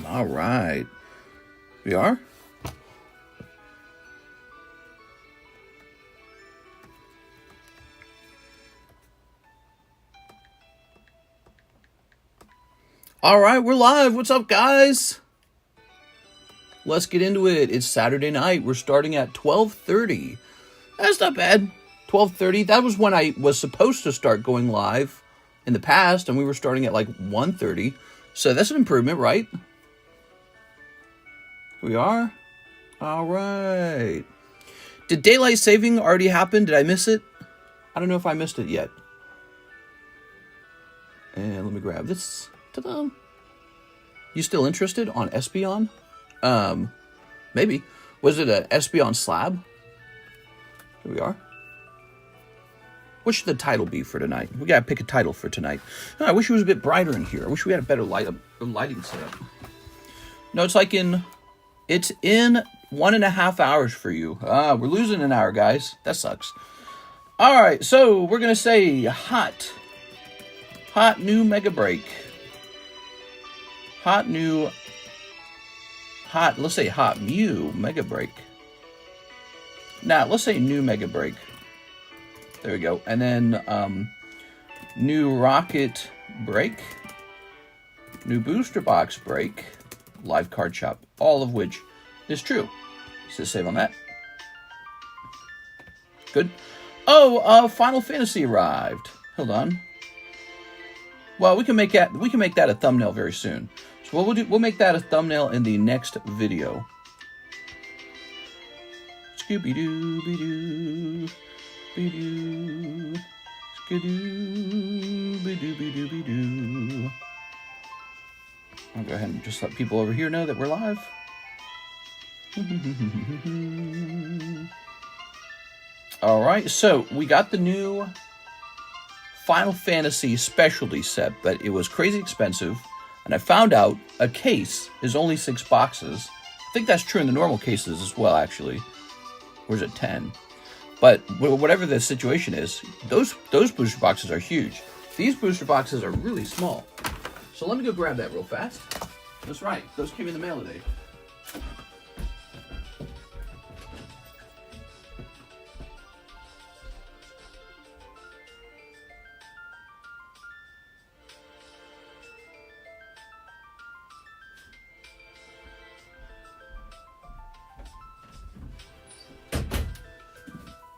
All right. We are? All right, we're live. What's up, guys? Let's get into it. It's Saturday night. We're starting at 12:30. That's not bad. 12:30. That was when I was supposed to start going live in the past, and we were starting at like 1:30. So that's an improvement, right? Here we are. All right. Did daylight saving already happen? Did I miss it? I don't know if I missed it yet. And let me grab this. Ta-da. You still interested on Espeon? Maybe. Was it a Espeon Slab? Here we are. What should the title be for tonight? We gotta pick a title for tonight. Oh, I wish it was a bit brighter in here. I wish we had a better lighting setup. No, it's in 1.5 hours for you. We're losing an hour, guys. That sucks. All right, so we're gonna say hot new mega break. Let's say hot Mew mega break. Nah, let's say new mega break. There we go. And then new rocket break, new booster box break, live card shop, all of which is true. So save on that. Good. Oh, Final Fantasy arrived. Hold on. Well, we can make that a thumbnail very soon. So what we'll make that a thumbnail in the next video. Scooby-Doo, be-doo, skidoo, be-doo, be-doo, be-doo. I'll go ahead and just let people over here know that we're live. All right, so we got the new Final Fantasy specialty set, but it was crazy expensive, and I found out a case is only 6 boxes. I think that's true in the normal cases as well, actually. Or is it 10? But whatever the situation is, those booster boxes are huge. These booster boxes are really small. So let me go grab that real fast. That's right, those came in the mail today.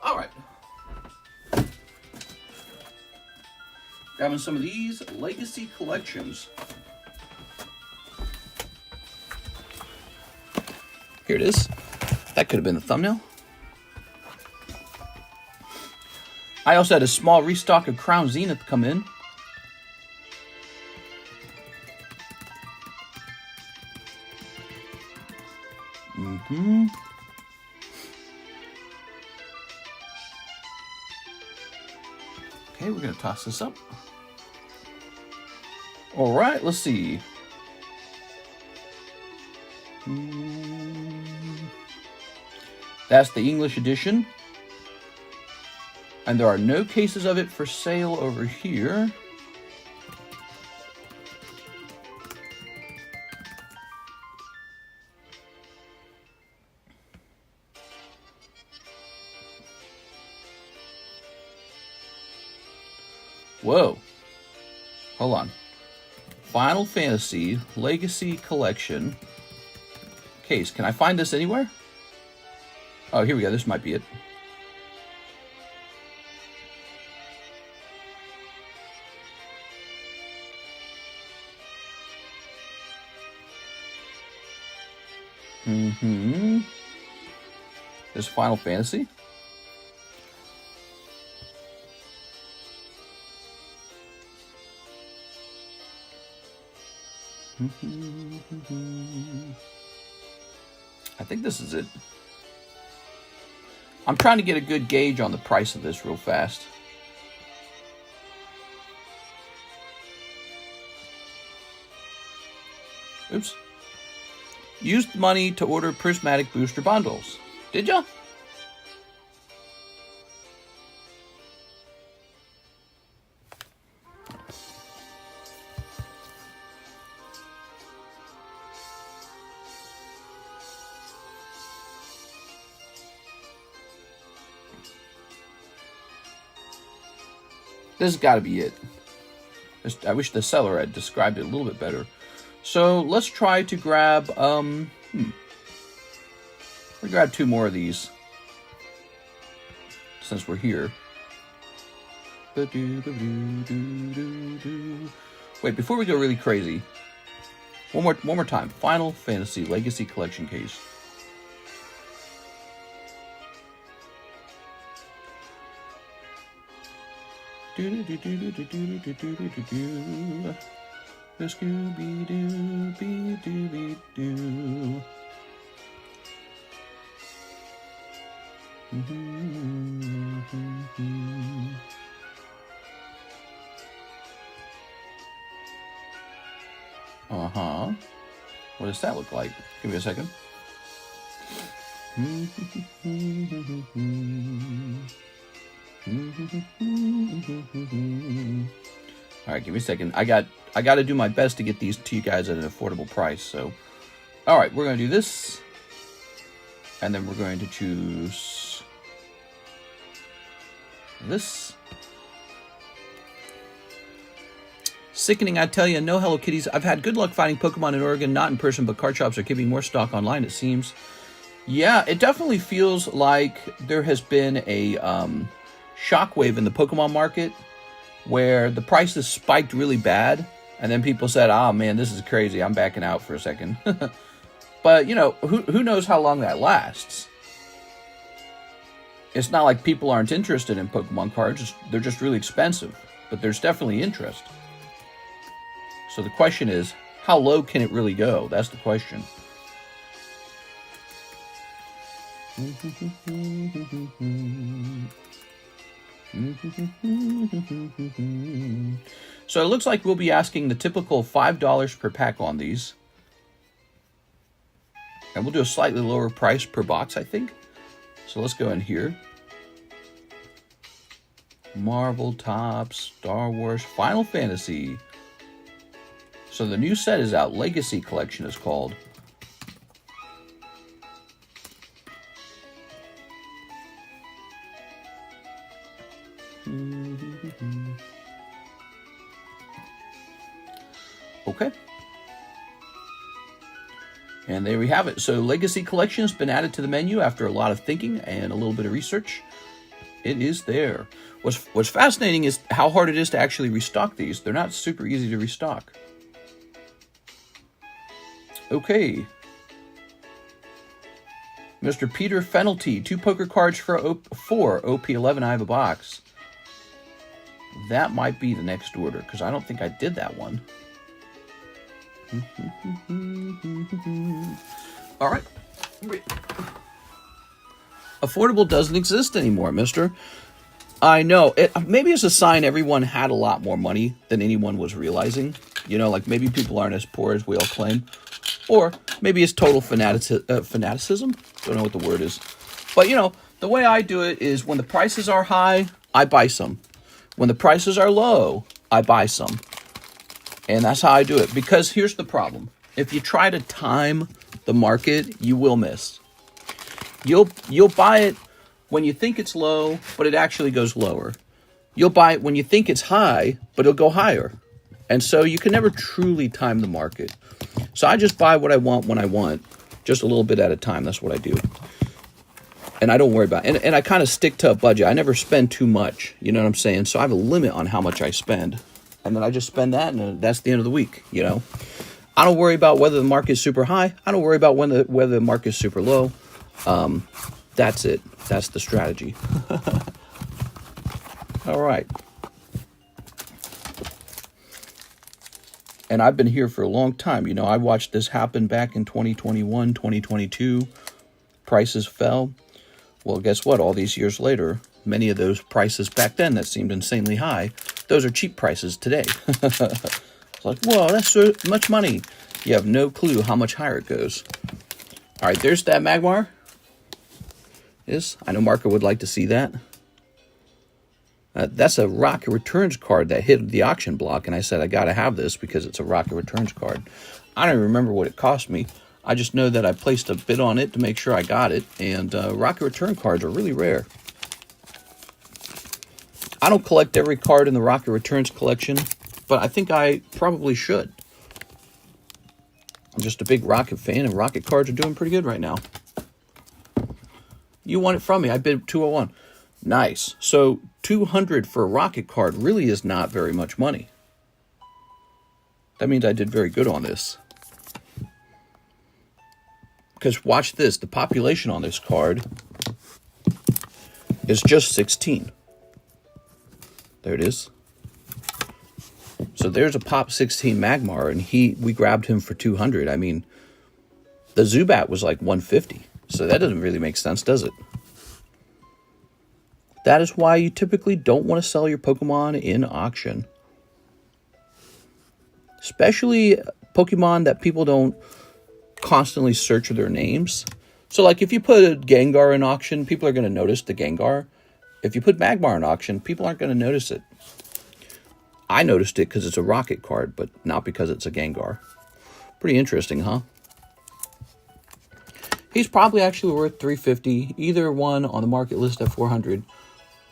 All right. Grabbing some of these legacy collections. Here it is. That could have been the thumbnail. I also had a small restock of Crown Zenith come in. Okay, we're going to toss this up. All right, let's see. That's the English edition. And there are no cases of it for sale over here. Whoa. Hold on. Final Fantasy Legacy Collection case. Can I find this anywhere? Oh, here we go. This might be it. There's Final Fantasy. I think this is it. I'm trying to get a good gauge on the price of this real fast. Oops. Used money to order prismatic booster bundles. Did ya? This has got to be it. I wish the seller had described it a little bit better. So let's try to grab, we grab 2 more of these since we're here. Wait, before we go really crazy, one more time. Final Fantasy Legacy Collection case. Scooby-Doo-be-Doo-be-Doo-be-Doo. Uh-huh. What does that look like? Give me a second. All right, give me a second. I got to do my best to get these to you guys at an affordable price. So, all right, we're going to do this, and then we're going to choose this. Sickening, I tell you. No Hello Kitties. I've had good luck finding Pokemon in Oregon, not in person, but card shops are keeping more stock online, it seems. Yeah, it definitely feels like there has been a shockwave in the Pokemon market where the prices spiked really bad, and then people said, "Oh man, this is crazy. I'm backing out for a second." But you know, who knows how long that lasts? It's not like people aren't interested in Pokemon cards. They're just really expensive, but there's definitely interest. So the question is, how low can it really go? That's the question. So it looks like we'll be asking the typical $5 per pack on these. And we'll do a slightly lower price per box, I think. So let's go in here. Marvel, Topps, Star Wars, Final Fantasy. So the new set is out. Legacy Collection is called. Okay. And there we have it. So Legacy Collection has been added to the menu after a lot of thinking and a little bit of research. It is there. What's fascinating is how hard it is to actually restock these. They're not super easy to restock. Okay. Mr. Peter Fenelty, 2 poker cards for OP11. I have a box. That might be the next order, because I don't think I did that one. All right. Affordable doesn't exist anymore, mister. I know. Maybe it's a sign everyone had a lot more money than anyone was realizing. You know, like maybe people aren't as poor as we all claim. Or maybe it's total fanaticism. Don't know what the word is. But, you know, the way I do it is when the prices are high, I buy some. When the prices are low, I buy some. And that's how I do it. Because here's the problem. If you try to time the market, you will miss. You'll buy it when you think it's low, but it actually goes lower. You'll buy it when you think it's high, but it'll go higher. And so you can never truly time the market. So I just buy what I want when I want, just a little bit at a time. That's what I do. And I don't worry about it. And I kind of stick to a budget. I never spend too much. You know what I'm saying? So I have a limit on how much I spend. And then I just spend that, and that's the end of the week, you know? I don't worry about whether the market's super high. I don't worry about whether the market's super low. That's it. That's the strategy. All right. And I've been here for a long time. You know, I watched this happen back in 2021, 2022. Prices fell. Well, guess what? All these years later, many of those prices back then that seemed insanely high, those are cheap prices today. It's like, whoa, that's so much money. You have no clue how much higher it goes. All right, there's that Magmar. Yes, I know Marco would like to see that. That's a Rocket Returns card that hit the auction block, and I said I got to have this because it's a Rocket Returns card. I don't even remember what it cost me. I just know that I placed a bid on it to make sure I got it, and Rocket Return cards are really rare. I don't collect every card in the Rocket Returns collection, but I think I probably should. I'm just a big Rocket fan, and Rocket cards are doing pretty good right now. You won it from me. I bid 201. Nice. So 200 for a Rocket card really is not very much money. That means I did very good on this. Because watch this. The population on this card is just 16. There it is. So there's a Pop 16 Magmar, and we grabbed him for 200. I mean, the Zubat was like 150. So that doesn't really make sense, does it? That is why you typically don't want to sell your Pokemon in auction. Especially Pokemon that people don't constantly search their names. So like if you put a Gengar in auction, people are going to notice the Gengar. If you put Magmar in auction, people aren't going to notice it. I noticed it because it's a Rocket card, but not because it's a Gengar. Pretty interesting, huh? He's probably actually worth $350. Either one on the market list at $400.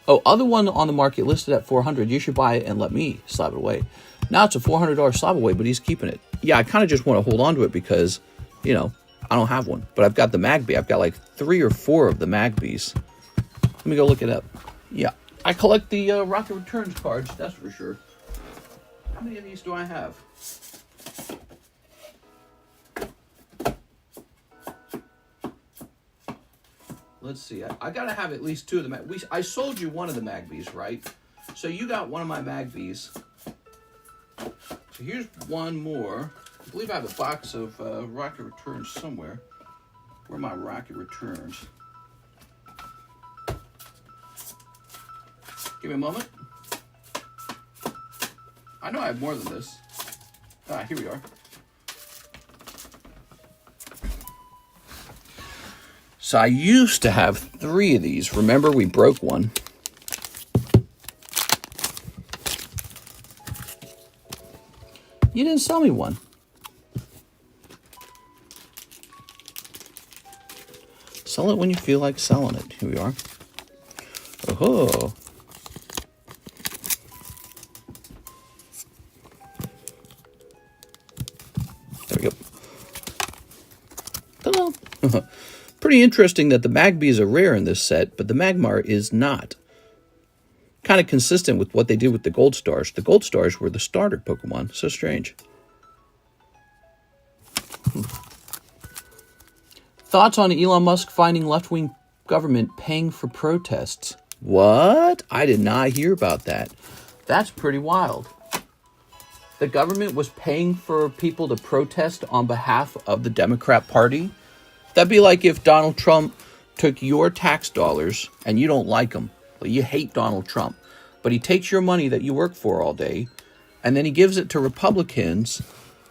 Oh, other one on the market listed at $400. You should buy it and let me slap it away. Now it's a $400 slab away, but he's keeping it. Yeah, I kind of just want to hold on to it because, you know, I don't have one. But I've got the Magby. I've got like 3 or 4 of the Magbys. Let me go look it up. Yeah, I collect the Rocket Returns cards, that's for sure. How many of these do I have? Let's see. I got to have at least 2 of them. I sold you one of the Magbys, right? So you got one of my Magbys. So here's one more. I believe I have a box of Rocket Returns somewhere. Where are my Rocket Returns? Give me a moment. I know I have more than this. Ah, here we are. So I used to have 3 of these. Remember, we broke one. You didn't sell me one. Sell it when you feel like selling it. Here we are. Oh-ho. There we go. Ta-da. Pretty interesting that the Magby are rare in this set, but the Magmar is not. Kind of consistent with what they did with the Gold Stars. The Gold Stars were the starter Pokemon. So strange. Thoughts on Elon Musk finding left-wing government paying for protests? What? I did not hear about that. That's pretty wild. The government was paying for people to protest on behalf of the Democrat Party? That'd be like if Donald Trump took your tax dollars and you don't like him. Well, you hate Donald Trump. But he takes your money that you work for all day and then he gives it to Republicans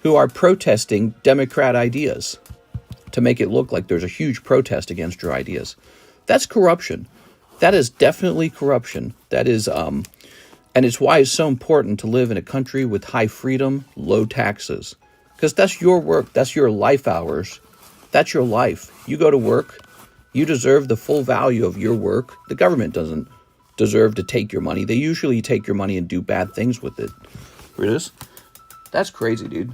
who are protesting Democrat ideas to make it look like there's a huge protest against your ideas. That's corruption. That is definitely corruption. That is, and it's why it's so important to live in a country with high freedom, low taxes. Because that's your work. That's your life hours. That's your life. You go to work. You deserve the full value of your work. The government doesn't deserve to take your money. They usually take your money and do bad things with it. Here it is. That's crazy, dude.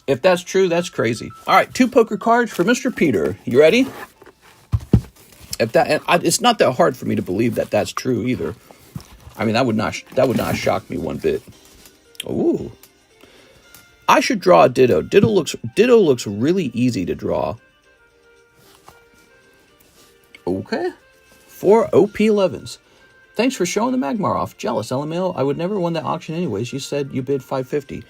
If that's true, that's crazy. All right, 2 poker cards for Mr. Peter. You ready? It's not that hard for me to believe that that's true either. I mean, that would not shock me one bit. Ooh. I should draw a Ditto. Ditto looks really easy to draw. Okay. 4 OP11s. Thanks for showing the Magmar off. Jealous, LML. I would never win that auction anyways. You said you bid $550.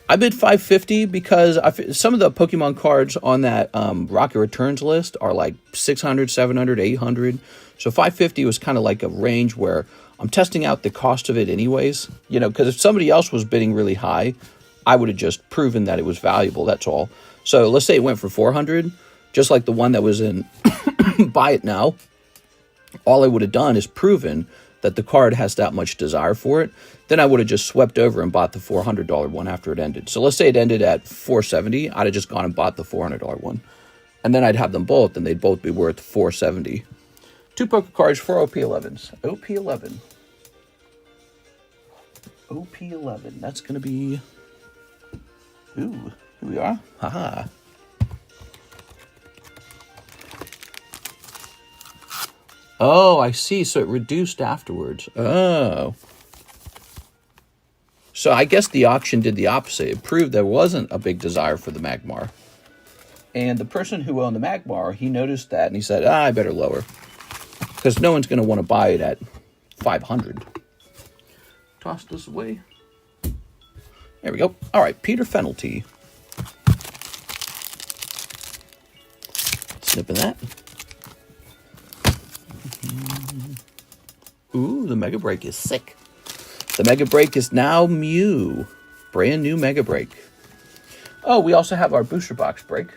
I bid $550 because some of the Pokemon cards on that Rocket Returns list are like 600, 700, 800. So $550 was kind of like a range where I'm testing out the cost of it anyways. You know, because if somebody else was bidding really high, I would have just proven that it was valuable. That's all. So let's say it went for 400, just like the one that was in Buy It Now. All I would have done is proven that the card has that much desire for it. Then I would have just swept over and bought the $400 one after it ended. So let's say it ended at $470. I'd have just gone and bought the $400 one. And then I'd have them both, and they'd both be worth $470. 2 poker cards, 4 OP11s. OP11. OP11. That's going to be... Ooh, here we are. Haha. Oh, I see. So it reduced afterwards. Oh. So I guess the auction did the opposite. It proved there wasn't a big desire for the Magmar. And the person who owned the Magmar, he noticed that and he said, I better lower. Because no one's going to want to buy it at 500. Toss this away. There we go. All right, Peter Fenalty. Snipping that. Ooh, the Mega Break is sick. The Mega Break is now Mew. Brand new Mega Break. Oh, we also have our booster box break.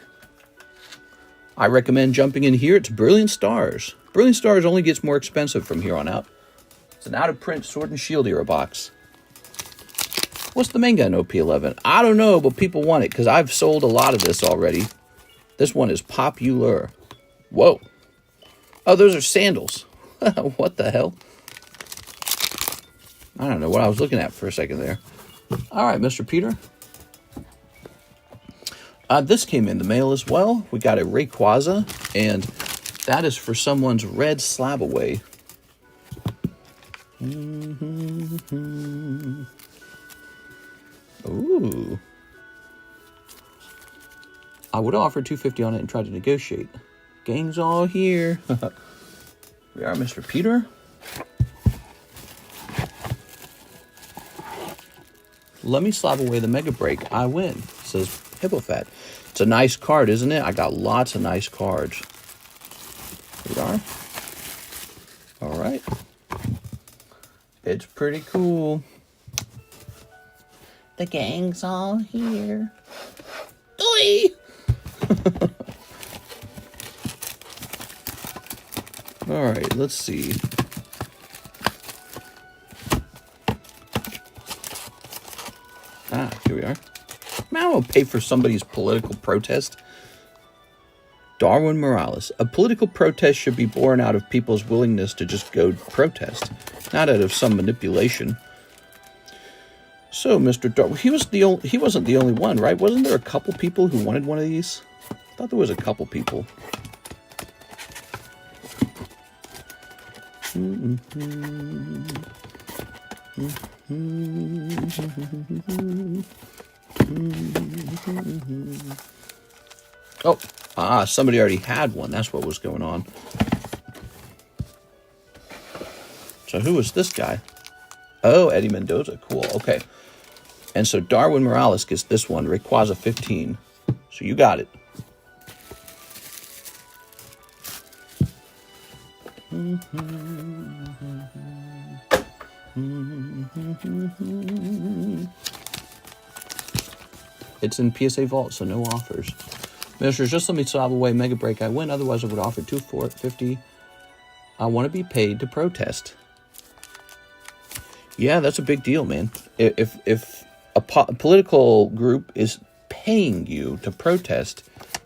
I recommend jumping in here. It's Brilliant Stars. Brilliant Stars only gets more expensive from here on out. It's an out-of-print Sword and Shield era box. What's the main gun OP11? I don't know, but people want it because I've sold a lot of this already. This one is popular. Whoa. Oh, those are sandals. What the hell? I don't know what I was looking at for a second there. All right, Mr. Peter. This came in the mail as well. We got a Rayquaza, and that is for someone's red slab away. Ooh. I would offer $250 on it and try to negotiate. Gang's all here. We are, Mr. Peter. Let me slap away the Mega Break. I win, says Hippofat. It's a nice card, isn't it? I got lots of nice cards. Here we are. All right. It's pretty cool. The gang's all here. Oi! All right, let's see. Here we are. Man, I will pay for somebody's political protest. Darwin Morales. A political protest should be born out of people's willingness to just go protest, not out of some manipulation. So, Mr. Darwin, he wasn't the only one, right? Wasn't there a couple people who wanted one of these? I thought there was a couple people. Oh, somebody already had one. That's what was going on. So who was this guy? Oh, Eddie Mendoza. Cool. Okay. And so Darwin Morales gets this one, Rayquaza 15. So you got it. It's in PSA Vault, so no offers. Ministers, just let me solve away Mega Break. I win, otherwise I would offer $250. I want to be paid to protest. Yeah, that's a big deal, man. If a political group is paying you to protest,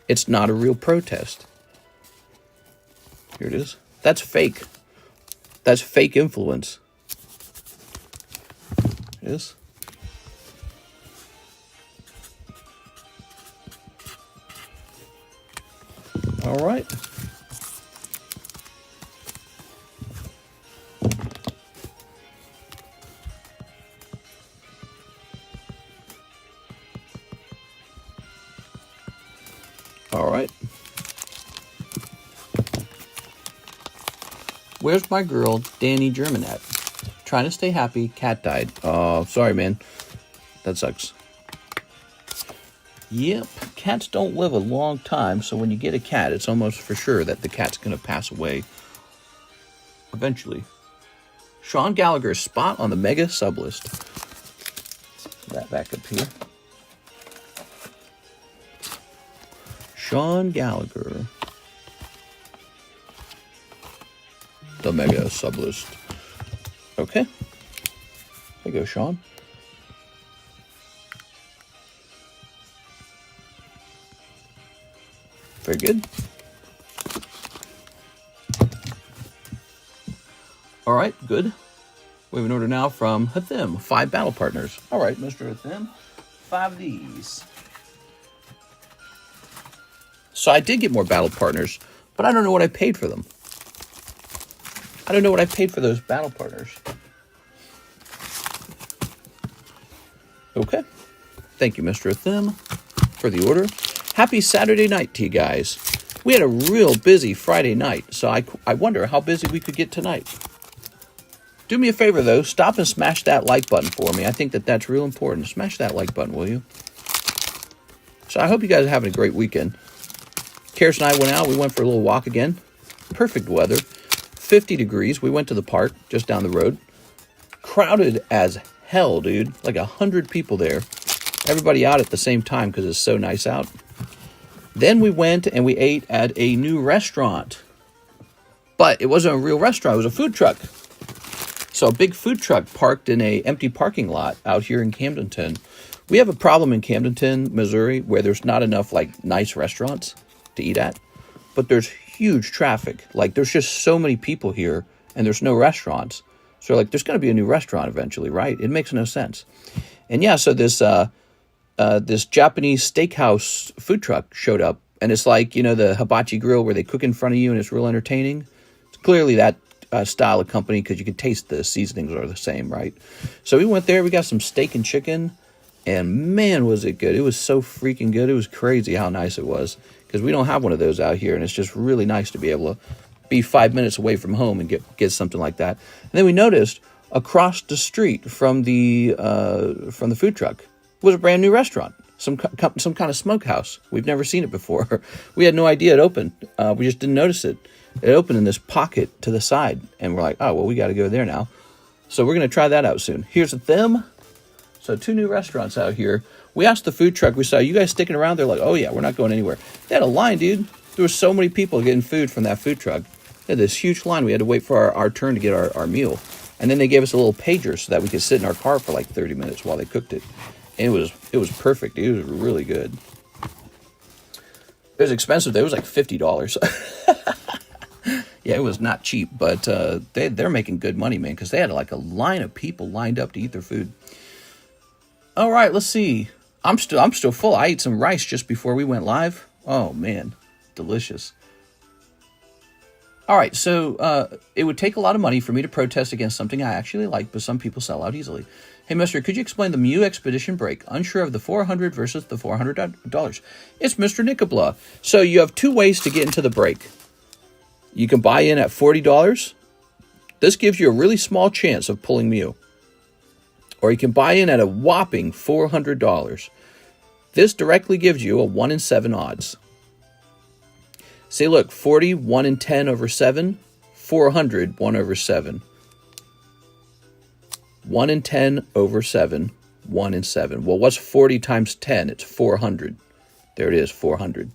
it's not a real protest. Here it is. That's fake. That's fake influence. It is. All right. All right. Where's my girl, Danny German at? Trying to stay happy. Cat died. Oh, sorry, man. That sucks. Yep. Cats don't live a long time, so when you get a cat, it's almost for sure that the cat's going to pass away eventually. Sean Gallagher's spot on the Mega Sublist. That back up here. Sean Gallagher. The Mega Sublist. Okay. There you go, Sean. Very good. All right, good. We have an order now from Hathim, 5 battle partners. All right, Mr. Hathim, 5 of these. So I did get more battle partners, but I don't know what I paid for them. I don't know what I paid for those battle partners. Okay. Thank you, Mr. Hathim, for the order. Happy Saturday night to you guys. We had a real busy Friday night, so I wonder how busy we could get tonight. Do me a favor, though. Stop and smash that like button for me. I think that's real important. Smash that like button, will you? So I hope you guys are having a great weekend. Karis and I went out. We went for a little walk again. Perfect weather. 50 degrees. We went to the park just down the road. Crowded as hell, dude. Like 100 people there. Everybody out at the same time because it's so nice out. Then we went and we ate at a new restaurant. But it wasn't a real restaurant. It was a food truck. So a big food truck parked in a empty parking lot out here in Camdenton. We have a problem in Camdenton, Missouri, where there's not enough like nice restaurants to eat at. But there's huge traffic. Like there's just so many people here and there's no restaurants. So like there's going to be a new restaurant eventually, right? It makes no sense. And yeah, so this Japanese steakhouse food truck showed up. And it's like, you know, the hibachi grill where they cook in front of you and it's real entertaining. It's clearly that style of company because you can taste the seasonings are the same, right? So we went there. We got some steak and chicken. And man, was it good. It was so freaking good. It was crazy how nice it was. Because we don't have one of those out here. And it's just really nice to be able to be 5 minutes away from home and get something like that. And then we noticed across the street from the food truck was a brand new restaurant. Some kind of smokehouse. We've never seen it before. We had no idea it opened. We just didn't notice it. It opened in this pocket to the side. And we're like, oh, well, we got to go there now. So we're going to try that out soon. Here's them. So 2 new restaurants out here. We asked the food truck, we saw, you guys sticking around? They're like, oh, yeah, we're not going anywhere. They had a line, dude. There were so many people getting food from that food truck. They had this huge line. We had to wait for our turn to get our meal. And then they gave us a little pager so that we could sit in our car for like 30 minutes while they cooked it. And it was perfect. It was really good. It was expensive. It was like $50. Yeah, it was not cheap, but they're making good money, man, because they had like a line of people lined up to eat their food. All right, let's see. I'm still full. I ate some rice just before we went live. Oh man, delicious. All right, so it would take a lot of money for me to protest against something I actually like, but some people sell out easily. Hey, mister, could you explain the Mew Expedition break? Unsure of the $400 versus the $400. It's Mr. Nickablah. So you have 2 ways to get into the break. You can buy in at $40. This gives you a really small chance of pulling Mew. Or you can buy in at a whopping $400. This directly gives you a 1 in 7 odds. See, look, 40, 1 in 10 over 7, 400, 1 over 7. 1 in 10 over 7, 1 in 7. Well, what's 40 times 10? It's 400. There it is, 400.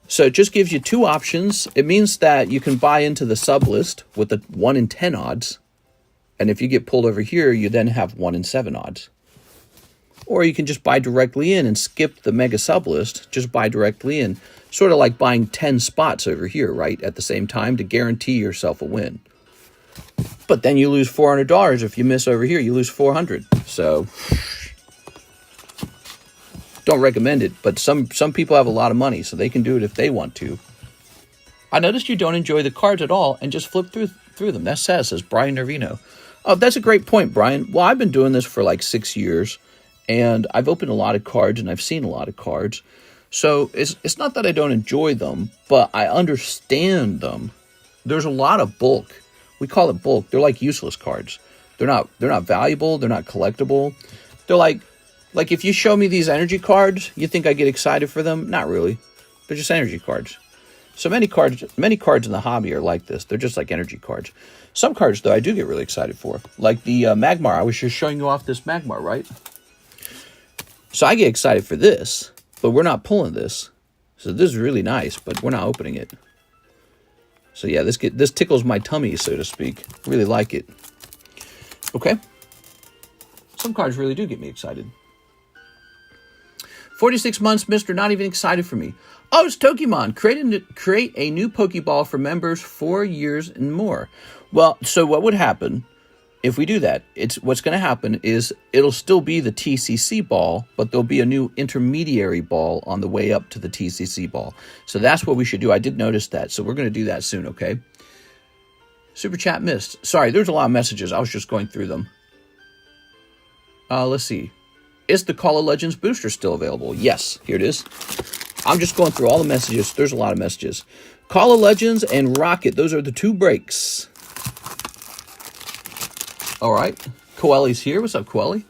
So it just gives you 2 options. It means that you can buy into the Sublist with the 1 in 10 odds. And if you get pulled over here, you then have 1 in 7 odds. Or you can just buy directly in and skip the mega Sublist. Just buy directly in. Sort of like buying 10 spots over here, right? At the same time to guarantee yourself a win. But then you lose $400. If you miss over here, you lose $400. So don't recommend it. But some people have a lot of money, so they can do it if they want to. I noticed you don't enjoy the cards at all and just flip through them. That says Brian Nervino. Oh, that's a great point, Brian. Well, I've been doing this for like 6 years, and I've opened a lot of cards, and I've seen a lot of cards. So it's not that I don't enjoy them, but I understand them. There's a lot of bulk. We call it bulk. They're like useless cards. They're not valuable. They're not collectible. They're like if you show me these energy cards, you think I get excited for them? Not really. They're just energy cards. So many cards in the hobby are like this. They're just like energy cards. Some cards, though, I do get really excited for. Like the Magmar. I was just showing you off this Magmar, right? So I get excited for this, but we're not pulling this. So this is really nice, but we're not opening it. So yeah, this tickles my tummy, so to speak. Really like it. Okay. Some cards really do get me excited. 46 months, Mr. Not even excited for me. Oh, it's Tokemon. Create a new Pokeball for members 4 years and more. Well, so what would happen? if we do that, it's what's going to happen is it'll still be the TCC ball, but there'll be a new intermediary ball on the way up to the TCC ball. So that's what we should do. I did notice that. So we're going to do that soon, okay? Super chat missed. Sorry, there's a lot of messages. I was just going through them. Let's see. Is the Call of Legends booster still available? Yes, here it is. I'm just going through all the messages. There's a lot of messages. Call of Legends and Rocket. Those are the 2 breaks. All right. Coelli's here. What's up, Coelli?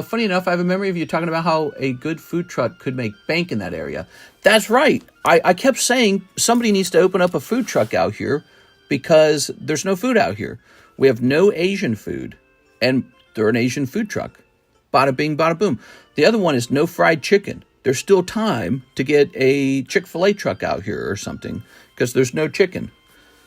Funny enough, I have a memory of you talking about how a good food truck could make bank in that area. That's right. I kept saying somebody needs to open up a food truck out here because there's no food out here. We have no Asian food, and they're an Asian food truck. Bada bing, bada boom. The other one is no fried chicken. There's still time to get a Chick-fil-A truck out here or something because there's no chicken.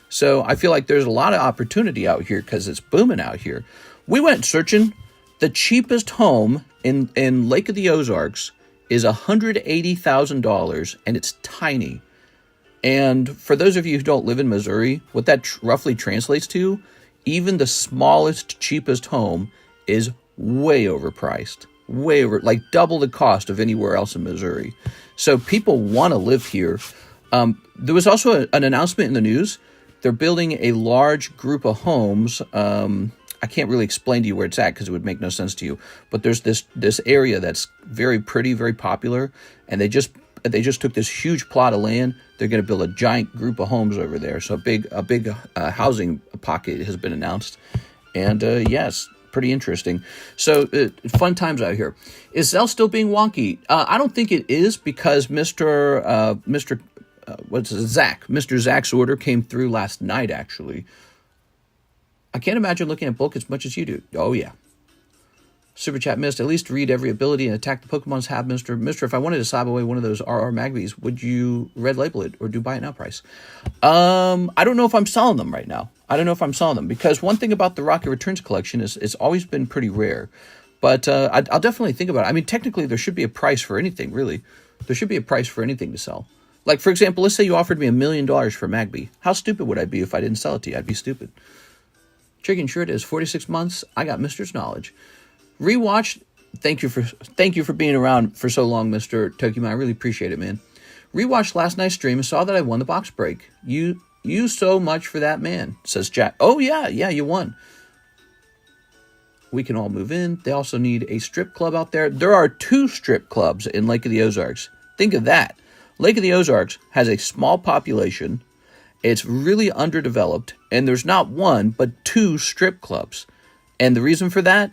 So I feel like there's a lot of opportunity out here because it's booming out here. We went searching. The cheapest home in Lake of the Ozarks is $180,000, and it's tiny. And for those of you who don't live in Missouri, what that roughly translates to, even the smallest, cheapest home is way overpriced. Way over, like double the cost of anywhere else in Missouri. So people want to live here. There was also an announcement in the news. They're building a large group of homes. I can't really explain to you where it's at because it would make no sense to you. But there's this area that's very pretty, very popular, and they just took this huge plot of land. They're going to build a giant group of homes over there. So a big housing pocket has been announced, and yes, pretty interesting. So fun times out here. Is ZELLE still being wonky? I don't think it is because Mr. Zach's order came through last night, actually. I can't imagine looking at bulk as much as you do. Oh, yeah. Super chat missed. At least read every ability and attack the Pokemon's have, Mister. If I wanted to slab away one of those RR Magbies, would you red label it or do buy it now price? I don't know if I'm selling them right now. I don't know if I'm selling them because one thing about the Rocket Returns collection is it's always been pretty rare. But I'll definitely think about it. I mean, technically, there should be a price for anything, really. There should be a price for anything to sell. Like, for example, let's say you offered me $1 million for Magby. How stupid would I be if I didn't sell it to you? I'd be stupid. Chicken sure it is. 46 months. I got Mister's knowledge. Rewatched. Thank you for being around for so long, Mr. Tokiman. I really appreciate it, man. Rewatched last night's stream and saw that I won the box break. You so much for that, man, says Jack. Oh, yeah, you won. We can all move in. They also need a strip club out there. There are 2 strip clubs in Lake of the Ozarks. Think of that. Lake of the Ozarks has a small population. It's really underdeveloped, and there's not 1, but 2 strip clubs. And the reason for that,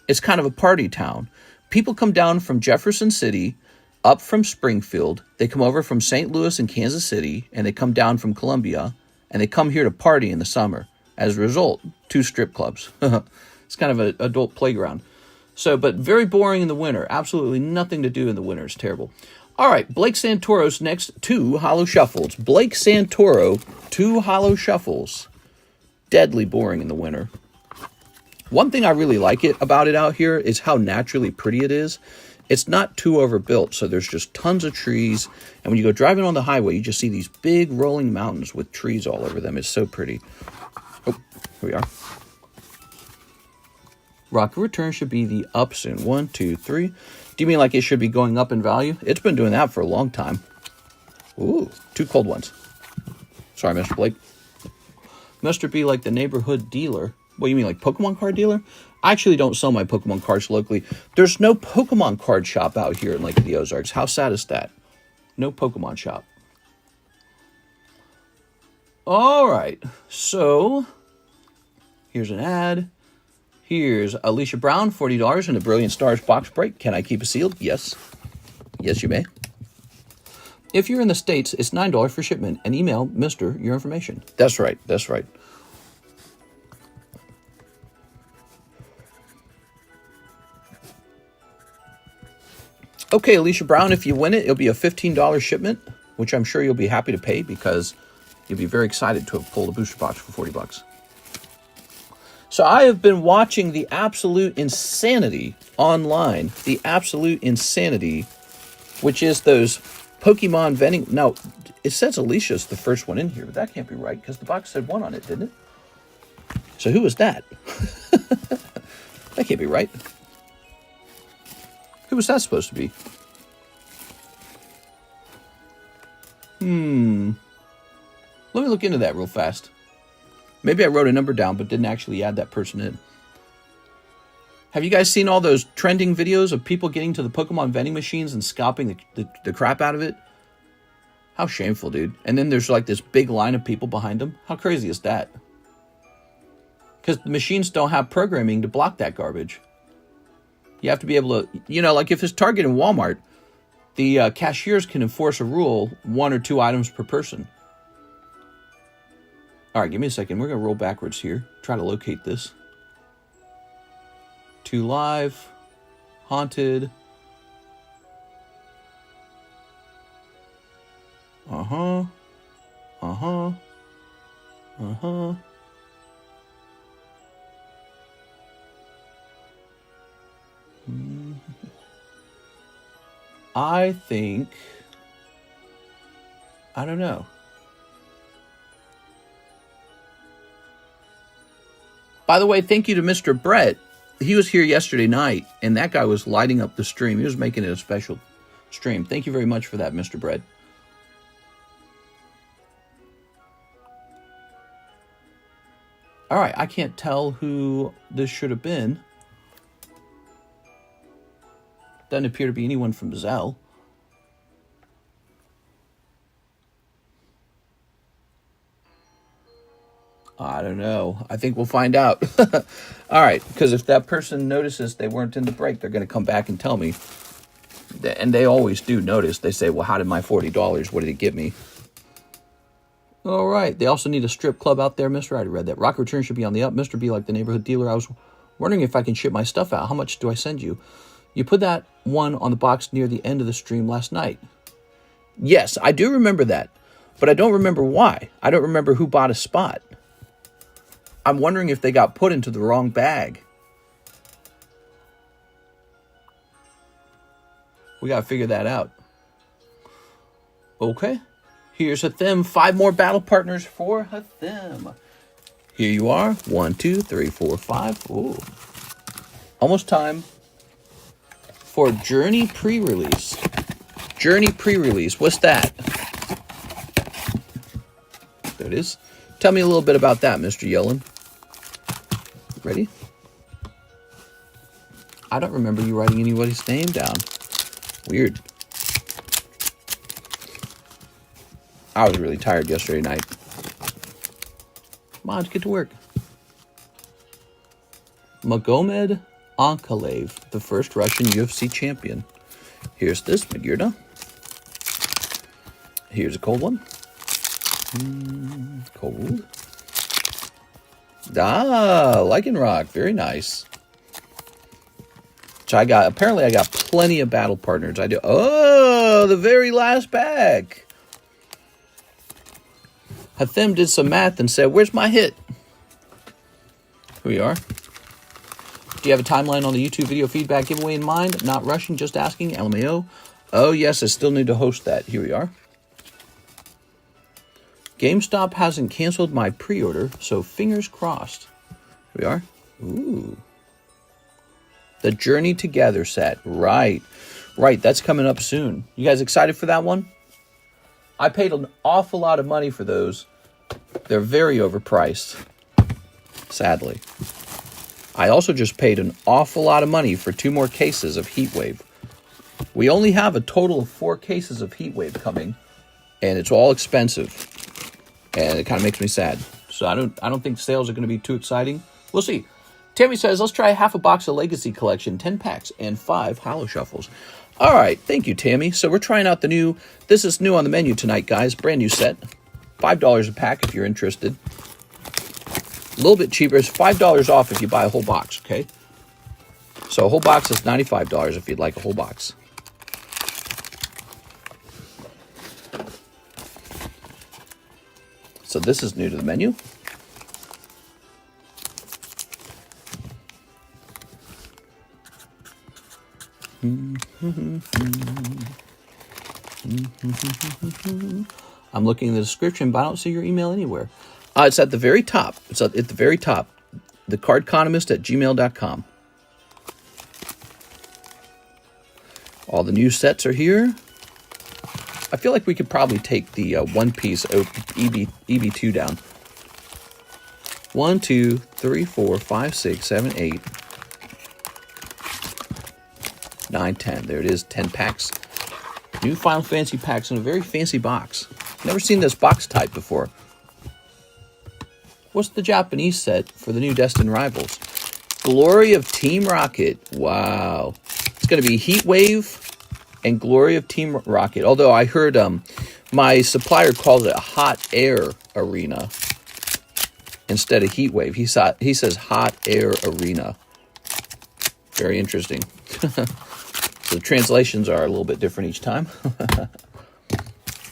it's kind of a party town. People come down from Jefferson City, up from Springfield. They come over from St. Louis and Kansas City, and they come down from Columbia, and they come here to party in the summer. As a result, 2 strip clubs. It's kind of an adult playground. So, but very boring in the winter. Absolutely nothing to do in the winter. It's terrible. All right, Blake Santoro's next 2 hollow shuffles. Blake Santoro, 2 hollow shuffles. Deadly boring in the winter. One thing I really like about it out here is how naturally pretty it is. It's not too overbuilt, so there's just tons of trees. And when you go driving on the highway, you just see these big rolling mountains with trees all over them. It's so pretty. Oh, here we are. Rocket Return should be the up soon. 1, 2, 3. Do you mean like it should be going up in value? It's been doing that for a long time. Ooh, 2 cold ones. Sorry, Mr. Blake. Mr. B like the neighborhood dealer. What, you mean like Pokemon card dealer? I actually don't sell my Pokemon cards locally. There's no Pokemon card shop out here in Lake of the Ozarks. How sad is that? No Pokemon shop. All right. So, here's an ad. Here's Alicia Brown, $40 in the Brilliant Stars box break. Can I keep it sealed? Yes. Yes, you may. If you're in the States, it's $9 for shipment. And email Mr. your information. That's right. That's right. Okay, Alicia Brown, if you win it, it'll be a $15 shipment, which I'm sure you'll be happy to pay because you'll be very excited to have pulled a booster box for $40. So I have been watching the absolute insanity online, the absolute insanity, which is those Pokemon vending. Now, it says Alicia's the first one in here, but that can't be right because the box said 1 on it, didn't it? So who was that? That can't be right. Who was that supposed to be? Let me look into that real fast. Maybe I wrote a number down but didn't actually add that person in. Have you guys seen all those trending videos of people getting to the Pokemon vending machines and scalping the crap out of it? How shameful, dude. And then there's like this big line of people behind them. How crazy is that? Because the machines don't have programming to block that garbage. You have to be able to, you know, like if it's Target and Walmart, the cashiers can enforce a rule, 1 or 2 items per person. All right, give me a second. We're going to roll backwards here. Try to locate this. 2 live. Haunted. Uh-huh. Uh-huh. Uh-huh. I think... I don't know. By the way, thank you to Mr. Brett. He was here yesterday night, and that guy was lighting up the stream. He was making it a special stream. Thank you very much for that, Mr. Brett. All right, I can't tell who this should have been. Doesn't appear to be anyone from ZELLE. I don't know. I think we'll find out. All right, because if that person notices they weren't in the break, they're going to come back and tell me. And they always do notice. They say, well, how did my $40, what did it get me? All right. They also need a strip club out there, mister. I already read that. Rock return should be on the up. Mr. B like the neighborhood dealer. I was wondering if I can ship my stuff out. How much do I send you? You put that one on the box near the end of the stream last night. Yes, I do remember that. But I don't remember why. I don't remember who bought a spot. I'm wondering if they got put into the wrong bag. We got to figure that out. Okay. Here's a them. 5 more battle partners for a them. Here you are. 1, 2, 3, 4, 5. Ooh. Almost time for Journey pre-release. Journey pre-release. What's that? There it is. Tell me a little bit about that, Mr. Yellen. Ready? I don't remember you writing anybody's name down. Weird. I was really tired yesterday night. Come on, let's get to work. Magomed Ankalaev, the first Russian UFC champion. Here's this, Magirda. Here's a cold one. Cold. Lycanroc, very nice. So apparently I got plenty of battle partners. I do. Oh, the very last pack. Hathim did some math and said, where's my hit? Here we are. Do you have a timeline on the YouTube video feedback giveaway in mind? Not rushing, just asking. LMAO. Oh, yes, I still need to host that. Here we are. GameStop hasn't canceled my pre-order, so fingers crossed. Here we are. Ooh. The Journey Together set. Right. Right, that's coming up soon. You guys excited for that one? I paid an awful lot of money for those. They're very overpriced. Sadly. I also just paid an awful lot of money for 2 more cases of Heatwave. We only have a total of 4 cases of Heatwave coming, and it's all expensive. And it kind of makes me sad. So I don't think sales are going to be too exciting. We'll see. Tammy says, let's try half a box of Legacy Collection, 10 packs, and 5 Hollow Shuffles. All right. Thank you, Tammy. So we're trying out the new, this is new on the menu tonight, guys. Brand new set. $5 a pack if you're interested. A little bit cheaper. It's $5 off if you buy a whole box, okay? So a whole box is $95 if you'd like a whole box. So this is new to the menu. I'm looking in the description, but I don't see your email anywhere. It's at the very top. It's at the very top. TheCardconomist@gmail.com. All the new sets are here. I feel like we could probably take the One Piece EB2 down. 1, 2, 3, 4, 5, 6, 7, 8, 9, 10. There it is, 10 packs. New Final Fantasy packs in a very fancy box. Never seen this box type before. What's the Japanese set for the new Destined Rivals? Glory of Team Rocket. Wow. It's going to be Heat Wave and Glory of Team Rocket. Although I heard my supplier calls it Hot Air Arena instead of Heat Wave. He says Hot Air Arena. Very interesting. So the translations are a little bit different each time.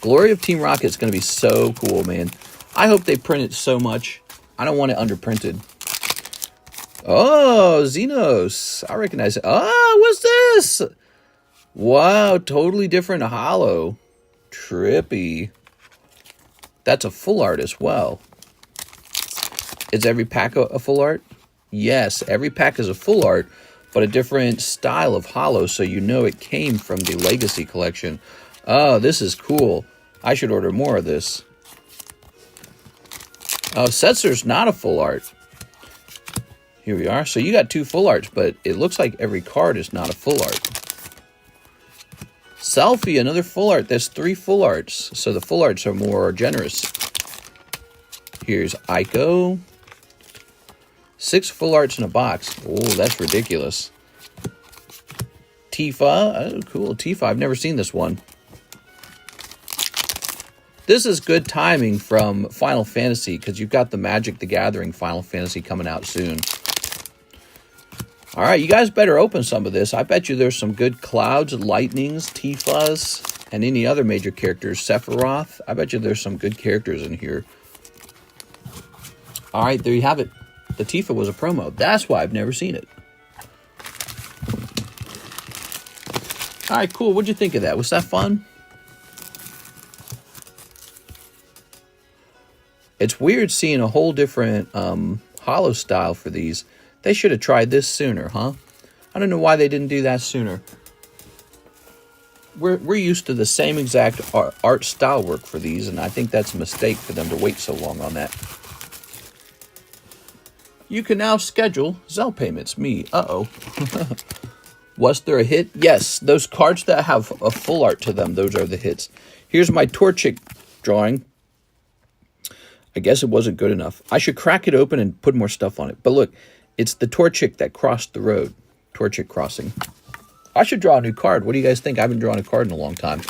Glory of Team Rocket is going to be so cool, man. I hope they print it so much. I don't want it underprinted. Oh, Xenos. I recognize it. Oh, what's this? Wow, totally different holo. Trippy. That's a full art as well. Is every pack a full art? Yes, every pack is a full art, but a different style of holo, so you know it came from the Legacy collection. Oh, this is cool. I should order more of this. Oh, Setzer's not a full art. Here we are. So you got 2 full arts, but it looks like every card is not a full art. Selfie, another full art. There's 3 full arts, so the full arts are more generous. Here's Aiko. 6 full arts in a box. Oh, that's ridiculous. Tifa. Oh, cool. Tifa. I've never seen this one. This is good timing from Final Fantasy because you've got the Magic the Gathering Final Fantasy coming out soon. All right, you guys better open some of this. I bet you there's some good Clouds, Lightnings, Tifas, and any other major characters. Sephiroth. I bet you there's some good characters in here. All right, there you have it. The Tifa was a promo. That's why I've never seen it. All right, cool. What'd you think of that? Was that fun? It's weird seeing a whole different holo style for these. They should have tried this sooner, huh? I don't know why they didn't do that sooner. We're used to the same exact art style work for these, and I think that's a mistake for them to wait so long on that. You can now schedule Zelle payments. Me. Uh-oh. Was there a hit? Yes, those cards that have a full art to them, those are the hits. Here's my Torchic drawing. I guess it wasn't good enough. I should crack it open and put more stuff on it. But look, it's the Torchic that crossed the road. Torchic crossing. I should draw a new card. What do you guys think? I haven't drawn a card in a long time.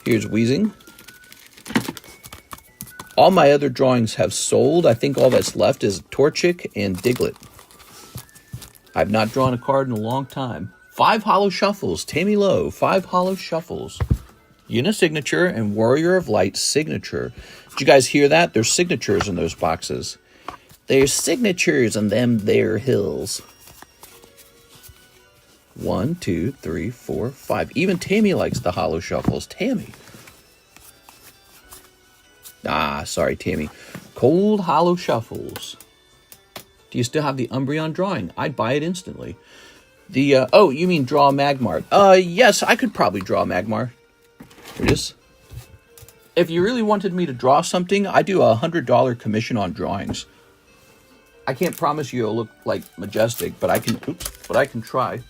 Here's Wheezing. All my other drawings have sold. I think all that's left is Torchic and Diglett. I've not drawn a card in a long time. 5 holo shuffles. Tammy Lowe. 5 holo shuffles. Yuna signature and Warrior of Light signature. Did you guys hear that? There's signatures in those boxes. There's signatures in them there hills. 1, 2, 3, 4, 5. Even Tammy likes the holo shuffles. Tammy. Ah, sorry, Tammy. Cold holo shuffles. Do you still have the Umbreon drawing? I'd buy it instantly. The, oh, you mean draw Magmar. Yes, I could probably draw Magmar. Here it is. If you really wanted me to draw something, I do a $100 commission on drawings. I can't promise you it'll look like Majestic, but I can try.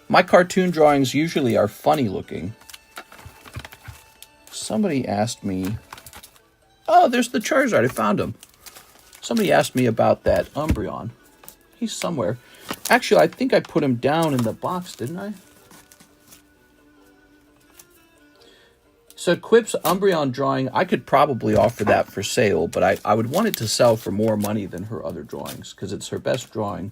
My cartoon drawings usually are funny looking. Somebody asked me... Oh, there's the Charizard. I found him. Somebody asked me about that Umbreon. He's somewhere. Actually, I think I put him down in the box, didn't I? So Quip's Umbreon drawing, I could probably offer that for sale, but I would want it to sell for more money than her other drawings, because it's her best drawing.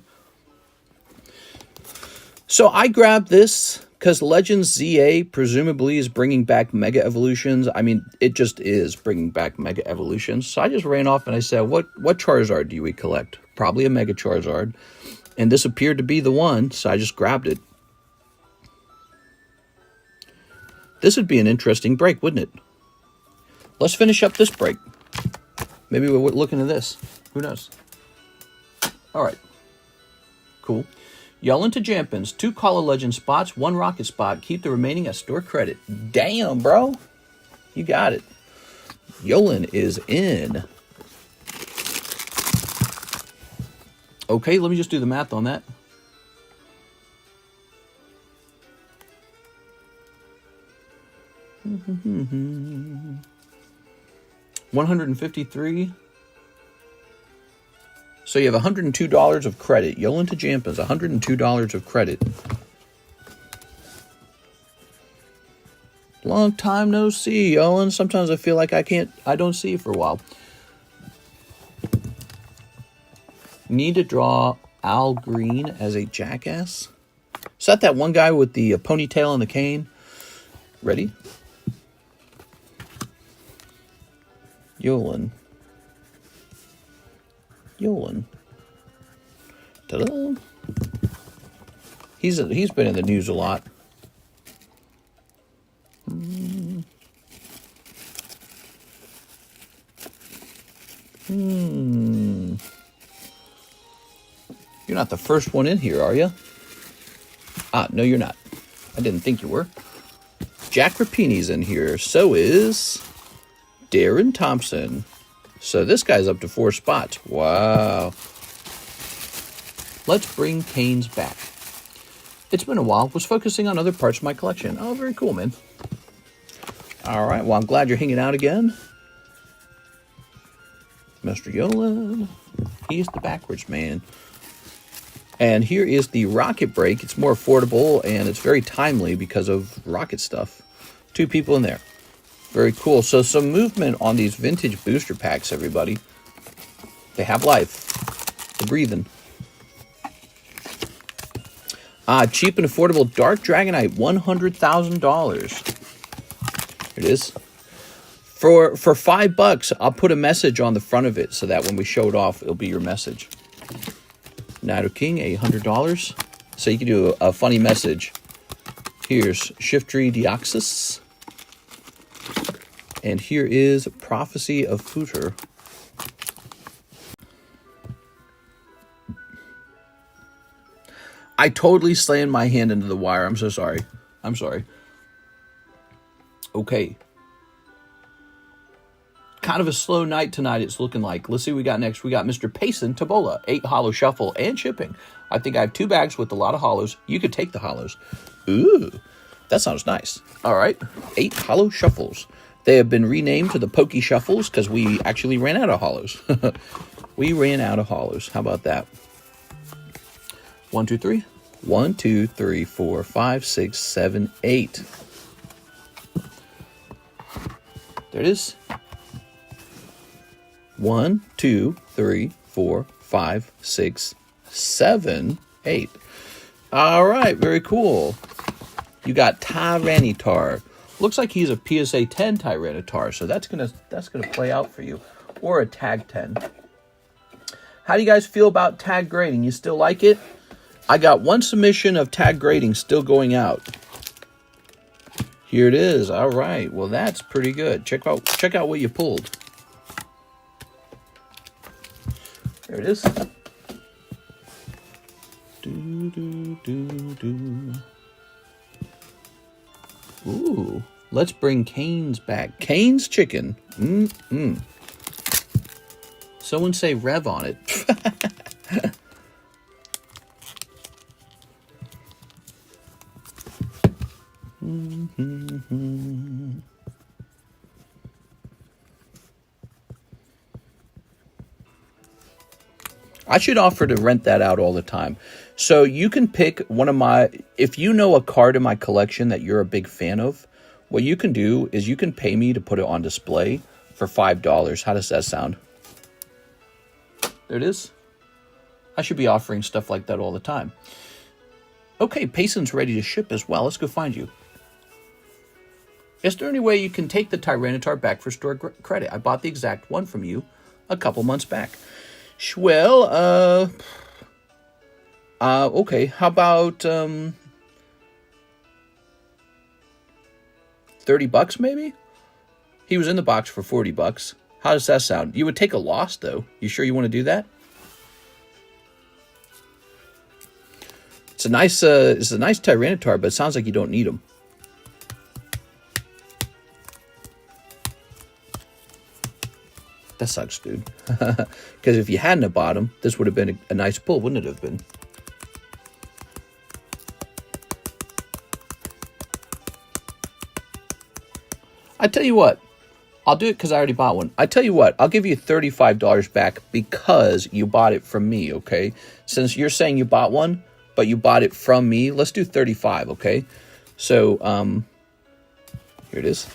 So I grabbed this because Legends ZA presumably is bringing back Mega Evolutions. I mean, it just is bringing back Mega Evolutions. So I just ran off and I said, what Charizard do we collect? Probably a Mega Charizard. And this appeared to be the one, so I just grabbed it. This would be an interesting break, wouldn't it? let's finish up this break. Maybe we're looking at this. Who knows? All right. Cool. Yellin to Jampins. 2 Call of Legend spots, 1 Rocket spot. Keep the remaining at store credit. Damn, bro. You got it. Yolin is in. Okay, let me just do the math on that. $153. So you have $102 of credit. Yolin to Jampins, $102 of credit. Long time no see, Yolin. Sometimes I feel like I don't see you for a while. Need to draw Al Green as a jackass. Is that one guy with the ponytail and the cane? Ready? Yolin. Ta-da. He's been in the news a lot. You're not the first one in here, are you? No, you're not. I didn't think you were. Jack Rapini's in here. So is Darren Thompson. So this guy's up to 4 spots. Wow. Let's bring Canes back. It's been a while. Was focusing on other parts of my collection. Oh, very cool, man. All right. Well, I'm glad you're hanging out again. Mr. Yola. He's the backwards man. And here is the Rocket Break. It's more affordable, and it's very timely because of Rocket stuff. 2 people in there. Very cool. So some movement on these vintage booster packs, everybody. They have life. They're breathing. Cheap and affordable Dark Dragonite, $100,000. Here it is. For $5, I'll put a message on the front of it so that when we show it off, it'll be your message. Nidoking, $100. So you can do a funny message. Here's Shiftry Deoxys. And here is Prophecy of Footer. I totally slammed my hand into the wire. I'm so sorry. I'm sorry. Okay. Kind of a slow night tonight, it's looking like. Let's see what we got next. We got Mr. Payson Tabola, 8 holo shuffle and shipping. I think I have 2 bags with a lot of holos. You could take the holos. Ooh, that sounds nice. All right, 8 holo shuffles. They have been renamed to the Pokey Shuffles because we actually ran out of holos. We ran out of holos. How about that? 1, 2, 3. 1, 2, 3, 4, 5, 6, 7, 8. There it is. 1, 2, 3, 4, 5, 6, 7, 8. All right, very cool. You got Tyranitar. Looks like he's a PSA 10 Tyranitar, so that's gonna play out for you, or a Tag 10. How do you guys feel about tag grading? You still like it? I got 1 submission of tag grading still going out. Here it is. All right. Well, that's pretty good. Check out what you pulled. There it is. Ooh, let's bring Cane's back. Cane's chicken. Someone say Rev on it. I should offer to rent that out all the time. So you can pick one of my, if you know a card in my collection that you're a big fan of, what you can do is you can pay me to put it on display for $5. How does that sound? There it is. I should be offering stuff like that all the time. Okay, Payson's ready to ship as well. Let's go find you. Is there any way you can take the Tyranitar back for store credit? I bought the exact one from you a couple months back. Well, okay. How about $30 maybe? He was in the box for 40 bucks. How does that sound? You would take a loss, though. You sure you want to do that? It's a nice Tyranitar, but it sounds like you don't need him. That sucks, dude. Because if you hadn't have bought him, this would have been a nice pull, wouldn't it have been? I tell you what, I'll do it because I already bought one. I tell you what, I'll give you $35 back because you bought it from me, okay? Since you're saying you bought one, but you bought it from me, let's do 35, okay? So, here it is.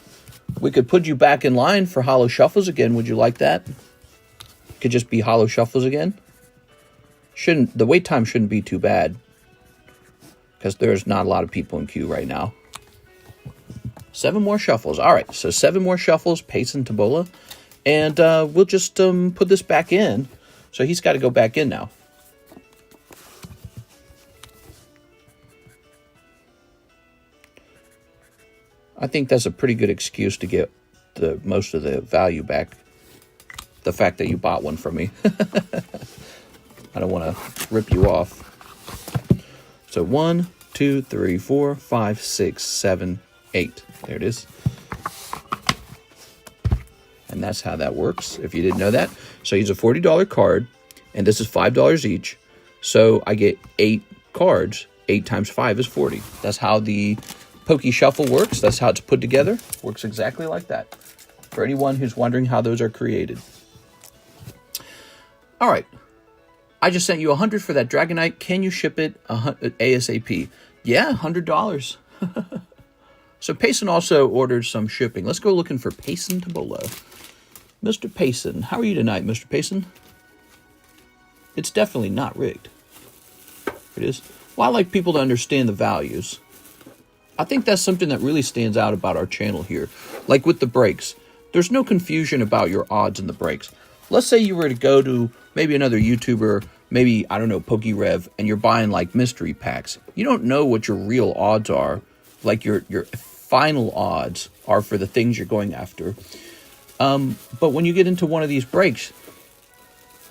We could put you back in line for Holo Shuffles again. Would you like that? Could just be Holo Shuffles again. The wait time shouldn't be too bad because there's not a lot of people in queue right now. 7 more shuffles. All right, so 7 more shuffles, Payson Tabola, and we'll just put this back in. So he's got to go back in now. I think that's a pretty good excuse to get most of the value back. The fact that you bought one from me. I don't want to rip you off. So 1, 2, 3, 4, 5, 6, 7, 8. There it is. And that's how that works, if you didn't know that. So he's a $40 card, and this is $5 each. So I get 8 cards. 8 times 5 is 40. That's how the Poke Shuffle works. That's how it's put together. Works exactly like that. For anyone who's wondering how those are created. All right. I just sent you $100 for that Dragonite. Can you ship it ASAP? Yeah, $100. So Payson also ordered some shipping. Let's go looking for Payson Tabola. Mr. Payson. How are you tonight, Mr. Payson? It's definitely not rigged. It is. Well, I like people to understand the values. I think that's something that really stands out about our channel here. Like with the breaks, there's no confusion about your odds in the breaks. Let's say you were to go to maybe another YouTuber, maybe, I don't know, PokeRev, and you're buying like mystery packs. You don't know what your real odds are, like your final odds are for the things you're going after. But when you get into one of these breaks,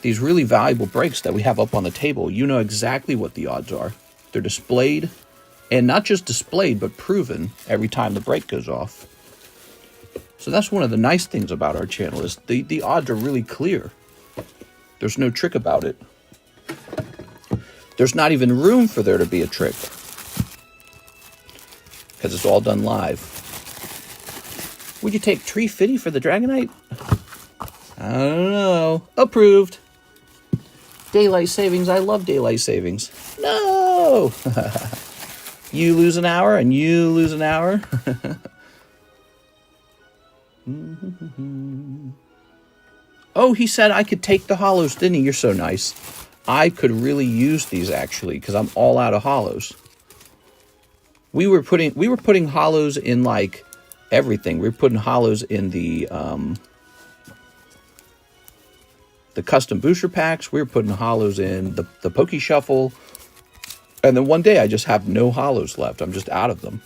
these really valuable breaks that we have up on the table, you know exactly what the odds are. They're displayed. And not just displayed, but proven every time the break goes off. So that's one of the nice things about our channel is the odds are really clear. There's no trick about it. There's not even room for there to be a trick. Because it's all done live. Would you take Tree Fitty for the Dragonite? I don't know. Approved. Daylight savings. I love daylight savings. No! You lose an hour, and you lose an hour. Oh, he said I could take the hollows, didn't he? You're so nice. I could really use these, actually, because I'm all out of hollows. We were putting hollows in, like, everything. We were putting hollows in the custom booster packs. We were putting hollows in the Poke Shuffle. And then one day I just have no hollows left. I'm just out of them.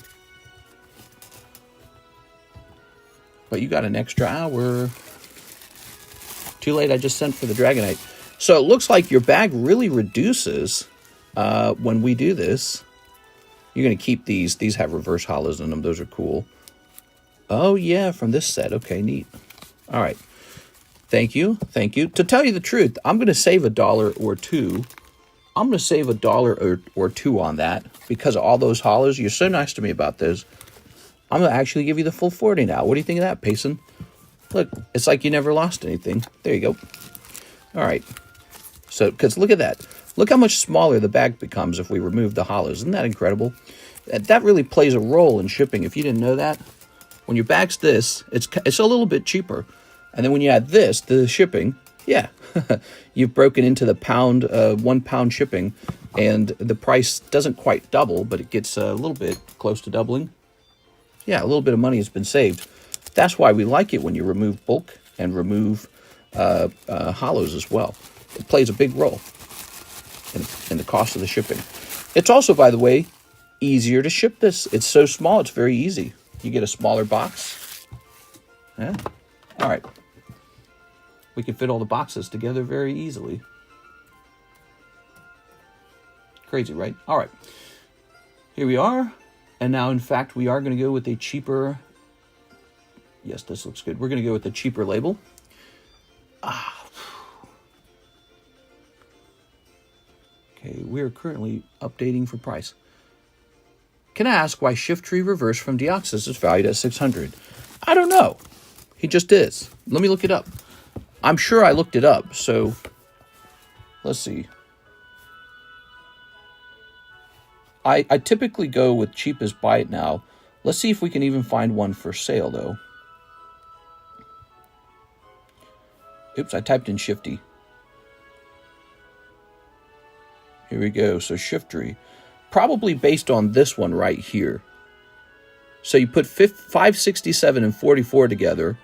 But you got an extra hour. Too late, I just sent for the Dragonite. So it looks like your bag really reduces when we do this. You're going to keep these. These have reverse hollows in them. Those are cool. Oh, yeah, from this set. Okay, neat. All right. Thank you. Thank you. To tell you the truth, I'm going to save $1 or $2. I'm going to save $1 or $2 on that because of all those hollows. You're so nice to me about this. I'm going to actually give you the full 40 now. What do you think of that, Payson? Look, it's like you never lost anything. There you go. All right. So, because look at that. Look how much smaller the bag becomes if we remove the hollows. Isn't that incredible? That really plays a role in shipping. If you didn't know that, when your bag's this, it's a little bit cheaper. And then when you add this, the shipping, yeah, you've broken into the pound, 1 pound shipping, and the price doesn't quite double, but it gets a little bit close to doubling. Yeah, a little bit of money has been saved. That's why we like it when you remove bulk and remove hollows as well. It plays a big role in the cost of the shipping. It's also, by the way, easier to ship this. It's so small, it's very easy. You get a smaller box. Yeah. All right. We can fit all the boxes together very easily. Crazy, right? All right. Here we are. And now, in fact, we are going to go with a cheaper... Yes, this looks good. We're going to go with the cheaper label. Okay, we're currently updating for price. Can I ask why Shift Tree Reverse from Deoxys is valued at $600? I don't know. He just is. Let me look it up. I'm sure I looked it up, so let's see. I typically go with cheapest buy it now. Let's see if we can even find one for sale, though. Oops, I typed in Shifty. Here we go. So Shifty, probably based on this one right here. So you put 567 and 44 together,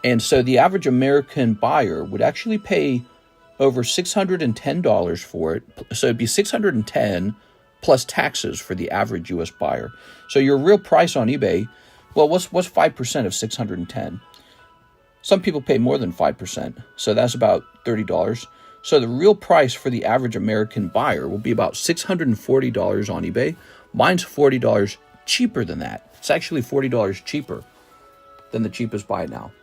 and so the average American buyer would actually pay over $610 for it. So it'd be $610 plus taxes for the average U.S. buyer. So your real price on eBay, well, what's 5% of 610? Some people pay more than 5%, so that's about $30. So the real price for the average American buyer will be about $640 on eBay. Mine's $40 cheaper than that. It's actually $40 cheaper than the cheapest buy it now.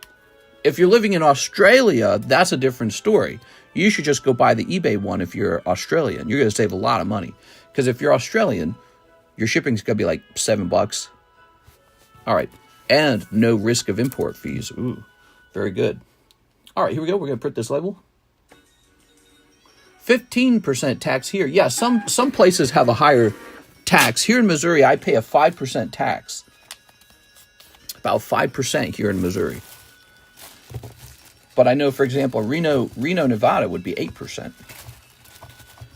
If you're living in Australia, that's a different story. You should just go buy the eBay one if you're Australian. You're going to save a lot of money. Because if you're Australian, your shipping's going to be like $7. All right. And no risk of import fees. Ooh, very good. All right, here we go. We're going to print this label. 15% tax here. Yeah, some places have a higher tax. Here in Missouri, I pay a 5% tax. About 5% here in Missouri. But I know, for example, Reno, Nevada would be 8%.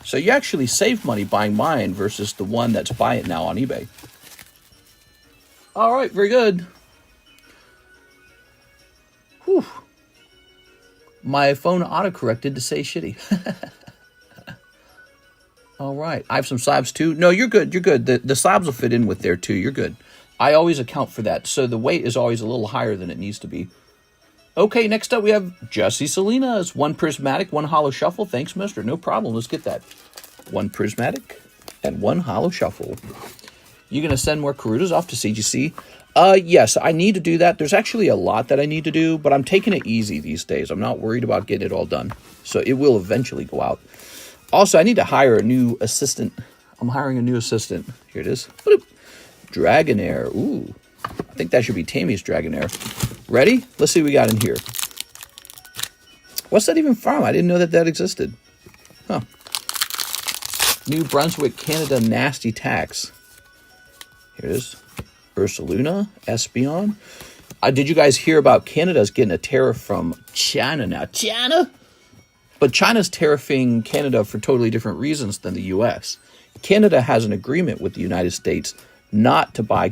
So you actually save money buying mine versus the one that's buy it now on eBay. All right, very good. Whew. My phone auto-corrected to say shitty. All right. I have some slabs too. No, you're good. You're good. The slabs will fit in with there too. You're good. I always account for that. So the weight is always a little higher than it needs to be. Okay, next up we have Jesse Salinas. 1 prismatic, 1 hollow shuffle. Thanks, mister. No problem. Let's get that. 1 prismatic and 1 hollow shuffle. You going to send more Karutas off to CGC? Yes, I need to do that. There's actually a lot that I need to do, but I'm taking it easy these days. I'm not worried about getting it all done. So it will eventually go out. Also, I need to hire a new assistant. I'm hiring a new assistant. Here it is. Bloop. Dragonair. Ooh. I think that should be Tammy's Dragonair. Ready? Let's see what we got in here. What's that even from? I didn't know that existed. Huh. New Brunswick, Canada Nasty Tax. Here it is. Ursaluna, Espion. Did you guys hear about Canada's getting a tariff from China now? China? But China's tariffing Canada for totally different reasons than the U.S. Canada has an agreement with the United States not to buy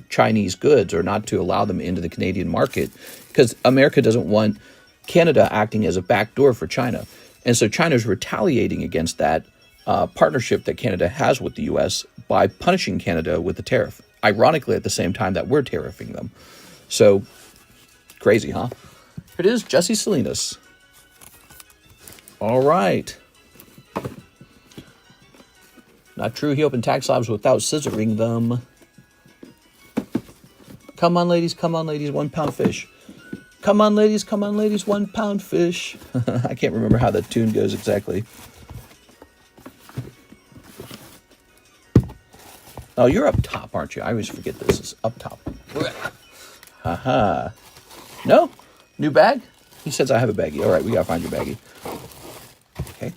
Chinese goods or not to allow them into the Canadian market because America doesn't want Canada acting as a backdoor for China. And so China's retaliating against that partnership that Canada has with the U.S. by punishing Canada with a tariff. Ironically, at the same time that we're tariffing them. So, crazy, huh? Here it is, Jesse Salinas. All right. Not true. He opened tax slabs without scissoring them. Come on, ladies. Come on, ladies. 1 pound fish. Come on, ladies. Come on, ladies. 1 pound fish. I can't remember how the tune goes exactly. Oh, you're up top, aren't you? I always forget this is up top. Haha. No? New bag? He says I have a baggie. All right, we got to find your baggie. Okay.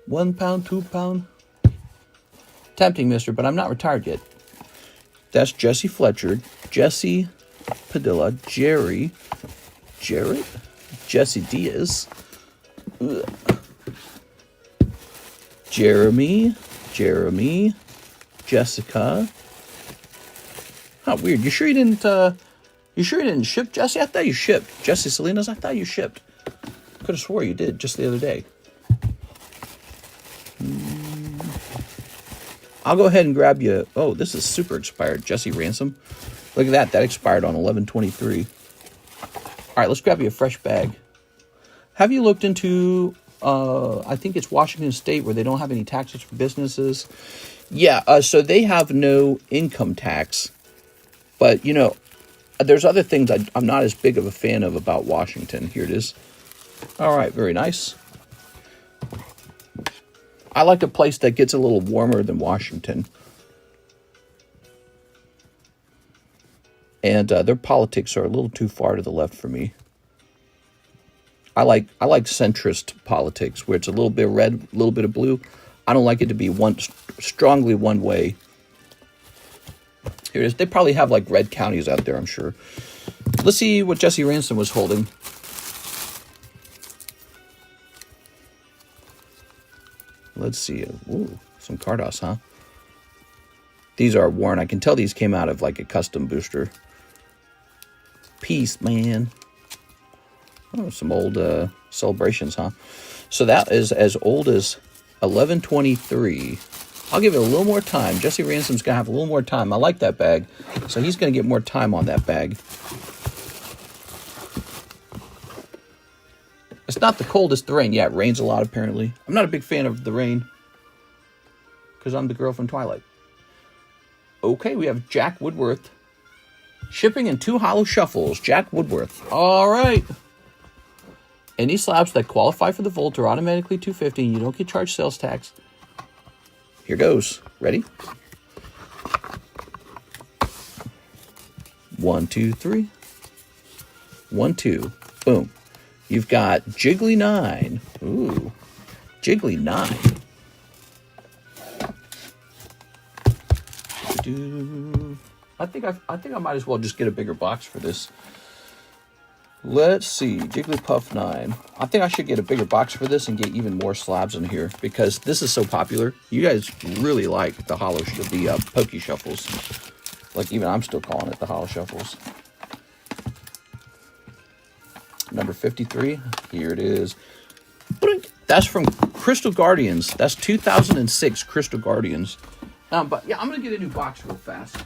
1 pound, 2 pound. Tempting, mister, but I'm not retired yet. That's Jesse Fletcher, Jesse Padilla, Jarrett, Jesse Diaz, Jeremy, Jessica. How weird. You sure you didn't ship Jesse? I thought you shipped. Jesse Salinas, I thought you shipped. Could have swore you did just the other day. I'll go ahead and grab you. Oh, this is super expired. Jesse Ransom. Look at that. That expired on 11/23. right, let's grab you a fresh bag. Have you looked into, I think it's Washington State, where they don't have any taxes for businesses? Yeah, so they have no income tax. But, you know, there's other things I'm not as big of a fan of about Washington. Here it is. All right, very nice. I like a place that gets a little warmer than Washington. And their politics are a little too far to the left for me. I like centrist politics, where it's a little bit of red, a little bit of blue. I don't like it to be strongly one way. Here it is. They probably have like red counties out there, I'm sure. Let's see what Jesse Ransom was holding. Let's see. Ooh, some Cardos, huh? These are worn. I can tell these came out of like a custom booster. Peace, man. Oh, some old celebrations, huh? So that is as old as 1123. I'll give it a little more time. Jesse Ransom's going to have a little more time. I like that bag. So he's going to get more time on that bag. It's not the coldest the rain. Yeah, it rains a lot, apparently. I'm not a big fan of the rain, because I'm the girl from Twilight. Okay, we have Jack Woodworth. Shipping in 2 hollow shuffles. Jack Woodworth. All right. Any slabs that qualify for the Volt are automatically $250, and you don't get charged sales tax. Here goes. Ready? 1, 2, 3. 1, 2. Boom. You've got Jiggly 9. Ooh. Jiggly 9. I think I might as well just get a bigger box for this. Let's see. Jigglypuff 9. I think I should get a bigger box for this and get even more slabs in here, because this is so popular. You guys really like the hollow, the Poke Shuffles. Like, even I'm still calling it the hollow shuffles. Number 53. Here it is. That's from Crystal Guardians. That's 2006 Crystal Guardians. But yeah, I'm going to get a new box real fast.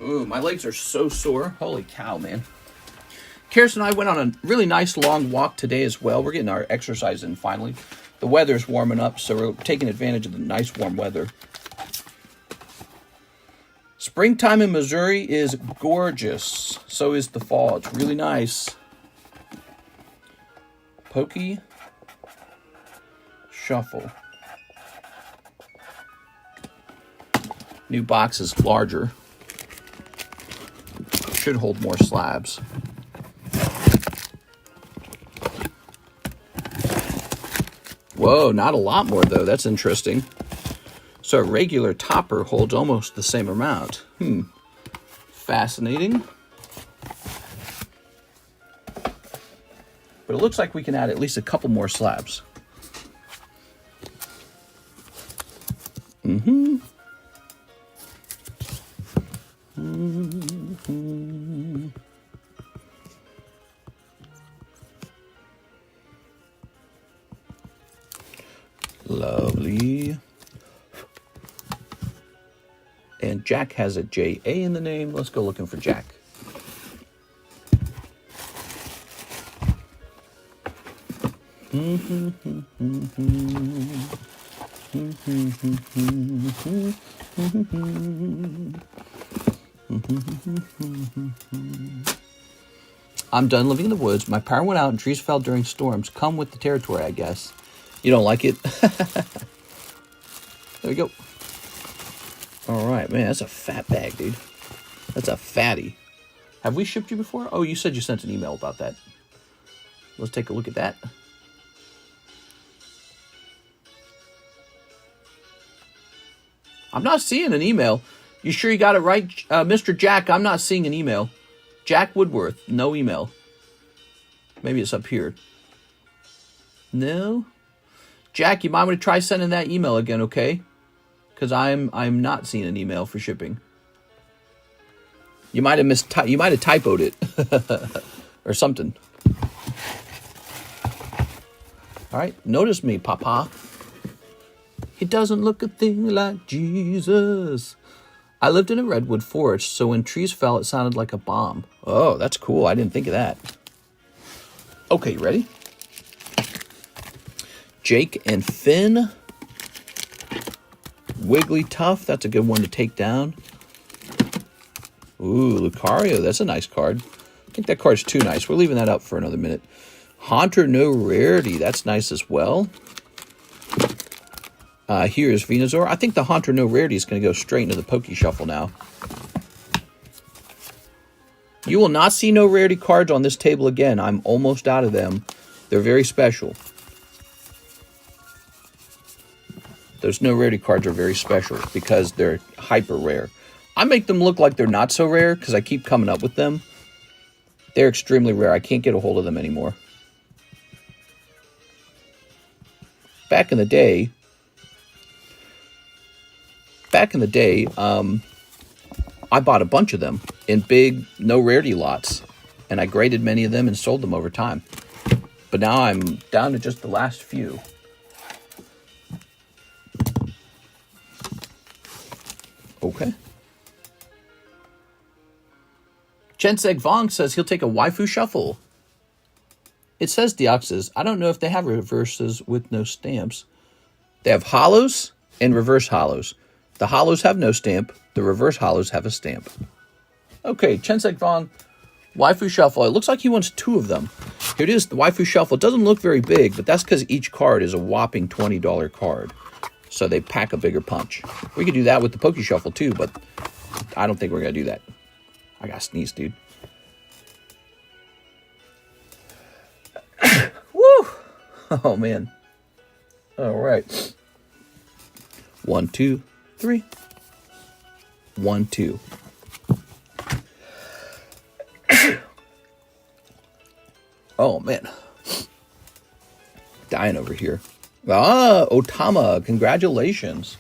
Ooh, my legs are so sore. Holy cow, man. Karis and I went on a really nice long walk today as well. We're getting our exercise in finally. The weather's warming up, so we're taking advantage of the nice warm weather. Springtime in Missouri is gorgeous. So is the fall. It's really nice. Pokey Shuffle. New box is larger. Should hold more slabs. Whoa, not a lot more though. That's interesting. So a regular topper holds almost the same amount. Fascinating. But it looks like we can add at least a couple more slabs. Lovely. And Jack has a J-A in the name. Let's go looking for Jack. I'm done living in the woods. My power went out and trees fell during storms. Come with the territory, I guess. You don't like it? There we go. All right, man, that's a fat bag, dude. That's a fatty. Have we shipped you before? Oh, you said you sent an email about that. Let's take a look at that. I'm not seeing an email. You sure you got it right, Mr. Jack? I'm not seeing an email. Jack Woodworth, no email. Maybe it's up here. No? Jack, you might want to try sending that email again, okay? Because I'm not seeing an email for shipping. You might have you might have typoed it or something. All right, notice me, Papa. He doesn't look a thing like Jesus. I lived in a redwood forest, so when trees fell, it sounded like a bomb. Oh, that's cool. I didn't think of that. Okay, you ready? Jake and Finn. Wigglytuff. That's a good one to take down. Ooh, Lucario. That's a nice card. I think that card's too nice. We're leaving that up for another minute. Haunter, no rarity. That's nice as well. Here's Venusaur. I think the Haunter, no rarity is going to go straight into the Poke Shuffle now. You will not see no rarity cards on this table again. I'm almost out of them. They're very special. Those no rarity cards are very special because they're hyper rare. I make them look like they're not so rare because I keep coming up with them. They're extremely rare. I can't get a hold of them anymore. Back in the day, I bought a bunch of them in big no rarity lots, and I graded many of them and sold them over time. But now I'm down to just the last few. Okay. Chenseg Vong says he'll take a Waifu Shuffle. It says Deoxys. I don't know if they have reverses with no stamps. They have hollows and reverse hollows. The hollows have no stamp. The reverse hollows have a stamp. Okay, Chenseg Vong, Waifu Shuffle. It looks like he wants 2 of them. Here it is, the Waifu Shuffle. It doesn't look very big, but that's because each card is a whopping $20 card. So they pack a bigger punch. We could do that with the Poke Shuffle too, but I don't think we're going to do that. I got to sneeze, dude. Woo! Oh, man. All right. 1, 2, 3. 1, 2. Oh, man. Dying over here. Ah, Otama. Congratulations.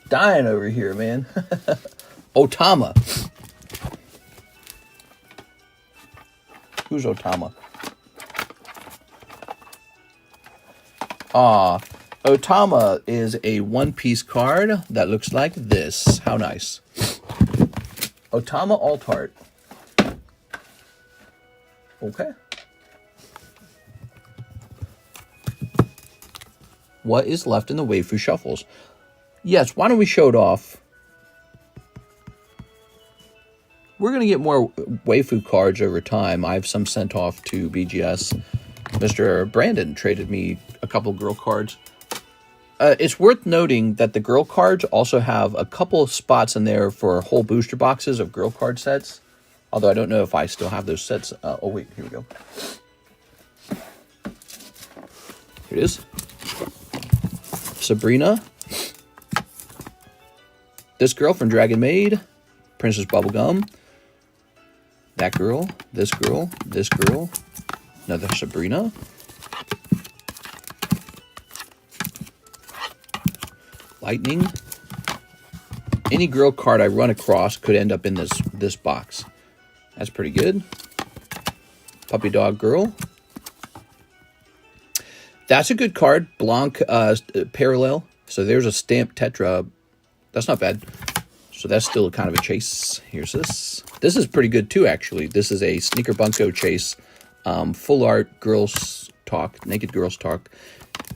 Dying over here, man. Otama. Who's Otama? Otama is a one-piece card that looks like this. How nice. Otama Altart. Okay. What is left in the Waifu Shuffles? Yes, why don't we show it off? We're going to get more Waifu cards over time. I have some sent off to BGS. Mr. Brandon traded me a couple girl cards. It's worth noting that the girl cards also have a couple of spots in there for whole booster boxes of girl card sets. Although I don't know if I still have those sets. Oh, wait, here we go. Here it is. Sabrina. This girl from Dragon Maid. Princess Bubblegum. That girl. This girl. This girl. Another Sabrina. Lightning. Any girl card I run across could end up in this box. That's pretty good. Puppy Dog Girl. That's a good card. Blanc Parallel. So there's a stamped Tetra. That's not bad. So that's still kind of a chase. Here's this. This is pretty good too, actually. This is a Sneaker Bunko chase. Full art Girls Talk. Naked Girls Talk.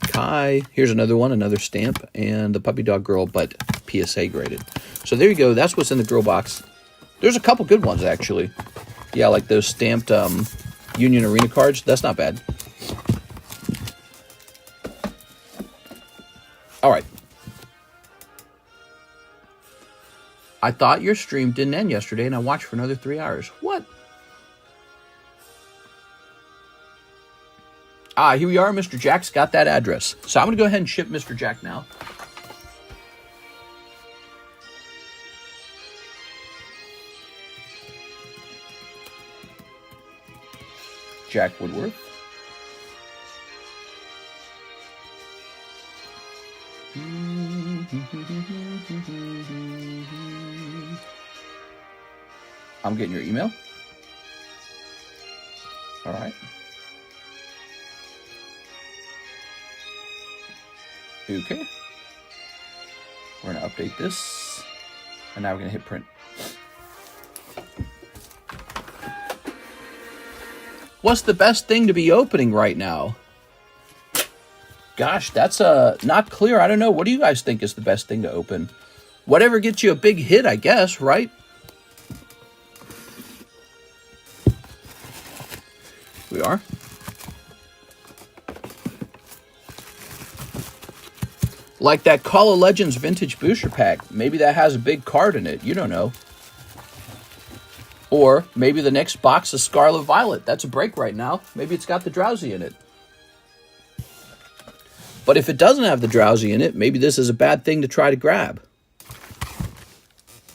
Kai. Here's another one. Another stamp. And the Puppy Dog Girl, but PSA graded. So there you go. That's what's in the girl box. There's a couple good ones, actually. Yeah, like those stamped Union Arena cards. That's not bad. All right. I thought your stream didn't end yesterday, and I watched for another 3 hours. What? Here we are. Mr. Jack's got that address. So I'm going to go ahead and ship Mr. Jack now. Jack Woodworth. I'm getting your email. All right. Okay. We're going to update this. And now we're going to hit print. What's the best thing to be opening right now? Gosh, that's not clear. I don't know. What do you guys think is the best thing to open? Whatever gets you a big hit, I guess, right? We are. Like that Call of Legends Vintage Booster Pack. Maybe that has a big card in it. You don't know. Or maybe the next box is Scarlet Violet. That's a break right now. Maybe it's got the Drowsy in it. But if it doesn't have the Drowsy in it, maybe this is a bad thing to try to grab.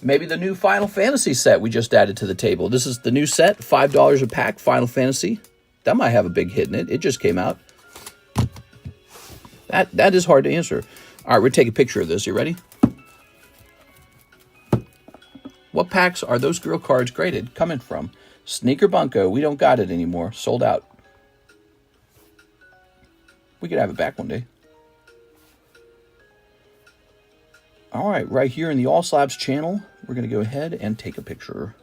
Maybe the new Final Fantasy set we just added to the table. This is the new set, $5 a pack, Final Fantasy. That might have a big hit in it. It just came out. That is hard to answer. All right, we're taking a picture of this. You ready? What packs are those girl cards graded coming from? Sneaker Bunko. We don't got it anymore. Sold out. We could have it back one day. All right, right here in the All Slabs channel, we're going to go ahead and take a picture.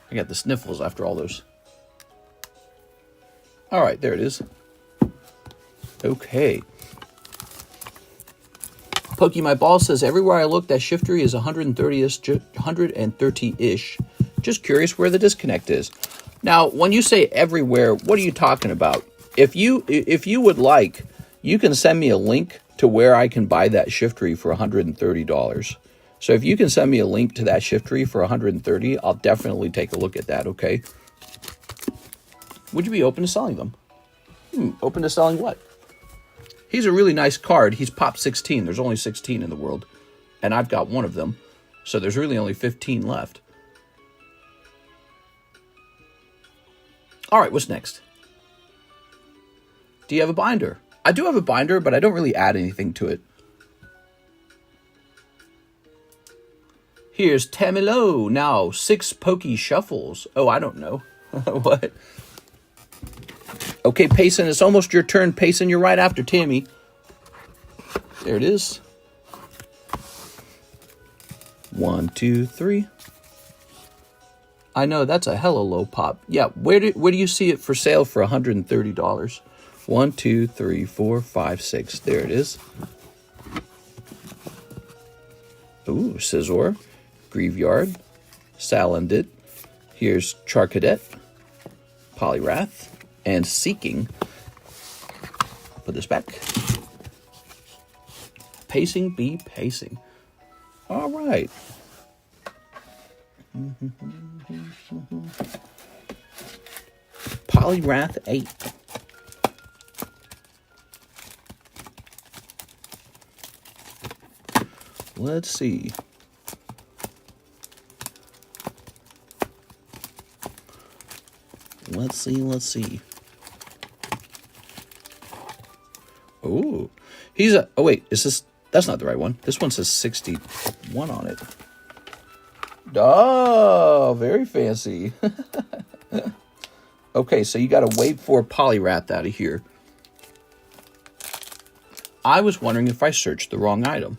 I got the sniffles after all those. All right, there it is. Okay. Pokey My Ball says, everywhere I look, that shiftery is 130-ish. Just curious where the disconnect is. Now, when you say everywhere, what are you talking about? If you would like, you can send me a link to where I can buy that shiftery for $130. So if you can send me a link to that shiftery for $130, I'll definitely take a look at that, okay? Would you be open to selling them? Open to selling what? He's a really nice card. He's pop 16. There's only 16 in the world. And I've got one of them. So there's really only 15 left. All right, what's next? Do you have a binder? I do have a binder, but I don't really add anything to it. Here's Tamilo. Now, 6 Pokey Shuffles. Oh, I don't know. What? Okay, Payson, it's almost your turn. Payson, you're right after Tammy. There it is. 1, 2, 3. I know, that's a hella low pop. Yeah, where do you see it for sale for $130? 1, 2, 3, 4, 5, 6. There it is. Ooh, Scizor, Graveyard, Salandit. Here's Charcadet, Poliwrath, and Seeking. Put this back. Pacing be pacing. All right. Poliwrath 8. Let's see. Let's see. Oh, he's a... Oh, wait. Is this... That's not the right one. This one says 61 on it. Oh, very fancy. Okay, so you got to wait for Poliwrath out of here. I was wondering if I searched the wrong item.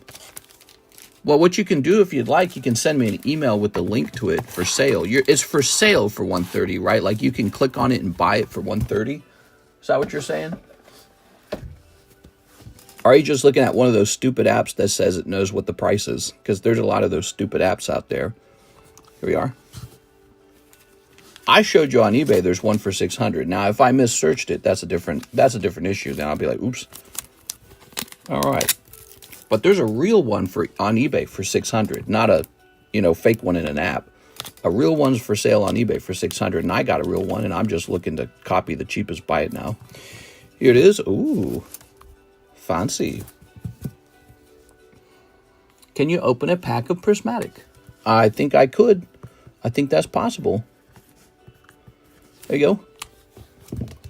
Well, what you can do if you'd like, you can send me an email with the link to it for sale. It's for sale for $130, right? Like you can click on it and buy it for $130. Is that what you're saying? Or are you just looking at one of those stupid apps that says it knows what the price is? Because there's a lot of those stupid apps out there. Here we are. I showed you on eBay there's one for $600. Now, if I missearched it, that's a different issue. Then I'll be like, oops. All right. But there's a real one on eBay for $600, not a, fake one in an app. A real one's for sale on eBay for $600, and I got a real one, and I'm just looking to copy the cheapest buy it now. Here it is. Ooh, fancy. Can you open a pack of Prismatic? I think I could. I think that's possible. There you go.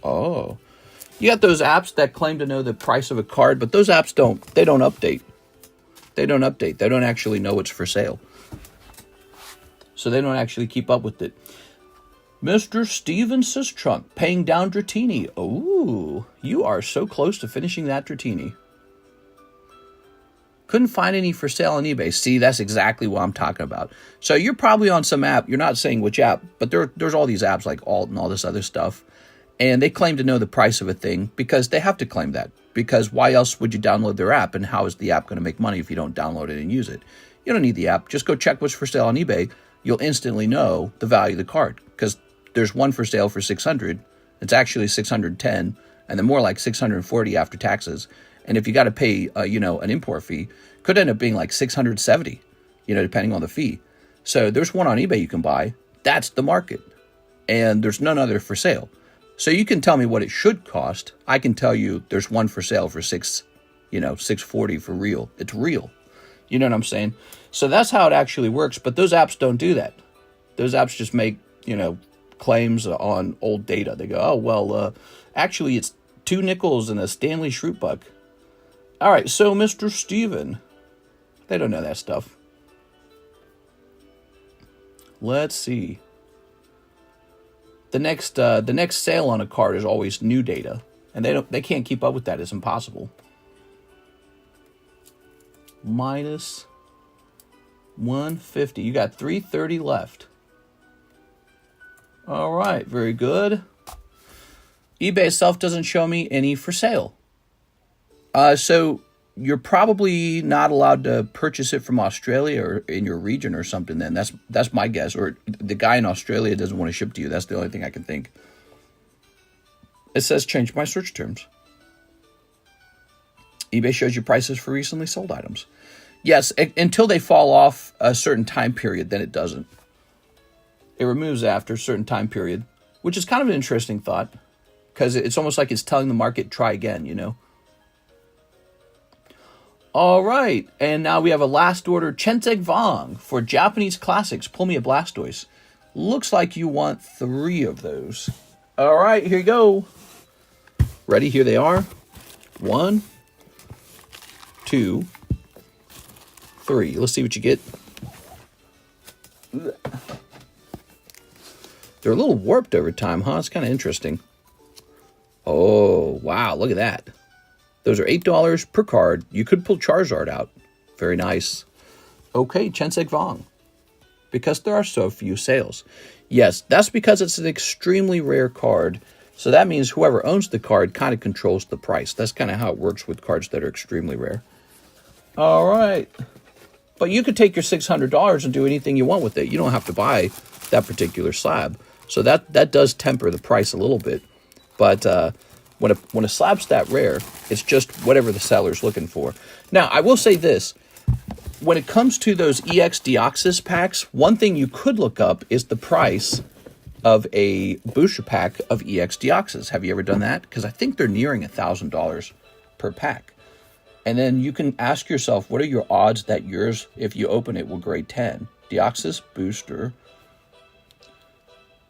Oh. You got those apps that claim to know the price of a card, but those apps don't update. They don't update. They don't actually know it's for sale. So they don't actually keep up with it. Mr. Steven Sistrunk, paying down Dratini. Ooh, you are so close to finishing that Dratini. Couldn't find any for sale on eBay. See, that's exactly what I'm talking about. So you're probably on some app. You're not saying which app, but there's all these apps like Alt and all this other stuff. And they claim to know the price of a thing because they have to claim that. Because why else would you download their app? And how is the app going to make money if you don't download it and use it? You don't need the app. Just go check what's for sale on eBay. You'll instantly know the value of the card. Because there's one for sale for $600. It's actually $610. And then more like $640 after taxes. And if you got to pay, an import fee, could end up being like $670, depending on the fee. So there's one on eBay you can buy. That's the market. And there's none other for sale. So you can tell me what it should cost. I can tell you there's one for sale for $640 for real. It's real. You know what I'm saying? So that's how it actually works. But those apps don't do that. Those apps just make, claims on old data. They go, oh, well, actually it's 2 nickels and a Stanley Shroot Buck. All right, so Mr. Steven, they don't know that stuff. Let's see. The next sale on a card is always new data, and they can't keep up with that. It's impossible. Minus 150. You got 330 left. All right, very good. eBay itself doesn't show me any for sale. So you're probably not allowed to purchase it from Australia or in your region or something then. That's my guess. Or the guy in Australia doesn't want to ship to you. That's the only thing I can think. It says change my search terms. eBay shows you prices for recently sold items. Yes, until they fall off a certain time period, then it doesn't. It removes after a certain time period, which is kind of an interesting thought. Because it's almost like it's telling the market, try again, All right, and now we have a last order, Chensek Vong, for Japanese classics. Pull me a Blastoise. Looks like you want 3 of those. All right, here you go. Ready? Here they are. 1, 2, 3. Let's see what you get. They're a little warped over time, huh? It's kind of interesting. Oh, wow, look at that. Those are $8 per card. You could pull Charizard out. Very nice. Okay, Chensek Vong. Because there are so few sales. Yes, that's because it's an extremely rare card. So that means whoever owns the card kind of controls the price. That's kind of how it works with cards that are extremely rare. All right. But you could take your $600 and do anything you want with it. You don't have to buy that particular slab. So that does temper the price a little bit. But when a slab's that rare, it's just whatever the seller's looking for. Now, I will say this. When it comes to those EX Deoxys packs, one thing you could look up is the price of a booster pack of EX Deoxys. Have you ever done that? Because I think they're nearing $1,000 per pack. And then you can ask yourself, what are your odds that yours, if you open it, will grade 10? Deoxys booster.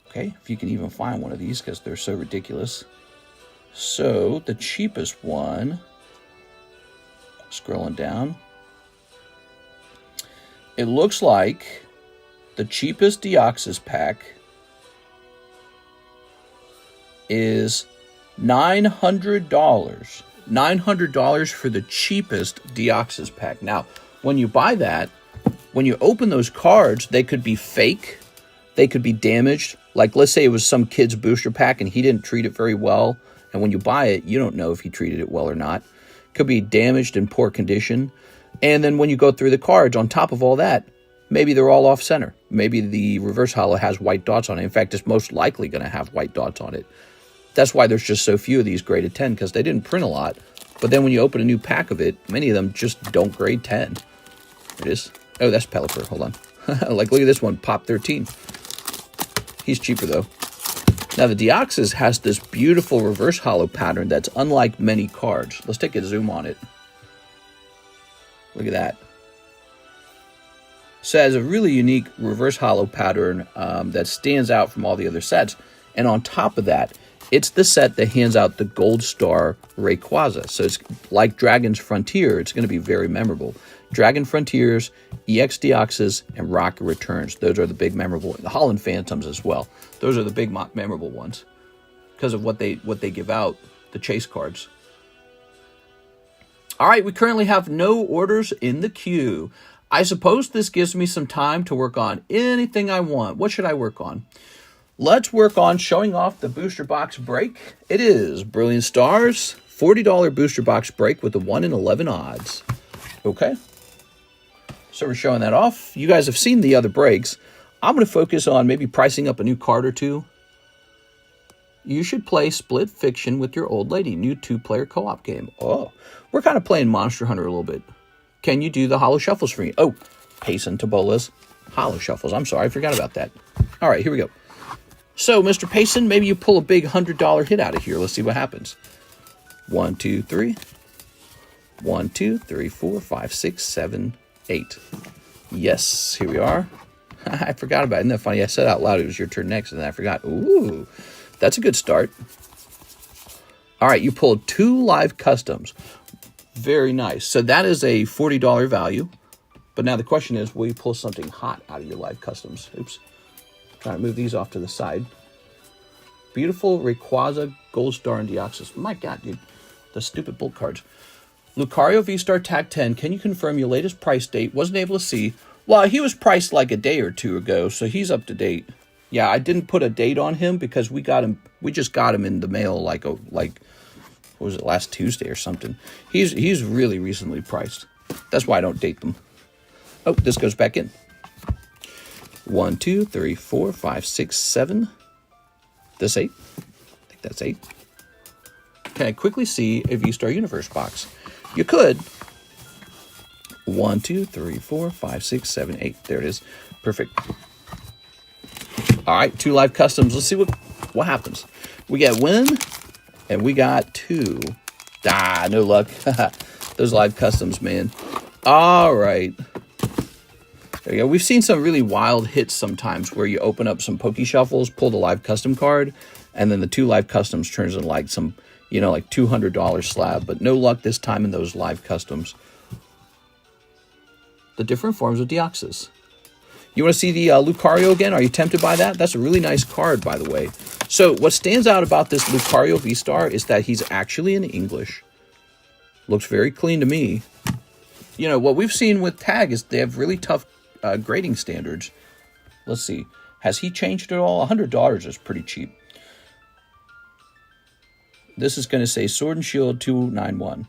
Okay, if you can even find one of these because they're so ridiculous. So, the cheapest one, scrolling down, it looks like the cheapest Deoxys pack is $900. $900 for the cheapest Deoxys pack. Now, when you buy that, when you open those cards, they could be fake. They could be damaged. Like, let's say it was some kid's booster pack and he didn't treat it very well. And when you buy it, you don't know if he treated it well or not. Could be damaged in poor condition. And then when you go through the cards, on top of all that, maybe they're all off center. Maybe the reverse holo has white dots on it. In fact, it's most likely going to have white dots on it. That's why there's just so few of these graded 10, because they didn't print a lot. But then when you open a new pack of it, many of them just don't grade 10. There it is. Oh, that's Pelipper. Hold on. Like, look at this one, Pop 13. He's cheaper, though. Now, the Deoxys has this beautiful reverse holo pattern that's unlike many cards. Let's take a zoom on it. Look at that. So it has a really unique reverse holo pattern that stands out from all the other sets. And on top of that, it's the set that hands out the Gold Star Rayquaza. So it's like Dragon's Frontier. It's going to be very memorable. Dragon Frontiers, EX Deoxys, and Rocket Returns. Those are the big memorable. The Holland Phantoms as well. Those are the big memorable ones because of what they give out, the chase cards. All right, we currently have no orders in the queue. I suppose this gives me some time to work on anything I want. What should I work on? Let's work on showing off the booster box break. It is Brilliant Stars, $40 booster box break with the 1 in 11 odds. Okay. So we're showing that off. You guys have seen the other breaks. I'm going to focus on maybe pricing up a new card or two. You should play Split Fiction with your old lady. New 2-player co-op game. Oh, we're kind of playing Monster Hunter a little bit. Can you do the Holo Shuffles for me? Oh, Payson Tabola's Holo Shuffles. I'm sorry, I forgot about that. All right, here we go. So, Mr. Payson, maybe you pull a big $100 hit out of here. Let's see what happens. 1, 2, 3. 1, 2, 3, 4, 5, 6, 7, 8. Yes, here we are. I forgot about it. Isn't that funny? I said out loud it was your turn next, and then I forgot. Ooh, that's a good start. All right, you pulled 2 live customs. Very nice. So that is a $40 value. But now the question is, will you pull something hot out of your live customs? Oops. Trying to move these off to the side. Beautiful Rayquaza, Gold Star, and Deoxys. My God, dude. The stupid bulk cards. Lucario V-Star Tag 10. Can you confirm your latest price date? Wasn't able to see. Well, he was priced like a day or two ago, so he's up to date. Yeah, I didn't put a date on him because we got him. We just got him in the mail like what was it, last Tuesday or something. He's really recently priced. That's why I don't date them. Oh, this goes back in. 1, 2, 3, 4, 5, 6, 7. This 8. I think that's 8. Can I quickly see a V-Star Universe box? You could. 1, 2, 3, 4, 5, 6, 7, 8. There it is. Perfect. All right, 2 live customs. Let's see what happens. We got win, and we got 2. No luck. Those live customs, man. All right. There you go. We've seen some really wild hits sometimes where you open up some Poke Shuffles, pull the live custom card, and then the 2 live customs turns into like some, like $200 slab. But no luck this time in those live customs. The different forms of Deoxys. You want to see the Lucario again? Are you tempted by that? That's a really nice card, by the way. So what stands out about this Lucario V-Star is that he's actually in English. Looks very clean to me. What we've seen with Tag is they have really tough grading standards. Let's see. Has he changed at all? $100 is pretty cheap. This is going to say Sword and Shield 291.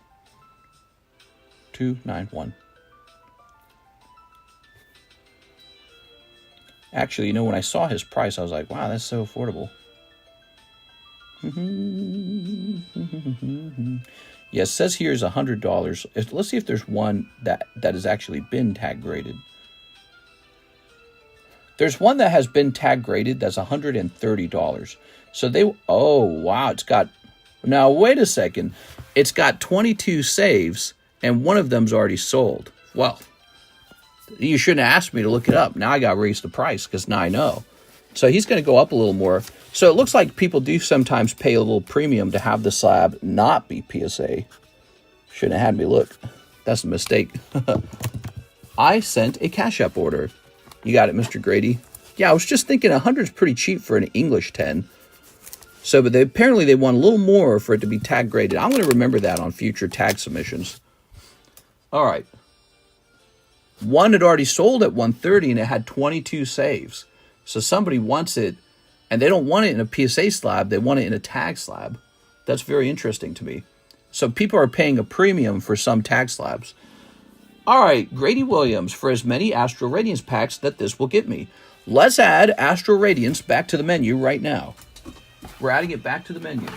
291. Actually, when I saw his price, I was like, wow, that's so affordable. Yes, it says here is $100. Let's see if there's one that has actually been tag graded. There's one that has been tag graded that's $130. So oh, wow, now wait a second. It's got 22 saves, and one of them's already sold. Well, you shouldn't have asked me to look it up. Now I got to raise the price because now I know. So he's going to go up a little more. So it looks like people do sometimes pay a little premium to have the slab not be PSA. Shouldn't have had me look. That's a mistake. I sent a CASHAPP order. You got it, Mr. Grady. Yeah, I was just thinking 100 is pretty cheap for an English 10. So, but apparently they want a little more for it to be tag graded. I'm going to remember that on future tag submissions. All right. One had already sold at $130 and it had 22 saves. So somebody wants it, and they don't want it in a PSA slab. They want it in a tag slab. That's very interesting to me. So people are paying a premium for some tag slabs. All right, Grady Williams for as many Astral Radiance packs that this will get me. Let's add Astral Radiance back to the menu right now. We're adding it back to the menu.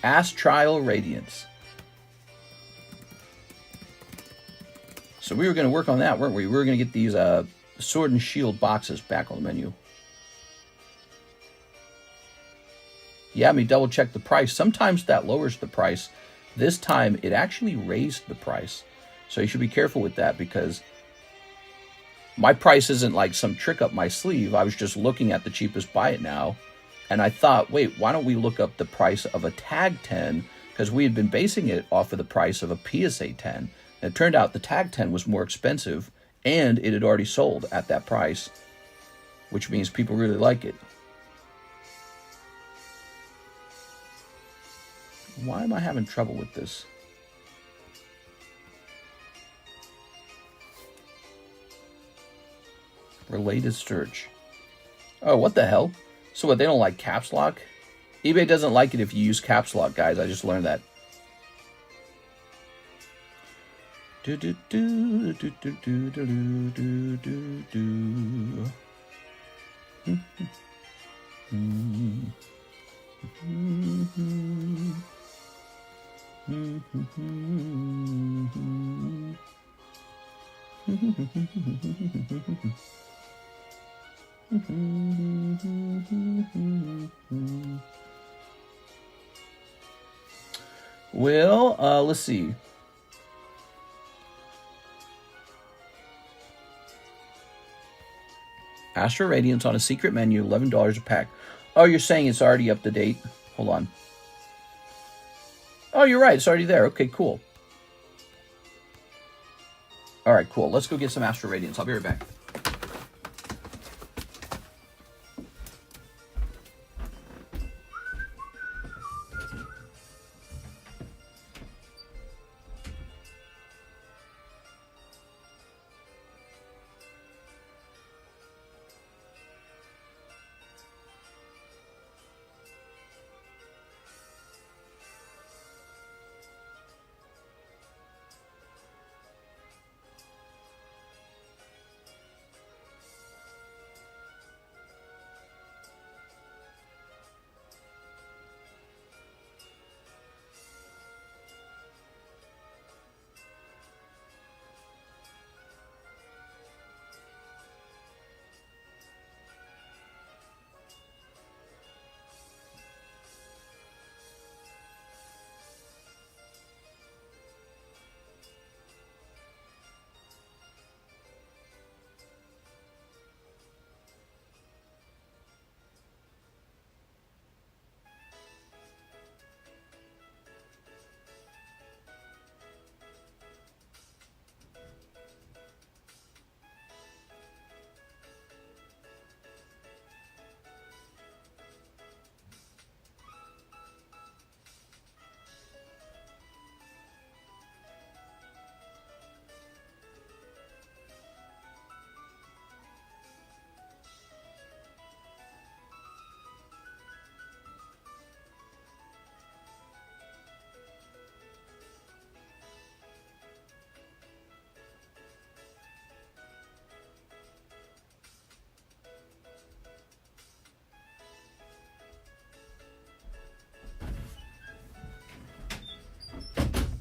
Astral Radiance. So we were going to work on that, weren't we? We were going to get these Sword and Shield boxes back on the menu. Yeah, let me double check the price. Sometimes that lowers the price. This time it actually raised the price. So you should be careful with that because my price isn't like some trick up my sleeve. I was just looking at the cheapest buy it now. And I thought, wait, why don't we look up the price of a tag 10 because we had been basing it off of the price of a PSA 10. And it turned out the Tag 10 was more expensive, and it had already sold at that price, which means people really like it. Why am I having trouble with this? Related search. Oh, what the hell? So what, they don't like caps lock? eBay doesn't like it if you use caps lock, guys. I just learned that. Do do do do do do do do do do. Well, let's see. Astro Radiance on a secret menu, $11 a pack. Oh, you're saying it's already up to date? Hold on. Oh, you're right. It's already there. Okay, cool. All right, cool. Let's go get some Astro Radiance. I'll be right back.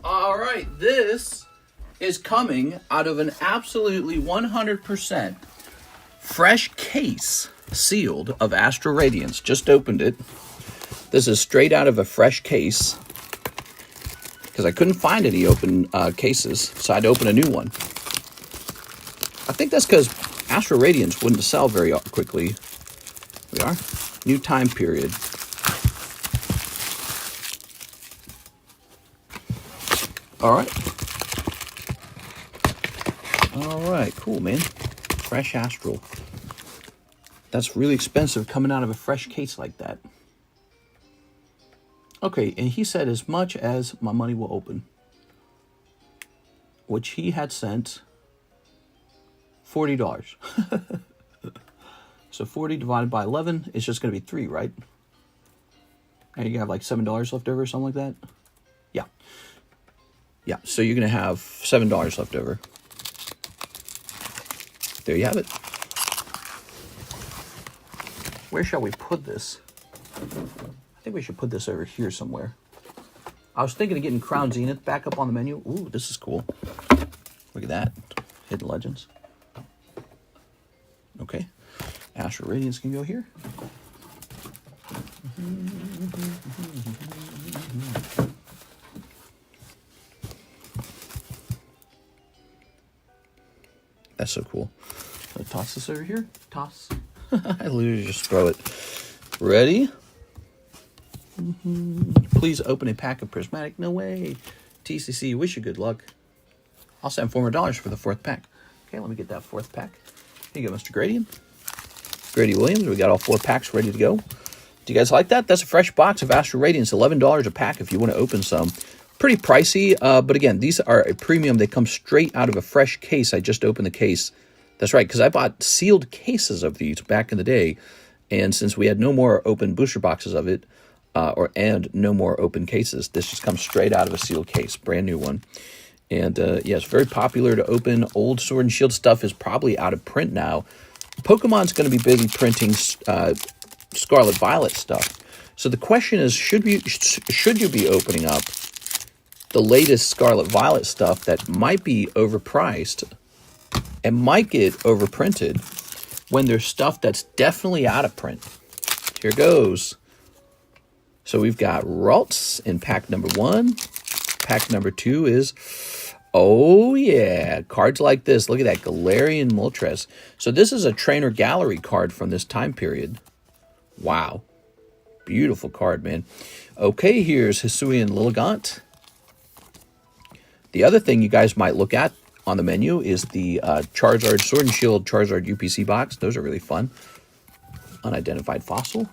All right, this is coming out of an absolutely 100% fresh case, sealed, of Astro Radiance. Just opened it. This is straight out of a fresh case, because I couldn't find any open cases, so I had to open a new one. I think that's because Astro Radiance wouldn't sell very quickly. Here we are. New time period. All right. All right, cool, man. Fresh Astral. That's really expensive coming out of a fresh case like that. Okay, and he said as much as my money will open, which he had sent $40. So 40 divided by 11 is just going to be 3, right? And you have like $7 left over or something like that? Yeah. Yeah, so you're going to have $7 left over. There you have it. Where shall we put this? I think we should put this over here somewhere. I was thinking of getting Crown Zenith back up on the menu. Ooh, this is cool. Look at that. Hidden Legends. Okay. Astro Radiance can go here. That's so cool. I'll toss this over here. Toss. I literally just throw it. Ready? Please open a pack of prismatic. No way. TCC, wish you good luck. I'll send $400 for the 4th pack. Okay, let me get that 4th pack. Here you go, Mr. Grady. Grady Williams, we got all 4 packs ready to go. Do you guys like that? That's a fresh box of Astral Radiance, $11 a pack if you want to open some. Pretty pricey, but again, these are a premium. They come straight out of a fresh case. I just opened the case. That's right, because I bought sealed cases of these back in the day, and since we had no more open booster boxes of it, and no more open cases, this just comes straight out of a sealed case, brand new one. And yeah, it's very popular to open. Old Sword and Shield stuff is probably out of print now. Pokemon's going to be busy printing Scarlet Violet stuff. So the question is, should you be opening up the latest Scarlet Violet stuff that might be overpriced and might get overprinted when there's stuff that's definitely out of print? Here goes. So we've got Ralts in pack number 1. Pack number 2 is, oh yeah, cards like this. Look at that, Galarian Moltres. So this is a Trainer Gallery card from this time period. Wow. Beautiful card, man. Okay, here's Hisuian Lilligant. The other thing you guys might look at on the menu is the Charizard Sword and Shield Charizard UPC box. Those are really fun. Unidentified fossil.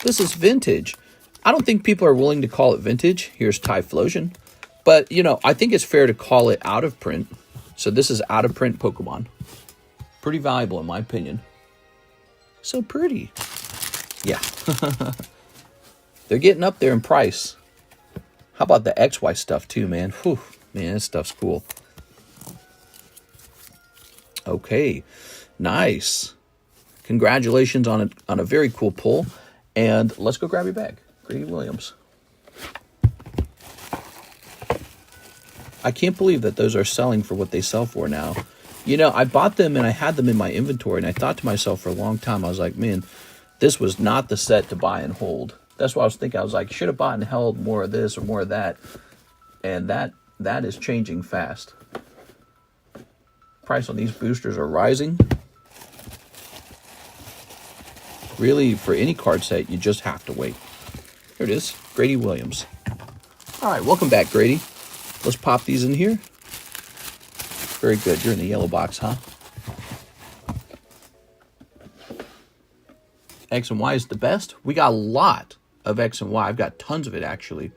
This is vintage. I don't think people are willing to call it vintage. Here's Typhlosion. But, you know, I think it's fair to call it out of print. So this is out of print Pokemon. Pretty valuable in my opinion. So pretty. Yeah. They're getting up there in price. How about the XY stuff too, man? Whew. Man, this stuff's cool. Okay. Nice. Congratulations on a very cool pull. And let's go grab your bag. Grady Williams. I can't believe that those are selling for what they sell for now. You know, I bought them and I had them in my inventory, and I thought to myself for a long time, I was like, man, this was not the set to buy and hold. That's what I was thinking. I was like, should have bought and held more of this or more of that. And that is changing fast. Price on these boosters are rising. Really, for any card set, you just have to wait. Here it is, Grady Williams. All right, welcome back, Grady. Let's pop these in here. Very good. You're in the yellow box, huh? X and Y is the best. We got a lot of X and Y. I've got tons of it, actually.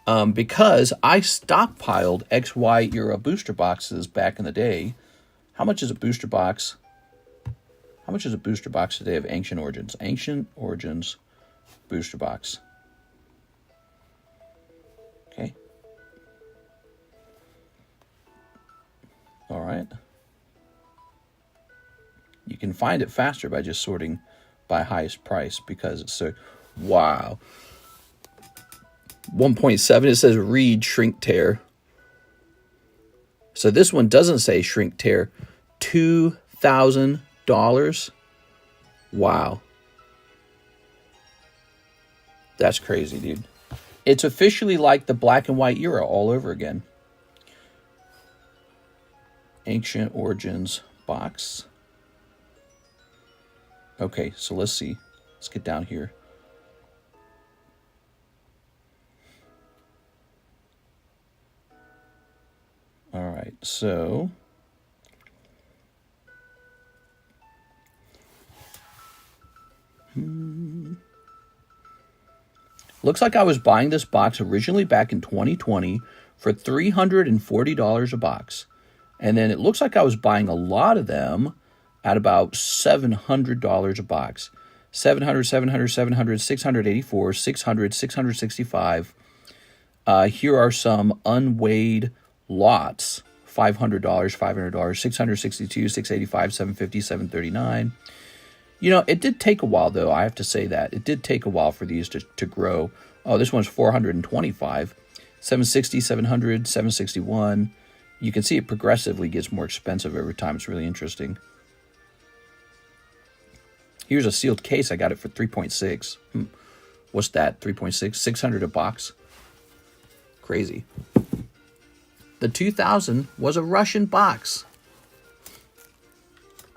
Because I stockpiled XY era booster boxes back in the day. How much is a booster box? How much is a booster box today of Ancient Origins? Ancient Origins booster box. Okay. All right. You can find it faster by just sorting by highest price because it's so... Wow. 1.7, it says read shrink tear. So this one doesn't say shrink tear. $2,000. Wow. That's crazy, dude. It's officially like the black and white era all over again. Ancient Origins box. Okay, so let's see. Let's get down here. All right, so looks like I was buying this box originally back in 2020 for $340 a box. And then it looks like I was buying a lot of them at about $700 a box. 700, 700, 700, 684, 600, 665. Here are some unweighed lots. $500, $500, 662, 685, 750, 739. You know, it did take a while, though. I have to say that. It did take a while for these to grow. Oh, this one's 425. 760, 700, 761. You can see it progressively gets more expensive every time. It's really interesting. Here's a sealed case. I got it for 3.6. What's that? 3.6? 600 a box? Crazy. The 2000 was a Russian box.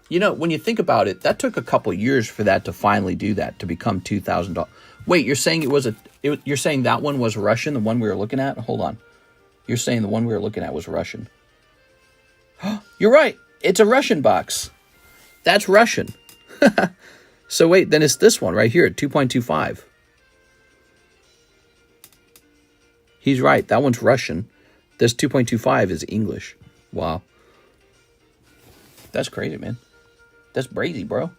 You know, when you think about it, that took a couple years for that to finally do that, to become $2,000. Wait, you're saying you're saying that one was Russian, the one we were looking at? Hold on. You're saying the one we were looking at was Russian. You're right. It's a Russian box. That's Russian. So wait, then it's this one right here at 2.25. He's right. That one's Russian. This 2.25 is English. Wow. That's crazy, man. That's brazy, bro.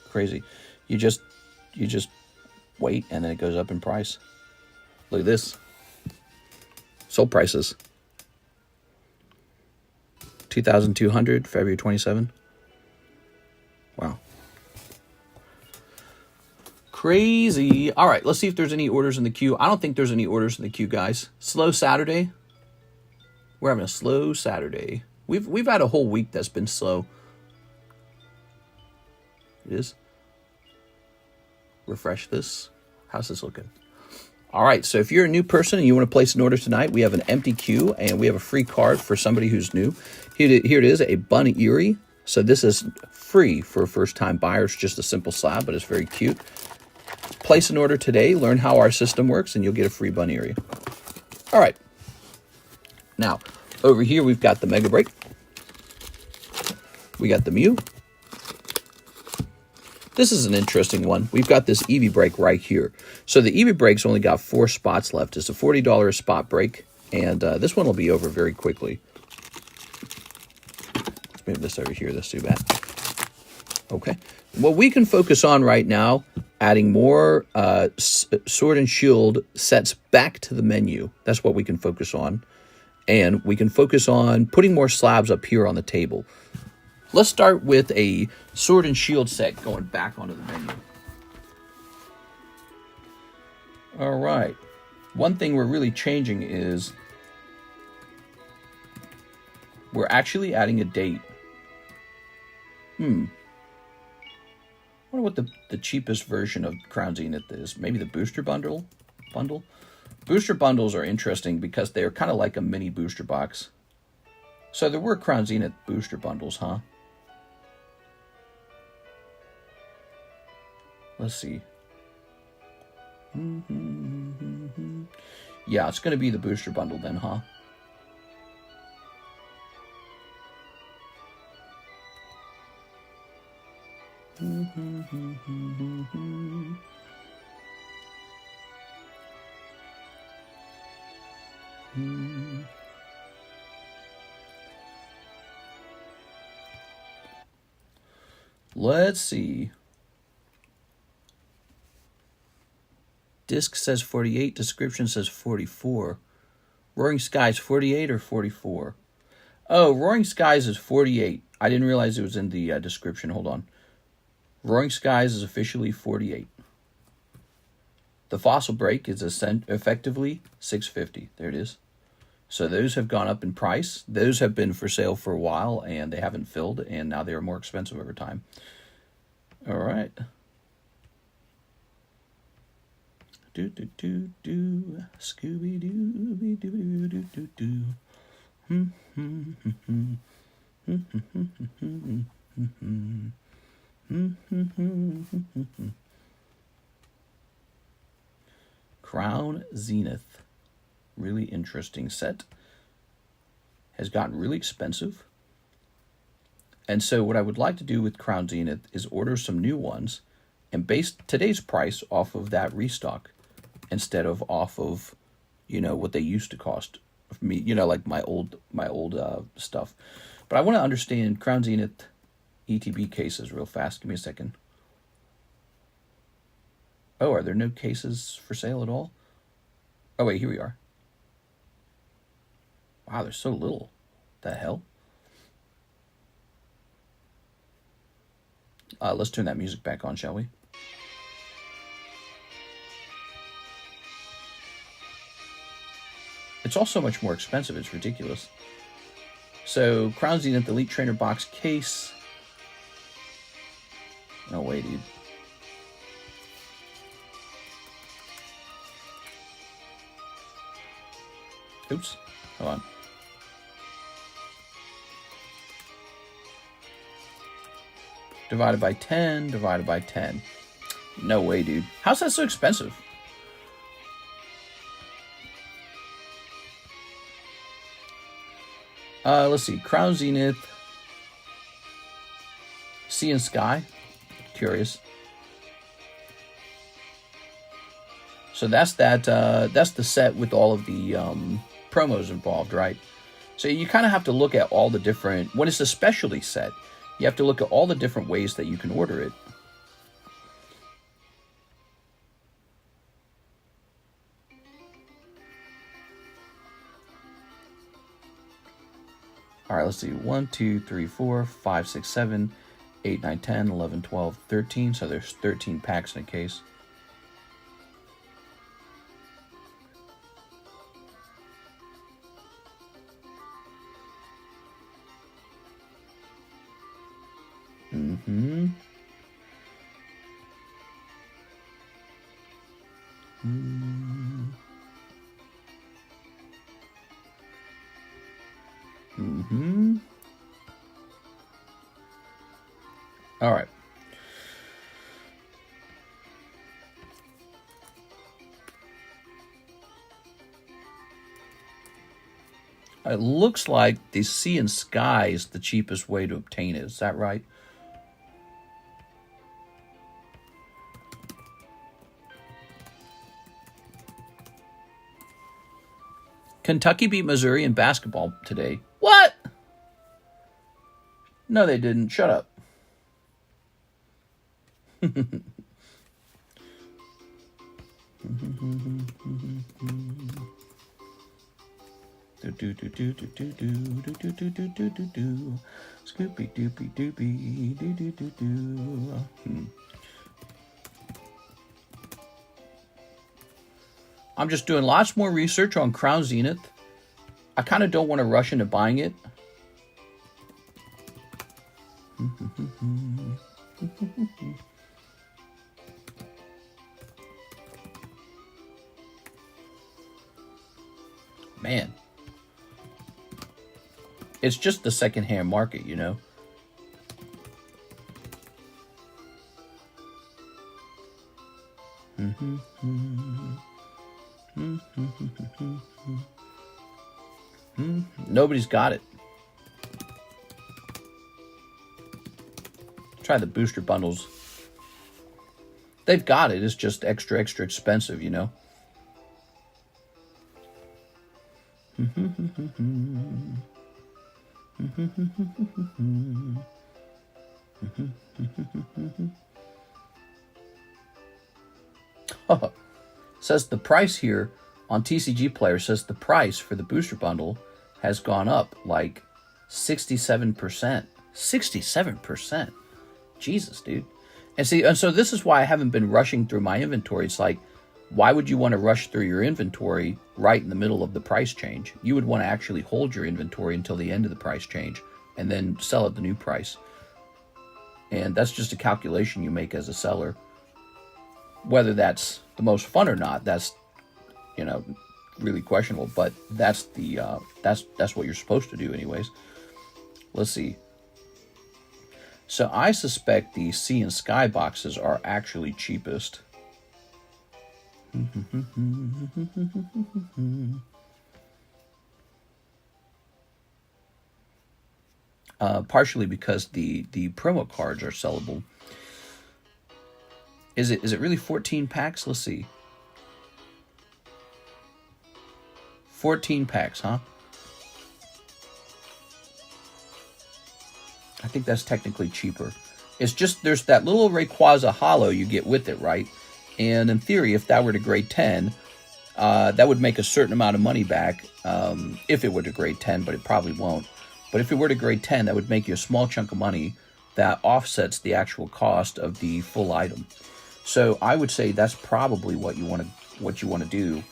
Crazy. You just wait and then it goes up in price. Look at this. Sold prices. 2,200, February 27. Wow. Crazy. All right, let's see if there's any orders in the queue. I don't think there's any orders in the queue, guys. Slow Saturday. We're having a slow Saturday. We've had a whole week that's been slow. It is. Refresh this. How's this looking? All right, so if you're a new person and you want to place an order tonight, we have an empty queue and we have a free card for somebody who's new. Here it is, a Bunny Eerie. So this is free for first-time buyers, just a simple slab, but it's very cute. Place an order today, learn how our system works, and you'll get a free Bunny Eerie. All right. Now, over here we've got the Mega Break. We got the Mew. This is an interesting one. We've got this Eevee break right here. So the Eevee break's only got 4 spots left. It's a $40 spot break, and this one will be over very quickly. Let's move this over here. Let's do that. Okay. What we can focus on right now, adding more Sword and Shield sets back to the menu. That's what we can focus on. And we can focus on putting more slabs up here on the table. Let's start with a Sword and Shield set going back onto the menu. All right. One thing we're really changing is we're actually adding a date. I wonder what the cheapest version of Crown Zenith is. Maybe the booster bundle? Booster bundles are interesting because they're kind of like a mini booster box. So there were Crown Zenith booster bundles, huh? Let's see. Yeah, it's going to be the booster bundle then, huh? Let's see. Disc says 48, description says 44. Roaring Skies 48 or 44? Oh, Roaring Skies is 48. I didn't realize it was in the description. Hold on. Roaring Skies is officially 48. The Fossil Break is effectively $6.50. There it is. So those have gone up in price. Those have been for sale for a while, and they haven't filled, and now they are more expensive over time. All right. Scooby Dooby Doo Doo Doo Doo. Crown Zenith. Really interesting set. Has gotten really expensive. And so what I would like to do with Crown Zenith is order some new ones and base today's price off of that restock instead of off of, you know, what they used to cost me, you know, like my old stuff. But I want to understand Crown Zenith ETB cases real fast. Give me a second. Oh, are there no cases for sale at all? Oh, wait, here we are. Wow, there's so little. The hell? Let's turn that music back on, shall we? It's also much more expensive. It's ridiculous. So, Crown Zenith Elite Trainer Box case. No way, dude. Oops. Hold on. divided by 10, divided by 10. No way, dude. How's that so expensive? Let's see. Crown Zenith. Sea and Sky. Curious. So that's that. That's the set with all of the promos involved, right? So you kind of have to look at all the different. When it's a specialty set, you have to look at all the different ways that you can order it. All right, let's see. 1, 2, 3, 4, 5, 6, 7, 8, 9, 10, 11, 12, 13. So there's 13 packs in a case. All right. It looks like the Sea and Sky is the cheapest way to obtain it. Is that right? Kentucky beat Missouri in basketball today. What? No, they didn't. Shut up. Scoopy doopy doopy doo doo doo doo. I'm just doing lots more research on Crown Zenith. I kind of don't want to rush into buying it. Man. It's just the secondhand market, you know. Nobody's got it. Try the booster bundles. They've got it. It's just extra expensive, you know. Says the price here on TCG Player says the price for the booster bundle has gone up like 67%. 67%. Jesus, dude. And so this is why I haven't been rushing through my inventory. It's like, why would you want to rush through your inventory right in the middle of the price change? You would want to actually hold your inventory until the end of the price change and then sell at the new price. And that's just a calculation you make as a seller. Whether that's the most fun or not, that's, you know, really questionable. But that's the that's what you're supposed to do, anyways. Let's see. So I suspect the Sea and Sky boxes are actually cheapest. Partially because the promo cards are sellable. Is it really 14 packs? Let's see. 14 packs, huh? I think that's technically cheaper. It's just there's that little Rayquaza holo you get with it, right? And in theory, if that were to grade 10, that would make a certain amount of money back if it were to grade 10, but it probably won't. But if it were to grade 10, that would make you a small chunk of money that offsets the actual cost of the full item. So I would say that's probably what you want to do.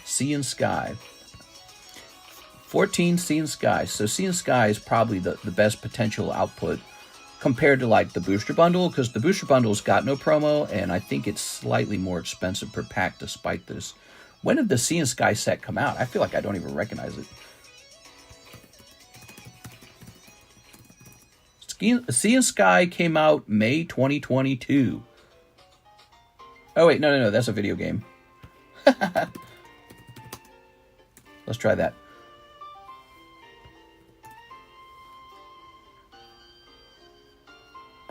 Sea and Sky. 14 Sea and Sky. So Sea and Sky is probably the best potential output compared to like the booster bundle, because the booster bundle's got no promo, and I think it's slightly more expensive per pack despite this. When did the Sea and Sky set come out? I feel like I don't even recognize it. Sea and Sky came out May 2022. Oh, wait, no, that's a video game. Let's try that.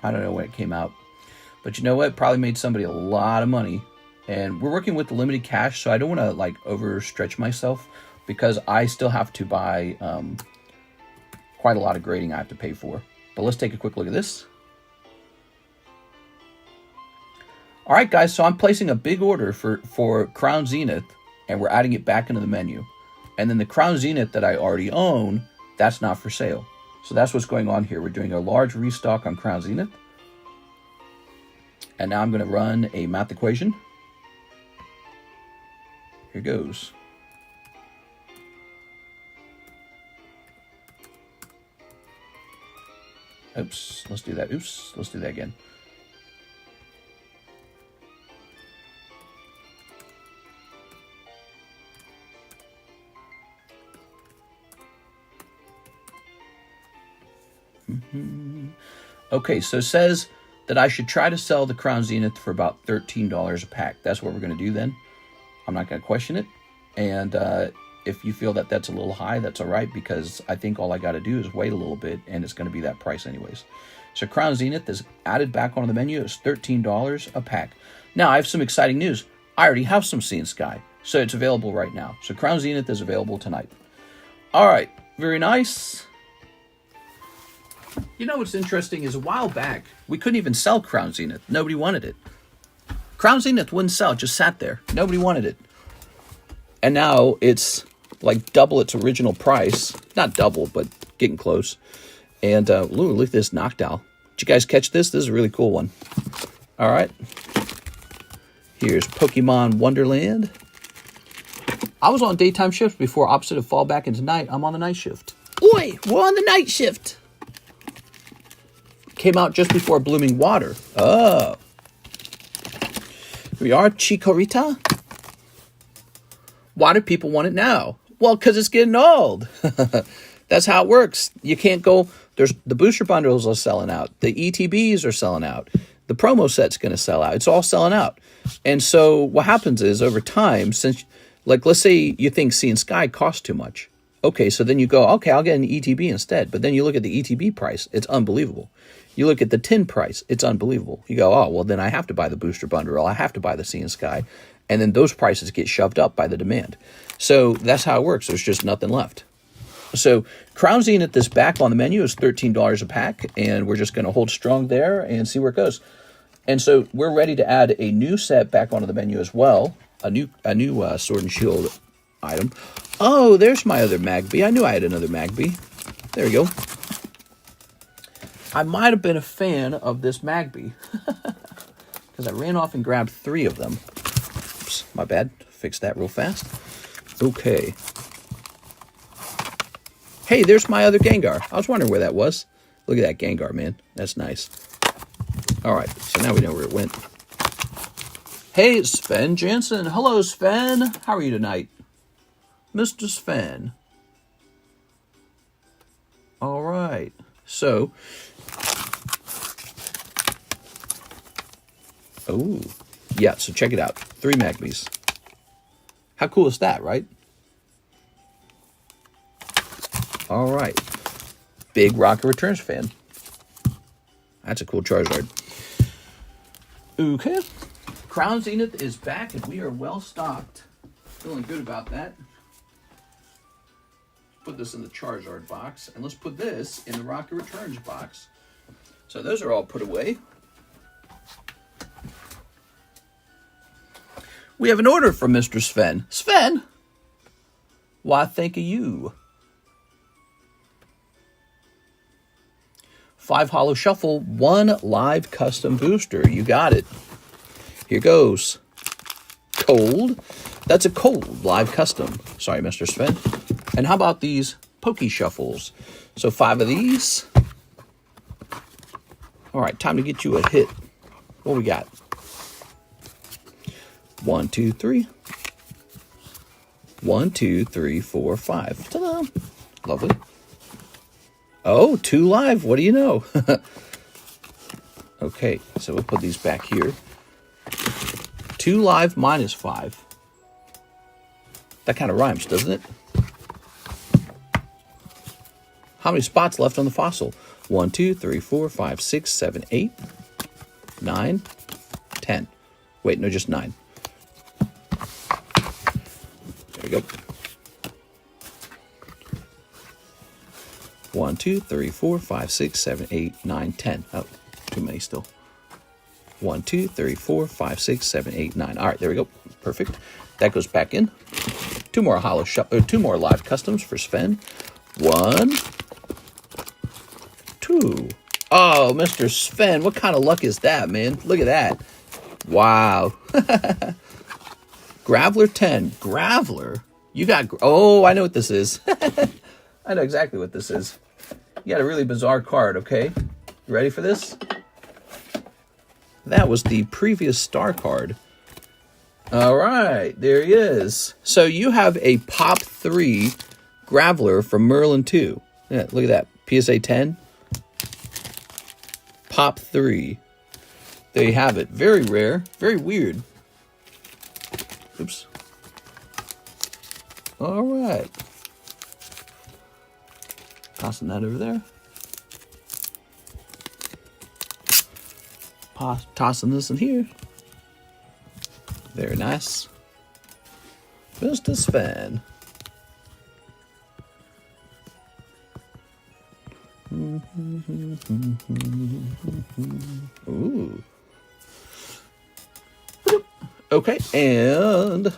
I don't know when it came out. But you know what? Probably made somebody a lot of money. And we're working with the limited cash, so I don't want to like overstretch myself because I still have to buy quite a lot of grading I have to pay for. But let's take a quick look at this. All right, guys, so I'm placing a big order for Crown Zenith, and we're adding it back into the menu. And then the Crown Zenith that I already own, that's not for sale. So that's what's going on here. We're doing a large restock on Crown Zenith. And now I'm going to run a math equation. Here goes. Oops, let's do that. Oops, let's do that again. Okay, so it says that I should try to sell the Crown Zenith for about $13 a pack. That's what we're going to do then. I'm not going to question it. And if you feel that that's a little high, that's all right, because I think all I got to do is wait a little bit, and it's going to be that price anyways. So Crown Zenith is added back on the menu. It's $13 a pack. Now, I have some exciting news. I already have some Sea and Sky, so it's available right now. So Crown Zenith is available tonight. All right, very nice. You know what's interesting is a while back, we couldn't even sell Crown Zenith. Nobody wanted it. Crown Zenith wouldn't sell, it just sat there. Nobody wanted it. And now it's like double its original price. Not double, but getting close. And look at this Noctowl. Did you guys catch this? This is a really cool one. All right. Here's Pokemon Wonderland. I was on daytime shift before opposite of fall back into night. I'm on the night shift. Oi, we're on the night shift. Came out just before Blooming Water. Oh. Here we are, Chikorita. Why do people want it now? Well, because it's getting old. That's how it works. You can't go... There's the booster bundles are selling out. The ETBs are selling out. The promo set's going to sell out. It's all selling out. And so what happens is over time, since... Like, let's say you think Sea and Sky costs too much. Okay, so then you go, okay, I'll get an ETB instead. But then you look at the ETB price. It's unbelievable. You look at the tin price. It's unbelievable. You go, oh, well, then I have to buy the booster bundle. I have to buy the Sea and Sky. And then those prices get shoved up by the demand. So that's how it works. There's just nothing left. So Crown Zenith is back on the menu. Is $13 a pack. And we're just going to hold strong there and see where it goes. And so we're ready to add a new set back onto the menu as well. A new Sword and Shield item. Oh, there's my other Magby. I knew I had another Magby. There we go. I might have been a fan of this Magby. Because I ran off and grabbed 3 of them. Oops, my bad. Fix that real fast. Okay. Hey, there's my other Gengar. I was wondering where that was. Look at that Gengar, man. That's nice. All right, so now we know where it went. Hey, it's Sven Jansen. Hello, Sven. How are you tonight? Mr. Sven. All right. So, oh, yeah, so check it out. 3 Magbies. How cool is that, right? All right. Big Rocket Returns fan. That's a cool Charizard. Okay. Crown Zenith is back, and we are well stocked. Feeling good about that. Put this in the Charizard box, and let's put this in the Rocket Returns box. So those are all put away. We have an order from Mr. Sven. Sven? Why, thank you. 5 Holo Shuffle, 1 live custom booster. You got it. Here goes. Cold. That's a cold live custom. Sorry, Mr. Sven. And how about these Poke Shuffles? So 5 of these. All right, time to get you a hit. What we got? 1, 2, 3. 1, 2, 3, 4, 5. Ta-da! Lovely. Oh, 2 live. What do you know? Okay, so we'll put these back here. 2 live minus 5. That kind of rhymes, doesn't it? How many spots left on the fossil? 1, 2, 3, 4, 5, 6, 7, 8, 9, 10. Wait, no, just 9. There we go. 1, 2, 3, 4, 5, 6, 7, 8, 9, 10. Oh, too many still. 1, 2, 3, 4, 5, 6, 7, 8, 9. All right, there we go. Perfect. That goes back in. 2 more two more live customs for Sven. 1, 2. Oh, Mr. Sven, what kind of luck is that, man? Look at that. Wow. Graveler 10. Graveler? You got... Oh, I know what this is. I know exactly what this is. You got a really bizarre card, okay? You ready for this? That was the previous star card. All right, there he is. So you have a Pop 3 Graveler from Merlin 2. Yeah, look at that. PSA 10. Pop 3. There you have it. Very rare. Very weird. Oops. All right. Tossing that over there. Tossing this in here. Very nice. Mr. Sven. Ooh. Okay, and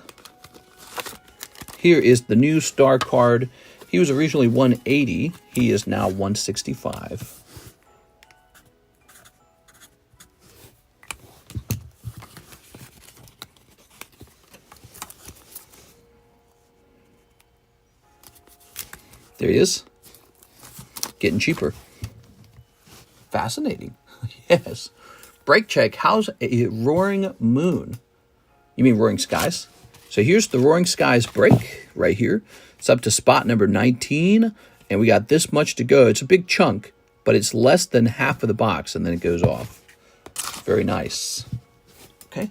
here is the new star card. He was originally 180. He is now 165. There he is. Getting cheaper. Fascinating. Yes. Break check. How's a Roaring Moon? You mean Roaring Skies? So here's the Roaring Skies break right here. It's up to spot number 19. And we got this much to go. It's a big chunk, but it's less than half of the box, and then it goes off. Very nice. Okay.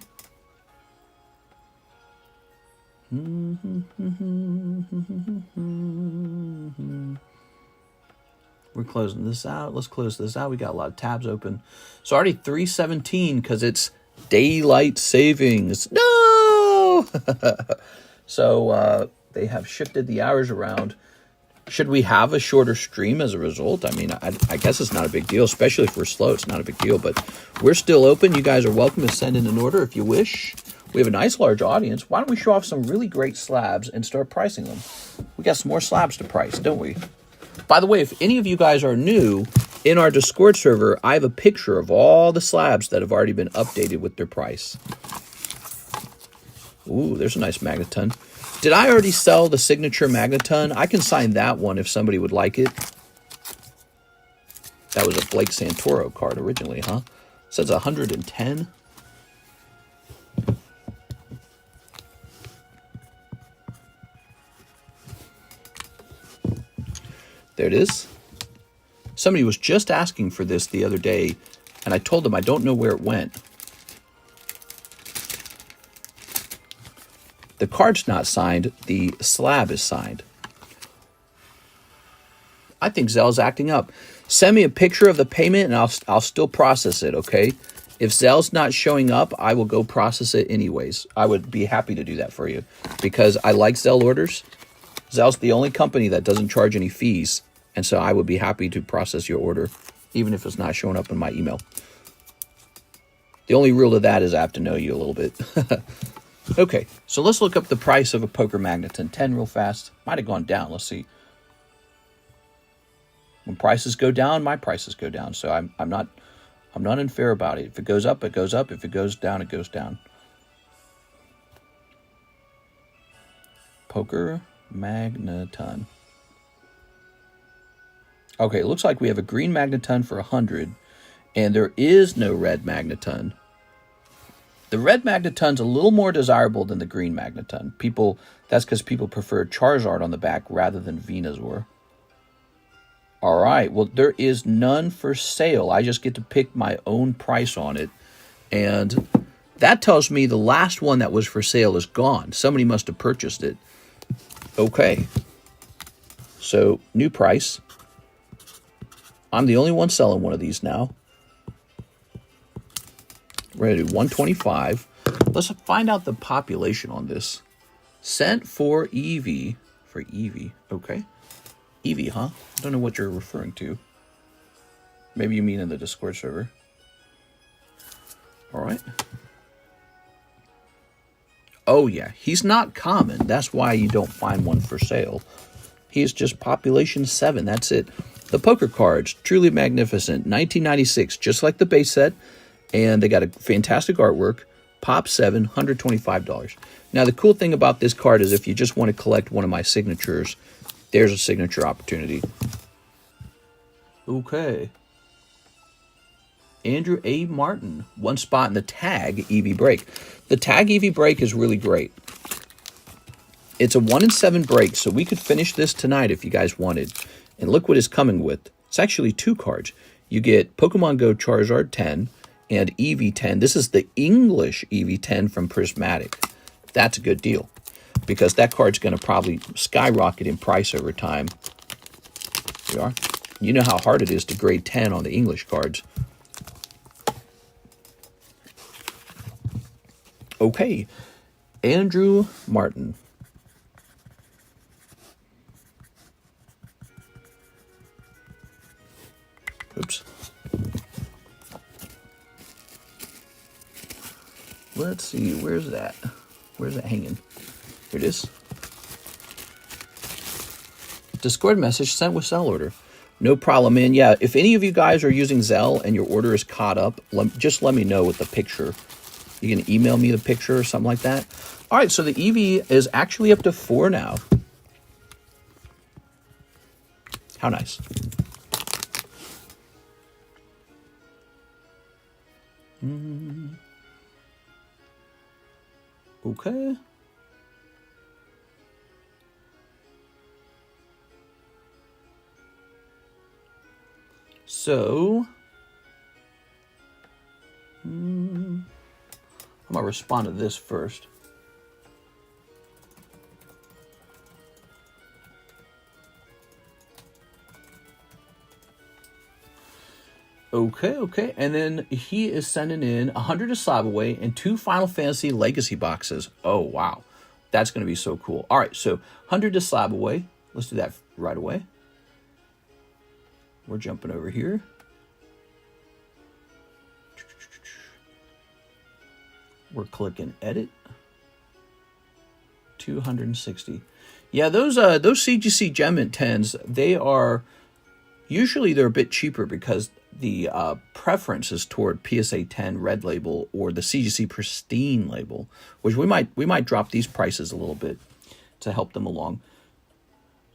We're closing this out. Let's close this out. We got a lot of tabs open. So already 317 because it's daylight savings. No! So they have shifted the hours around. Should we have a shorter stream as a result? I mean, I guess it's not a big deal, especially if we're slow. It's not a big deal, but we're still open. You guys are welcome to send in an order if you wish. We have a nice large audience. Why don't we show off some really great slabs and start pricing them? We got some more slabs to price, don't we? By the way, if any of you guys are new, in our Discord server, I have a picture of all the slabs that have already been updated with their price. Ooh, there's a nice Magneton. Did I already sell the signature Magneton? I can sign that one if somebody would like it. That was a Blake Santoro card originally, huh? It says 110. There it is. Somebody was just asking for this the other day, and I told them I don't know where it went. The card's not signed. The slab is signed. I think Zell's acting up. Send me a picture of the payment, and I'll still process it, okay? If Zell's not showing up, I will go process it anyways. I would be happy to do that for you because I like Zelle orders. Zell's the only company that doesn't charge any fees. And so I would be happy to process your order, even if it's not showing up in my email. The only rule to that is I have to know you a little bit. Okay, so let's look up the price of a Poker Magneton 10 real fast. Might have gone down. Let's see. When prices go down, my prices go down. So I'm not unfair about it. If it goes up, it goes up. If it goes down, it goes down. Poker Magneton. Okay, it looks like we have a green Magneton for 100, and there is no red Magneton. The red Magneton's a little more desirable than the green Magneton. That's because people prefer Charizard on the back rather than Venusaur. All right. Well, there is none for sale. I just get to pick my own price on it. And that tells me the last one that was for sale is gone. Somebody must have purchased it. Okay. So, new price. I'm the only one selling one of these now. We're going to do 125. Let's find out the population on this. Sent for EV. For EV. Okay. EV, huh? I don't know what you're referring to. Maybe you mean in the Discord server. All right. Oh, yeah. He's not common. That's why you don't find one for sale. He's just population 7. That's it. The poker cards, truly magnificent. 1996, just like the base set. And they got a fantastic artwork. Pop 7, $125. Now, the cool thing about this card is if you just want to collect one of my signatures, there's a signature opportunity. Okay. Andrew A. Martin, one spot in the tag EV break. The tag EV break is really great. It's a 1 in 7 break, so we could finish this tonight if you guys wanted. And look what it's coming with. It's actually 2 cards. You get Pokemon Go Charizard 10 and EV10. This is the English EV10 from Prismatic. That's a good deal because that card's going to probably skyrocket in price over time. Here we are. You know how hard it is to grade 10 on the English cards. Okay, Andrew Martin. Oops. Let's see, where's that? Where's that hanging? Here it is. Discord message sent with sell order. No problem, man. Yeah, if any of you guys are using Zelle and your order is caught up, just let me know with the picture. You can email me the picture or something like that. All right, so the EV is actually up to 4 now. How nice. Okay. So, I'm going to respond to this first. Okay. And then he is sending in 100 Slab away and 2 Final Fantasy Legacy boxes. Oh, wow. That's going to be so cool. All right, so 100 Slab away. Let's do that right away. We're jumping over here. We're clicking edit. 260. Yeah, those CGC Gem-Mint 10s, they're a bit cheaper because the preference is toward PSA 10 red label or the CGC Pristine label, which we might drop these prices a little bit to help them along.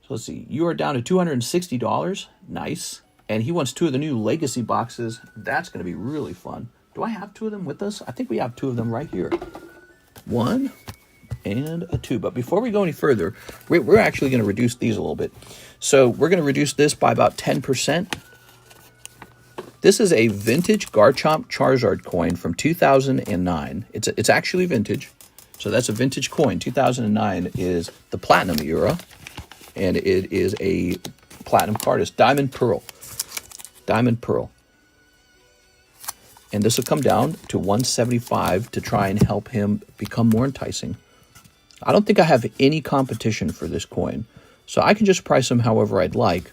So let's see. You are down to $260. Nice. And he wants 2 of the new Legacy boxes. That's going to be really fun. Do I have 2 of them with us? I think we have 2 of them right here. 1 and a 2. But before we go any further, we're actually going to reduce these a little bit. So we're going to reduce this by about 10%. This is a vintage Garchomp Charizard coin from 2009. It's actually vintage. So that's a vintage coin. 2009 is the Platinum era. And it is a Platinum card. It's Diamond Pearl. Diamond Pearl. And this will come down to 175 to try and help him become more enticing. I don't think I have any competition for this coin. So I can just price him however I'd like.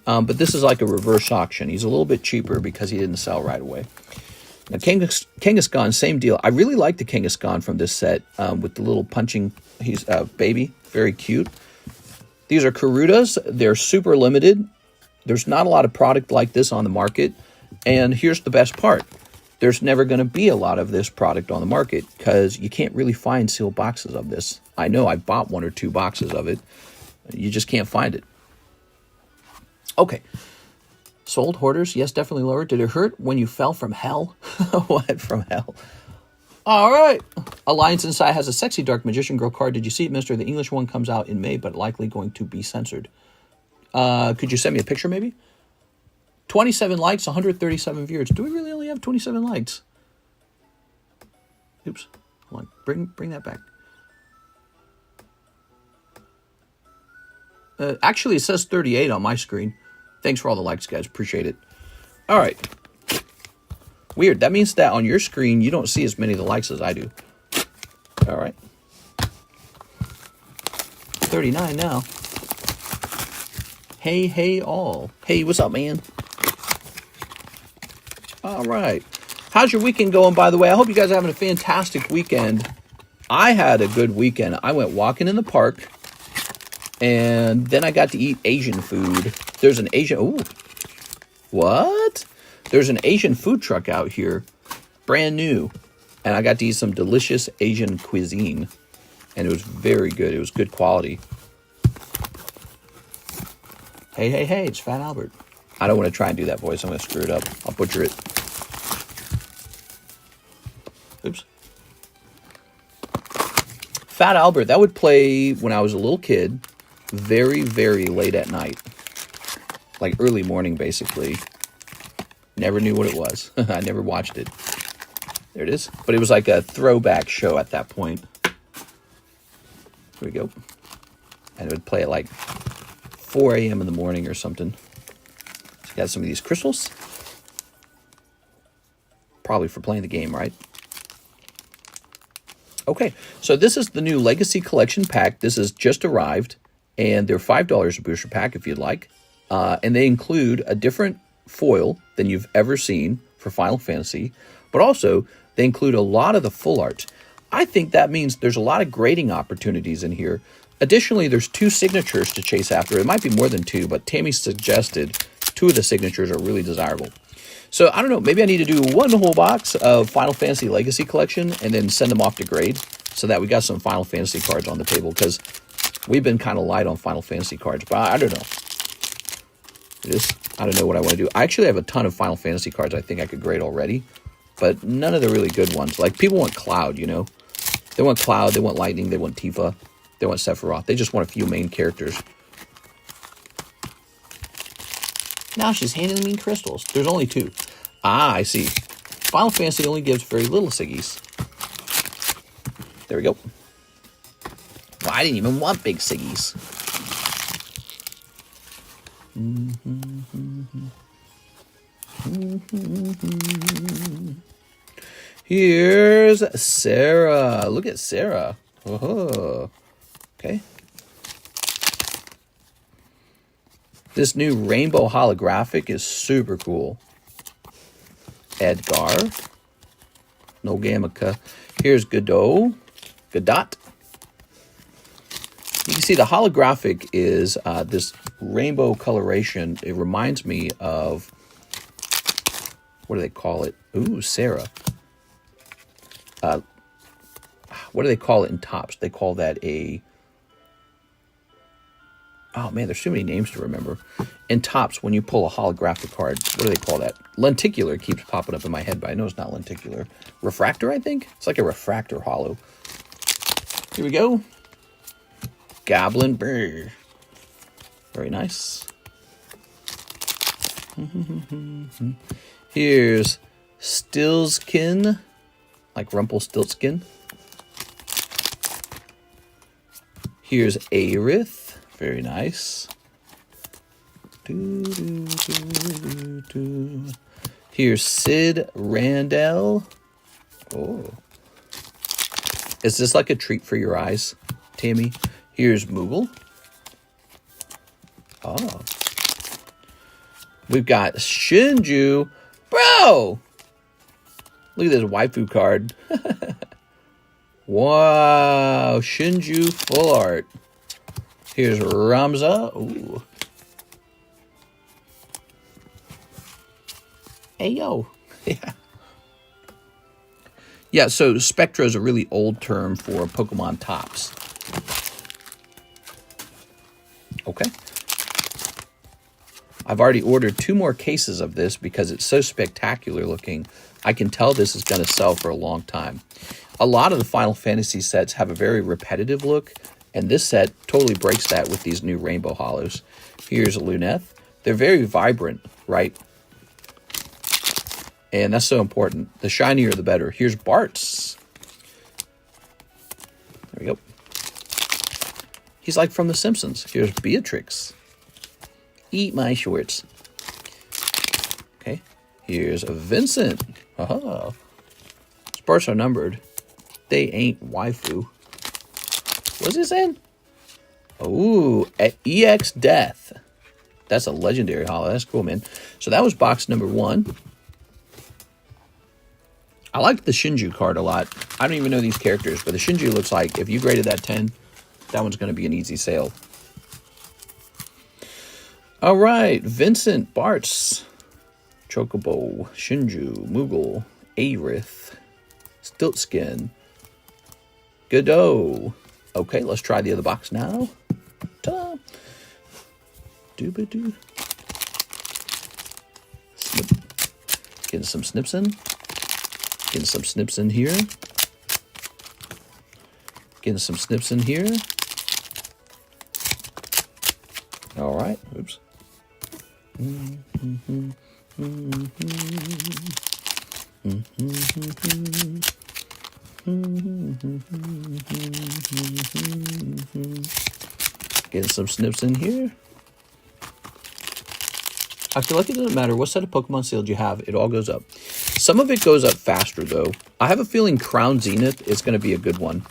But this is like a reverse auction. He's a little bit cheaper because he didn't sell right away. Now, Kangaskhan, same deal. I really like the Kangaskhan from this set with the little punching baby. Very cute. These are Karutas. They're super limited. There's not a lot of product like this on the market. And here's the best part. There's never going to be a lot of this product on the market because you can't really find sealed boxes of this. I know I bought 1 or 2 boxes of it. You just can't find it. Okay. Sold hoarders. Yes, definitely lower. Did it hurt when you fell from hell? What from hell? All right. Alliance Inside has a sexy Dark Magician Girl card. Did you see it, mister? The English one comes out in May, but likely going to be censored. Could you send me a picture maybe? 27 likes, 137 viewers. Do we really only have 27 likes? Oops. Hold on. Bring that back. Actually, it says 38 on my screen. Thanks for all the likes, guys. Appreciate it. All right. Weird. That means that on your screen, you don't see as many of the likes as I do. All right. 39 now. Hey, all. Hey, what's up, man? All right. How's your weekend going, by the way? I hope you guys are having a fantastic weekend. I had a good weekend. I went walking in the park, and then I got to eat Asian food. There's an Asian... Ooh. What? There's an Asian food truck out here, brand new, and I got to eat some delicious Asian cuisine, and it was very good. It was good quality. Hey, it's Fat Albert. I don't want to try and do that voice. I'm going to screw it up. I'll butcher it. Oops. Fat Albert, that would play when I was a little kid, very, very late at night. Like early morning, basically. Never knew what it was. I never watched it. There it is. But it was like a throwback show at that point. Here we go. And it would play at like 4 a.m. in the morning or something. So got some of these crystals. Probably for playing the game, right? Okay, so this is the new Legacy Collection pack. This has just arrived, and they're $5 a booster pack if you'd like. And they include a different foil than you've ever seen for Final Fantasy, but also they include a lot of the full art. I think that means there's a lot of grading opportunities in here. Additionally, there's 2 signatures to chase after. It might be more than 2, but Tammy suggested 2 of the signatures are really desirable. So, I don't know, maybe I need to do 1 whole box of Final Fantasy Legacy Collection and then send them off to grade so that we got some Final Fantasy cards on the table, because we've been kind of light on Final Fantasy cards, but I don't know. I don't know what I want to do. I actually have a ton of Final Fantasy cards I think I could grade already, but none of the really good ones. Like, people want Cloud, you know? They want Cloud, they want Lightning, they want Tifa, they want Sephiroth. They just want a few main characters. Now she's handing me crystals. There's only 2. Ah, I see. Final Fantasy only gives very little Siggies. There we go. Well, I didn't even want big Siggies. Here's Sarah. Look at Sarah. Oh, okay. This new rainbow holographic is super cool. Edgar. No Gamaka. Here's Godot. Godot. You can see the holographic is this rainbow coloration. It reminds me of, what do they call it? Ooh, Sarah. What do they call it in Tops? They call that a... Oh, man, there's too many names to remember. In Tops, when you pull a holographic card, what do they call that? Lenticular keeps popping up in my head, but I know it's not lenticular. Refractor, I think? It's like a refractor holo. Here we go. Goblin Brr. Very nice. Here's Stillskin, like Rumpelstiltskin. Here's Aerith. Very nice. Here's Sid Randell. Oh. Is this like a treat for your eyes, Tammy? Here's Moogle. Oh. We've got Shinju. Bro! Look at this waifu card. Wow. Shinju full art. Here's Ramza. Ooh. Hey, yo. Yeah. Yeah, so Spectra is a really old term for Pokemon Tops. Okay. I've already ordered 2 more cases of this because it's so spectacular looking. I can tell this is going to sell for a long time. A lot of the Final Fantasy sets have a very repetitive look, and this set totally breaks that with these new rainbow holos. Here's a Luneth. They're very vibrant, right? And that's so important. The shinier, the better. Here's Bart's. There we go. He's like from The Simpsons. Here's Beatrix. Eat my shorts. Okay. Here's Vincent. Oh. Barts are numbered. They ain't waifu. What's he saying? Oh, EX Death. That's a legendary holo. That's cool, man. So that was box number 1. I like the Shinju card a lot. I don't even know these characters, but the Shinju looks like if you graded that 10, that one's going to be an easy sale. All right, Vincent, Bart's, Chocobo, Shinju, Moogle, Aerith, Stiltskin, Godot. Okay, let's try the other box now. Ta-da! Doo-ba-doo. Snip. Getting some snips in. Getting some snips in here. Getting some snips in here. All right. Oops. Getting some snips in here. I feel like it doesn't matter what set of Pokemon sealed you have, it all goes up. Some of it goes up faster, though. I have a feeling Crown Zenith is going to be a good one.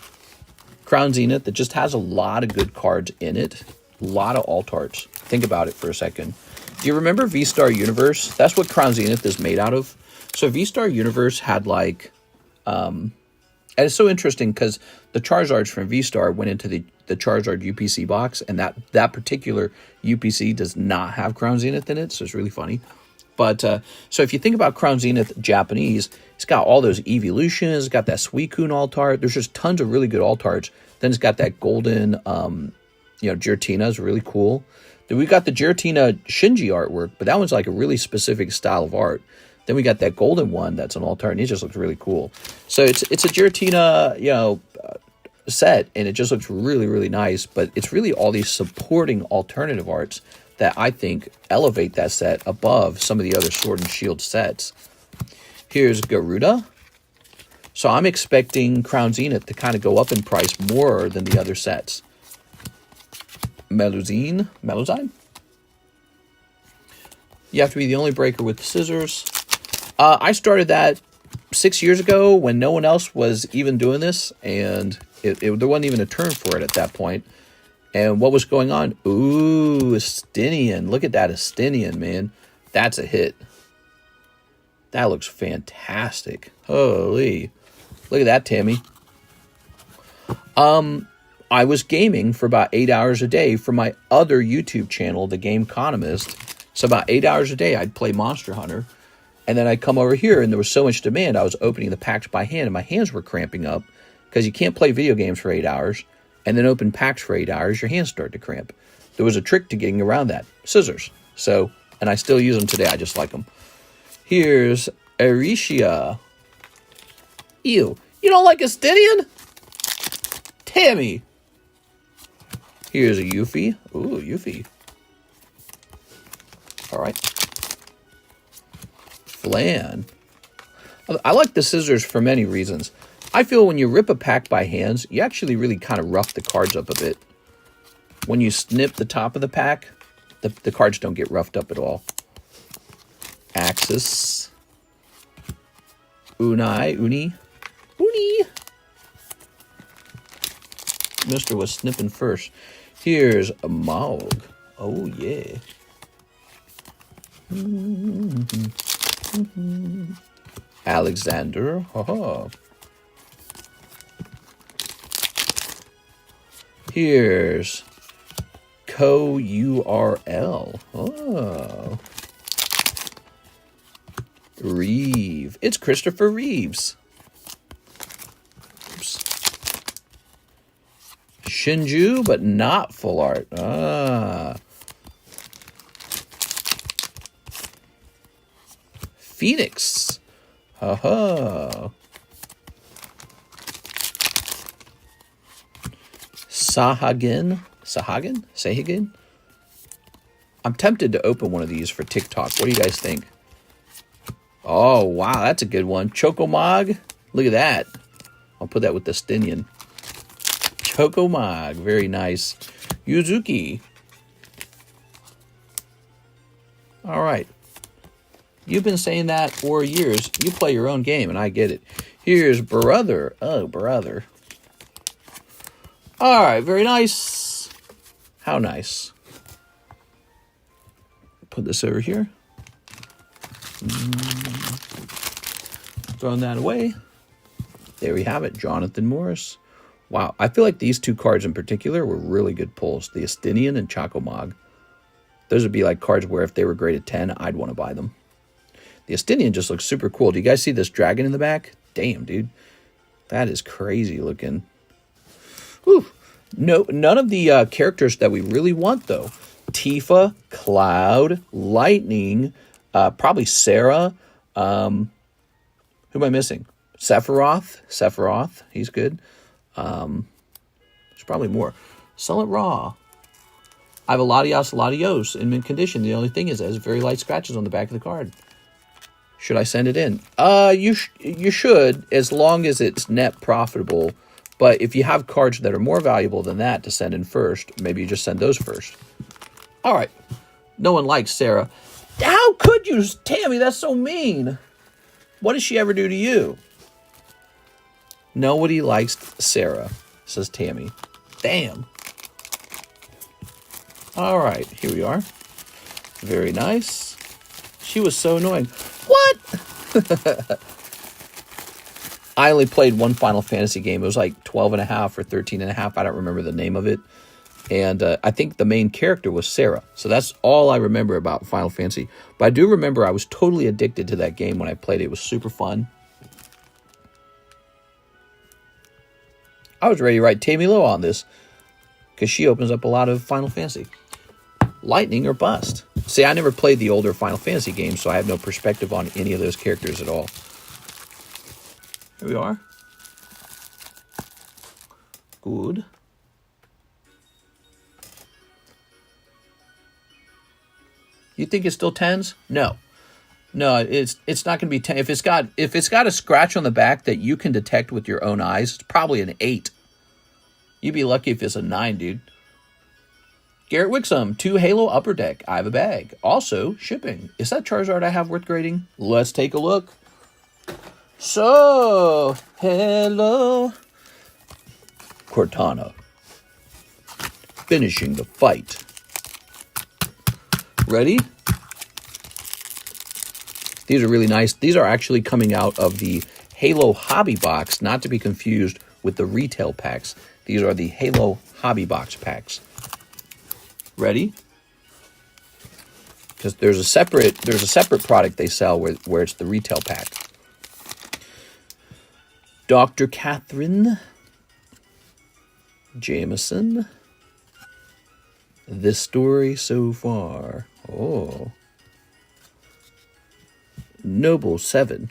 Crown Zenith, that just has a lot of good cards in it. A lot of alt-arts. Think about it for a second. Do you remember V-Star Universe? That's what Crown Zenith is made out of. So V-Star Universe had like... and it's so interesting because the Charizards from V-Star went into the Charizard UPC box, and that particular UPC does not have Crown Zenith in it, so it's really funny. But, so if you think about Crown Zenith Japanese, it's got all those evolutions, it's got that Suicune alt-art, there's just tons of really good alt-arts. Then it's got that golden, Giratina is really cool. Then we got the Giratina Shinji artwork, but that one's like a really specific style of art. Then we got that golden one that's an alt-art, and it just looks really cool. So it's a Giratina, set, and it just looks really, really nice, but it's really all these supporting alternative arts that I think elevate that set above some of the other Sword and Shield sets. Here's Garuda. So I'm expecting Crown Zenith to kind of go up in price more than the other sets. Melusine? You have to be the only breaker with the scissors. I started that 6 years ago when no one else was even doing this, and there wasn't even a term for it at that point. And what was going on? Ooh, Estinian. Look at that Estinian, man. That's a hit. That looks fantastic. Holy. Look at that, Tammy. I was gaming for about 8 hours a day for my other YouTube channel, The TheCardconomist. So about 8 hours a day, I'd play Monster Hunter. And then I'd come over here, and there was so much demand, I was opening the packs by hand, and my hands were cramping up because you can't play video games for 8 hours and then open packs for 8 hours. Your hands start to cramp. There was a trick to getting around that. Scissors. So, and I still use them today. I just like them. Here's Aricia. Ew. You don't like Estinian? Tammy. Here's a Yuffie. Ooh, Yuffie. All right. Flan. I like the scissors for many reasons. I feel when you rip a pack by hands, you actually really kind of rough the cards up a bit. When you snip the top of the pack, the cards don't get roughed up at all. Axis. Uni. Mister was snipping first. Here's a Maug. Oh, yeah. Alexander. Ha-ha. Here's Co-URL. Oh. Reeve. It's Christopher Reeves. Oops. Shinju, but not full art. Ah. Phoenix. Ha-ha. Sahagin. I'm tempted to open one of these for TikTok. What do you guys think? Oh, wow, that's a good one. Chocomog. Look at that. I'll put that with the Stinian. Chocomog. Very nice. Yuzuki. All right. You've been saying that for years. You play your own game, and I get it. Here's Brother. Oh, Brother. All right, very nice. How nice. Put this over here. Throwing that away. There we have it, Jonathan Morris. Wow, I feel like these two cards in particular were really good pulls. The Astinian and Chocomog. Those would be like cards where if they were graded 10, I'd want to buy them. The Astinian just looks super cool. Do you guys see this dragon in the back? Damn, dude. That is crazy looking. Whew. No, none of the characters that we really want, though. Tifa, Cloud, Lightning, probably Sarah. Who am I missing? Sephiroth. He's good. There's probably more. Sell it raw. I have a Latios in mint condition. The only thing is it has very light scratches on the back of the card. Should I send it in? You should, as long as it's net profitable. But if you have cards that are more valuable than that to send in first, maybe you just send those first. All right. No one likes Sarah. How could you, Tammy? That's so mean. What did she ever do to you? Nobody likes Sarah, says Tammy. Damn. All right, here we are. Very nice. She was so annoying. What? I only played one Final Fantasy game. It was like 12 and a half or 13 and a half. I don't remember the name of it. And I think the main character was Sarah. So that's all I remember about Final Fantasy. But I do remember I was totally addicted to that game when I played it. It was super fun. I was ready to write Tammy Lowe on this because she opens up a lot of Final Fantasy. Lightning or bust. See, I never played the older Final Fantasy games, so I have no perspective on any of those characters at all. Here we are. Good. You think it's still 10s? No. No, it's not going to be 10. If it's got a scratch on the back that you can detect with your own eyes, it's probably an 8. You'd be lucky if it's a 9, dude. Garrett Wixom, 2 Halo Upper Deck. I have a bag. Also, shipping. Is that Charizard I have worth grading? Let's take a look. So, hello. Cortana. Finishing the fight. Ready? These are really nice. These are actually coming out of the Halo Hobby Box, not to be confused with the retail packs. These are the Halo Hobby Box packs. Ready? Because there's a separate product they sell where it's the retail pack. Dr. Catherine Jameson. This story so far. Oh. Noble 7.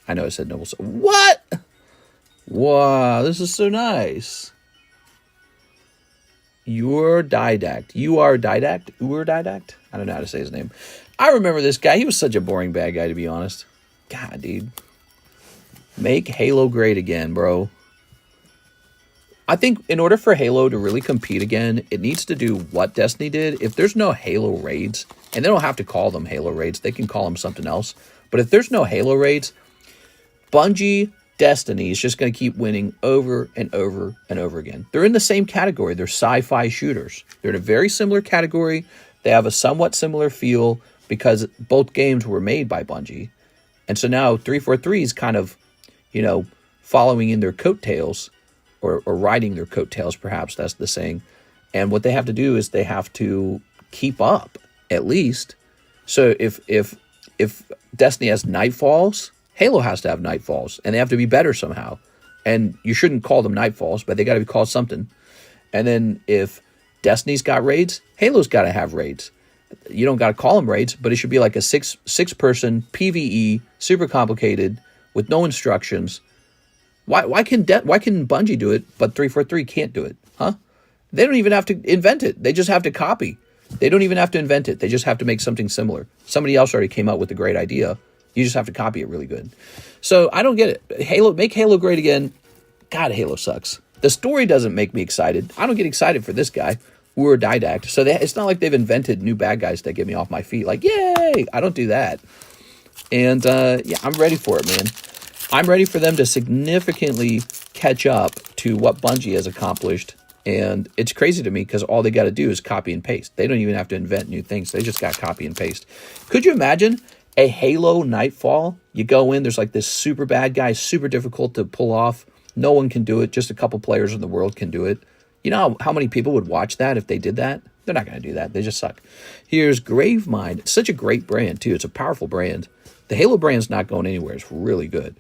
I know I said Noble 7. What? Wow, this is so nice. Ur Didact. I don't know how to say his name. I remember this guy. He was such a boring bad guy, to be honest. God, dude. Make Halo great again, bro. I think in order for Halo to really compete again, it needs to do what Destiny did. If there's no Halo raids, and they don't have to call them Halo raids, they can call them something else. But if there's no Halo raids, Bungie, Destiny is just going to keep winning over and over and over again. They're in the same category. They're sci-fi shooters. They're in a very similar category. They have a somewhat similar feel because both games were made by Bungie. And so now 343 is kind of, following in their coattails or riding their coattails, perhaps that's the saying. And what they have to do is they have to keep up, at least. So if Destiny has Nightfalls, Halo has to have Nightfalls, and they have to be better somehow. And you shouldn't call them Nightfalls, but they got to be called something. And then if Destiny's got raids, Halo's got to have raids. You don't got to call them raids, but it should be like a six-person PvE, super complicated, with no instructions. Why can Bungie do it, but 343 can't do it? Huh? They don't even have to invent it. They just have to copy. They don't even have to invent it. They just have to make something similar. Somebody else already came up with a great idea. You just have to copy it really good. So I don't get it. Halo, make Halo great again. God, Halo sucks. The story doesn't make me excited. I don't get excited for this guy. We're a didact. So it's not like they've invented new bad guys that get me off my feet. Like, yay! I don't do that. And yeah, I'm ready for it, man. I'm ready for them to significantly catch up to what Bungie has accomplished. And it's crazy to me because all they got to do is copy and paste. They don't even have to invent new things. They just got copy and paste. Could you imagine a Halo Nightfall? You go in, there's like this super bad guy, super difficult to pull off. No one can do it. Just a couple players in the world can do it. You know how many people would watch that if they did that? They're not going to do that. They just suck. Here's Gravemind. It's such a great brand, too. It's a powerful brand. The Halo brand's not going anywhere. It's really good.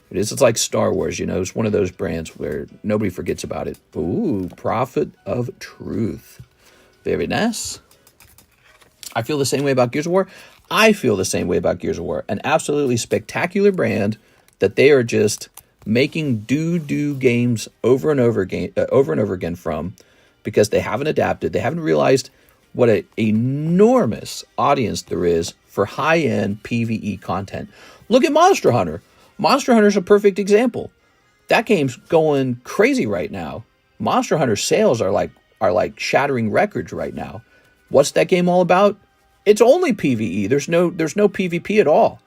It is. It's like Star Wars, you know. It's one of those brands where nobody forgets about it. Ooh, Prophet of Truth. Very nice. I feel the same way about Gears of War. I feel the same way about Gears of War. An absolutely spectacular brand that they are just making do games over and over again from, because they haven't adapted. They haven't realized what an enormous audience there is for high-end PvE content. Look at Monster Hunter. Monster Hunter is a perfect example. That game's going crazy right now. Monster Hunter sales are like shattering records right now. What's that game all about? It's only PvE. There's no PvP at all.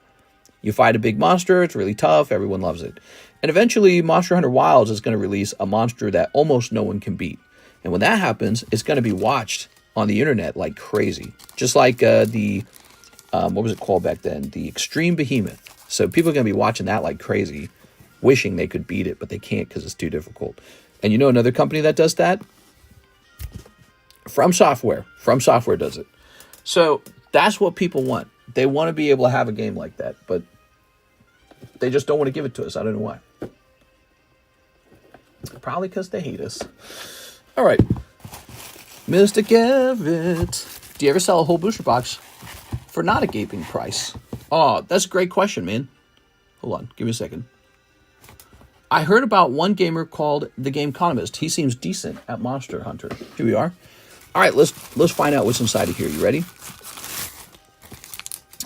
You fight a big monster, it's really tough, everyone loves it. And eventually Monster Hunter Wilds is going to release a monster that almost no one can beat. And when that happens, it's going to be watched on the internet like crazy. Just like what was it called back then? The Extreme Behemoth. So people are going to be watching that like crazy, wishing they could beat it, but they can't because it's too difficult. And you know another company that does that? From Software. From Software does it. So that's what people want. They want to be able to have a game like that, but they just don't want to give it to us. I don't know why. Probably because they hate us. All right. Mr. Garrett, do you ever sell a whole booster box for not a gaping price? Oh, that's a great question, man. Hold on. Give me a second. I heard about one gamer called TheCardconomist. He seems decent at Monster Hunter. Here we are. All right, let's find out what's inside of here. You ready?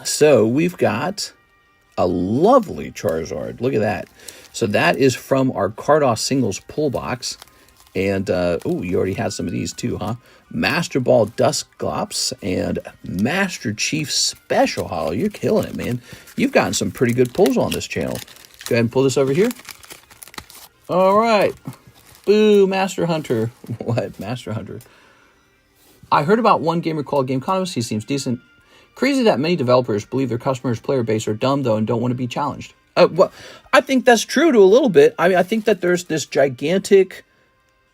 So we've got a lovely Charizard. Look at that. So that is from our Cardos Singles pull box. And, oh, you already had some of these too, huh? Master Ball Dusclops and Master Chief Special Hollow. You're killing it, man. You've gotten some pretty good pulls on this channel. Go ahead and pull this over here. All right. Boo, Master Hunter. What? Master Hunter. I heard about one gamer called TheCardconomist. He seems decent. Crazy that many developers believe their customers' player base are dumb, though, and don't want to be challenged. Well, I think that's true to a little bit. I mean, I think that there's this gigantic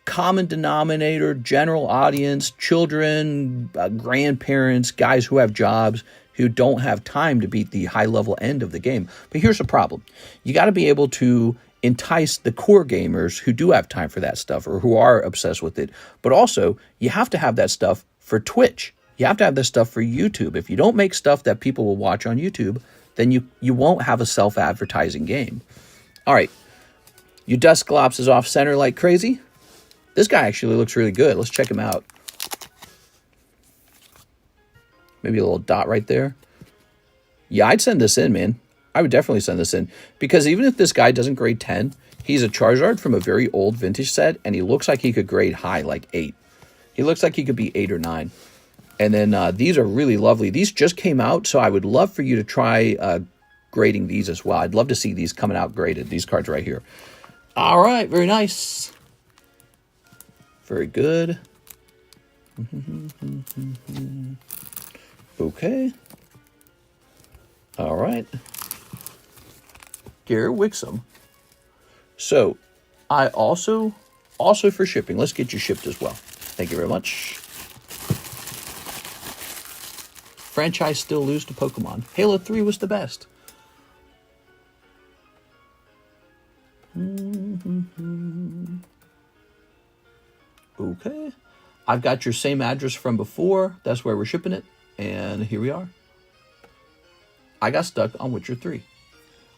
common denominator, general audience, children, grandparents, guys who have jobs who don't have time to beat the high-level end of the game. But here's the problem. You got to be able to entice the core gamers who do have time for that stuff or who are obsessed with it. But also, you have to have that stuff for Twitch. You have to have this stuff for YouTube. If you don't make stuff that people will watch on YouTube, then you won't have a self-advertising game. All right. Your Dusclops is off center like crazy. This guy actually looks really good. Let's check him out. Maybe a little dot right there. Yeah, I'd send this in, man. I would definitely send this in. Because even if this guy doesn't grade 10, he's a Charizard from a very old vintage set, and he looks like he could grade high, like 8. He looks like he could be 8 or 9. And then these are really lovely. These just came out, so I would love for you to try grading these as well. I'd love to see these coming out graded, these cards right here. All right, very nice. Very good. Okay. All right. Gary Wixom. So, I also for shipping, let's get you shipped as well. Thank you very much. Franchise still lose to Pokemon. Halo 3 was the best. Okay. I've got your same address from before. That's where we're shipping it. And here we are. I got stuck on Witcher 3.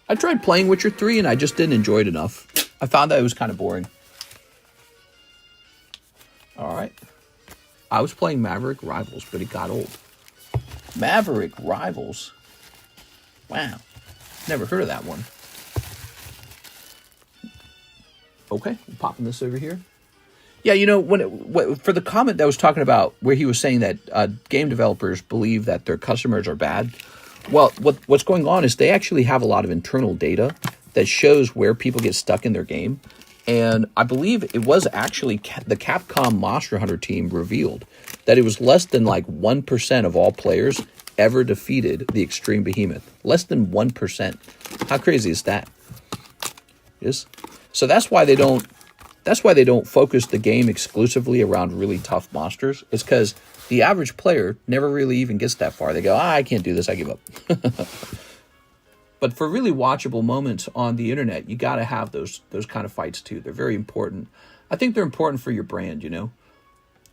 I tried playing Witcher 3 and I just didn't enjoy it enough. I found that it was kind of boring. All right. I was playing Maverick Rivals, but it got old. Maverick Rivals? Wow. Never heard of that one. Okay, I'm popping this over here. Yeah, you know, for the comment that was talking about where he was saying that game developers believe that their customers are bad, well, what's going on is they actually have a lot of internal data that shows where people get stuck in their game. And I believe it was actually the Capcom Monster Hunter team revealed that it was less than like 1% of all players ever defeated the Extreme Behemoth. Less than 1%. How crazy is that? Yes. So that's why they don't focus the game exclusively around really tough monsters. It's because the average player never really even gets that far. They go, I can't do this, I give up. But for really watchable moments on the internet, you got to have those kind of fights too. They're very important. I think they're important for your brand, you know.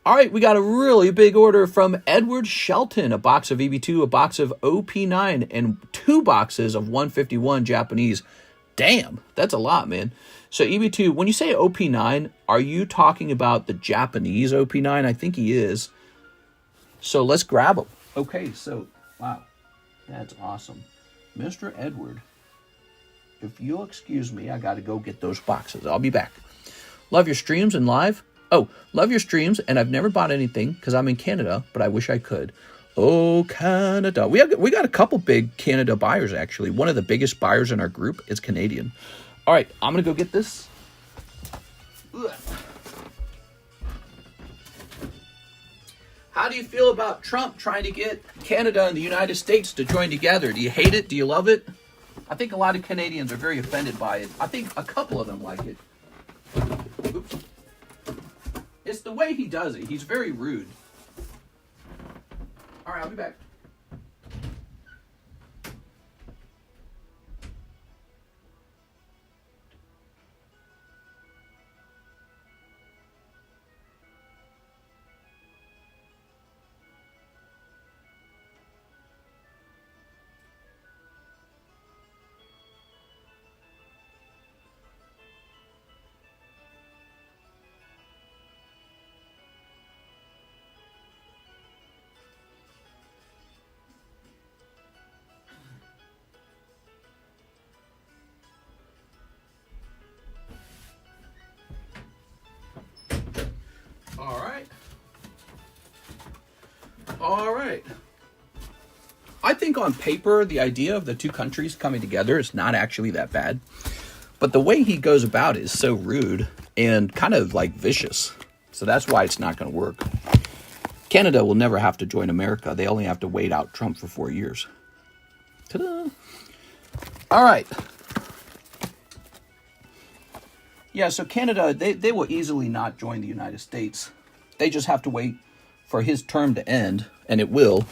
All right, we got a really big order from Edward Shelton. A box of EB2, a box of OP9, and 2 boxes of 151 Japanese. Damn, that's a lot, man. So EB2, when you say OP9, are you talking about the Japanese OP9? I think he is. So let's grab them. Okay, so, wow, that's awesome. Mr. Edward, if you'll excuse me, I got to go get those boxes. I'll be back. Love your streams and live. Oh, love your streams, and I've never bought anything because I'm in Canada, but I wish I could. Oh, Canada. We got a couple big Canada buyers, actually. One of the biggest buyers in our group is Canadian. All right, I'm going to go get this. Ugh. How do you feel about Trump trying to get Canada and the United States to join together? Do you hate it? Do you love it? I think a lot of Canadians are very offended by it. I think a couple of them like it. Oops. It's the way he does it. He's very rude. All right, I'll be back. All right. I think on paper, the idea of the two countries coming together is not actually that bad. But the way he goes about it is so rude and kind of like vicious. So that's why it's not going to work. Canada will never have to join America. They only have to wait out Trump for 4 years. Ta-da! All right. Yeah, so Canada, they will easily not join the United States. They just have to wait for his term to end, and it will,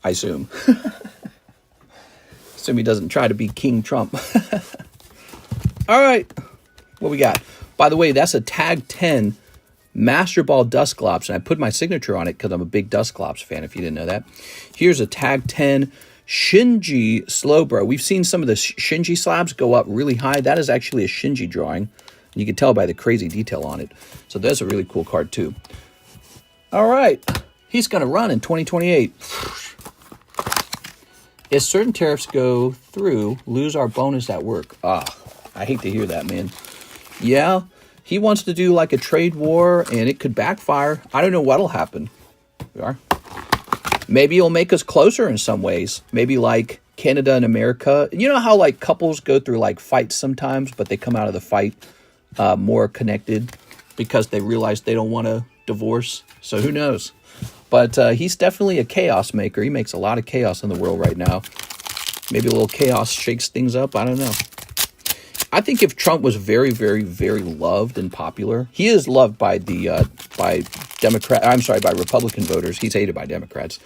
I assume. Assume he doesn't try to be King Trump. All right, what we got? By the way, that's a Tag 10 Master Ball Dusclops, and I put my signature on it because I'm a big Dusclops fan, if you didn't know that. Here's a Tag 10 Shinji Slowbro. We've seen some of the Shinji slabs go up really high. That is actually a Shinji drawing. You can tell by the crazy detail on it. So that's a really cool card, too. All right, he's going to run in 2028. If certain tariffs go through, lose our bonus at work. I hate to hear that, man. Yeah, he wants to do like a trade war, and it could backfire. I don't know what'll happen. Maybe it'll make us closer in some ways. Maybe like Canada and America. You know how like couples go through like fights sometimes, but they come out of the fight more connected because they realize they don't want to divorce. So who knows? But he's definitely a chaos maker. He makes a lot of chaos in the world right now. Maybe a little chaos shakes things up. I don't know. I think if Trump was very, very, very loved and popular, he is loved by the by Republican voters. He's hated by Democrats.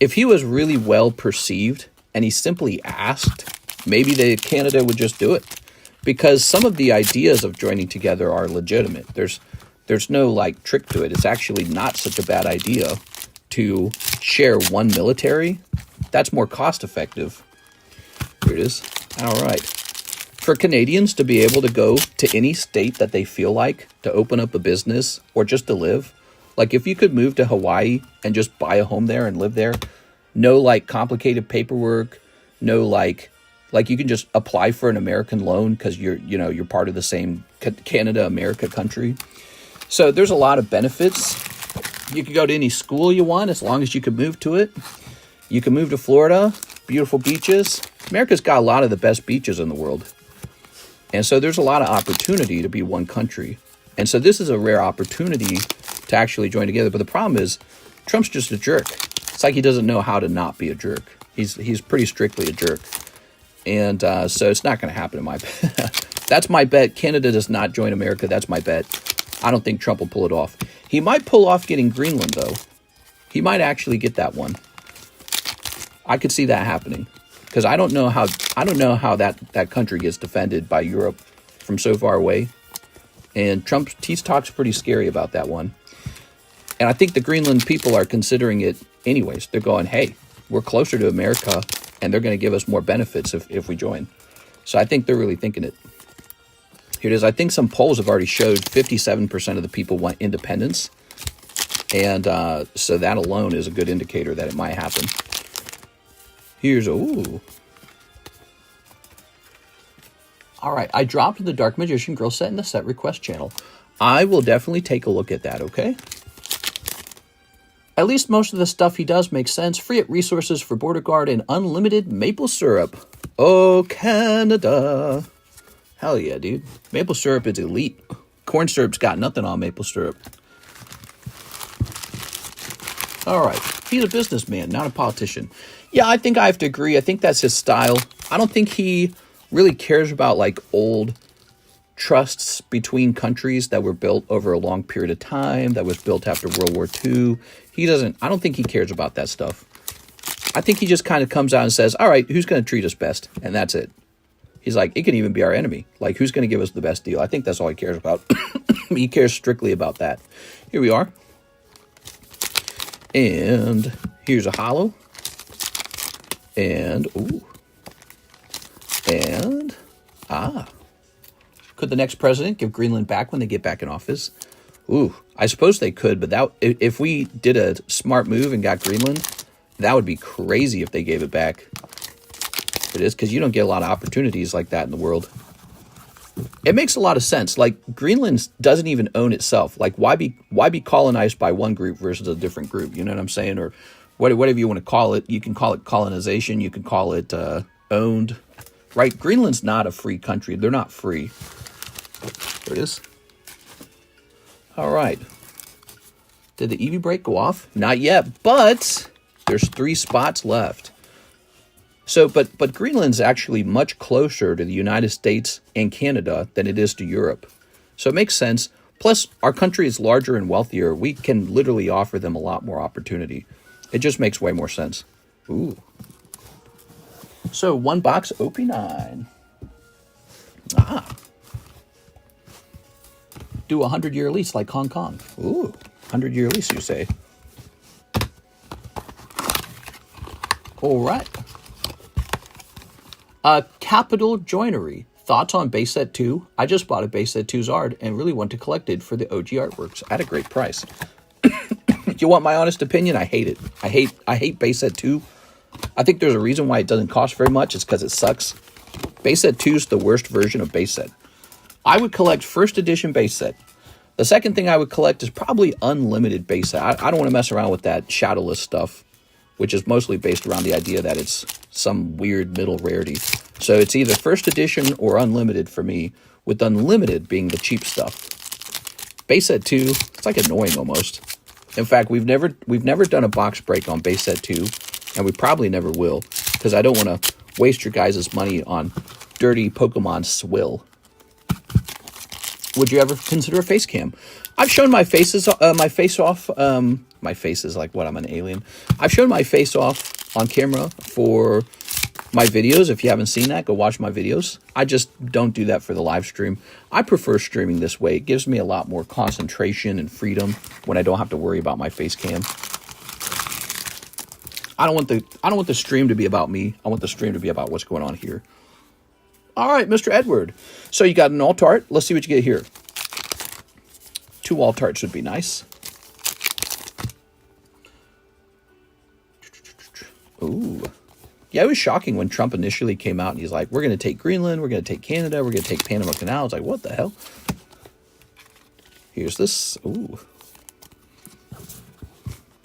If he was really well perceived and he simply asked, maybe Canada would just do it, because some of the ideas of joining together are legitimate. There's no like trick to it. It's actually not such a bad idea to share one military. That's more cost effective. Here it is. All right. For Canadians to be able to go to any state that they feel like to open up a business or just to live, Like, if you could move to Hawaii and just buy a home there and live there, no, like, complicated paperwork, no, like you can just apply for an American loan because you're part of the same Canada-America country. So there's a lot of benefits. You can go to any school you want as long as you can move to it. You can move to Florida, beautiful beaches. America's got a lot of the best beaches in the world. And so there's a lot of opportunity to be one country. And so this is a rare opportunity to actually join together. But the problem is, Trump's just a jerk. It's like he doesn't know how to not be a jerk. He's pretty strictly a jerk. And so it's not going to happen in my bet. That's my bet. Canada does not join America. That's my bet. I don't think Trump will pull it off. He might pull off getting Greenland, though. He might actually get that one. I could see that happening. Because I don't know how that country gets defended by Europe from so far away. And Trump's talks pretty scary about that one. And I think the Greenland people are considering it anyways. They're going, hey, we're closer to America, and they're going to give us more benefits if we join. So I think they're really thinking it. Here it is. I think some polls have already showed 57% of the people want independence. And so that alone is a good indicator that it might happen. Here's, ooh. All right, I dropped the Dark Magician Girl set in the set request channel. I will definitely take a look at that, okay? At least most of the stuff he does makes sense. Free up resources for Border Guard and unlimited maple syrup. Oh, Canada. Hell yeah, dude. Maple syrup is elite. Corn syrup's got nothing on maple syrup. All right, he's a businessman, not a politician. Yeah, I think I have to agree. I think that's his style. I don't think he really cares about like old trusts between countries that were built over a long period of time, that was built after World War II. I don't think he cares about that stuff. I think he just kind of comes out and says, all right, who's going to treat us best? And that's it. He's like, it can even be our enemy. Like, who's going to give us the best deal? I think that's all he cares about. He cares strictly about that. Here we are. And here's a hollow. And, ooh. And, could the next president give Greenland back when they get back in office? Ooh, I suppose they could, but if we did a smart move and got Greenland, that would be crazy if they gave it back. It is, because you don't get a lot of opportunities like that in the world. It makes a lot of sense. Like, Greenland doesn't even own itself. Like, why be colonized by one group versus a different group? You know what I'm saying? Or whatever you want to call it. You can call it colonization. You can call it owned. Right? Greenland's not a free country. They're not free. There it is. All right. Did the EV brake go off? Not yet, but there's 3 spots left. So, but Greenland's actually much closer to the United States and Canada than it is to Europe. So it makes sense. Plus, our country is larger and wealthier. We can literally offer them a lot more opportunity. It just makes way more sense. Ooh. So, 1 box OP9. Do a 100-year lease like Hong Kong. Ooh, 100-year lease, you say? All right. Capital Joinery. Thoughts on base set 2? I just bought a base set 2 Zard and really want to collect it for the OG artworks at a great price. You want my honest opinion? I hate it. I hate base set 2. I think there's a reason why it doesn't cost very much. It's because it sucks. Base set 2 is the worst version of base set. I would collect first edition base set. The second thing I would collect is probably unlimited base set. I don't want to mess around with that shadowless stuff, which is mostly based around the idea that it's some weird middle rarity. So it's either first edition or unlimited for me, with unlimited being the cheap stuff. Base set 2, it's like annoying almost. In fact, we've never done a box break on base set 2, and we probably never will, because I don't want to waste your guys' money on dirty Pokemon swill. Would you ever consider a face cam? I've shown my face off. My face is like, what, I'm an alien. I've shown my face off on camera for my videos. If you haven't seen that, go watch my videos. I just don't do that for the live stream. I prefer streaming this way. It gives me a lot more concentration and freedom when I don't have to worry about my face cam. I don't want the stream to be about me. I want the stream to be about what's going on here. All right, Mr. Edward. So you got an alt art. Let's see what you get here. 2 alt arts would be nice. Yeah, it was shocking when Trump initially came out and he's like, we're going to take Greenland, we're going to take Canada, we're going to take Panama Canal. It's like, what the hell? Here's this. Ooh.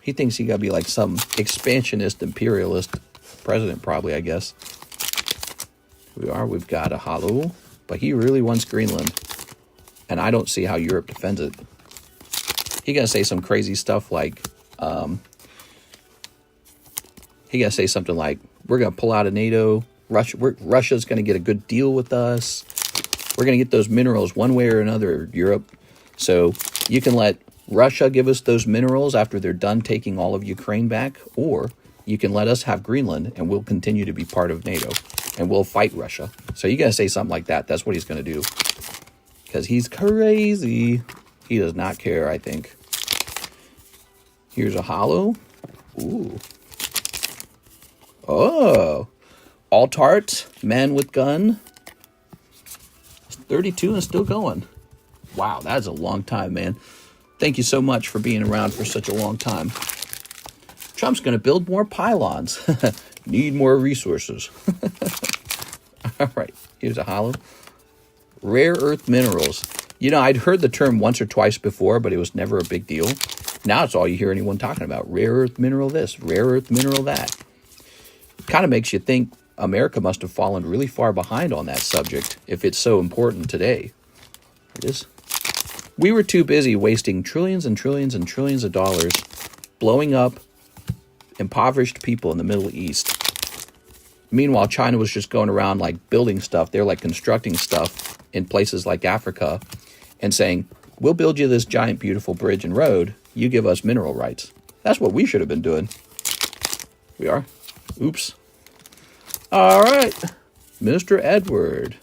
He thinks he got to be like some expansionist, imperialist president, probably, I guess. We've got a hollow, but he really wants Greenland. And I don't see how Europe defends it. He going to say some crazy stuff like, he going to say something like, we're going to pull out of NATO. Russia's going to get a good deal with us. We're going to get those minerals one way or another, Europe. So you can let Russia give us those minerals after they're done taking all of Ukraine back, or you can let us have Greenland and we'll continue to be part of NATO and we'll fight Russia. So you got to say something like that. That's what he's going to do. Because he's crazy. He does not care, I think. Here's a hollow. Ooh. Oh. Alt-art, man with gun. 32 and still going. Wow, that's a long time, man. Thank you so much for being around for such a long time. Trump's going to build more pylons. Need more resources. All right, here's a hollow. Rare earth minerals. You know, I'd heard the term once or twice before, but it was never a big deal. Now it's all you hear anyone talking about. Rare earth mineral this, rare earth mineral that. Kind of makes you think America must have fallen really far behind on that subject if it's so important today. It is. We were too busy wasting trillions and trillions and trillions of dollars blowing up impoverished people in the Middle East. Meanwhile, China was just going around like building stuff. They're like constructing stuff in places like Africa and saying, we'll build you this giant, beautiful bridge and road. You give us mineral rights. That's what we should have been doing. We are. Oops. All right. Mr. Edward.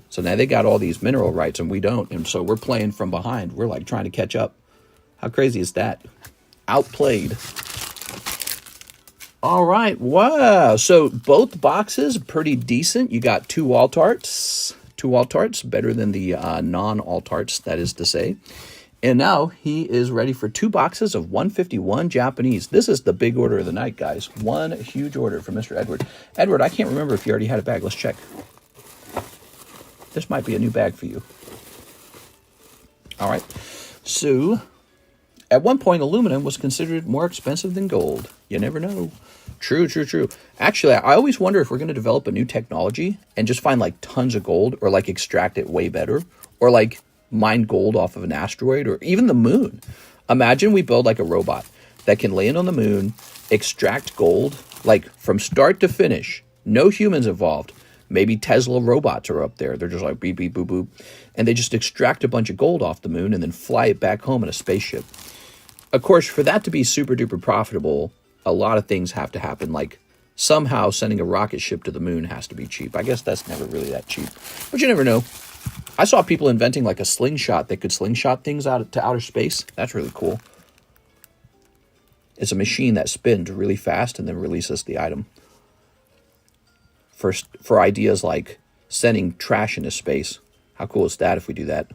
So now they got all these mineral rights and we don't. And so we're playing from behind. We're like trying to catch up. How crazy is that? Outplayed. All right. Wow. So both boxes are pretty decent. You got two alt-arts. Two alt-arts. Better than the non-alt-arts, that is to say. And now he is ready for two boxes of 151 Japanese. This is the big order of the night, guys. One huge order from Mr. Edward. Edward, I can't remember if you already had a bag. Let's check. This might be a new bag for you. All right. So, at one point, aluminum was considered more expensive than gold. You never know. True, true, true. Actually, I always wonder if we're going to develop a new technology and just find like tons of gold or like extract it way better or like mine gold off of an asteroid or even the moon. Imagine we build like a robot that can land on the moon, extract gold, like from start to finish. No humans involved. Maybe Tesla robots are up there. They're just like beep, beep, boop, boop. And they just extract a bunch of gold off the moon and then fly it back home in a spaceship. Of course, for that to be super duper profitable, a lot of things have to happen. Like somehow sending a rocket ship to the moon has to be cheap. I guess that's never really that cheap. But you never know. I saw people inventing like a slingshot that could slingshot things out to outer space. That's really cool. It's a machine that spins really fast and then releases the item. For ideas like sending trash into space. How cool is that if we do that?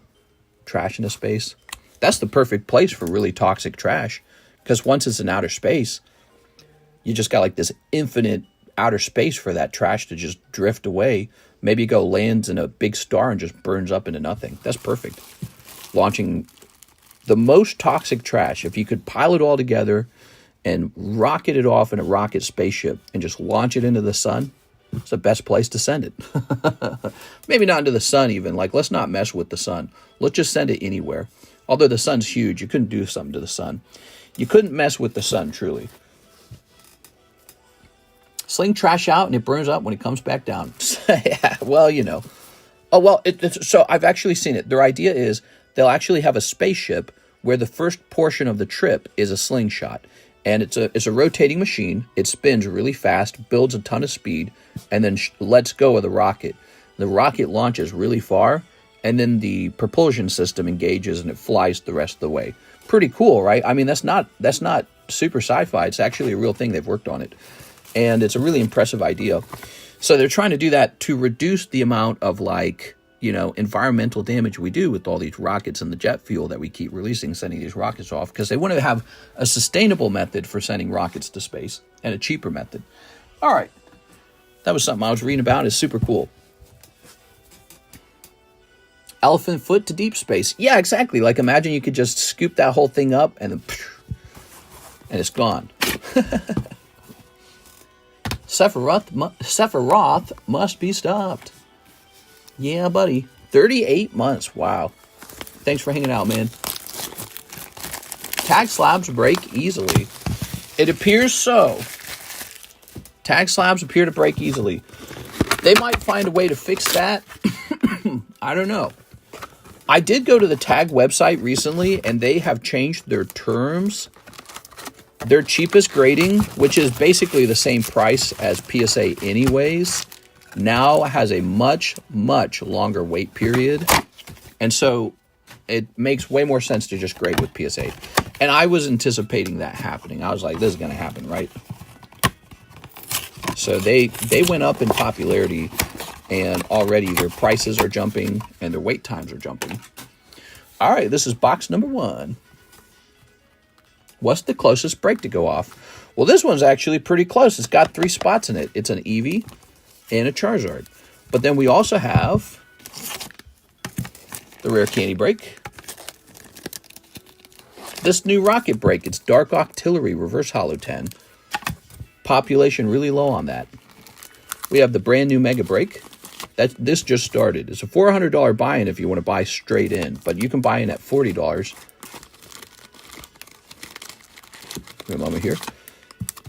Trash into space. That's the perfect place for really toxic trash. Because once it's in outer space, you just got like this infinite outer space for that trash to just drift away. Maybe go lands in a big star and just burns up into nothing. That's perfect. Launching the most toxic trash. If you could pile it all together and rocket it off in a rocket spaceship and just launch it into the sun, it's the best place to send it. Maybe not into the sun even. Like, let's not mess with the sun. Let's just send it anywhere. Although the sun's huge, you couldn't do something to the sun. You couldn't mess with the sun, truly. Sling trash out and it burns up when it comes back down. Yeah, well, you know. Oh, well, so I've actually seen it. Their idea is they'll actually have a spaceship where the first portion of the trip is a slingshot. And it's a rotating machine. It spins really fast, builds a ton of speed, and then lets go of the rocket. The rocket launches really far, and then the propulsion system engages and it flies the rest of the way. Pretty cool, right? I mean, that's not super sci-fi. It's actually a real thing. They've worked on it. And it's a really impressive idea. So they're trying to do that to reduce the amount of like, you know, environmental damage we do with all these rockets and the jet fuel that we keep releasing, sending these rockets off, because they want to have a sustainable method for sending rockets to space and a cheaper method. All right. That was something I was reading about. It's super cool. Elephant foot to deep space. Yeah, exactly. Like, imagine you could just scoop that whole thing up and then, and it's gone. Sephiroth must be stopped. Yeah, buddy. 38 months. Wow. Thanks for hanging out, man. Tag slabs break easily. It appears so. Tag slabs appear to break easily. They might find a way to fix that. I don't know. I did go to the tag website recently, and they have changed their terms. Their cheapest grading, which is basically the same price as PSA anyways, now has a much, much longer wait period. And so it makes way more sense to just grade with PSA. And I was anticipating that happening. I was like, this is going to happen, right? So they went up in popularity, and already their prices are jumping and their wait times are jumping. All right, this is box number 1. What's the closest break to go off? Well, this one's actually pretty close. It's got 3 spots in it. It's an Eevee and a Charizard. But then we also have the rare candy break. This new rocket break. It's Dark Octillery Reverse Holo 10. Population really low on that. We have the brand new Mega Break. This just started. It's a $400 buy-in if you want to buy straight in, but you can buy in at $40. Wait a moment here.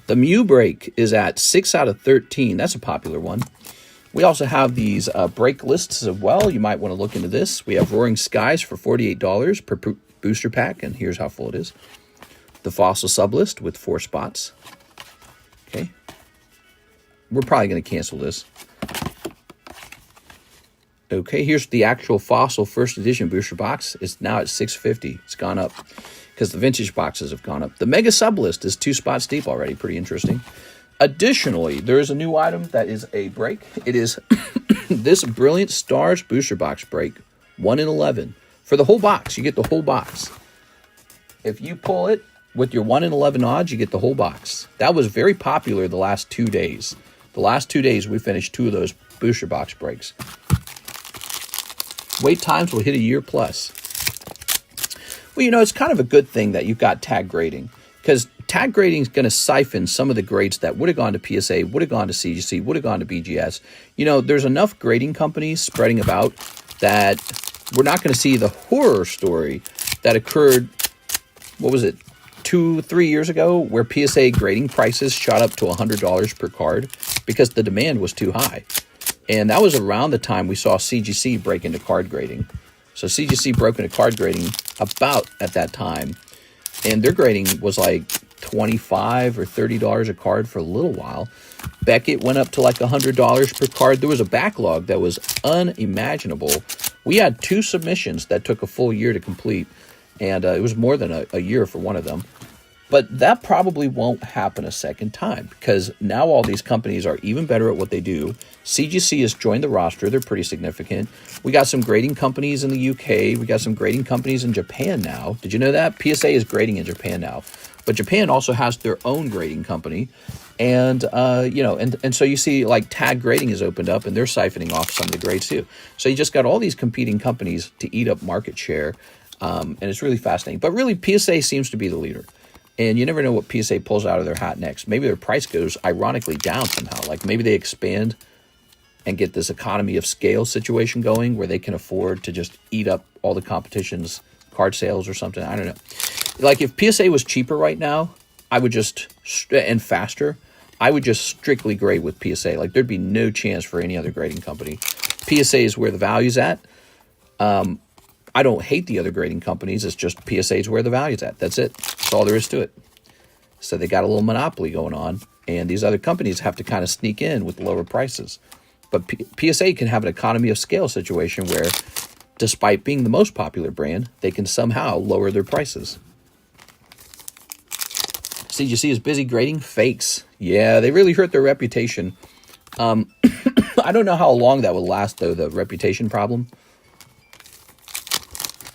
The Mew Break is at 6 out of 13. That's a popular one. We also have these break lists as well. You might want to look into this. We have Roaring Skies for $48 per booster pack, and here's how full it is. The Fossil Sublist with 4 spots. Okay. We're probably going to cancel this. Okay, here's the actual Fossil First Edition booster box. It's now at $650. It's gone up because the vintage boxes have gone up. The Mega Sublist is 2 spots deep already. Pretty interesting. Additionally, there is a new item that is a break. It is this Brilliant Stars booster box break. 1 in 11. For the whole box, you get the whole box. If you pull it with your 1 in 11 odds, you get the whole box. That was very popular the last 2 days. The last 2 days, we finished 2 of those booster box breaks. Wait times will hit a year plus. Well, you know, it's kind of a good thing that you've got tag grading, because tag grading is going to siphon some of the grades that would have gone to PSA, would have gone to CGC, would have gone to BGS. You know, there's enough grading companies spreading about that we're not going to see the horror story that occurred, what was it, 2-3 years ago, where PSA grading prices shot up to $100 per card because the demand was too high. And that was around the time we saw CGC break into card grading. So CGC broke into card grading about at that time. And their grading was like $25 or $30 a card for a little while. Beckett went up to like $100 per card. There was a backlog that was unimaginable. We had 2 submissions that took a full year to complete. And it was more than a year for one of them. But that probably won't happen a second time, because now all these companies are even better at what they do. CGC has joined the roster. They're pretty significant. We got some grading companies in the UK. We got some grading companies in Japan now. Did you know that? PSA is grading in Japan now. But Japan also has their own grading company. And, you know, and so you see like tag grading has opened up, and they're siphoning off some of the grades too. So you just got all these competing companies to eat up market share. And it's really fascinating. But really, PSA seems to be the leader. And you never know what PSA pulls out of their hat next. Maybe their price goes ironically down somehow. Like maybe they expand and get this economy of scale situation going where they can afford to just eat up all the competition's card sales or something. I don't know. Like if PSA was cheaper right now, I would just, and faster, I would just strictly grade with PSA. Like there'd be no chance for any other grading company. PSA is where the value's at. I don't hate the other grading companies. It's just PSA is where the value's at. That's it. That's all there is to it. So they got a little monopoly going on, and these other companies have to kind of sneak in with lower prices. But PSA can have an economy of scale situation where, despite being the most popular brand, they can somehow lower their prices. CGC is busy grading fakes. Yeah, they really hurt their reputation. I don't know how long that will last, though, the reputation problem.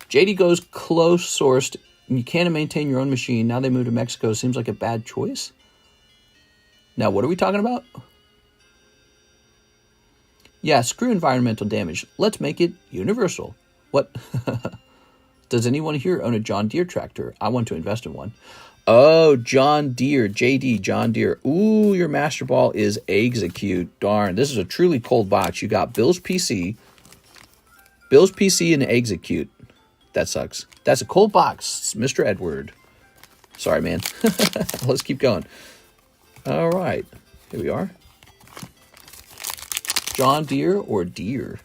JD goes close sourced. You can't maintain your own machine. Now they move to Mexico. Seems like a bad choice. Now, what are we talking about? Yeah, screw environmental damage. Let's make it universal. What? Does anyone here own a John Deere tractor? I want to invest in one. Oh, John Deere, JD, John Deere. Ooh, your Master Ball is execute. Darn, this is a truly cold box. You got Bill's PC, and execute. That sucks. That's a cold box, it's Mr. Edward. Sorry, man. Let's keep going. All right, here we are. John Deere or Deere?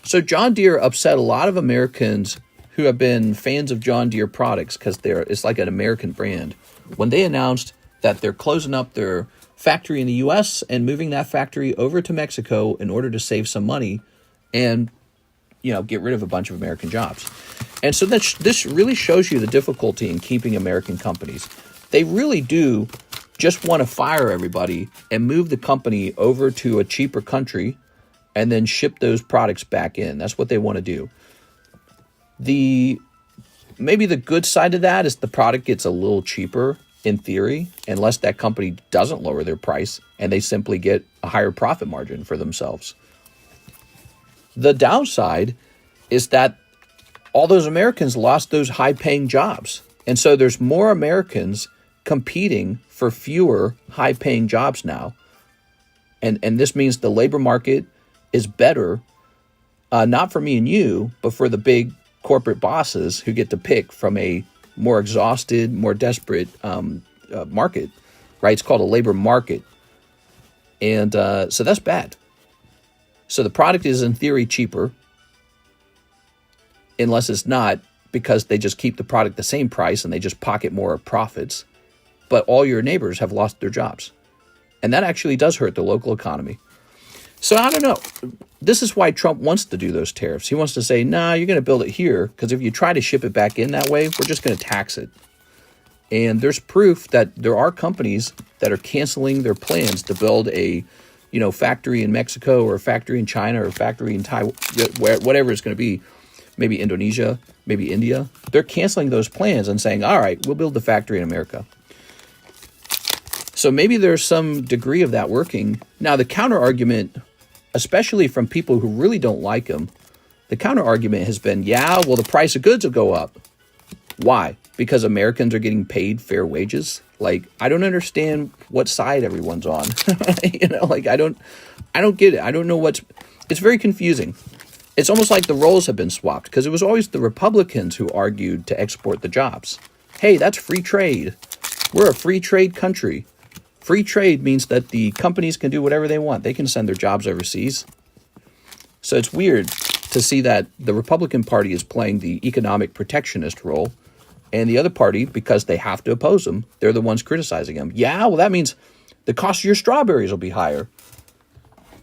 So John Deere upset a lot of Americans who have been fans of John Deere products because it's like an American brand. When they announced that they're closing up their factory in the U.S. and moving that factory over to Mexico in order to save some money and, get rid of a bunch of American jobs. And so this really shows you the difficulty in keeping American companies. They really do just want to fire everybody and move the company over to a cheaper country and then ship those products back in. That's what they want to do. Maybe the good side of that is the product gets a little cheaper in theory, unless that company doesn't lower their price and they simply get a higher profit margin for themselves. The downside is that all those Americans lost those high-paying jobs. And so there's more Americans competing for fewer high-paying jobs now. And this means the labor market is better, not for me and you, but for the big corporate bosses who get to pick from a more exhausted, more desperate market, right? It's called a labor market. And so that's bad. So the product is in theory cheaper, unless it's not, because they just keep the product the same price and they just pocket more profits. But all your neighbors have lost their jobs. And that actually does hurt the local economy. So I don't know. This is why Trump wants to do those tariffs. He wants to say, nah, you're going to build it here, because if you try to ship it back in that way, we're just going to tax it. And there's proof that there are companies that are canceling their plans to build a factory in Mexico or a factory in China or a factory in Taiwan, whatever it's going to be, maybe Indonesia, maybe India. They're canceling those plans and saying, all right, we'll build the factory in America. So maybe there's some degree of that working. Now, the counter argument, especially from people who really don't like him, the counter argument has been, the price of goods will go up. Why? Because Americans are getting paid fair wages? Like, I don't understand what side everyone's on. I don't get it. I don't know it's very confusing. It's almost like the roles have been swapped, because it was always the Republicans who argued to export the jobs. Hey, that's free trade. We're a free trade country. Free trade means that the companies can do whatever they want. They can send their jobs overseas. So it's weird to see that the Republican Party is playing the economic protectionist role, and the other party, because they have to oppose them, they're the ones criticizing him. That means the cost of your strawberries will be higher,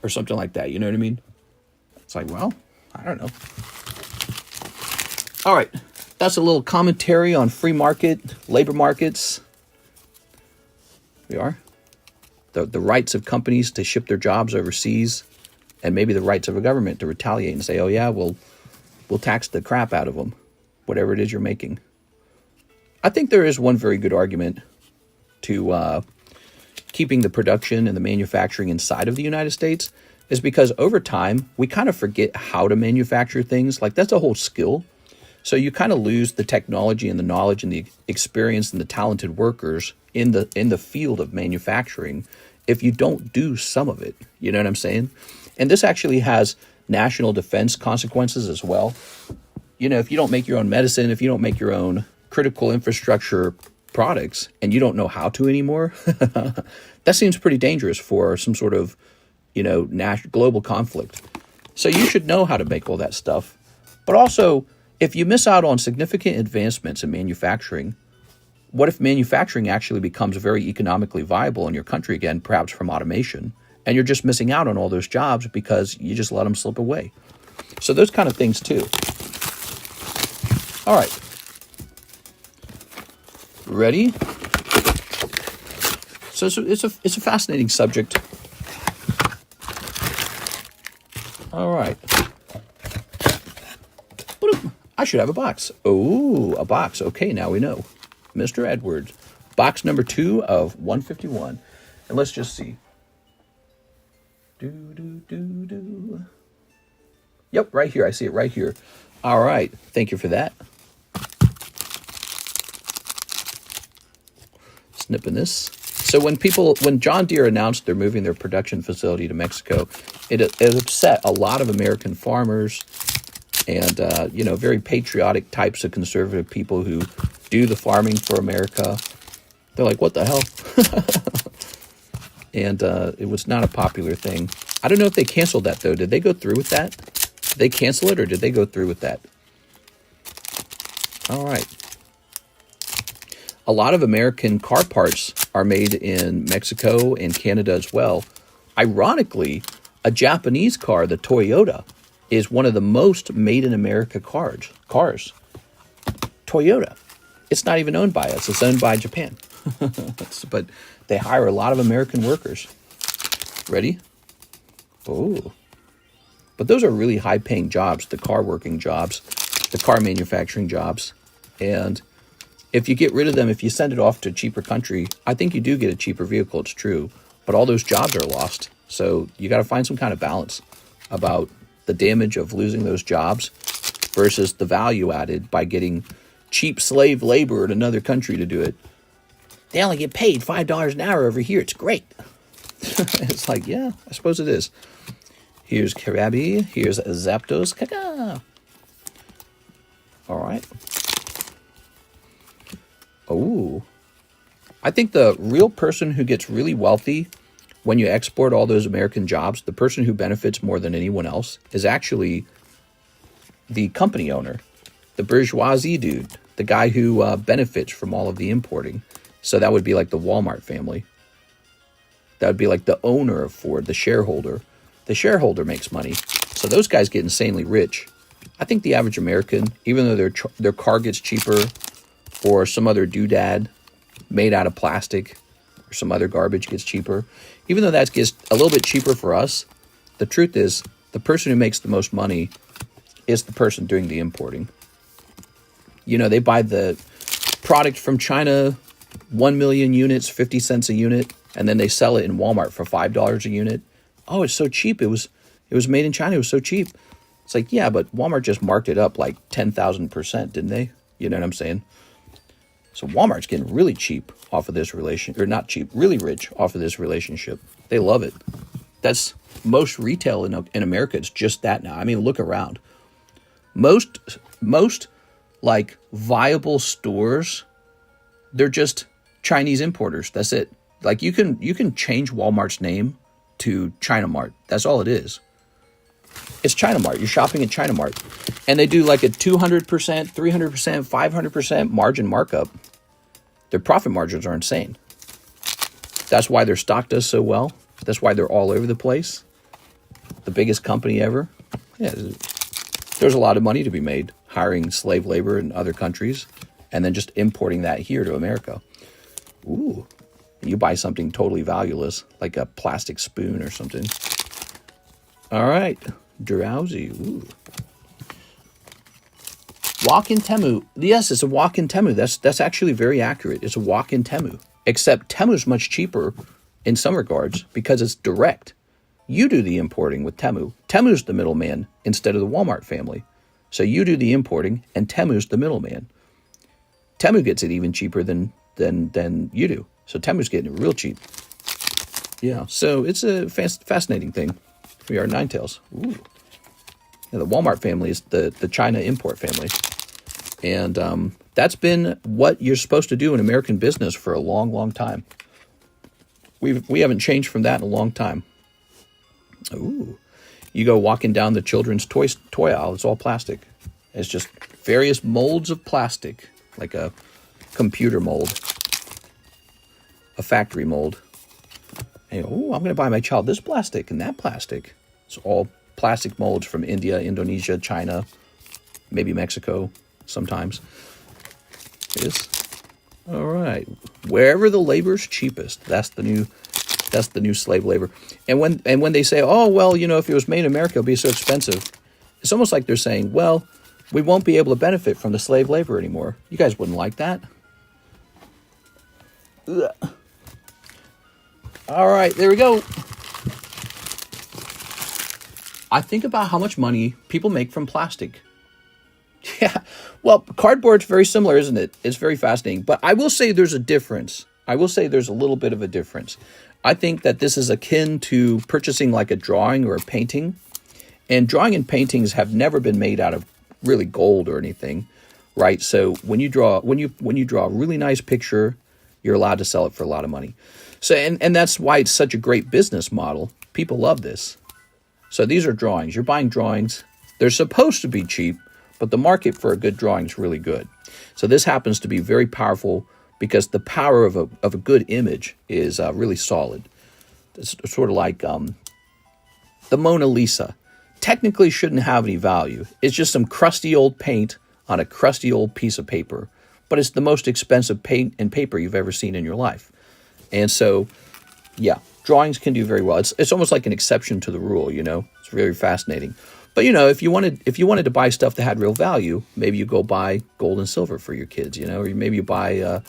or something like that. You know what I mean? It's like, I don't know. All right. That's a little commentary on free market, labor markets. We are. The rights of companies to ship their jobs overseas, and maybe the rights of a government to retaliate and say, we'll tax the crap out of them, whatever it is you're making. I think there is one very good argument to keeping the production and the manufacturing inside of the United States, is because over time, we kind of forget how to manufacture things. Like, that's a whole skill. So you kind of lose the technology and the knowledge and the experience and the talented workers in the field of manufacturing if you don't do some of it. You know what I'm saying? And this actually has national defense consequences as well. If you don't make your own medicine, if you don't make your own critical infrastructure products, and you don't know how to anymore, that seems pretty dangerous for some sort of, global conflict. So you should know how to make all that stuff. But also, if you miss out on significant advancements in manufacturing, what if manufacturing actually becomes very economically viable in your country again, perhaps from automation, and you're just missing out on all those jobs because you just let them slip away? So those kind of things too. All right. Ready? So it's a fascinating subject. All right. I should have a box. Oh, a box. Okay, now we know. Mr. Edwards. Box number 2 of 151. And let's just see. Yep, right here. I see it right here. All right. Thank you for that. Snipping this. So when John Deere announced they're moving their production facility to Mexico, it upset a lot of American farmers and, very patriotic types of conservative people who do the farming for America. They're like, what the hell? And it was not a popular thing. I don't know if they canceled that, though. Did they go through with that? Did they cancel it, or did they go through with that? All right. A lot of American car parts are made in Mexico and Canada as well. Ironically, a Japanese car, the Toyota, is one of the most made-in-America cars. Toyota. It's not even owned by us. It's owned by Japan. But they hire a lot of American workers. Ready? Oh. But those are really high-paying jobs, the car working jobs, the car manufacturing jobs. And if you get rid of them, if you send it off to a cheaper country, I think you do get a cheaper vehicle, it's true. But all those jobs are lost. So you got to find some kind of balance about the damage of losing those jobs versus the value added by getting cheap slave labor in another country to do it. They only get paid $5 an hour over here. It's great. It's like, yeah, I suppose it is. Here's Karabi. Here's Zapdos. Kaka. All right. Oh. I think the real person who gets really wealthy when you export all those American jobs, the person who benefits more than anyone else is actually the company owner, the bourgeoisie dude, the guy who benefits from all of the importing. So that would be like the Walmart family. That would be like the owner of Ford, the shareholder. The shareholder makes money. So those guys get insanely rich. I think the average American, even though their car gets cheaper or some other doodad made out of plastic or some other garbage gets cheaper, even though that gets a little bit cheaper for us, the truth is the person who makes the most money is the person doing the importing. You know, they buy the product from China, 1 million units, 50 cents a unit, and then they sell it in Walmart for $5 a unit. Oh, it's so cheap. It was made in China. It was so cheap. It's like, yeah, but Walmart just marked it up like 10,000%, didn't they? You know what I'm saying? So Walmart's getting really cheap off of this relation, or not cheap, really rich off of this relationship. They love it. That's most retail in America. It's just that now. I mean, look around. Most like viable stores, they're just Chinese importers. That's it. Like you can change Walmart's name to China Mart. That's all it is. It's China Mart. You're shopping at China Mart. And they do like a 200%, 300%, 500% margin markup. Their profit margins are insane. That's why their stock does so well. That's why they're all over the place. The biggest company ever. Yeah, there's a lot of money to be made hiring slave labor in other countries and then just importing that here to America. Ooh. You buy something totally valueless, like a plastic spoon or something. All right. Drowsy. Ooh. Walk in Temu. Yes, it's a walk in Temu. That's actually very accurate. It's a walk in Temu. Except Temu's much cheaper in some regards because it's direct. You do the importing with Temu. Temu's the middleman instead of the Walmart family. So you do the importing and Temu's the middleman. Temu gets it even cheaper than you do. So Temu's getting it real cheap. Yeah, so it's a fascinating thing. We are Ninetales. Ooh. Yeah, the Walmart family is the China import family. And that's been what you're supposed to do in American business for a long, long time. We haven't changed from that in a long time. Ooh. You go walking down the children's toy aisle, it's all plastic. It's just various molds of plastic, like a computer mold, a factory mold. And, I'm going to buy my child this plastic and that plastic. It's all plastic molds from India, Indonesia, China, maybe Mexico sometimes. It is. All right. Wherever the labor's cheapest, that's the new slave labor. And when they say, oh, well, if it was made in America, it would be so expensive. It's almost like they're saying, well, we won't be able to benefit from the slave labor anymore. You guys wouldn't like that. Ugh. All right, there we go. I think about how much money people make from plastic. Yeah, well, cardboard's very similar, isn't it? It's very fascinating. But I will say there's a difference. I will say there's a little bit of a difference. I think that this is akin to purchasing like a drawing or a painting. And drawing and paintings have never been made out of really gold or anything, right? So when you draw a really nice picture, you're allowed to sell it for a lot of money. So and that's why it's such a great business model. People love this. So these are drawings. You're buying drawings. They're supposed to be cheap, but the market for a good drawing is really good. So this happens to be very powerful because the power of a good image is really solid. It's sort of like the Mona Lisa. Technically shouldn't have any value. It's just some crusty old paint on a crusty old piece of paper. But it's the most expensive paint and paper you've ever seen in your life. And so, yeah, drawings can do very well. It's almost like an exception to the rule, you know. It's very fascinating. But, you know, if you wanted to buy stuff that had real value, maybe you go buy gold and silver for your kids, you know, or maybe you buy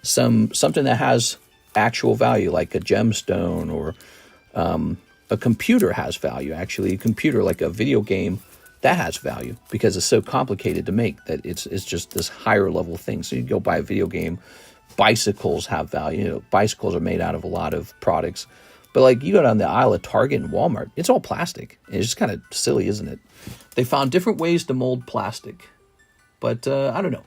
something that has actual value, like a gemstone, or a computer has value. Actually, a computer, like a video game, that has value because it's so complicated to make that it's just this higher level thing. So you go buy a video game. Bicycles have value. You know, bicycles are made out of a lot of products. But like you go down the aisle at Target and Walmart, it's all plastic. It's just kind of silly, isn't it? They found different ways to mold plastic. But I don't know.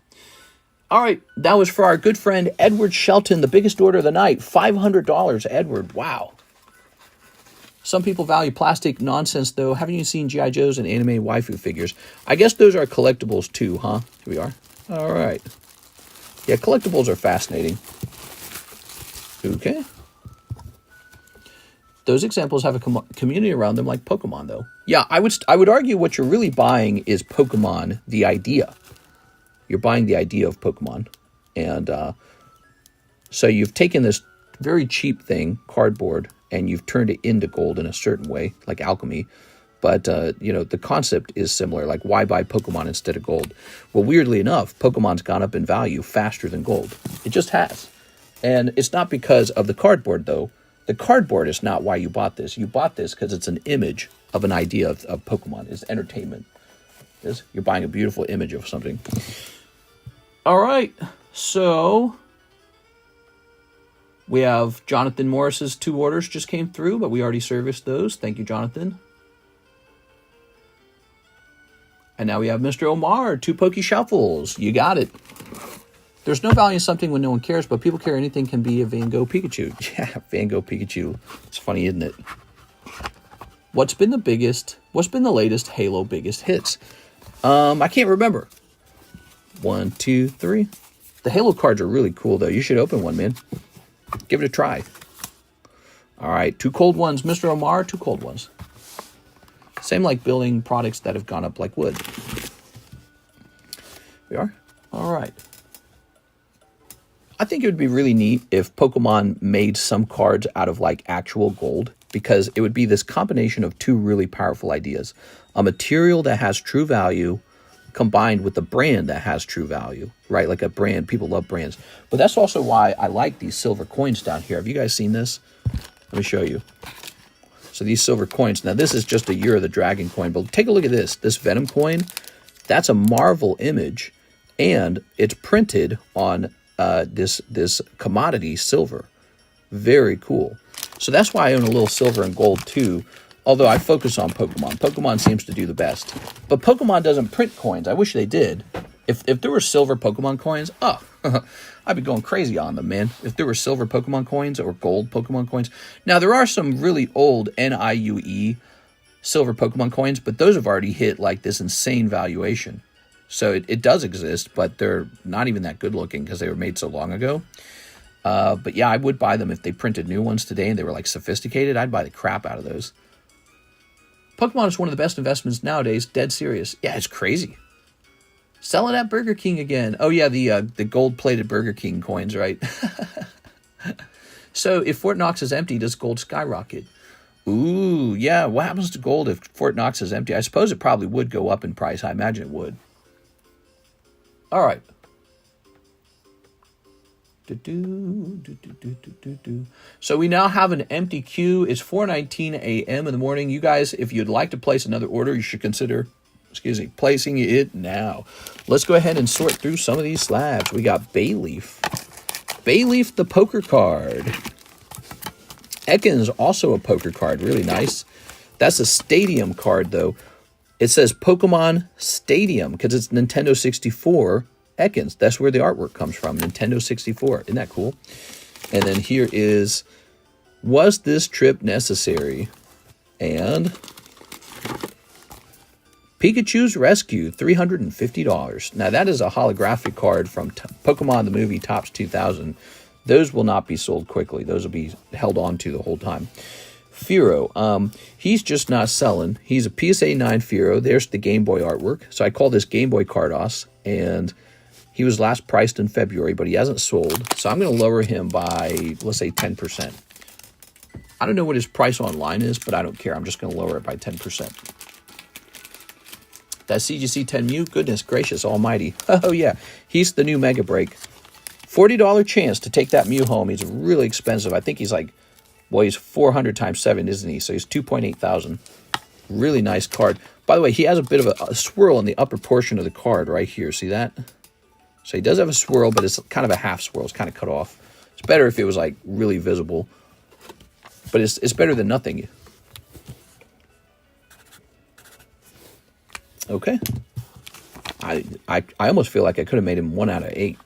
All right, that was for our good friend Edward Shelton, the biggest order of the night. $500, Edward. Wow. Some people value plastic nonsense, though. Haven't you seen G.I. Joes and anime waifu figures? I guess those are collectibles, too, huh? Here we are. All right. Yeah, collectibles are fascinating. Okay. Those examples have a community around them like Pokemon, though. Yeah, I would argue what you're really buying is Pokemon, the idea. You're buying the idea of Pokemon. And so you've taken this very cheap thing, cardboard, and you've turned it into gold in a certain way, like alchemy. But, you know, the concept is similar. Like, why buy Pokemon instead of gold? Well, weirdly enough, Pokemon's gone up in value faster than gold. It just has. And it's not because of the cardboard, though. The cardboard is not why you bought this. You bought this because it's an image of an idea of Pokemon. It's entertainment. You're buying a beautiful image of something. All right. So we have Jonathan Morris's 2 orders just came through, but we already serviced those. Thank you, Jonathan. And now we have Mr. Omar, 2 Poke Shuffles. You got it. There's no value in something when no one cares, but people care. Anything can be a Van Gogh Pikachu. Yeah, Van Gogh Pikachu. It's funny, isn't it? What's been the latest Halo biggest hits? I can't remember. 1, 2, 3. The Halo cards are really cool, though. You should open one, man. Give it a try. All right, 2 cold ones. Mr. Omar, 2 cold ones. Same like building products that have gone up like wood. We are? All right. I think it would be really neat if Pokemon made some cards out of like actual gold, because it would be this combination of 2 really powerful ideas. A material that has true value combined with a brand that has true value, right? Like a brand, people love brands. But that's also why I like these silver coins down here. Have you guys seen this? Let me show you. So these silver coins, now this is just a Year of the Dragon coin, but take a look at this. This Venom coin, that's a Marvel image, and it's printed on this commodity silver. Very cool. So that's why I own a little silver and gold too, although I focus on Pokemon. Pokemon seems to do the best. But Pokemon doesn't print coins. I wish they did. If there were silver Pokemon coins, I'd be going crazy on them, man. If there were silver Pokemon coins or gold Pokemon coins. Now, there are some really old NIUE silver Pokemon coins, but those have already hit like this insane valuation. So it does exist, but they're not even that good looking because they were made so long ago. But yeah, I would buy them if they printed new ones today and they were like sophisticated. I'd buy the crap out of those. Pokemon is one of the best investments nowadays. Dead serious. Yeah, it's crazy. Sell it at Burger King again. Oh yeah, the gold-plated Burger King coins, right? So if Fort Knox is empty, does gold skyrocket? Ooh, yeah. What happens to gold if Fort Knox is empty? I suppose it probably would go up in price. I imagine it would. All right. So we now have an empty queue. It's 4:19 a.m. in the morning. You guys, if you'd like to place another order, you should consider, placing it now. Let's go ahead and sort through some of these slabs. We got Bayleaf. Bayleaf, the poker card. Ekans, also a poker card. Really nice. That's a Stadium card, though. It says Pokemon Stadium because it's Nintendo 64 Ekans. That's where the artwork comes from, Nintendo 64. Isn't that cool? And then here is, was this trip necessary? And Pikachu's Rescue, $350. Now, that is a holographic card from Pokemon the movie Topps 2000. Those will not be sold quickly. Those will be held on to the whole time. Firo, he's just not selling. He's a PSA 9 Firo. There's the Game Boy artwork. So I call this Game Boy Cardos, and he was last priced in February, but he hasn't sold. So I'm going to lower him by, let's say, 10%. I don't know what his price online is, but I don't care. I'm just going to lower it by 10%. That CGC 10 Mew, goodness gracious almighty. Oh, yeah. He's the new Mega Break. $40 chance to take that Mew home. He's really expensive. I think he's like, well, he's 400 times 7, isn't he? So he's 2.8 thousand. Really nice card. By the way, he has a bit of a swirl in the upper portion of the card right here. See that? So he does have a swirl, but it's kind of a half swirl. It's kind of cut off. It's better if it was like really visible. But it's better than nothing. Okay. I almost feel like I could have made him 1 out of 8.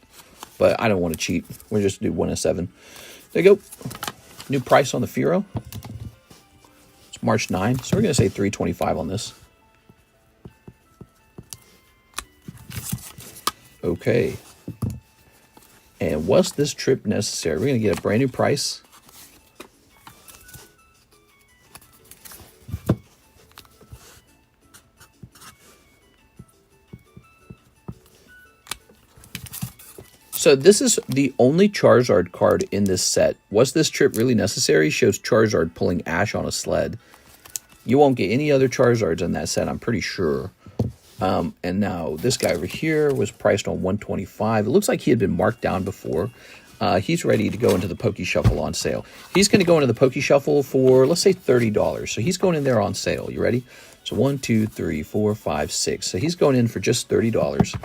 But I don't want to cheat. We'll just do 1 out of 7. There you go. New price on the Firo. It's March 9. So we're going to say $325 on this. Okay. And was this trip necessary? We're going to get a brand new price. So this is the only Charizard card in this set. Was this trip really necessary? Shows Charizard pulling Ash on a sled. You won't get any other Charizards in that set, I'm pretty sure. And now this guy over here was priced on $125. It looks like he had been marked down before. He's ready to go into the Poke Shuffle on sale. He's going to go into the Poke Shuffle for, let's say, $30. So he's going in there on sale. You ready? So 1, 2, 3, 4, 5, 6. So he's going in for just $30.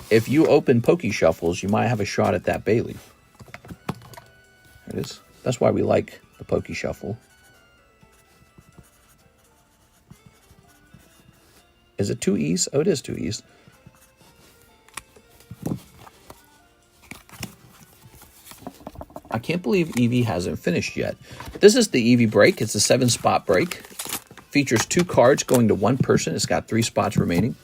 If you open Poke Shuffles, you might have a shot at that Bayleaf. There it is. That's why we like the Poke Shuffle. Is it 2 E's? Oh, it is 2 E's. I can't believe Eevee hasn't finished yet. This is the Eevee break. It's a 7-spot break. Features 2 cards going to 1 person. It's got 3 spots remaining.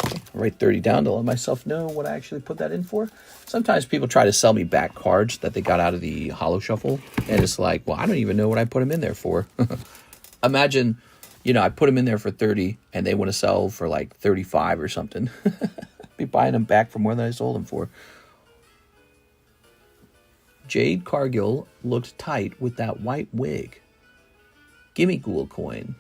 Okay, I'll write 30 down to let myself know what I actually put that in for. Sometimes people try to sell me back cards that they got out of the Holo Shuffle. And it's like, well, I don't even know what I put them in there for. Imagine, you know, I put them in there for 30 and they want to sell for like 35 or something. Be buying them back for more than I sold them for. Jade Cargill looked tight with that white wig. Gimme Ghoul coin.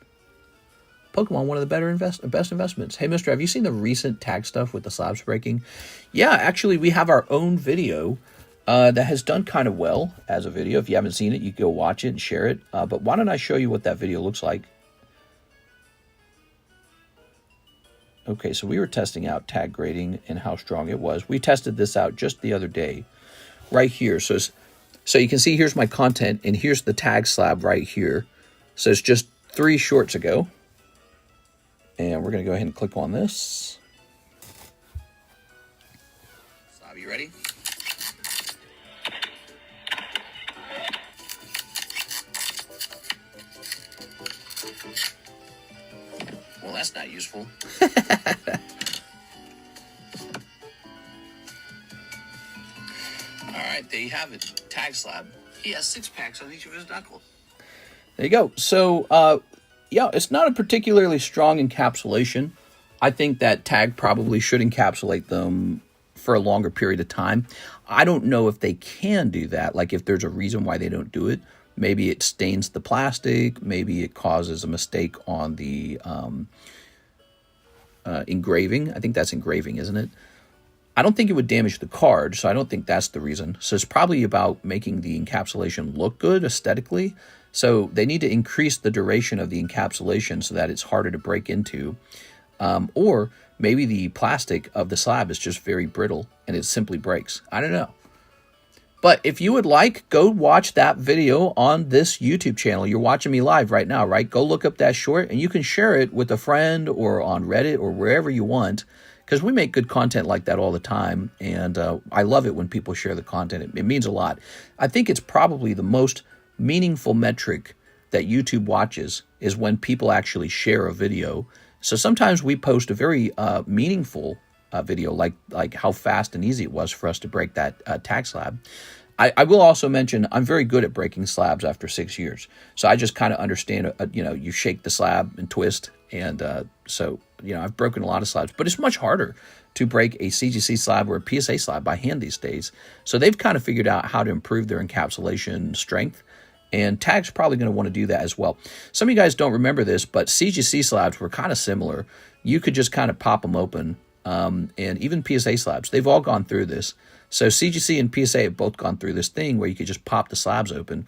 Pokemon, one of the best investments. Hey, mister, have you seen the recent tag stuff with the slabs breaking? Yeah, actually, we have our own video that has done kind of well as a video. If you haven't seen it, you can go watch it and share it. But why don't I show you what that video looks like? Okay, so we were testing out tag grading and how strong it was. We tested this out just the other day, right here. So you can see here's my content, and here's the tag slab right here. So it's just 3 shorts ago. And we're going to go ahead and click on this. Slab, you ready? Well, that's not useful. All right, there you have it. Tag slab. He has 6 packs on each of his knuckles. There you go. So, yeah, it's not a particularly strong encapsulation. I think that tag probably should encapsulate them for a longer period of time. I don't know if they can do that, like if there's a reason why they don't do it. Maybe it stains the plastic. Maybe it causes a mistake on the engraving. I think that's engraving, isn't it? I don't think it would damage the card, so I don't think that's the reason. So it's probably about making the encapsulation look good aesthetically. So they need to increase the duration of the encapsulation so that it's harder to break into. Or maybe the plastic of the slab is just very brittle and it simply breaks. I don't know. But if you would like, go watch that video on this YouTube channel. You're watching me live right now, right? Go look up that short and you can share it with a friend or on Reddit or wherever you want, because we make good content like that all the time. And I love it when people share the content. It means a lot. I think it's probably the most meaningful metric that YouTube watches is when people actually share a video. So sometimes we post a very meaningful video, like how fast and easy it was for us to break that tag slab. I will also mention I'm very good at breaking slabs after 6 years. So I just kind of understand, you shake the slab and twist. And so, I've broken a lot of slabs, but it's much harder to break a CGC slab or a PSA slab by hand these days. So they've kind of figured out how to improve their encapsulation strength. And tag's probably going to want to do that as well. Some of you guys don't remember this, but CGC slabs were kind of similar. You could just kind of pop them open. And even PSA slabs, they've all gone through this. So CGC and PSA have both gone through this thing where you could just pop the slabs open.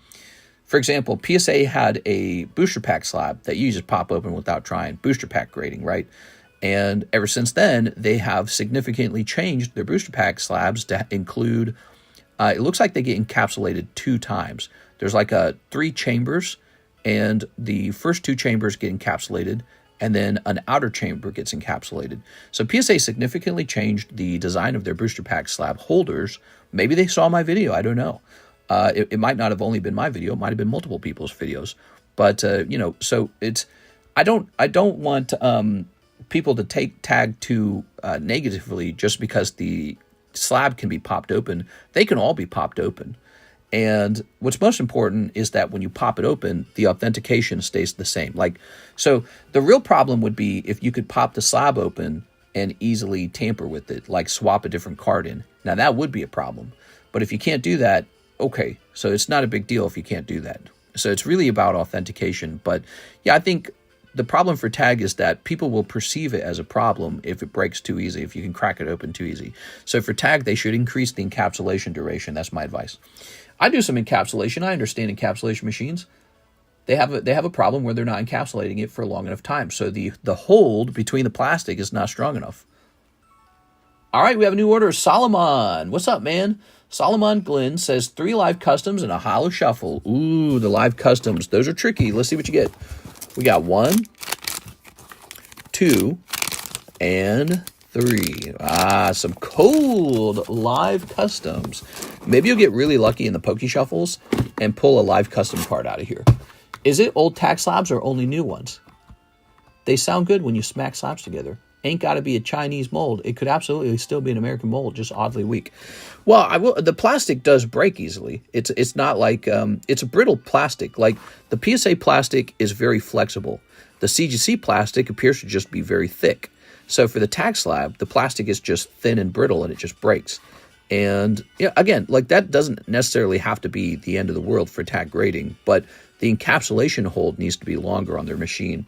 For example, PSA had a booster pack slab that you just pop open without trying, booster pack grading, right? And ever since then, they have significantly changed their booster pack slabs to include, it looks like they get encapsulated 2 times. There's like 3 chambers, and the first 2 chambers get encapsulated, and then an outer chamber gets encapsulated. So PSA significantly changed the design of their booster pack slab holders. Maybe they saw my video, I don't know. It might not have only been my video, it might have been multiple people's videos. But, so it's, I don't want people to take tag too negatively just because the slab can be popped open. They can all be popped open. And what's most important is that when you pop it open, the authentication stays the same. So the real problem would be if you could pop the slab open and easily tamper with it, like swap a different card in. Now that would be a problem. But if you can't do that, okay. So it's not a big deal if you can't do that. So it's really about authentication. But yeah, I think the problem for tag is that people will perceive it as a problem if it breaks too easy, if you can crack it open too easy. So for tag, they should increase the encapsulation duration. That's my advice. I do some encapsulation. I understand encapsulation machines. They have a problem where they're not encapsulating it for a long enough time. So the hold between the plastic is not strong enough. All right, we have a new order. Solomon. What's up, man? Solomon Glenn says 3 live customs and a hollow shuffle. Ooh, the live customs. Those are tricky. Let's see what you get. We got 1, 2, and 3. Some cold live customs. Maybe you'll get really lucky in the Poke Shuffles and pull a live custom card out of here. Is it old tag slabs or only new ones? They sound good when you smack slabs together. Ain't got to be a Chinese mold. It could absolutely still be an American mold, just oddly weak. Well, the plastic does break easily. It's not like, it's a brittle plastic. Like the PSA plastic is very flexible. The CGC plastic appears to just be very thick. So for the tag slab, the plastic is just thin and brittle and it just breaks. And yeah, again, like that doesn't necessarily have to be the end of the world for tag grading, but the encapsulation hold needs to be longer on their machine.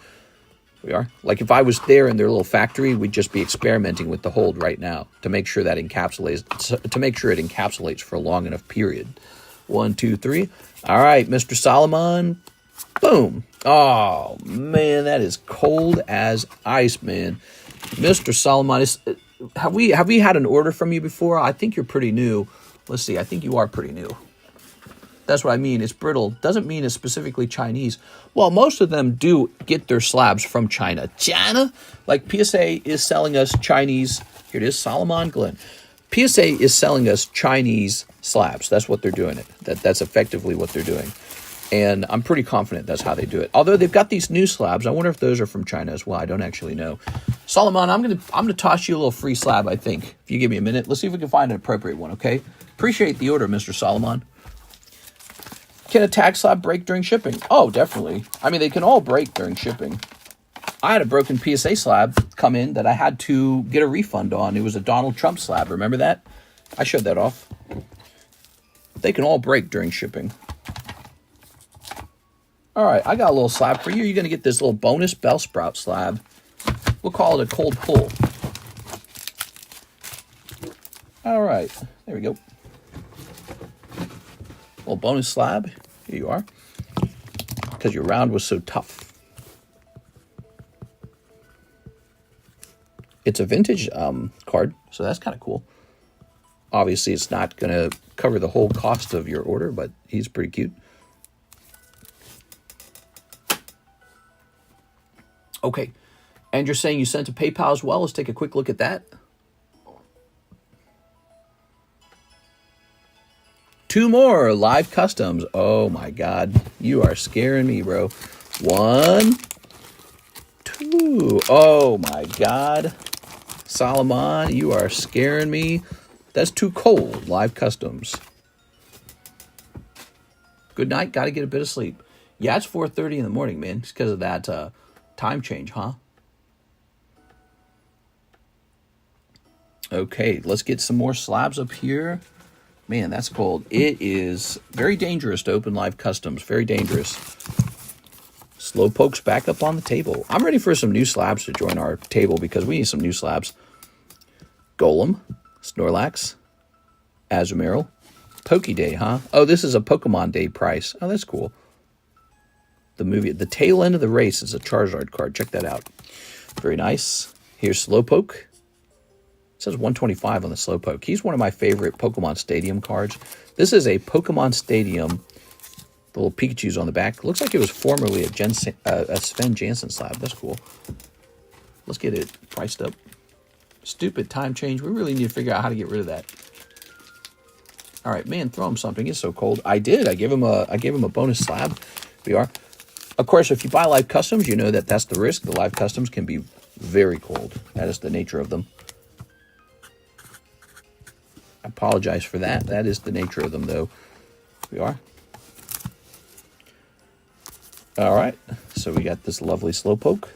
We are. Like if I was there in their little factory, we'd just be experimenting with the hold right now to make sure that to make sure it encapsulates for a long enough period. 1, 2, 3. All right, Mr. Solomon. Boom. Oh man, that is cold as ice, man. Mr. Solomon, have we had an order from you before? I think you're pretty new. Let's see. I think you are pretty new. That's what I mean. It's brittle. Doesn't mean it's specifically Chinese. Well, most of them do get their slabs from China. China? Like PSA is selling us Chinese. Here it is, Solomon Glenn. PSA is selling us Chinese slabs. That's what they're doing. That's effectively what they're doing. And I'm pretty confident that's how they do it. Although they've got these new slabs. I wonder if those are from China as well. I don't actually know. Solomon, I'm gonna toss you a little free slab, I think. If you give me a minute. Let's see if we can find an appropriate one, okay? Appreciate the order, Mr. Solomon. Can a tag slab break during shipping? Oh, definitely. I mean, they can all break during shipping. I had a broken PSA slab come in that I had to get a refund on. It was a Donald Trump slab. Remember that? I showed that off. They can all break during shipping. All right, I got a little slab for you. You're going to get this little bonus Bellsprout slab. We'll call it a cold pull. All right, there we go. Well, bonus slab. Here you are. Because your round was so tough. It's a vintage card, so that's kind of cool. Obviously, it's not going to cover the whole cost of your order, but he's pretty cute. Okay, and you're saying you sent to PayPal as well. Let's take a quick look at that. 2 more live customs. Oh my God, you are scaring me, bro. 1, 2. Oh my God, Solomon, you are scaring me. That's too cold. Live customs. Good night. Got to get a bit of sleep. Yeah, it's 4:30 in the morning, man. It's because of that time change, huh? Okay, let's get some more slabs up here. Man, that's cold. It is very dangerous to open live customs. Very dangerous. Slowpoke's back up on the table. I'm ready for some new slabs to join our table because we need some new slabs. Golem, Snorlax, Azumarill, Pokéday, huh? Oh, this is a Pokemon Day price. Oh, that's cool. The movie, the tail end of the race is a Charizard card. Check that out. Very nice. Here's Slowpoke. It says 125 on the Slowpoke. He's one of my favorite Pokemon Stadium cards. This is a Pokemon Stadium. The little Pikachu's on the back. Looks like it was formerly a Sven Jansen slab. That's cool. Let's get it priced up. Stupid time change. We really need to figure out how to get rid of that. All right, man, throw him something. It's so cold. I did. I gave him a bonus slab. We are. Of course, if you buy live customs, you know that that's the risk. The live customs can be very cold. That is the nature of them. I apologize for that. That is the nature of them, though. We are. All right. So we got this lovely Slowpoke.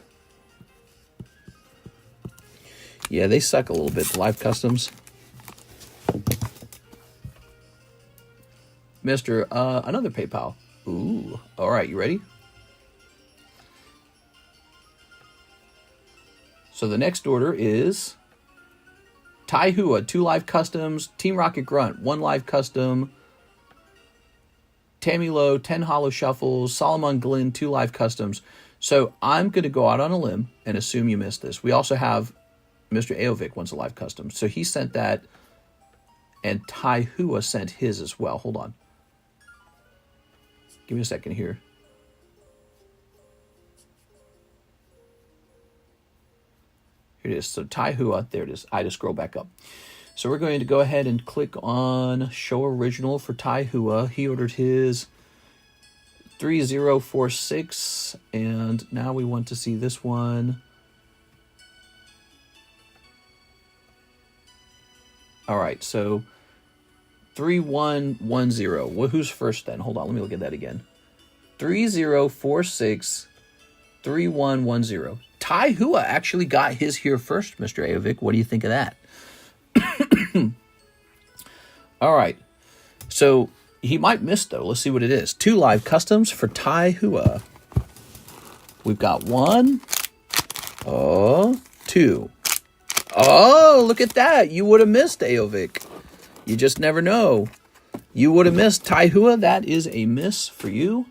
Yeah, they suck a little bit, the live customs. Mr. Another PayPal. Ooh. All right, you ready? So the next order is Taihua, 2 live customs. Team Rocket Grunt, 1 live custom. Tammy Lowe, 10 holo shuffles. Solomon Glenn, 2 live customs. So I'm going to go out on a limb and assume you missed this. We also have Mr. Aovic wants a live custom. So he sent that, and Taihua sent his as well. Hold on. Give me a second here. Here it is. So Taihua, there it is. I just scroll back up. So we're going to go ahead and click on Show Original for Taihua. He ordered his 3046, and now we want to see this one. All right, so 3110. Well, who's first then? Hold on, let me look at that again. 3046 3110. Taihua actually got his here first, Mr. Aovic. What do you think of that? All right, so he might miss, though. Let's see what it is. 2 live customs for Taihua. We've got 1. Oh, 2. Oh, look at that. You would have missed, Aovic. You just never know. You would have missed Taihua. That is a miss for you.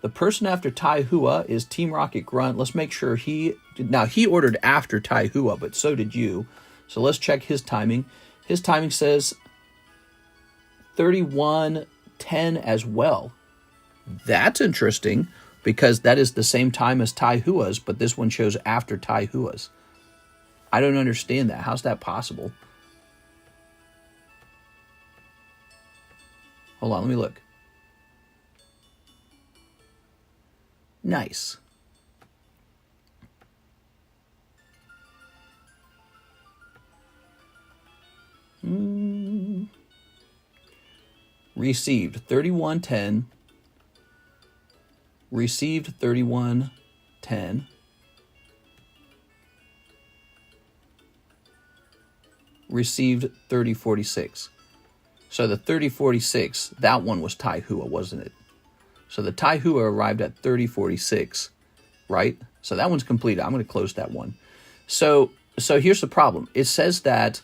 The person after Taihua is Team Rocket Grunt. Let's make sure he ordered after Taihua, but so did you. So let's check his timing. His timing says 31:10 as well. That's interesting because that is the same time as Taihua's, but this one shows after Taihua's. I don't understand that. How's that possible? Hold on, let me look. Nice. Received 3110. Received 3110. Received 3046. So the 3046, that one was Taihua, wasn't it? So the Taihua arrived at 3046, right? So that one's completed. I'm going to close that one. So here's the problem. It says that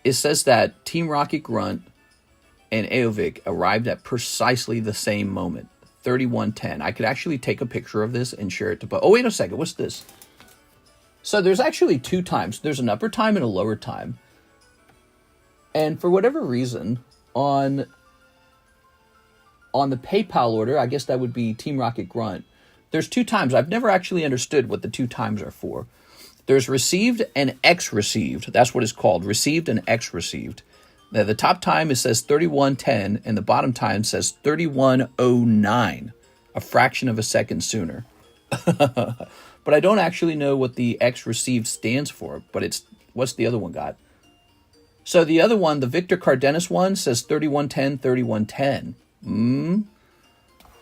it says that Team Rocket Grunt and AOVIC arrived at precisely the same moment, 31:10. I could actually take a picture of this and share it to... Oh, wait a second. What's this? So there's actually 2 times. There's an upper time and a lower time. And for whatever reason, on the PayPal order, I guess that would be Team Rocket Grunt, there's 2 times. I've never actually understood what the 2 times are for. There's received and X received. That's what it's called, received and X received. Now, the top time, it says 31:10, and the bottom time says 31:09, a fraction of a second sooner. But I don't actually know what the X received stands for, but what's the other one got? So the other one, the Victor Cardenas one, says 31:10, 31:10.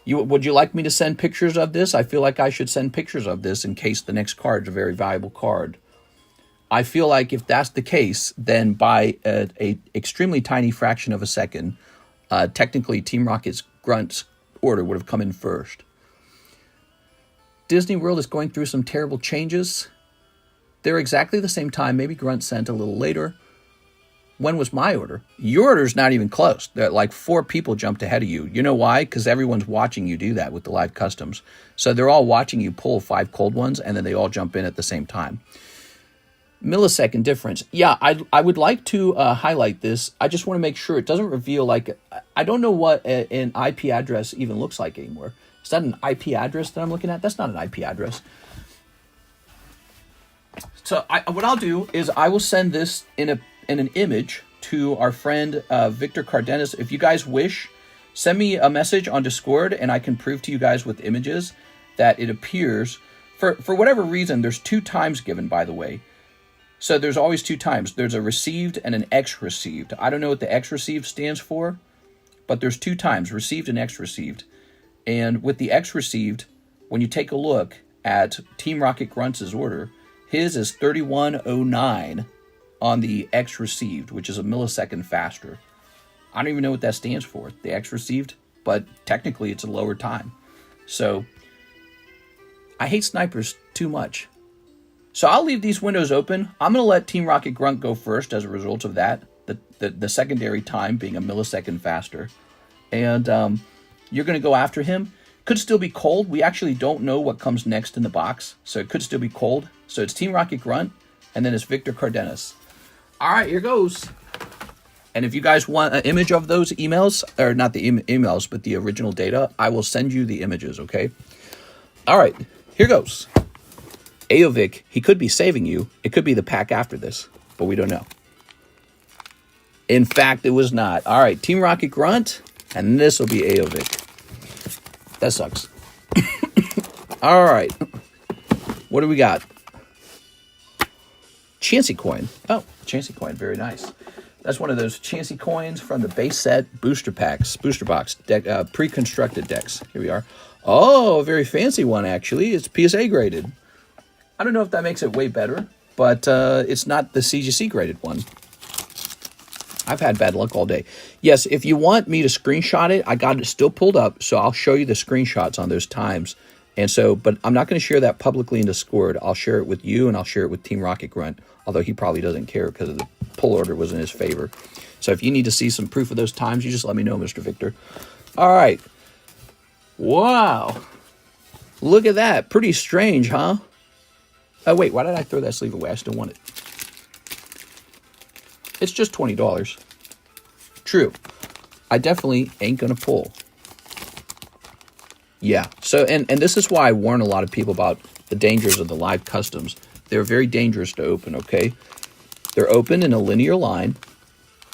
Would you like me to send pictures of this? I feel like I should send pictures of this in case the next card is a very valuable card. I feel like if that's the case, then by a extremely tiny fraction of a second, technically Team Rocket's Grunt's order would have come in first. Disney World is going through some terrible changes. They're exactly the same time. Maybe Grunt sent a little later. When was my order? Your order's not even close. Like 4 people jumped ahead of you. You know why? Because everyone's watching you do that with the live customs. So they're all watching you pull 5 cold ones, and then they all jump in at the same time. Millisecond difference. Yeah, I would like to highlight this. I just want to make sure it doesn't reveal, like, I don't know what an IP address even looks like anymore. Is that an IP address that I'm looking at? That's not an IP address. So what I'll do is I will send this in an image to our friend Victor Cardenas. If you guys wish, send me a message on Discord, and I can prove to you guys with images that it appears. For whatever reason, there's 2 times given, by the way. So there's always 2 times. There's a received and an X received. I don't know what the X received stands for, but there's 2 times, received and X received. And with the X received, when you take a look at Team Rocket Grunt's order, his is 31:09 on the X received, which is a millisecond faster. I don't even know what that stands for, the X received, but technically it's a lower time. So I hate snipers too much. So I'll leave these windows open. I'm going to let Team Rocket Grunt go first as a result of that, the secondary time being a millisecond faster. And you're going to go after him. Could still be cold. We actually don't know what comes next in the box, so it could still be cold. So it's Team Rocket Grunt, and then it's Victor Cardenas. All right, here goes. And if you guys want an image of those emails, or not the emails, but the original data, I will send you the images, okay? All right, here goes. AOVIC, he could be saving you. It could be the pack after this, but we don't know. In fact, it was not. All right, Team Rocket Grunt, and this will be AOVIC. That sucks. All right. What do we got? Chansey coin. Oh, Chansey coin. Very nice. That's one of those Chansey coins from the base set booster packs, booster box, deck, pre-constructed decks. Here we are. Oh, a very fancy one, actually. It's PSA graded. I don't know if that makes it way better, but it's not the CGC graded one. I've had bad luck all day. Yes, if you want me to screenshot it, I got it still pulled up, so I'll show you the screenshots on those times. And so, but I'm not going to share that publicly in Discord. I'll share it with you, and I'll share it with Team Rocket Grunt, although he probably doesn't care because the pull order was in his favor. So if you need to see some proof of those times, you just let me know, Mr. Victor. All right. Wow. Look at that. Pretty strange, huh? Oh, wait, why did I throw that sleeve away? I still want it. It's just $20. True. I definitely ain't going to pull. Yeah. So, and this is why I warn a lot of people about the dangers of the live customs. They're very dangerous to open, okay? They're open in a linear line,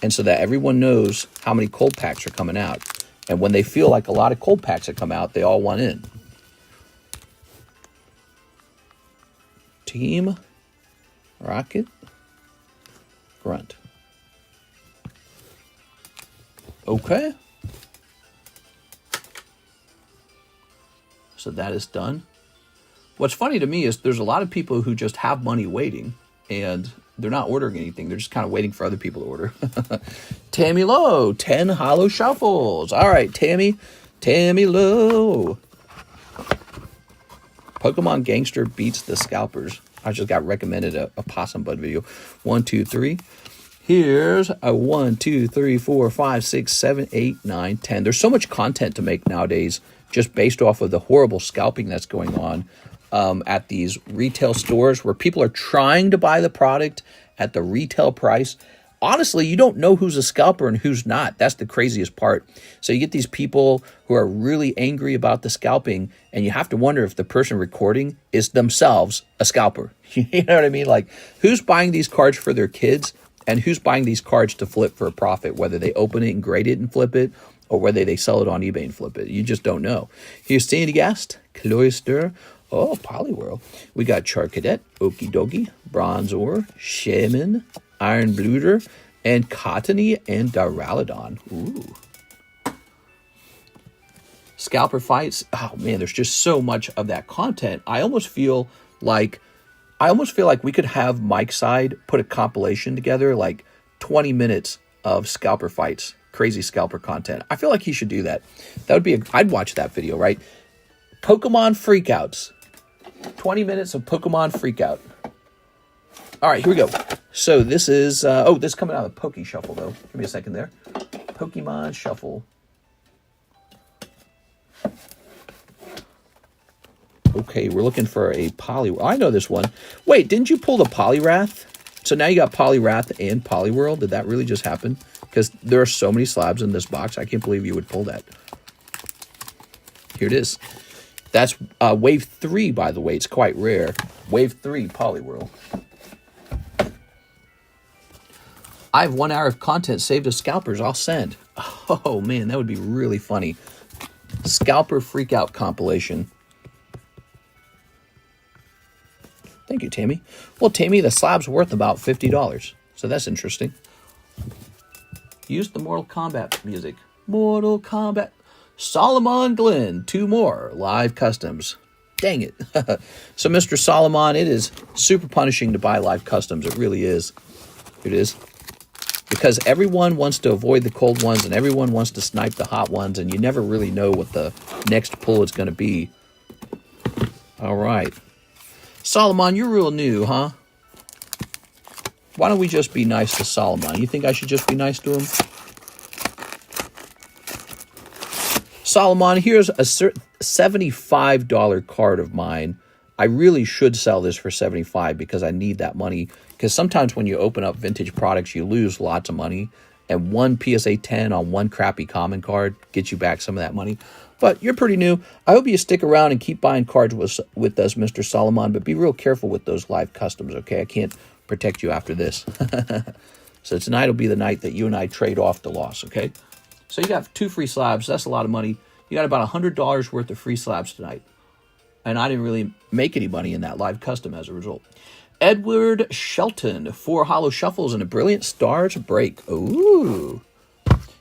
and so that everyone knows how many cold packs are coming out. And when they feel like a lot of cold packs have come out, they all want in. Team Rocket Grunt. Okay. So that is done. What's funny to me is there's a lot of people who just have money waiting, and they're not ordering anything. They're just kind of waiting for other people to order. Tammy Lowe, 10 hollow shuffles. All right, Tammy Lowe. Pokemon Gangster beats the Scalpers. I just got recommended a Possum Bud video. 1, 2, 3. Here's a 1, 2, 3, 4, 5, 6, 7, 8, 9, 10. There's so much content to make nowadays just based off of the horrible scalping that's going on at these retail stores where people are trying to buy the product at the retail price. Honestly, you don't know who's a scalper and who's not. That's the craziest part. So you get these people who are really angry about the scalping, and you have to wonder if the person recording is themselves a scalper. You know what I mean? Like, who's buying these cards for their kids, and who's buying these cards to flip for a profit, whether they open it and grade it and flip it, or whether they sell it on eBay and flip it. You just don't know. Here's Sandy Gast, Cloister, oh, Poliwhirl. We got Char Cadet, Okie Dokie, Bronzor, Shaman, Iron Bluter, and Cottony and Duraludon. Ooh. Scalper fights. Oh man, there's just so much of that content. I almost feel like we could have Mike's side put a compilation together, like 20 minutes of scalper fights, crazy scalper content. I feel like he should do that. That would be I'd watch that video, right? Pokemon freakouts. 20 minutes of Pokemon freakout. All right, here we go. So this is, this is coming out of the Poke Shuffle, though. Give me a second there. Pokemon Shuffle. Okay, we're looking for a I know this one. Wait, didn't you pull the Poliwrath? So now you got Poliwrath and Poliwhirl. Did that really just happen? Because there are so many slabs in this box. I can't believe you would pull that. Here it is. That's Wave 3, by the way. It's quite rare. Wave 3 Poliwhirl. I have 1 hour of content saved as scalpers. I'll send. Oh, man, that would be really funny. Scalper Freakout compilation. Thank you, Tammy. Well, Tammy, the slab's worth about $50. So that's interesting. Use the Mortal Kombat music. Mortal Kombat. Solomon Glenn, 2 more live customs. Dang it. So, Mr. Solomon, it is super punishing to buy live customs. It really is. It is. Because everyone wants to avoid the cold ones and everyone wants to snipe the hot ones, and you never really know what the next pull is going to be. All right. Solomon, you're real new, huh? Why don't we just be nice to Solomon? You think I should just be nice to him? Solomon, here's a $75 card of mine. I really should sell this for $75 because I need that money. Because sometimes when you open up vintage products, you lose lots of money. And one PSA 10 on one crappy common card gets you back some of that money. But you're pretty new. I hope you stick around and keep buying cards with us, Mr. Solomon. But be real careful with those live customs, okay? I can't protect you after this. So tonight will be the night that you and I trade off the loss, okay? So you got 2 free slabs. That's a lot of money. You got about $100 worth of free slabs tonight. And I didn't really make any money in that live custom as a result. Edward Shelton, 4 hollow shuffles and a brilliant stars break. Ooh.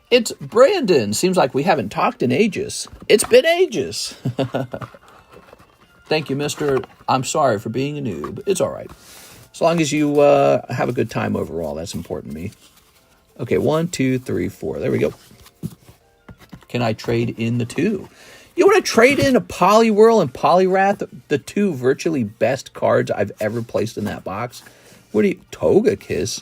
It's Brandon. Seems like we haven't talked in ages. It's been ages. Thank you, mister. I'm sorry for being a noob. It's all right. As long as you have a good time overall, that's important to me. Okay, 1, 2, 3, 4. There we go. Can I trade in the 2? You want to trade in a Poliwhirl and Poliwrath, the 2 virtually best cards I've ever placed in that box? What do you... Togekiss?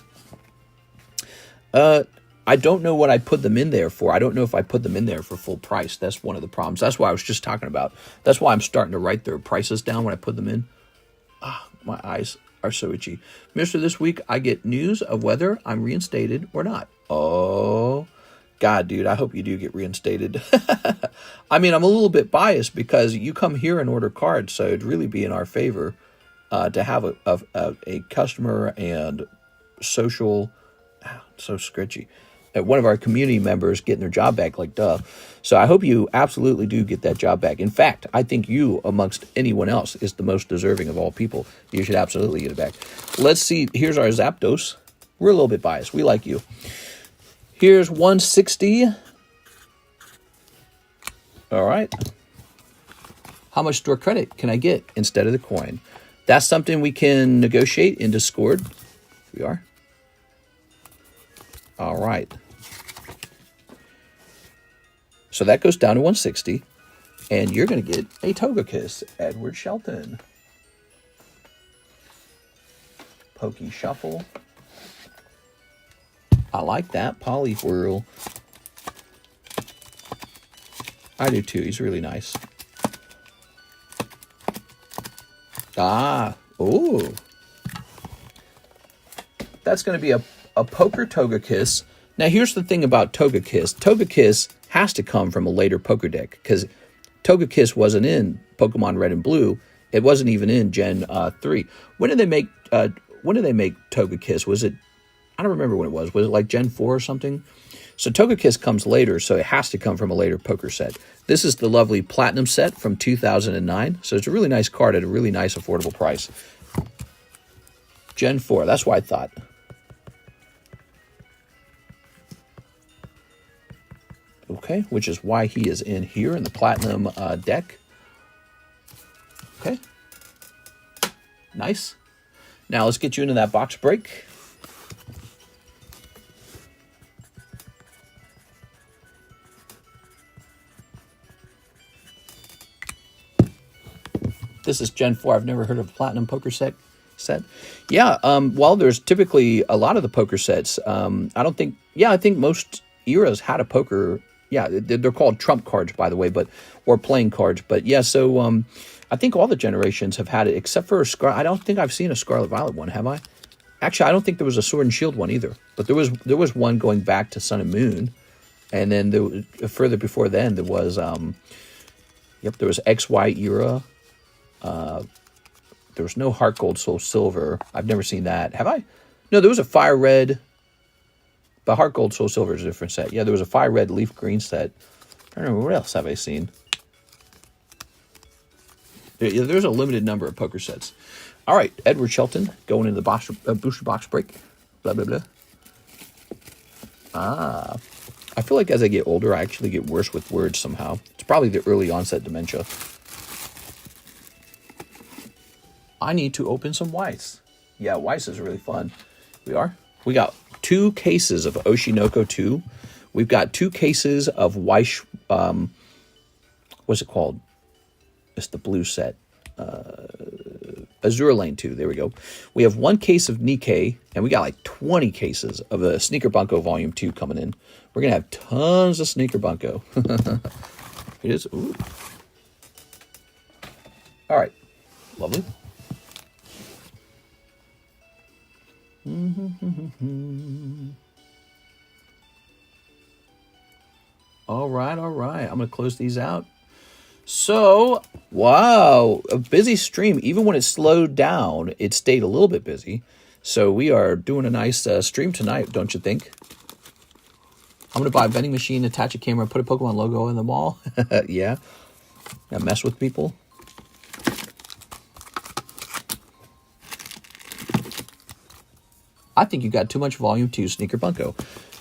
I don't know what I put them in there for. I don't know if I put them in there for full price. That's one of the problems. That's why I was just talking about. That's why I'm starting to write their prices down when I put them in. Ah, my eyes are so itchy. Mister, this week I get news of whether I'm reinstated or not. Oh... God, dude, I hope you do get reinstated. I mean, I'm a little bit biased because you come here and order cards, so it'd really be in our favor to have a customer and social, so scritchy, one of our community members getting their job back, like duh. So I hope you absolutely do get that job back. In fact, I think you, amongst anyone else, is the most deserving of all people. You should absolutely get it back. Let's see. Here's our Zapdos. We're a little bit biased. We like you. Here's 160. All right. How much store credit can I get instead of the coin? That's something we can negotiate in Discord. Here we are. All right. So that goes down to 160. And you're going to get a Togekiss, Edward Shelton. Poke Shuffle. I like that Polyfwirl. I do too. He's really nice. Ah, ooh. That's going to be a Poker Togekiss. Now, here's the thing about Togekiss. Togekiss has to come from a later Poker deck, because Togekiss wasn't in Pokemon Red and Blue. It wasn't even in Gen 3. When did they make Togekiss? Was it, I don't remember when it was. Was it like Gen 4 or something? So Togekiss comes later, so it has to come from a later Poker set. This is the lovely Platinum set from 2009. So it's a really nice card at a really nice affordable price. Gen 4, that's what I thought. Okay, which is why he is in here in the Platinum deck. Okay. Nice. Now let's get you into that box break. This is Gen 4. I've never heard of a Platinum Poker set. Yeah, well, there's typically a lot of the poker sets. I think most eras had a poker. Yeah, they're called trump cards, by the way, or playing cards. But yeah, so I think all the generations have had it, except for I don't think I've seen a Scarlet Violet one, have I? Actually, I don't think there was a Sword and Shield one either. But there was one going back to Sun and Moon, and then further before then there was there was XY era. There was no Heart Gold, Soul Silver. I've never seen that. Have I? No, there was a Fire Red. But Heart Gold, Soul Silver is a different set. Yeah, there was a Fire Red, Leaf Green set. I don't know, what else have I seen? There's a limited number of poker sets. All right, Edward Shelton going into the booster box break. Blah, blah, blah. Ah. I feel like as I get older, I actually get worse with words somehow. It's probably the early onset dementia. I need to open some Weiss. Yeah, Weiss is really fun. We got 2 cases of Oshinoko 2. We've got 2 cases of Weiss. What's it called? It's the blue set. Azure Lane 2. There we go. We have 1 case of Nikkei, and we got like 20 cases of the Sneaker Bunko Volume 2 coming in. We're going to have tons of Sneaker Bunko. It is. Ooh. All right. Lovely. All right. I'm going to close these out. So, wow, a busy stream. Even when it slowed down, it stayed a little bit busy. So we are doing a nice stream tonight, don't you think? I'm going to buy a vending machine, attach a camera, put a Pokemon logo in the mall. Yeah. Mess with people. I think you got too much Volume 2 Sneaker Bunko.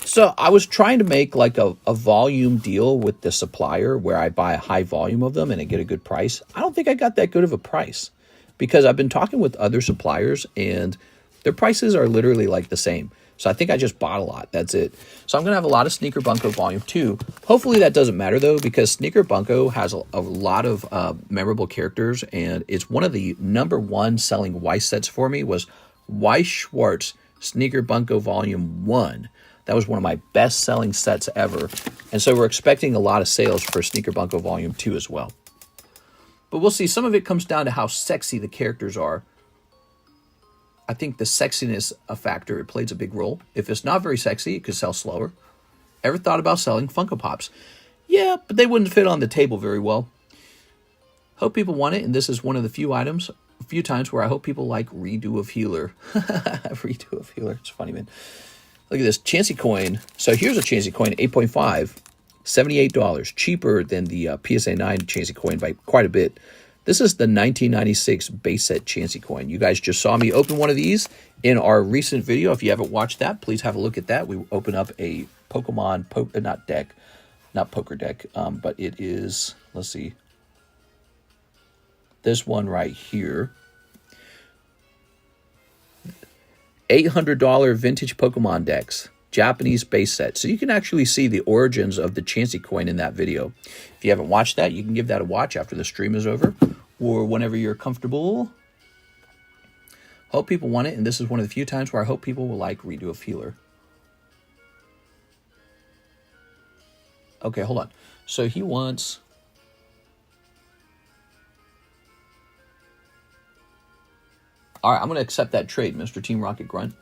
So I was trying to make like a volume deal with the supplier where I buy a high volume of them and I get a good price. I don't think I got that good of a price because I've been talking with other suppliers and their prices are literally like the same. So I think I just bought a lot. That's it. So I'm going to have a lot of Sneaker Bunko Volume 2. Hopefully that doesn't matter though, because Sneaker Bunko has a lot of memorable characters, and it's one of the #1 selling Weiss sets for me was Weiss Schwartz Sneaker Bunko Volume 1. That was one of my best-selling sets ever. And so we're expecting a lot of sales for Sneaker Bunko Volume 2 as well. But we'll see. Some of it comes down to how sexy the characters are. I think the sexiness factor, it plays a big role. If it's not very sexy, it could sell slower. Ever thought about selling Funko Pops? Yeah, but they wouldn't fit on the table very well. Hope people want it, and this is one of the few times where I hope people like Redo of Healer. Redo of Healer. It's funny, man. Look at this Chansey coin. So here's a Chansey coin, 8.5, $78, cheaper than the PSA 9 Chansey coin by quite a bit. This is the 1996 base set Chansey coin. You guys just saw me open one of these in our recent video. If you haven't watched that, please have a look at that. We open up a Pokemon, not poker deck, but it is, let's see, this one right here. $800 vintage Pokemon decks, Japanese base set. So you can actually see the origins of the Chansey coin in that video. If you haven't watched that, you can give that a watch after the stream is over or whenever you're comfortable. Hope people want it, and this is one of the few times where I hope people will like Redo of Healer. Okay, hold on. So he wants... All right, I'm going to accept that trade, Mr. Team Rocket Grunt.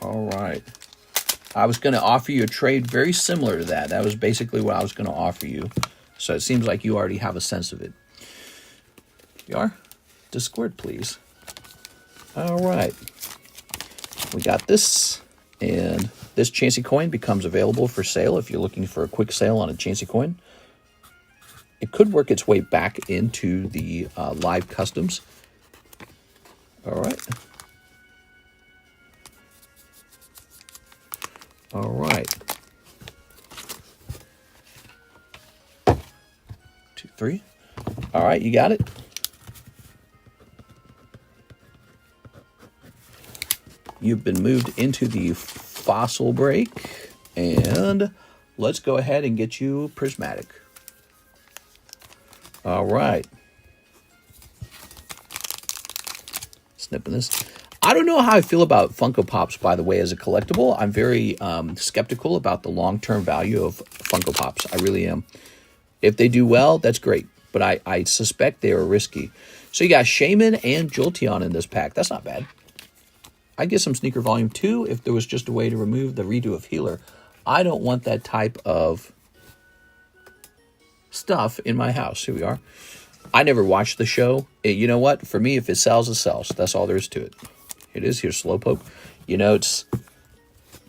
All right. I was going to offer you a trade very similar to that. That was basically what I was going to offer you. So it seems like you already have a sense of it. You are? Discord, please. All right. We got this. And this Chansey coin becomes available for sale if you're looking for a quick sale on a Chansey coin. It could work its way back into the live customs. All right. All right. 2, 3. All right, you got it. You've been moved into the fossil break, and let's go ahead and get you prismatic. All right. Snipping this. I don't know how I feel about Funko Pops, by the way, as a collectible. I'm very skeptical about the long-term value of Funko Pops. I really am. If they do well, that's great. But I suspect they are risky. So you got Shaman and Jolteon in this pack. That's not bad. I'd get some Sneaker Volume 2 if there was just a way to remove the redo of Healer. I don't want that type of stuff in my house. Here we are. I never watched the show. You know what? For me, if it sells, it sells. That's all there is to it. It is. Here's Slowpoke. You know, it's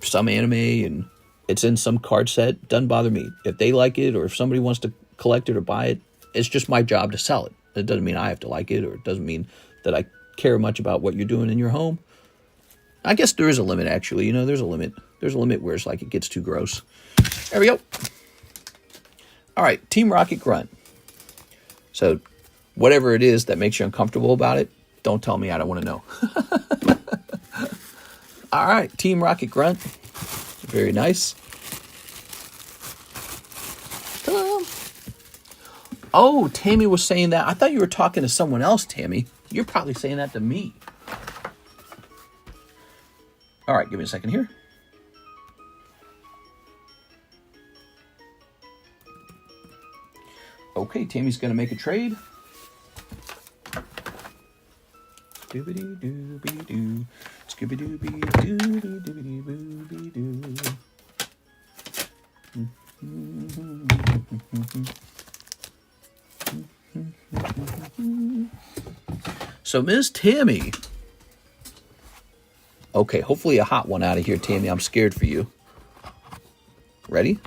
some anime and it's in some card set. Doesn't bother me. If they like it or if somebody wants to collect it or buy it, it's just my job to sell it. It doesn't mean I have to like it, or it doesn't mean that I care much about what you're doing in your home. I guess there is a limit, actually. You know, there's a limit. There's a limit where it's like it gets too gross. There we go. All right, Team Rocket Grunt. So whatever it is that makes you uncomfortable about it, don't tell me. I don't want to know. All right, Team Rocket Grunt. Very nice. Ta-da. Oh, Tammy was saying that. I thought you were talking to someone else, Tammy. You're probably saying that to me. All right, give me a second here. Okay, Tammy's going to make a trade. Doobity-doobity-doo. Scooby-dooby-doo-doo-doo-doo-doo. So, Miss Tammy. Okay, hopefully a hot one out of here, Tammy. I'm scared for you. Ready?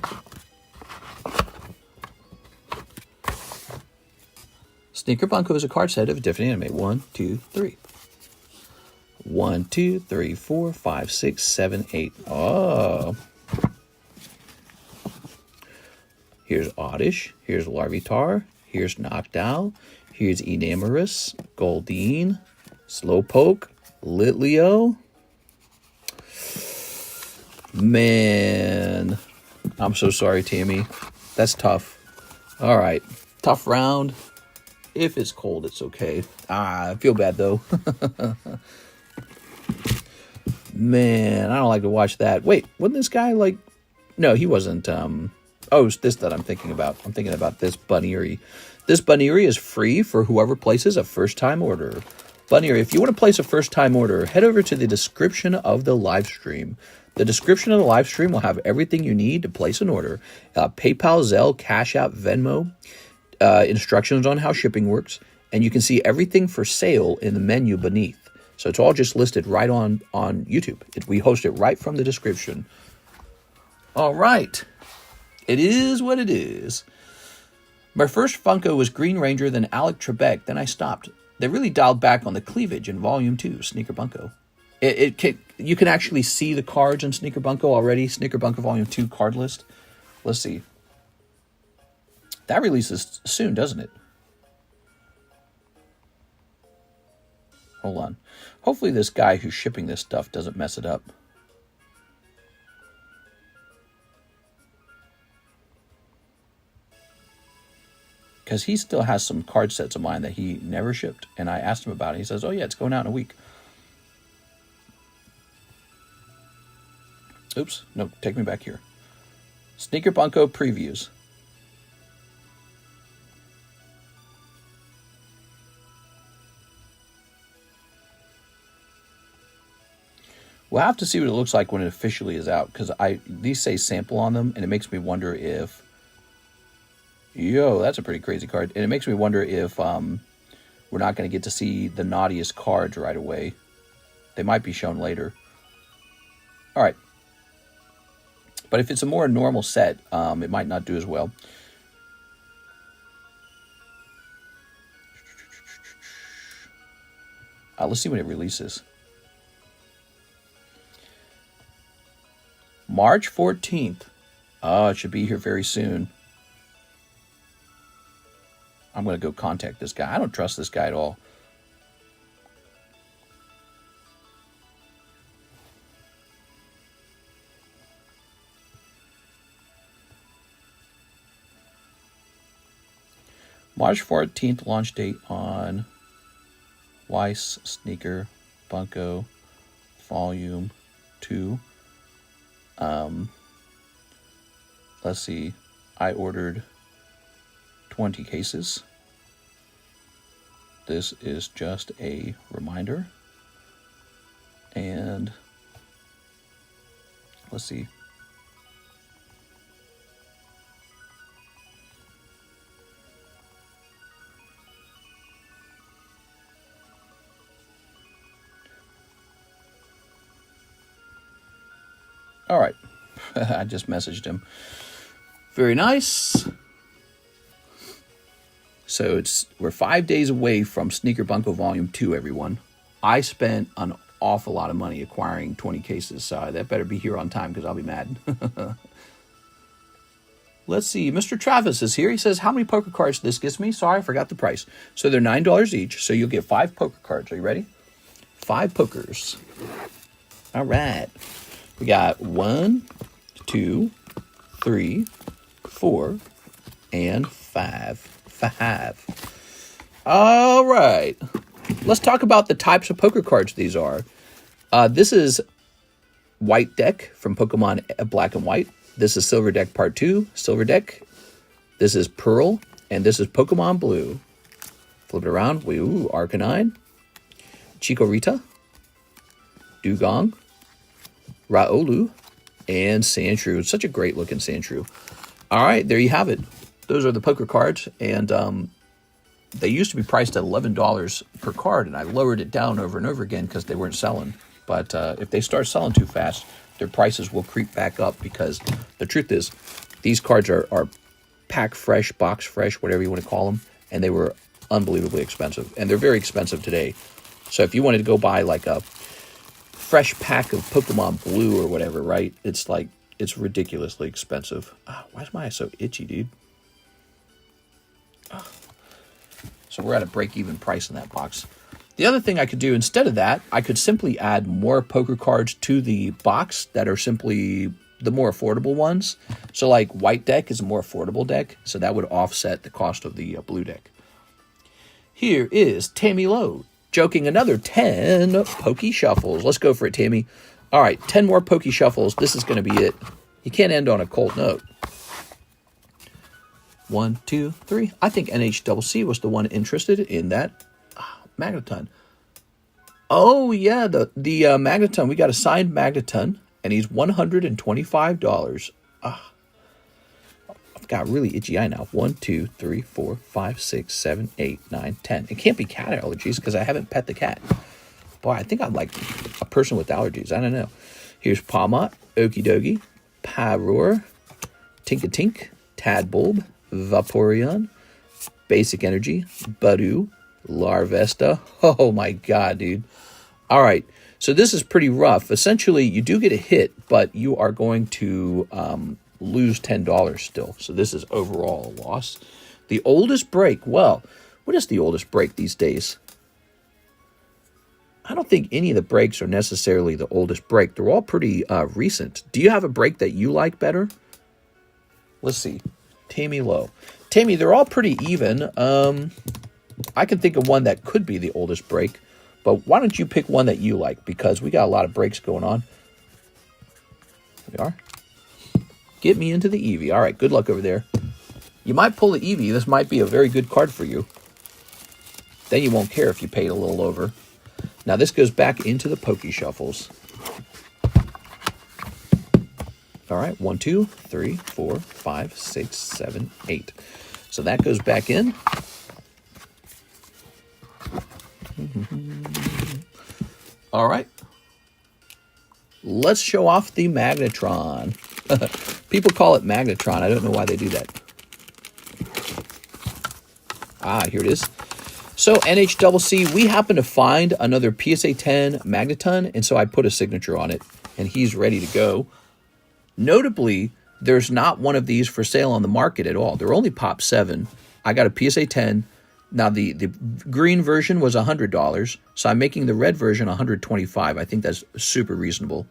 Sneaker Bunko is a card set of a different anime. 1, 2, 3. 1, 2, 3, 4, 5, 6, 7, 8. Oh. Here's Oddish. Here's Larvitar. Here's Noctowl. Here's Enamorous. Goldeen. Slowpoke. Litleo. Man. I'm so sorry, Tammy. That's tough. All right. Tough round. If it's cold, it's okay. I feel bad, though. Man, I don't like to watch that. Wait, wasn't this guy like... No, he wasn't. Oh, it's this that I'm thinking about. I'm thinking about this Bunnery. This Bunnery is free for whoever places a first-time order. Bunnery, if you want to place a first-time order, head over to the description of the live stream. The description of the live stream will have everything you need to place an order. PayPal, ZELLE, CASHAPP, VENMO, instructions on how shipping works, and you can see everything for sale in the menu beneath. So it's all just listed right on YouTube. We host it right from the description. All right. It is what it is. My first Funko was Green Ranger, then Alec Trebek, then I stopped. They really dialed back on the cleavage in Volume 2, Sneaker Bunko. You can actually see the cards in Sneaker Bunko already. Sneaker Bunko Volume 2 card list. Let's see. That releases soon, doesn't it? Hold on. Hopefully this guy who's shipping this stuff doesn't mess it up. Because he still has some card sets of mine that he never shipped. And I asked him about it. He says, oh yeah, it's going out in a week. Oops. No, take me back here. Sneaker Bunko previews. We'll have to see what it looks like when it officially is out, because these say sample on them, and it makes me wonder if... Yo, that's a pretty crazy card. And it makes me wonder if we're not going to get to see the naughtiest cards right away. They might be shown later. All right. But if it's a more normal set, it might not do as well. Let's see when it releases. March 14th. Oh, it should be here very soon. I'm going to go contact this guy. I don't trust this guy at all. March 14th launch date on Weiss Sneaker Bunko Volume 2. Let's see. I ordered 20 cases. This is just a reminder. And let's see. All right. I just messaged him. Very nice. So we're 5 days away from Sneaker Bunko Volume 2, everyone. I spent an awful lot of money acquiring 20 cases, so that better be here on time because I'll be mad. Let's see. Mr. Travis is here. He says, how many poker cards this gets me? Sorry, I forgot the price. So they're $9 each, so you'll get 5 poker cards. Are you ready? 5 pokers. All right. We got 1, 2, 3, 4, and 5. All right. Let's talk about the types of poker cards these are. This is White Deck from Pokemon Black and White. This is Silver Deck Part 2, Silver Deck. This is Pearl, and this is Pokemon Blue. Flip it around. Ooh, Arcanine, Chikorita, Dugong, Raolu, and Sandshrew. Such a great looking Sandshrew. All right, there you have it. Those are the poker cards, and they used to be priced at $11 per card, and I lowered it down over and over again because they weren't selling. But if they start selling too fast, their prices will creep back up, because the truth is, these cards are pack fresh, box fresh, whatever you want to call them, and they were unbelievably expensive, and they're very expensive today. So if you wanted to go buy like a fresh pack of Pokemon Blue or whatever, right, it's ridiculously expensive. Why is my eye so itchy, dude? So we're at a break-even price in that box. The other thing I could do instead of that, I could simply add more poker cards to the box that are simply the more affordable ones. So like White Deck is a more affordable deck, so that would offset the cost of the Blue Deck. Here is Tammy Lowe joking another 10 Pokey Shuffles. Let's go for it, Tammy. All right, 10 more Pokey Shuffles. This is going to be it. You can't end on a cold note. 1, 2, 3. I think NHCC was the one interested in that Magneton. Oh, yeah, the Magneton. We got a signed Magneton, and he's $125. I've got really itchy eye now. 1, 2, 3, 4, 5, 6, 7, 8, 9, 10. It can't be cat allergies because I haven't pet the cat. Boy, I think I'm like a person with allergies. I don't know. Here's Palmot, Okie Dokie, Pyroar, Tinkatink, Tadbulb, Vaporeon, Basic Energy, Budu, Larvesta. Oh my god, dude. All right, so this is pretty rough. Essentially, you do get a hit, but you are going to lose $10 still. So this is overall a loss. The oldest break. Well, what is the oldest break these days? I don't think any of the breaks are necessarily the oldest break. They're all pretty recent. Do you have a break that you like better? Let's see. Tammy Lowe. Tammy, they're all pretty even. I can think of one that could be the oldest break, but why don't you pick one that you like, because we got a lot of breaks going on. There we are. Get me into the Eevee. All right, good luck over there. You might pull the Eevee. This might be a very good card for you. Then you won't care if you paid a little over. Now this goes back into the Poke Shuffles. All right, 1, 2, 3, 4, 5, 6, 7, 8. So that goes back in. All right. Let's show off the Magnetron. People call it Magnetron. I don't know why they do that. Ah, here it is. So NHCC, we happen to find another PSA 10 Magneton, and so I put a signature on it, and he's ready to go. Notably, there's not one of these for sale on the market at all. They're only Pop 7. I got a PSA 10. Now, the green version was $100, so I'm making the red version $125. I think that's super reasonable.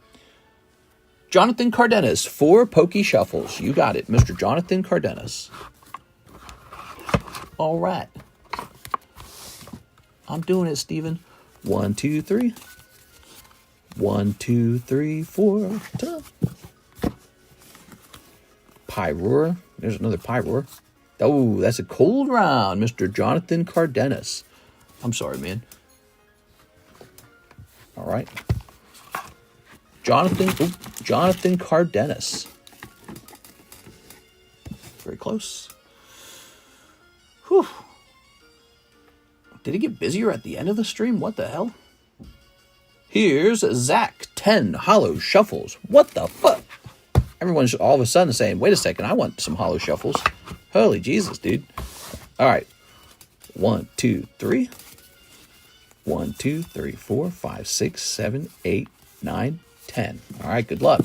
Jonathan Cardenas, 4 Poke Shuffles. You got it, Mr. Jonathan Cardenas. All right. I'm doing it, Steven. 1, 2, 3. 1, 2, 3, 4. Ta-da. Pyroar. There's another Pyroar. Oh, that's a cold round, Mr. Jonathan Cardenas. I'm sorry, man. All right. Jonathan Cardenas. Very close. Whew. Did it get busier at the end of the stream? What the hell? Here's Zach, 10 Hollow Shuffles. What the fuck? Everyone's all of a sudden saying, wait a second, I want some Hollow Shuffles. Holy Jesus, dude. All right. 1, 2, 3. 1, 2, 3, 4, 5, 6, 7, 8, 9, 10. All right, good luck.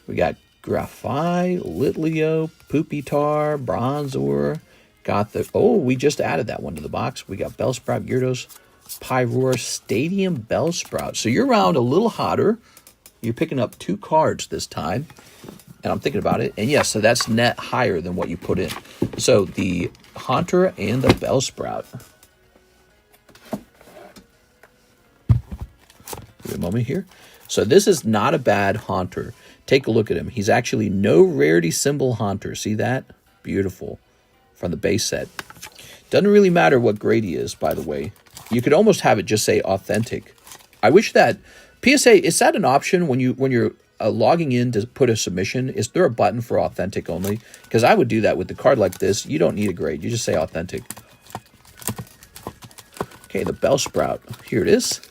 We got Graphi, Litleo, Pupitar, Bronzor. Got the... Oh, we just added that one to the box. We got Bellsprout, Gyarados, Pyroar, Stadium Bellsprout. So you're around a little hotter. You're picking up 2 cards this time. And I'm thinking about it. And yes, so that's net higher than what you put in. So the Haunter and the Bellsprout. Give me a moment here. So this is not a bad Haunter. Take a look at him. He's actually no rarity symbol Haunter. See that? Beautiful. From the base set. Doesn't really matter what grade he is, by the way. You could almost have it just say authentic. I wish that PSA, is that an option when you're logging in to put a submission? Is there a button for authentic only? Because I would do that with the card like this. You don't need a grade. You just say authentic. Okay, the Bellsprout. Here it is.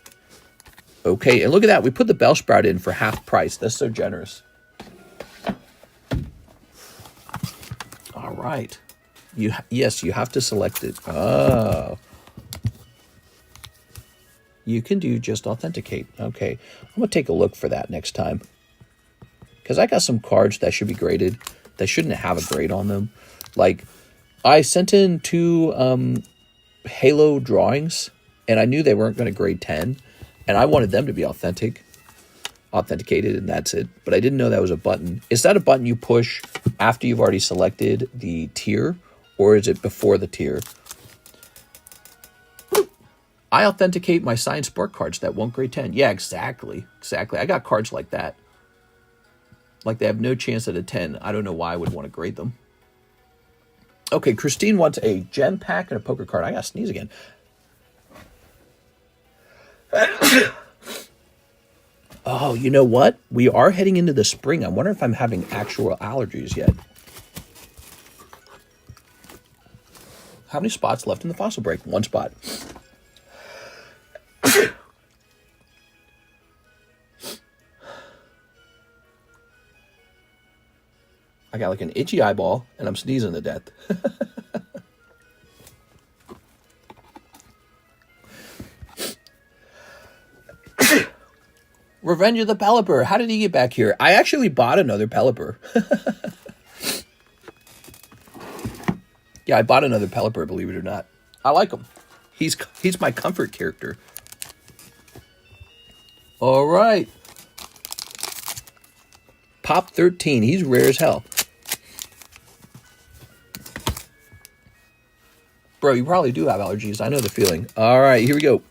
Okay, and look at that. We put the Bellsprout in for half price. That's so generous. All right. Yes, you have to select it. Oh. You can do just authenticate. Okay. I'm going to take a look for that next time. Because I got some cards that should be graded that shouldn't have a grade on them. Like, I sent in 2 Halo drawings, and I knew they weren't going to grade 10. And I wanted them to be authenticated, and that's it. But I didn't know that was a button. Is that a button you push after you've already selected the tier? Or is it before the tier? I authenticate my signed sport cards that won't grade 10. Yeah, exactly. Exactly. I got cards like that. Like they have no chance at a 10. I don't know why I would want to grade them. Okay, Christine wants a gem pack and a poker card. I got to sneeze again. Oh, you know what? We are heading into the spring. I wonder if I'm having actual allergies yet. How many spots left in the fossil break? 1 spot. I got like an itchy eyeball, and I'm sneezing to death. Revenge of the Pelipper. How did he get back here? I actually bought another Pelipper. Yeah, I bought another Pelipper, believe it or not. I like him. He's my comfort character. All right. Pop 13. He's rare as hell. Bro, you probably do have allergies. I know the feeling. All right, here we go.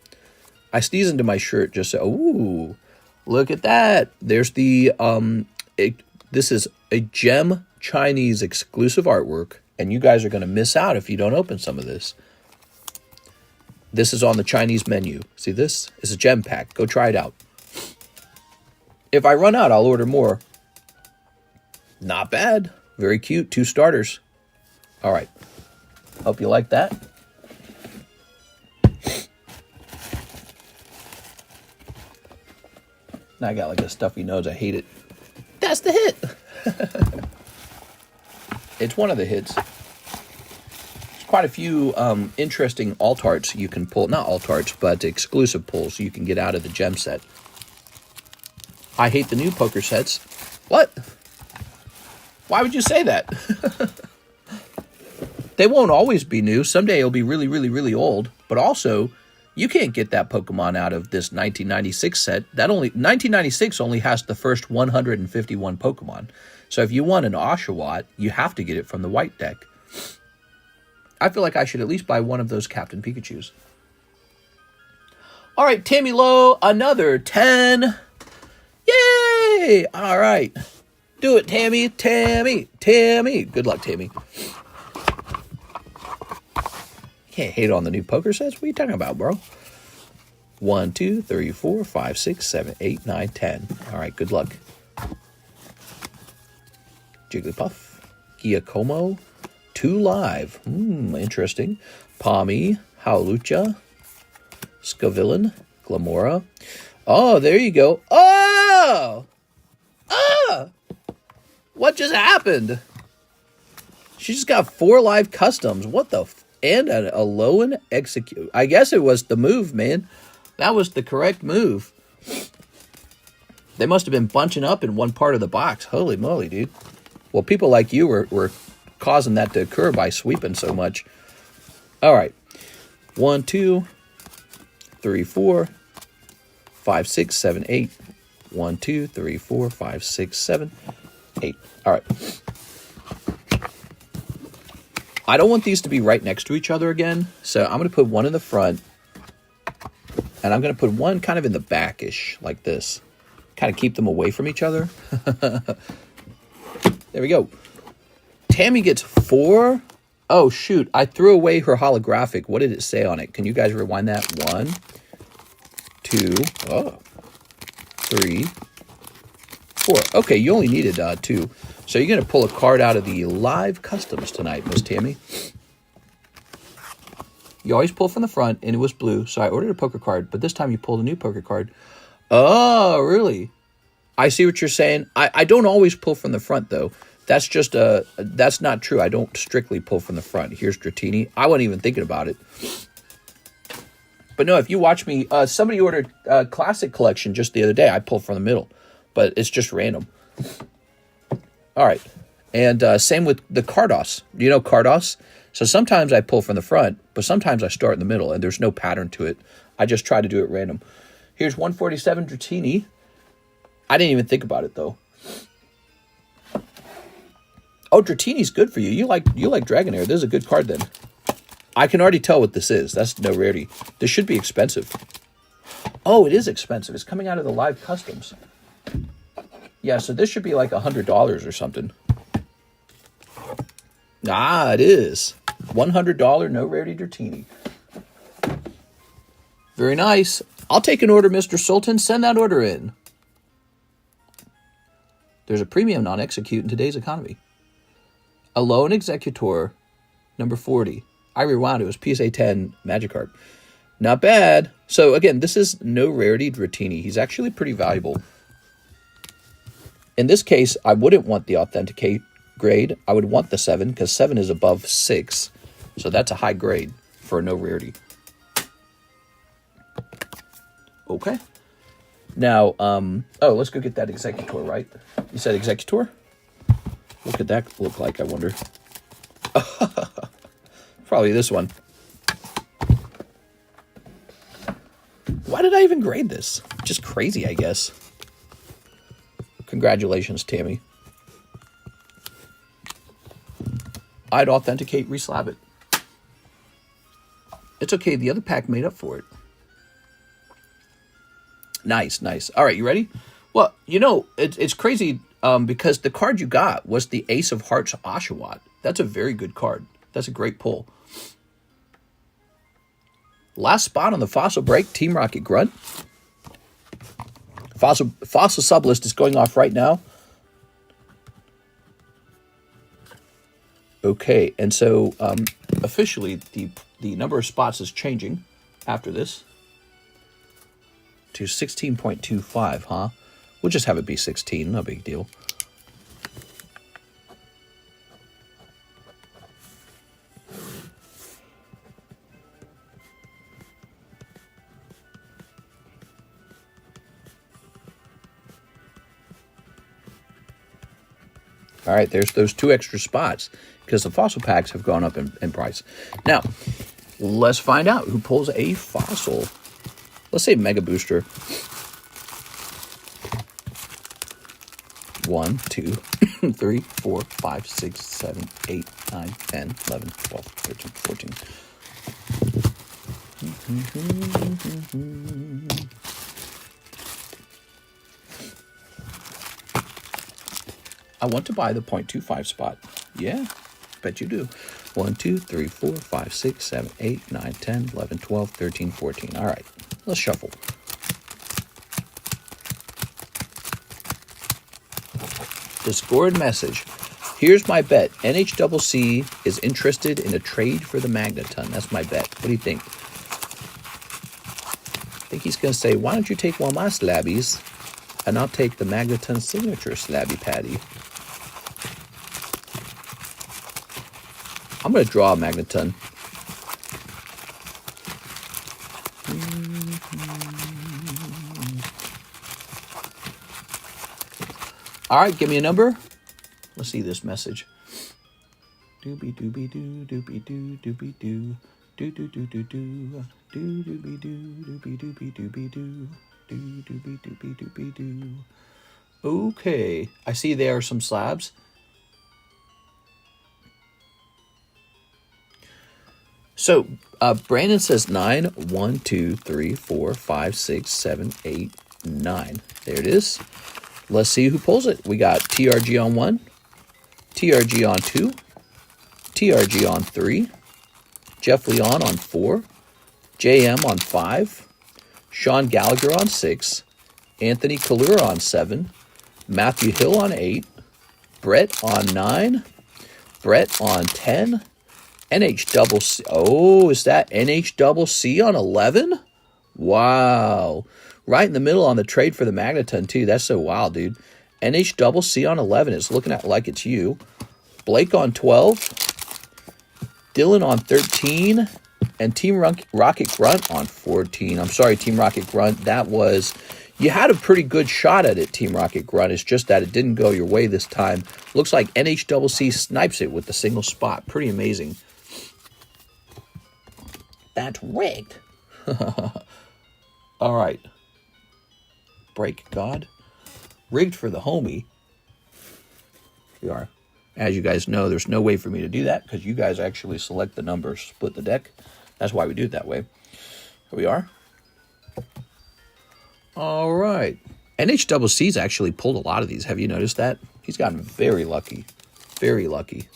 I sneeze into my shirt just so... Ooh, look at that. There's the This is a gem Chinese exclusive artwork, and you guys are going to miss out if you don't open some of this. This is on the Chinese menu. See this? It's a gem pack. Go try it out. If I run out, I'll order more. Not bad. Very cute. 2 starters. All right. Hope you like that. Now I got like a stuffy nose. I hate it. That's the hit. It's one of the hits. There's quite a few interesting alt arts you can pull. Not alt arts, but exclusive pulls you can get out of the gem set. I hate the new poker sets. What? Why would you say that? They won't always be new. Someday it'll be really, really, really old. But also, you can't get that Pokemon out of this 1996 set. 1996 only has the first 151 Pokemon. So if you want an Oshawott, you have to get it from the white deck. I feel like I should at least buy one of those Captain Pikachus. All right, Tammy Lowe, another 10. Yay! All right. Do it, Tammy. Tammy. Good luck, Tammy. Can't hate on the new poker sets. What are you talking about, bro? 1, 2, 3, 4, 5, 6, 7, 8, 9, 10. All right, good luck. Jigglypuff. Giacomo. 2 live. Interesting. Palmy. Howlucha. Scavillain. Glamora. Oh, there you go. Oh! What just happened? She just got 4 live customs. What the and an Alolan execute. I guess it was the move, man. That was the correct move. They must have been bunching up in one part of the box. Holy moly, dude. Well, people like you were causing that to occur by sweeping so much. All right. 1, 2, 3, 4, 5, 6, 7, 8. 1, 2, 3, 4, 5, 6, 7, 8. All right. I don't want these to be right next to each other again, so I'm going to put one in the front, and I'm going to put one kind of in the back-ish, like this. Kind of keep them away from each other. There we go. Tammy gets 4. Oh, shoot. I threw away her holographic. What did it say on it? Can you guys rewind that? 1, 2, 3, 4. Okay, you only needed 2. So you're going to pull a card out of the live customs tonight, Miss Tammy. You always pull from the front, and it was blue, so I ordered a poker card, but this time you pulled a new poker card. Oh, really? I see what you're saying. I don't always pull from the front, though. That's just that's not true. I don't strictly pull from the front. Here's Dratini. I wasn't even thinking about it. But no, if you watch me, somebody ordered a classic collection just the other day. I pulled from the middle, but it's just random. All right. And same with the Cardos. Do you know Cardos? So sometimes I pull from the front, but sometimes I start in the middle, and there's no pattern to it. I just try to do it random. Here's 147 Dratini. I didn't even think about it, though. Oh, Dratini's good for you. You like Dragonair. This is a good card, then. I can already tell what this is. That's no rarity. This should be expensive. Oh, it is expensive. It's coming out of the live customs. Yeah, so this should be like $100 or something. Ah, it is. $100 no rarity Dratini. Very nice. I'll take an order, Mr. Sultan. Send that order in. There's a premium non-execute in today's economy. Alone Executor, number 40. I rewound. It was PSA 10 Magikarp. Not bad. So, again, this is no rarity Dratini. He's actually pretty valuable. In this case, I wouldn't want the Authenticate grade. I would want the 7, because 7 is above 6. So that's a high grade for a no rarity. Okay. Now, let's go get that Executor, right? You said Executor? What could that look like, I wonder? Probably this one. Why did I even grade this? Just crazy, I guess. Congratulations, Tammy. I'd authenticate, reslab it. It's okay. The other pack made up for it. Nice, nice. All right, you ready? Well, you know, it's crazy. because the card you got was the Ace of Hearts Oshawott. That's a very good card. That's a great pull. Last spot on the fossil break, Team Rocket Grunt. Fossil Sublist is going off right now. Okay, and so officially the number of spots is changing after this to 16.25, huh? We'll just have it be 16, no big deal. All right, there's those 2 extra spots because the fossil packs have gone up in price. Now, let's find out who pulls a fossil. Let's say Mega Booster. 1, 2, 3, 4, 5, 6, 7, 8, 9, 10, 11, 12, 13, 14. I want to buy the 0.25 spot. Yeah, bet you do. 1, 2, 3, 4, 5, 6, 7, 8, 9, 10, 11, 12, 13, 14. All right, let's shuffle. Discord message. Here's my bet. NHCC is interested in a trade for the Magneton. That's my bet. What do you think? I think he's going to say, why don't you take one of my slabbies and I'll take the Magneton signature slabby patty. I'm going to draw a Magneton. All right, give me a number. Let's see this message. Doobie doobie doo, doobie doo, doobie doo, doo doo doo doo doo, doo doobie doo, doobie doobie doobie doo, doo doobie doobie doobie doo. Okay, I see there are some slabs. So Brandon says 9, 1, 2, 3, 4, 5, 6, 7, 8, 9. There it is. Let's see who pulls it. We got TRG on 1, TRG on 2, TRG on 3, Jeff Leon on 4, JM on 5, Sean Gallagher on 6, Anthony Kalura on 7, Matthew Hill on 8, Brett on 9, Brett on 10, NHCC. Oh, is that NHCC on 11? Wow. Right in the middle on the trade for the Magneton, too. That's so wild, dude. NHCC on 11. It's looking at like it's you. Blake on 12. Dylan on 13. And Team Rocket Grunt on 14. I'm sorry, Team Rocket Grunt. That was... You had a pretty good shot at it, Team Rocket Grunt. It's just that it didn't go your way this time. Looks like NHCC snipes it with a single spot. Pretty amazing. That's rigged. All right. Break God. Rigged for the homie. We are. As you guys know, there's no way for me to do that because you guys actually select the numbers, split the deck. That's why we do it that way. Here we are. All right. NHCC's actually pulled a lot of these. Have you noticed that? He's gotten very lucky. Very lucky.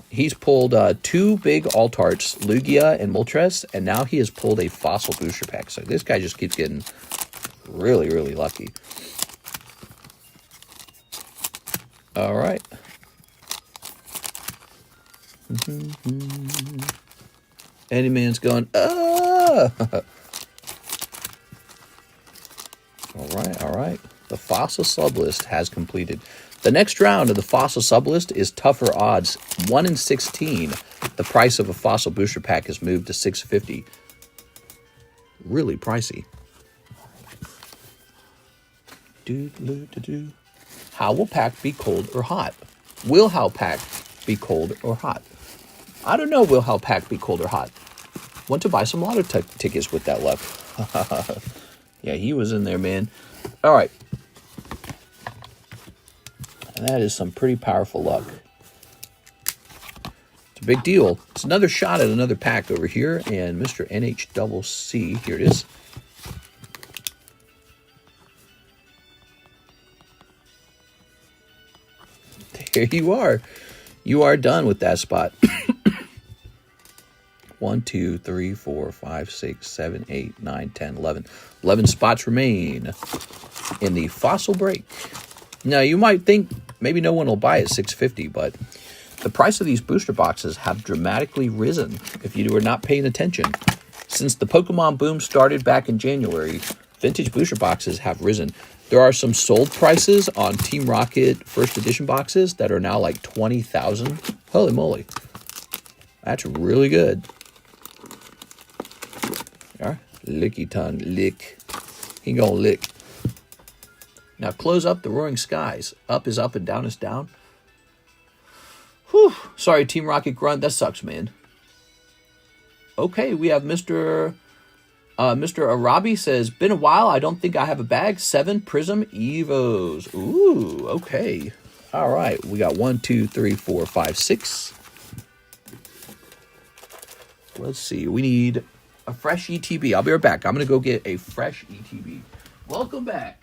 He's pulled 2 big Altarts, Lugia and Moltres, and now he has pulled a Fossil Booster Pack. So this guy just keeps getting really, really lucky. All right. Eddie Man's going, ah! All right. The Fossil Sublist has completed. The next round of the Fossil Sublist is tougher odds. 1 in 16. The price of a Fossil Booster Pack has moved to $6.50. Really pricey. How will pack be cold or hot? Will how pack be cold or hot? I don't know. Will how pack be cold or hot? Want to buy some lotto tickets with that luck. Yeah, he was in there, man. All right. And that is some pretty powerful luck. It's a big deal. It's another shot at another pack over here. And Mr. NHCC, here it is. There you are. You are done with that spot. 1, 2, 3, 4, 5, 6, 7, 8, 9, 10, 11. 11 spots remain in the fossil break. Now, you might think maybe no one will buy it $6.50, but the price of these booster boxes have dramatically risen if you were not paying attention. Since the Pokemon boom started back in January, vintage booster boxes have risen. There are some sold prices on Team Rocket first edition boxes that are now like 20,000. Holy moly. That's really good. There. Licky tongue, lick. He gonna lick. Now close up the Roaring Skies. Up is up and down is down. Whew. Sorry, Team Rocket Grunt. That sucks, man. Okay, we have Mr. Arabi says, been a while. I don't think I have a bag. 7 Prism Evos. Ooh, okay. All right. We got 1, 2, 3, 4, 5, 6. Let's see. We need a fresh ETB. I'll be right back. I'm going to go get a fresh ETB. Welcome back.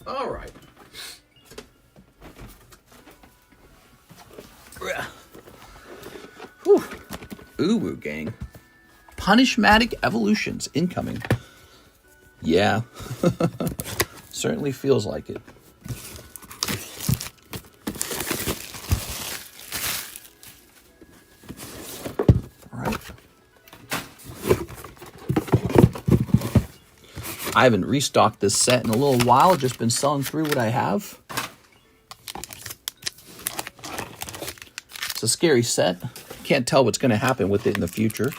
All right. Whew. Ooh, gang. Punishmatic Evolutions incoming. Yeah. Certainly feels like it. All right. I haven't restocked this set in a little while. Just been selling through what I have. It's a scary set. Can't tell what's going to happen with it in the future.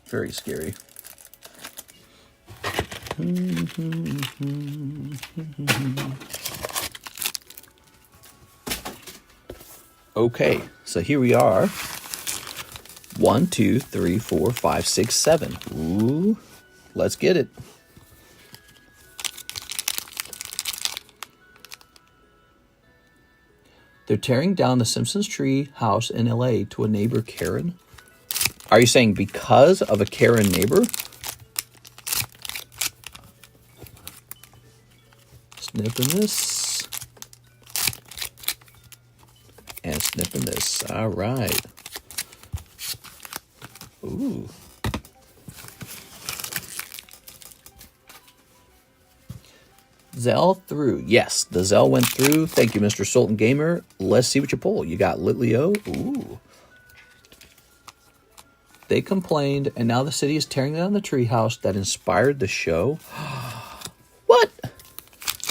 Very scary. Okay, so here we are. 1, 2, 3, 4, 5, 6, 7. Ooh. Let's get it. They're tearing down the Simpsons tree house in LA to a neighbor Karen. Are you saying because of a Karen neighbor? Snipping this. And snipping this. All right. Ooh. ZELLE through. Yes, the ZELLE went through. Thank you, Mr. Sultan Gamer. Let's see what you pull. You got Litleo. Ooh. They complained, and now the city is tearing down the treehouse that inspired the show. What?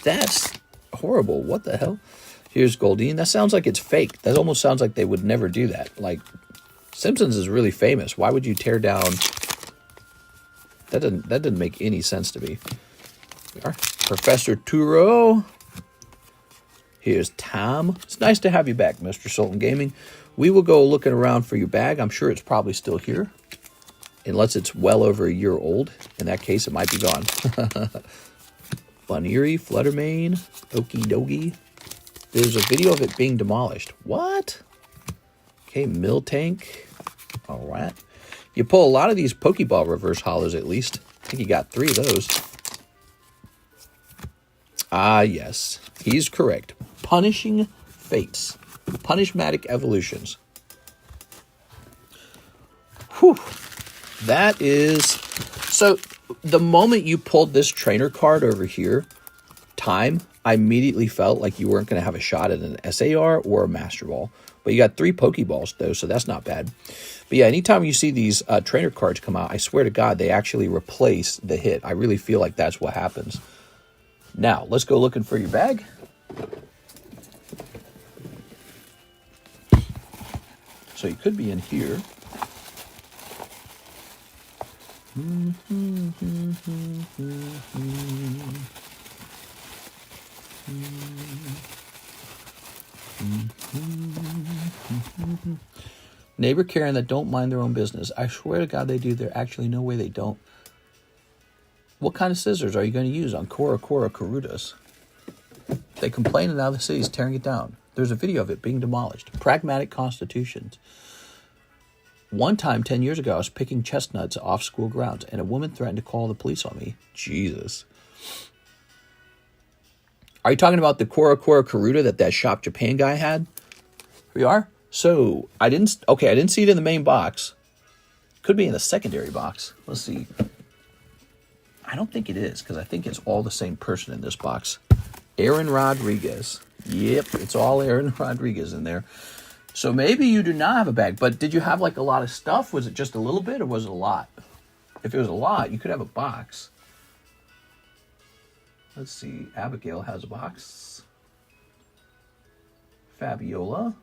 That's horrible. What the hell? Here's Goldine. That sounds like it's fake. That almost sounds like they would never do that. Like, Simpsons is really famous. Why would you tear down? That didn't make any sense to me. We are. Professor Turo. Here's Tom. It's nice to have you back, Mr. Sultan Gaming. We will go looking around for your bag. I'm sure it's probably still here. Unless it's well over a year old. In that case, it might be gone. Bunnery, Fluttermane, Okie dokie. There's a video of it being demolished. What? Okay, Miltank. All right. You pull a lot of these Pokeball reverse hollows at least. I think you got 3 of those. Ah, yes. He's correct. Punishing Fates. Punishmatic Evolutions. Whew. That is... So, the moment you pulled this trainer card over here, I immediately felt like you weren't going to have a shot at an SAR or a Master Ball. But you got 3 Pokeballs, though, so that's not bad. But yeah, anytime you see these trainer cards come out, I swear to God, they actually replace the hit. I really feel like that's what happens. Now, let's go looking for your bag. So you could be in here. Neighbor Karen that don't mind their own business. I swear to God they do. There actually no way they don't. What kind of scissors are you going to use on Kora Karutas? They complain and now the city's tearing it down. There's a video of it being demolished. Pragmatic constitutions. One time, 10 years ago, I was picking chestnuts off school grounds, and a woman threatened to call the police on me. Jesus. Are you talking about the Kora Karuta that Shop Japan guy had? We are? So, I didn't see it in the main box. Could be in the secondary box. Let's see. I don't think it is, because I think it's all the same person in this box. Aaron Rodriguez. Yep, it's all Aaron Rodriguez in there. So maybe you do not have a bag, but did you have like a lot of stuff? Was it just a little bit or was it a lot? If it was a lot, you could have a box. Let's see. Abigail has a box. Fabiola.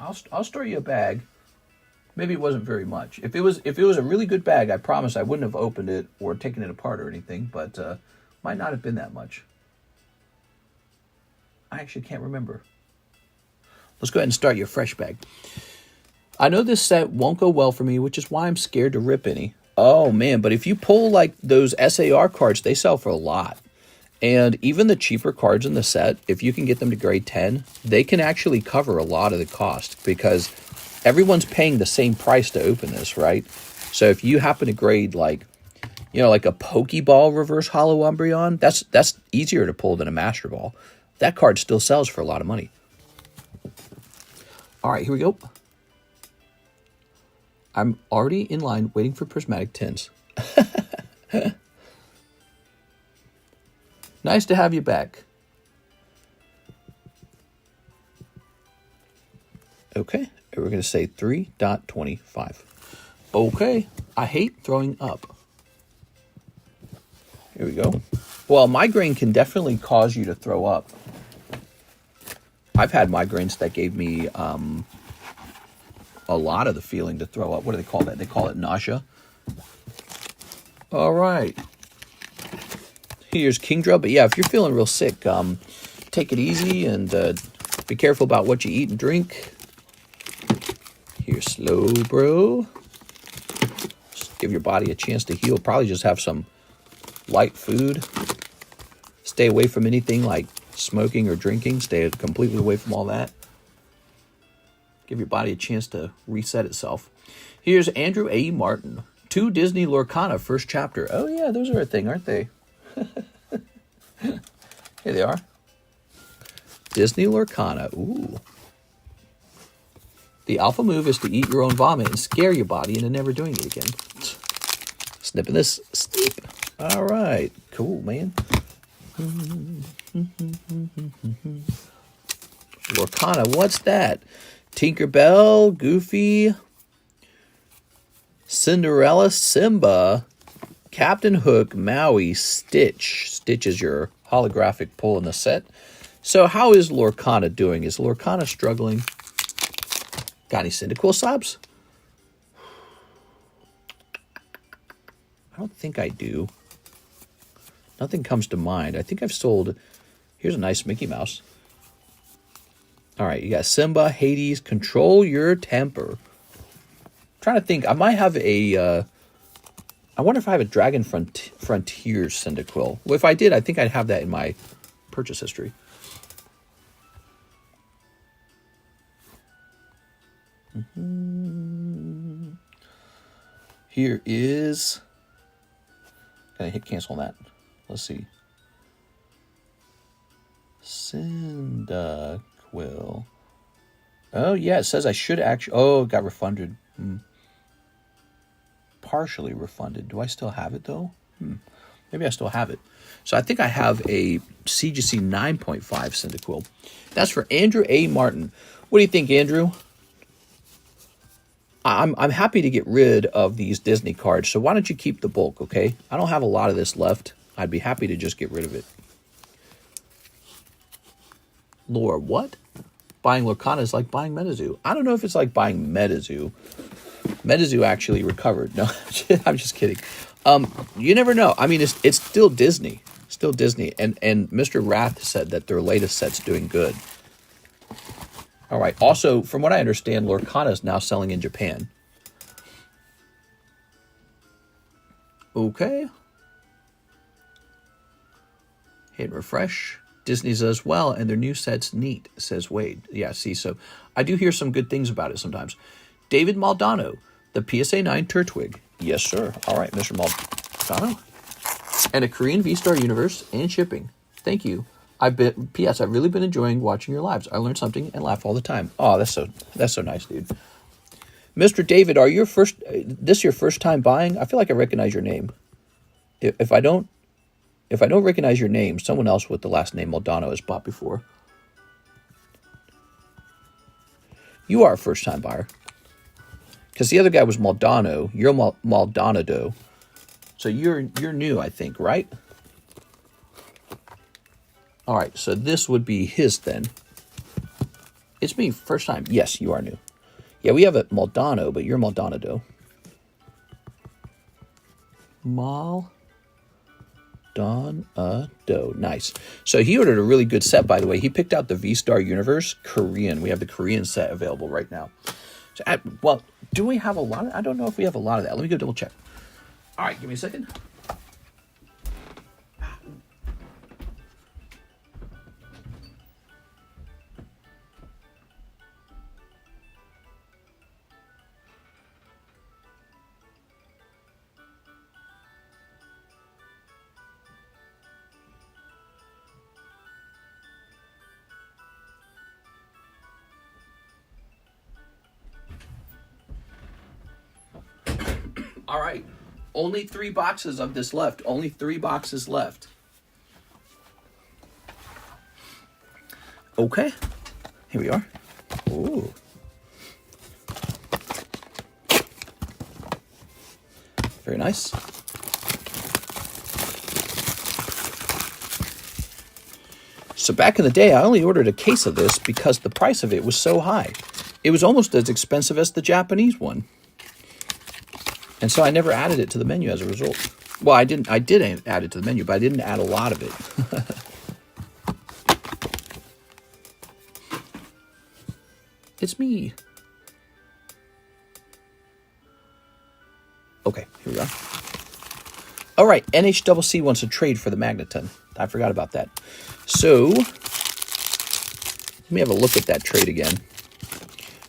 I'll store you a bag. Maybe it wasn't very much. If it was a really good bag, I promise I wouldn't have opened it or taken it apart or anything, but might not have been that much. I actually can't remember. Let's go ahead and start your fresh bag. I know this set won't go well for me, which is why I'm scared to rip any. Oh man, but if you pull like those SAR cards, they sell for a lot. And even the cheaper cards in the set, if you can get them to grade 10, they can actually cover a lot of the cost because everyone's paying the same price to open this, right? So if you happen to grade like, like a Pokeball reverse hollow Umbreon, that's easier to pull than a Master Ball. That card still sells for a lot of money. All right, here we go. I'm already in line waiting for prismatic tints. Nice to have you back. Okay, we're going to say 3.25. Okay, I hate throwing up. Here we go. Well, migraine can definitely cause you to throw up. I've had migraines that gave me a lot of the feeling to throw up. What do they call that? They call it nausea. All right. Here's Kingdra. But yeah, if you're feeling real sick, take it easy and be careful about what you eat and drink. Here's Slow Bro. Just give your body a chance to heal. Probably just have some light food. Stay away from anything like smoking or drinking. Stay completely away from all that. Give your body a chance to reset itself. Here's Andrew A. Martin. 2 Disney Lorcana first chapter. Oh yeah, those are a thing, aren't they? Here they are. Disney Lorcana. Ooh. The alpha move is to eat your own vomit and scare your body into never doing it again. Snipping this. Snip. All right. Cool, man. Lorcana, what's that? Tinkerbell, Goofy, Cinderella, Simba, Captain Hook, Maui, Stitch. Stitch is your holographic pull in the set. So how is Lorcana doing? Is Lorcana struggling? Got any Cyndaquil subs? I don't think I do. Nothing comes to mind. I think I've sold... Here's a nice Mickey Mouse. All right, you got Simba, Hades, Control Your Temper. I'm trying to think. I might have a... I wonder if I have a Dragon Frontier Cyndaquil. Well, if I did, I think I'd have that in my purchase history. Here is... Can I hit cancel on that? Let's see. Cyndaquil. Oh, yeah, it says I should actually... Oh, it got refunded. Partially refunded. Do I still have it, though? Maybe I still have it. So I think I have a CGC 9.5 Cyndaquil. That's for Andrew A. Martin. What do you think, Andrew? I'm happy to get rid of these Disney cards, so why don't you keep the bulk, okay? I don't have a lot of this left. I'd be happy to just get rid of it. Lore, what? Buying Lorcana is like buying Metazoo. I don't know if it's like buying Metazoo. Metazoo actually recovered. No, I'm just kidding. You never know. I mean, it's still Disney. Still Disney. And Mr. Wrath said that their latest set's doing good. All right. Also, from what I understand, Lorcana is now selling in Japan. Okay. Hit refresh. Disney's as well, and their new set's neat, says Wade. Yeah, see, so I do hear some good things about it sometimes. David Maldonado, the PSA 9 Turtwig. Yes, sir. All right, Mr. Maldonado. And a Korean V-Star Universe and shipping. Thank you. P.S. I've really been enjoying watching your lives. I learn something and laugh all the time. Oh, that's so nice, dude. Mr. David, are your this your first time buying? I feel like I recognize your name. If I don't recognize your name, someone else with the last name Maldonado has bought before. You are a first-time buyer. Because the other guy was Maldonado. You're Maldonado. So you're new, I think, right? All right, so this would be his then. It's me, first time. Yes, you are new. Yeah, we have a Maldonado, but you're Maldonado. Maldonado. Nice. So he ordered a really good set, by the way. He picked out the V-Star Universe Korean. We have the Korean set available right now. So, well, do we have a lot? I don't know if we have a lot of that. Let me go double check. All right, give me a second. All right. Only 3 boxes of this left. Only 3 boxes left. Okay. Here we are. Ooh. Very nice. So back in the day, I only ordered a case of this because the price of it was so high. It was almost as expensive as the Japanese one. And so I never added it to the menu as a result. Well, I did add it to the menu, but I didn't add a lot of it. It's me. Okay, here we are. All right, NHCC wants to trade for the Magneton. I forgot about that. So, let me have a look at that trade again.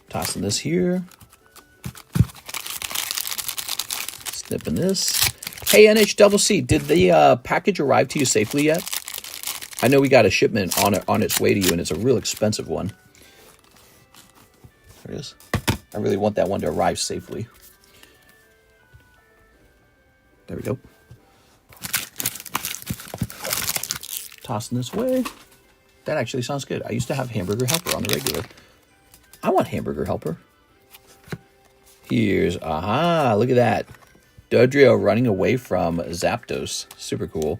Tossing this here. Snipping this. Hey, NHCC, did the package arrive to you safely yet? I know we got a shipment on its way to you, and it's a real expensive one. There it is. I really want that one to arrive safely. There we go. Tossing this way. That actually sounds good. I used to have Hamburger Helper on the regular. I want Hamburger Helper. Here's, aha, look at that. Dodrio running away from Zapdos. Super cool.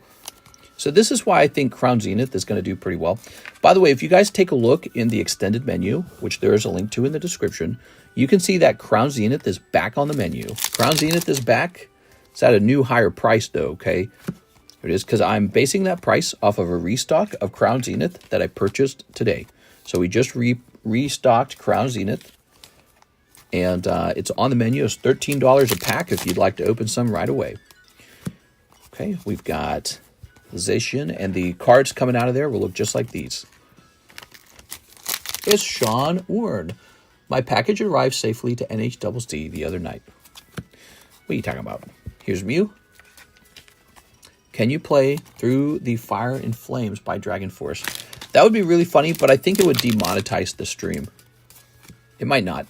So this is why I think Crown Zenith is going to do pretty well. By the way, if you guys take a look in the extended menu, which there is a link to in the description, you can see that Crown Zenith is back on the menu. Crown Zenith is back. It's at a new higher price though, okay? Here it is, because I'm basing that price off of a restock of Crown Zenith that I purchased today. So we just restocked Crown Zenith. And it's on the menu. It's $13 a pack if you'd like to open some right away. Okay, we've got Zacian, and the cards coming out of there will look just like these. It's Sean Warren. My package arrived safely to NHCC the other night. What are you talking about? Here's Mew. Can you play Through the Fire and Flames by Dragon Force? That would be really funny, but I think it would demonetize the stream. It might not.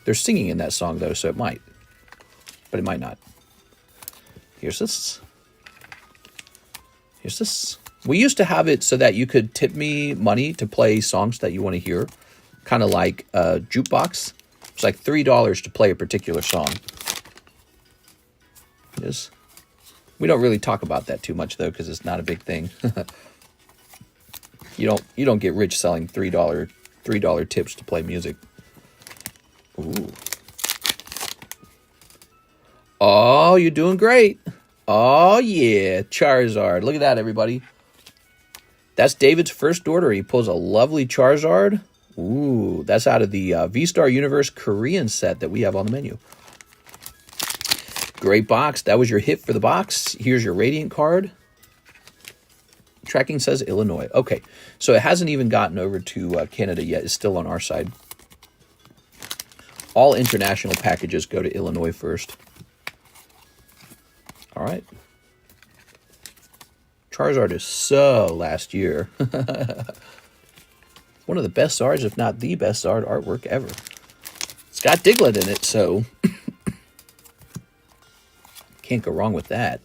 They're singing in that song, though, so it might. But it might not. Here's this. Here's this. We used to have it so that you could tip me money to play songs that you want to hear. Kind of like a jukebox. It's like $3 to play a particular song. It is. We don't really talk about that too much, though, because it's not a big thing. You don't get rich selling $3 tips to play music. Ooh. Oh, you're doing great. Oh, yeah. Charizard. Look at that, everybody. That's David's first order. He pulls a lovely Charizard. Ooh, that's out of the V-Star Universe Korean set that we have on the menu. Great box. That was your hit for the box. Here's your Radiant card. Tracking says Illinois. Okay, so it hasn't even gotten over to Canada yet. It's still on our side. All international packages go to Illinois first. All right. Charizard is so last year. One of the best Zards, if not the best Zard artwork ever. It's got Diglett in it, so can't go wrong with that.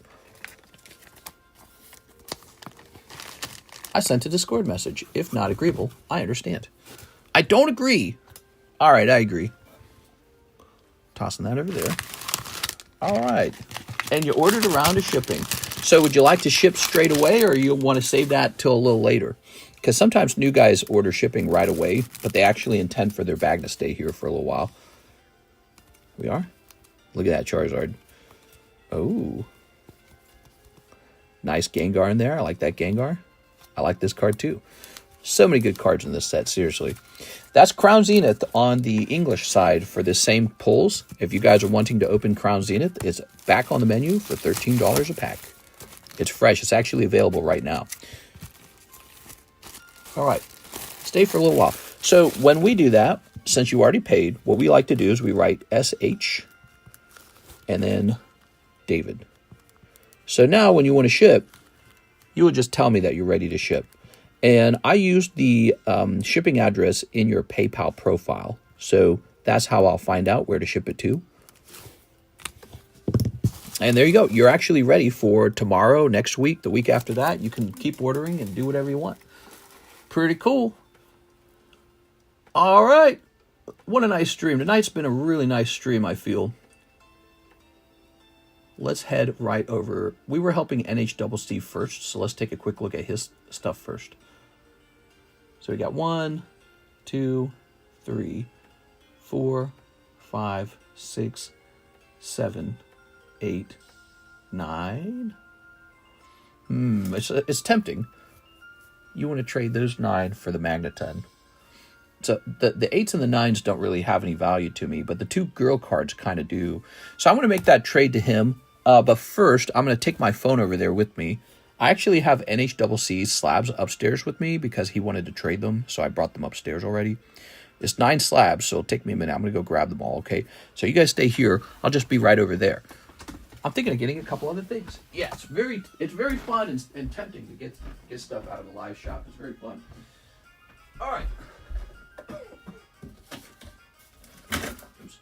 I sent a Discord message. If not agreeable, I understand. I don't agree. All right, I agree. Tossing that over there. All right. And you ordered a round of shipping. So would you like to ship straight away, or you want to save that till a little later? Because sometimes new guys order shipping right away, but they actually intend for their bag to stay here for a little while. We are? Look at that Charizard. Oh. Nice Gengar in there. I like that Gengar. I like this card too. So many good cards in this set, seriously. That's Crown Zenith on the English side for the same pulls. If you guys are wanting to open Crown Zenith, it's back on the menu for $13 a pack. It's fresh. It's actually available right now. All right. Stay for a little while. So when we do that, since you already paid, what we like to do is we write SH and then David. So now when you want to ship, you would just tell me that you're ready to ship. And I used the shipping address in your PayPal profile. So that's how I'll find out where to ship it to. And there you go. You're actually ready for tomorrow, next week, the week after that. You can keep ordering and do whatever you want. Pretty cool. All right. What a nice stream. Tonight's been a really nice stream, I feel. Let's head right over. We were helping NHCC first, so let's take a quick look at his stuff first. So we got 1, 2, 3, 4, 5, 6, 7, 8, 9. It's tempting. You want to trade those 9 for the Magneton. So the 8s and the 9s don't really have any value to me, but the 2 girl cards kind of do. So I'm going to make that trade to him. But first, I'm going to take my phone over there with me. I actually have NHCC's slabs upstairs with me because he wanted to trade them, so I brought them upstairs already. It's 9 slabs, so it'll take me a minute. I'm going to go grab them all, okay? So you guys stay here. I'll just be right over there. I'm thinking of getting a couple other things. Yeah, it's very fun and tempting to get stuff out of the live shop. It's very fun. All right. Oops.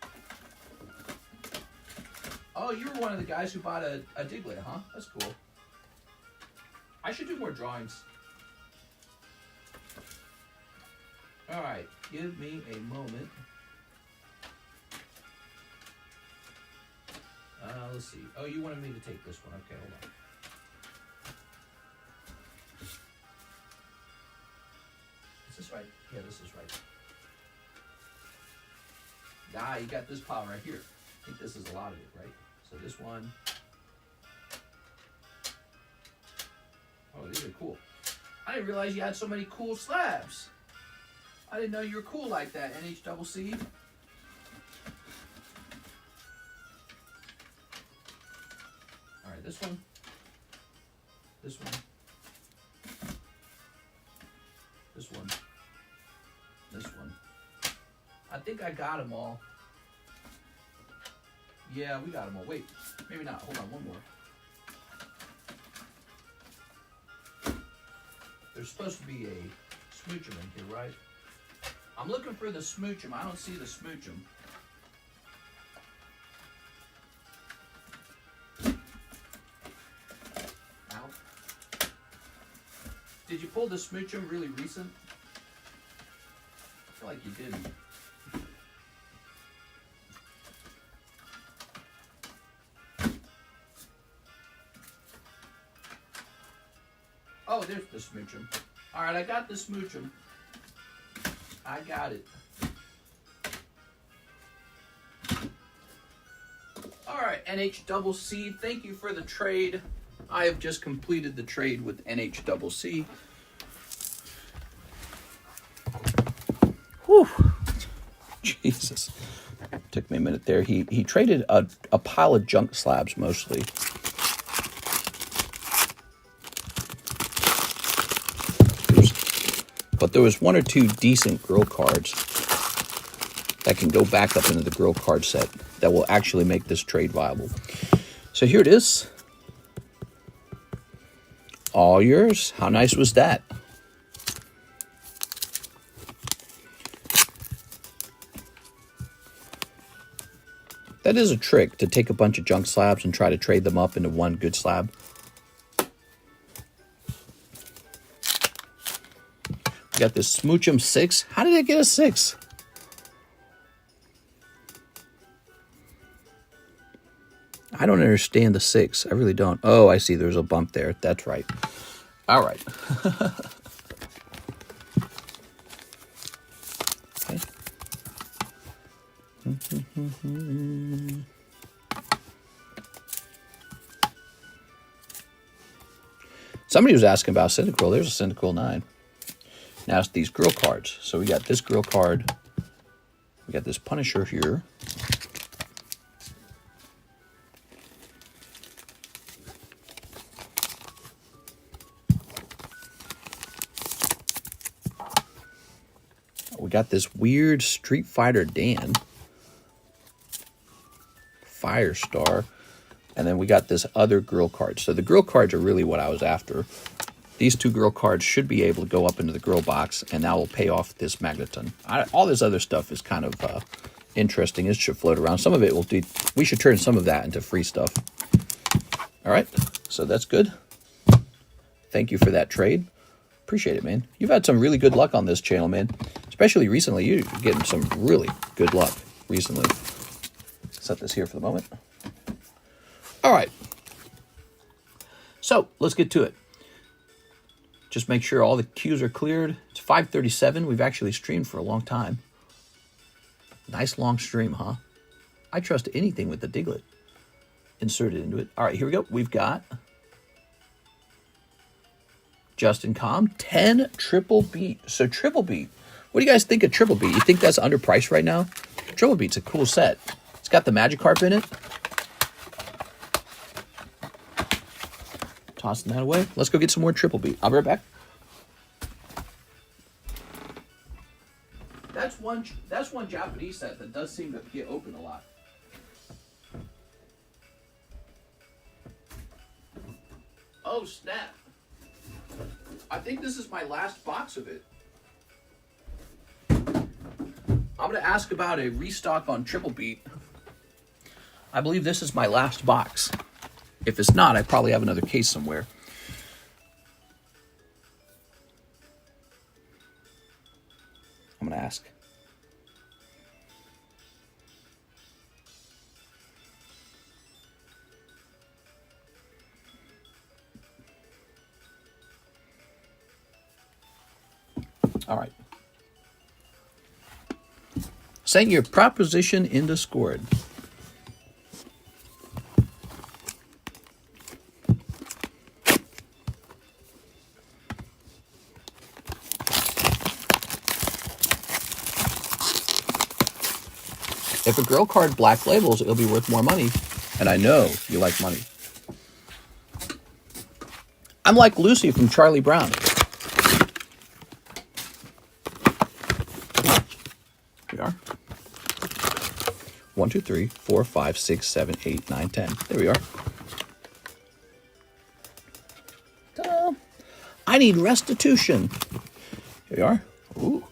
Oh, you were one of the guys who bought a Diglett, huh? That's cool. I should do more drawings. All right, give me a moment. Let's see. Oh, you wanted me to take this one. Okay, hold on. Is this right? Yeah, this is right. Ah, you got this pile right here. I think this is a lot of it, right? So this one. Oh, these are cool. I didn't realize you had so many cool slabs. I didn't know you were cool like that, NHCC. All right, this one. This one. This one. This one. I think I got them all. Yeah, we got them all. Wait, maybe not. Hold on, one more. There's supposed to be a smoochum in here, right? I'm looking for the smoochum. I don't see the smoochum. Ow. Did you pull the smoochum really recent? I feel like you didn't. Oh, there's the smoochum. All right, I got the smoochum. I got it. All right, NHCC, thank you for the trade. I have just completed the trade with NHCC. Whew. Jesus. Took me a minute there. He traded a pile of junk slabs mostly. But there was one or two decent grill cards that can go back up into the grill card set that will actually make this trade viable. So here it is. All yours. How nice was that? That is a trick, to take a bunch of junk slabs and try to trade them up into one good slab. We got this Smoochum 6. How did I get a 6? I don't understand the 6. I really don't. Oh, I see. There's a bump there. That's right. All right. Okay. Somebody was asking about Cyndaquil. There's a Cyndaquil 9. Now it's these grill cards. So we got this grill card. We got this Punisher here. We got this weird Street Fighter Dan. Firestar. And then we got this other grill card. So the grill cards are really what I was after. These two grill cards should be able to go up into the grill box, and that will pay off this Magneton. All this other stuff is kind of interesting. It should float around. Some of it will do. We should turn some of that into free stuff. All right, so that's good. Thank you for that trade. Appreciate it, man. You've had some really good luck on this channel, man. Especially recently. You're getting some really good luck recently. Set this here for the moment. All right. So let's get to it. Just make sure all the queues are cleared. It's 5:37. We've actually streamed for a long time. Nice long stream, huh? I trust anything with the Diglett inserted into it. All right, here we go. We've got Justin Com, 10 triple beat. So triple beat. What do you guys think of triple beat? You think that's underpriced right now? Triple beat's a cool set. It's got the Magikarp in it. Tossing that away. Let's go get some more triple beat. I'll be right back. That's one Japanese set that does seem to get open a lot. Oh snap. I think this is my last box of it. I'm going to ask about a restock on triple beat. I believe this is my last box. If it's not, I probably have another case somewhere. I'm going to ask. All right. Send your proposition in Discord. If a girl card black labels, it'll be worth more money. And I know you like money. I'm like Lucy from Charlie Brown. Here we are. 1, 2, 3, 4, 5, 6, 7, 8, 9, 10. There we are. Ta-da. I need restitution. Here we are. Ooh.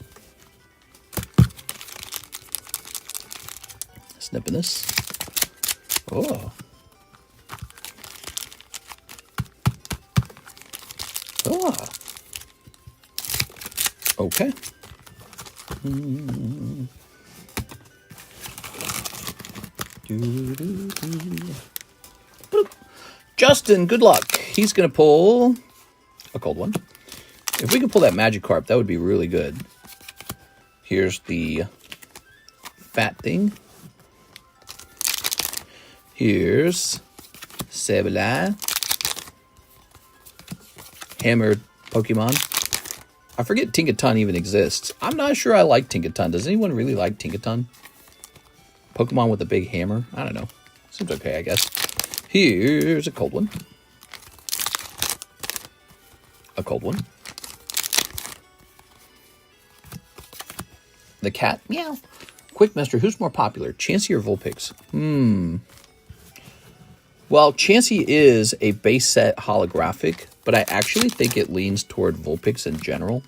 Snipping this. Oh. Oh. Okay. Justin, good luck. He's going to pull a cold one. If we could pull that Magikarp, that would be really good. Here's the fat thing. Here's Sableye. Hammered Pokemon. I forget Tinkaton even exists. I'm not sure I like Tinkaton. Does anyone really like Tinkaton? Pokemon with a big hammer? I don't know. Seems okay, I guess. Here's a cold one. A cold one. The cat? Meow. Quickmaster, who's more popular, Chansey or Vulpix? Well, Chansey is a base set holographic, but I actually think it leans toward Vulpix in general.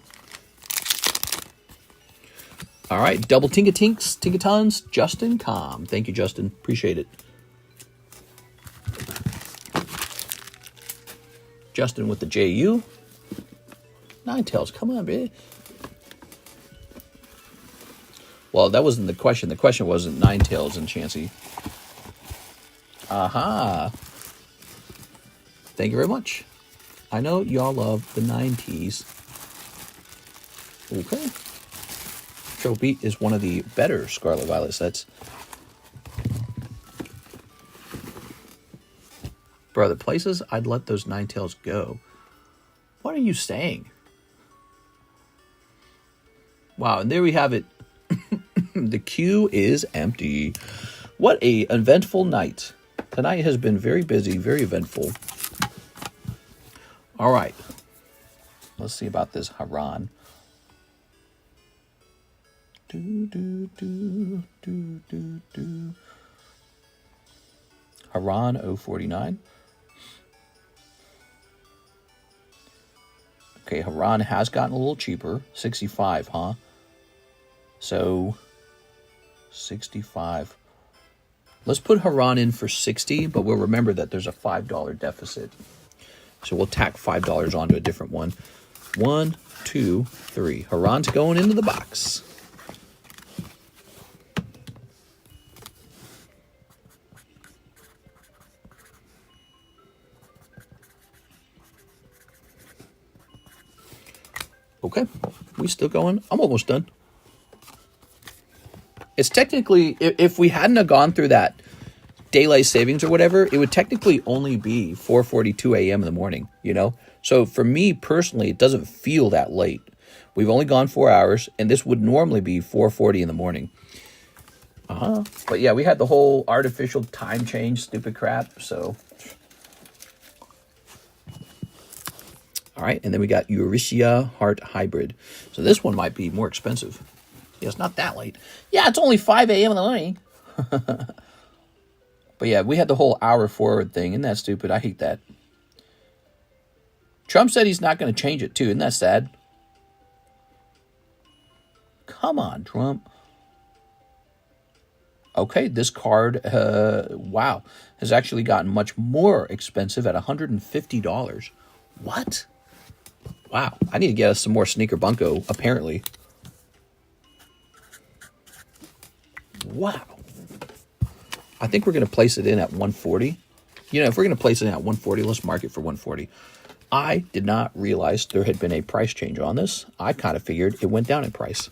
All right, double Tinkatons, Justin Com. Thank you, Justin. Appreciate it. Justin with the JU. Ninetales, come on, baby. Well, that wasn't the question. The question wasn't Ninetales and Chansey. Aha. Thank you very much. I know y'all love the 90s. Okay. Trophy is one of the better Scarlet Violet sets. Bro, the places I'd let those Ninetales go. What are you saying? Wow, and there we have it. The queue is empty. What a eventful night. Tonight has been very busy, very eventful. All right. Let's see about this Haran. Haran 049. Okay, Haran has gotten a little cheaper. 65, huh? So 65. Let's put Haran in for 60, but we'll remember that there's a $5 deficit. So we'll tack $5 onto a different one. 1, 2, 3. Haran's going into the box. Okay, we still going? I'm almost done. It's technically, if we hadn't have gone through that daylight savings or whatever, it would technically only be 4:42 a.m. in the morning, you know? So for me personally, it doesn't feel that late. We've only gone 4 hours, and this would normally be 4:40 in the morning. But yeah, we had the whole artificial time change, stupid crap, so. All right, and then we got Eurycia Heart Hybrid. So this one might be more expensive. Yeah, it's not that late. Yeah, it's only 5 a.m. in the morning. But yeah, we had the whole hour forward thing. Isn't that stupid? I hate that. Trump said he's not going to change it, too. Isn't that sad? Come on, Trump. Okay, this card, wow, has actually gotten much more expensive at $150. What? Wow, I need to get us some more Sneaker Bunko, apparently. Wow. I think we're going to place it in at 140. You know, if we're going to place it in at 140, let's mark it for 140. I did not realize there had been a price change on this. I kind of figured it went down in price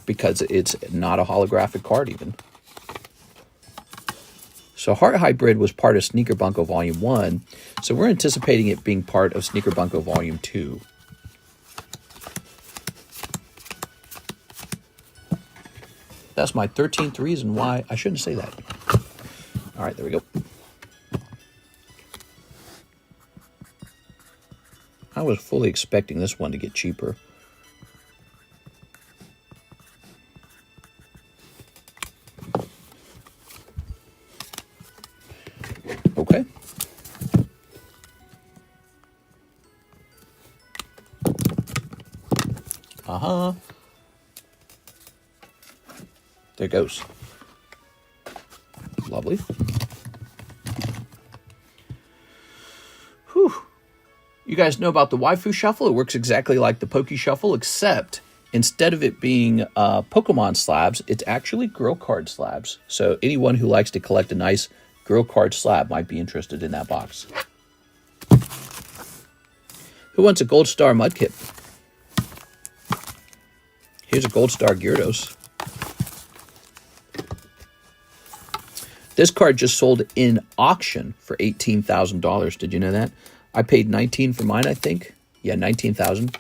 because it's not a holographic card even. So Heart Hybrid was part of Sneaker Bunko Volume 1, so we're anticipating it being part of Sneaker Bunko Volume 2. That's my 13th reason why I shouldn't say that. All right, there we go. I was fully expecting this one to get cheaper. Okay. There it goes. Lovely. Whew. You guys know about the Waifu Shuffle? It works exactly like the Poke Shuffle, except instead of it being Pokemon slabs, it's actually girl card slabs. So anyone who likes to collect a nice girl card slab might be interested in that box. Who wants a Gold Star Mudkip? Here's a Gold Star Gyarados. This card just sold in auction for $18,000. Did you know that? I paid $19,000 for mine, I think. Yeah, $19,000.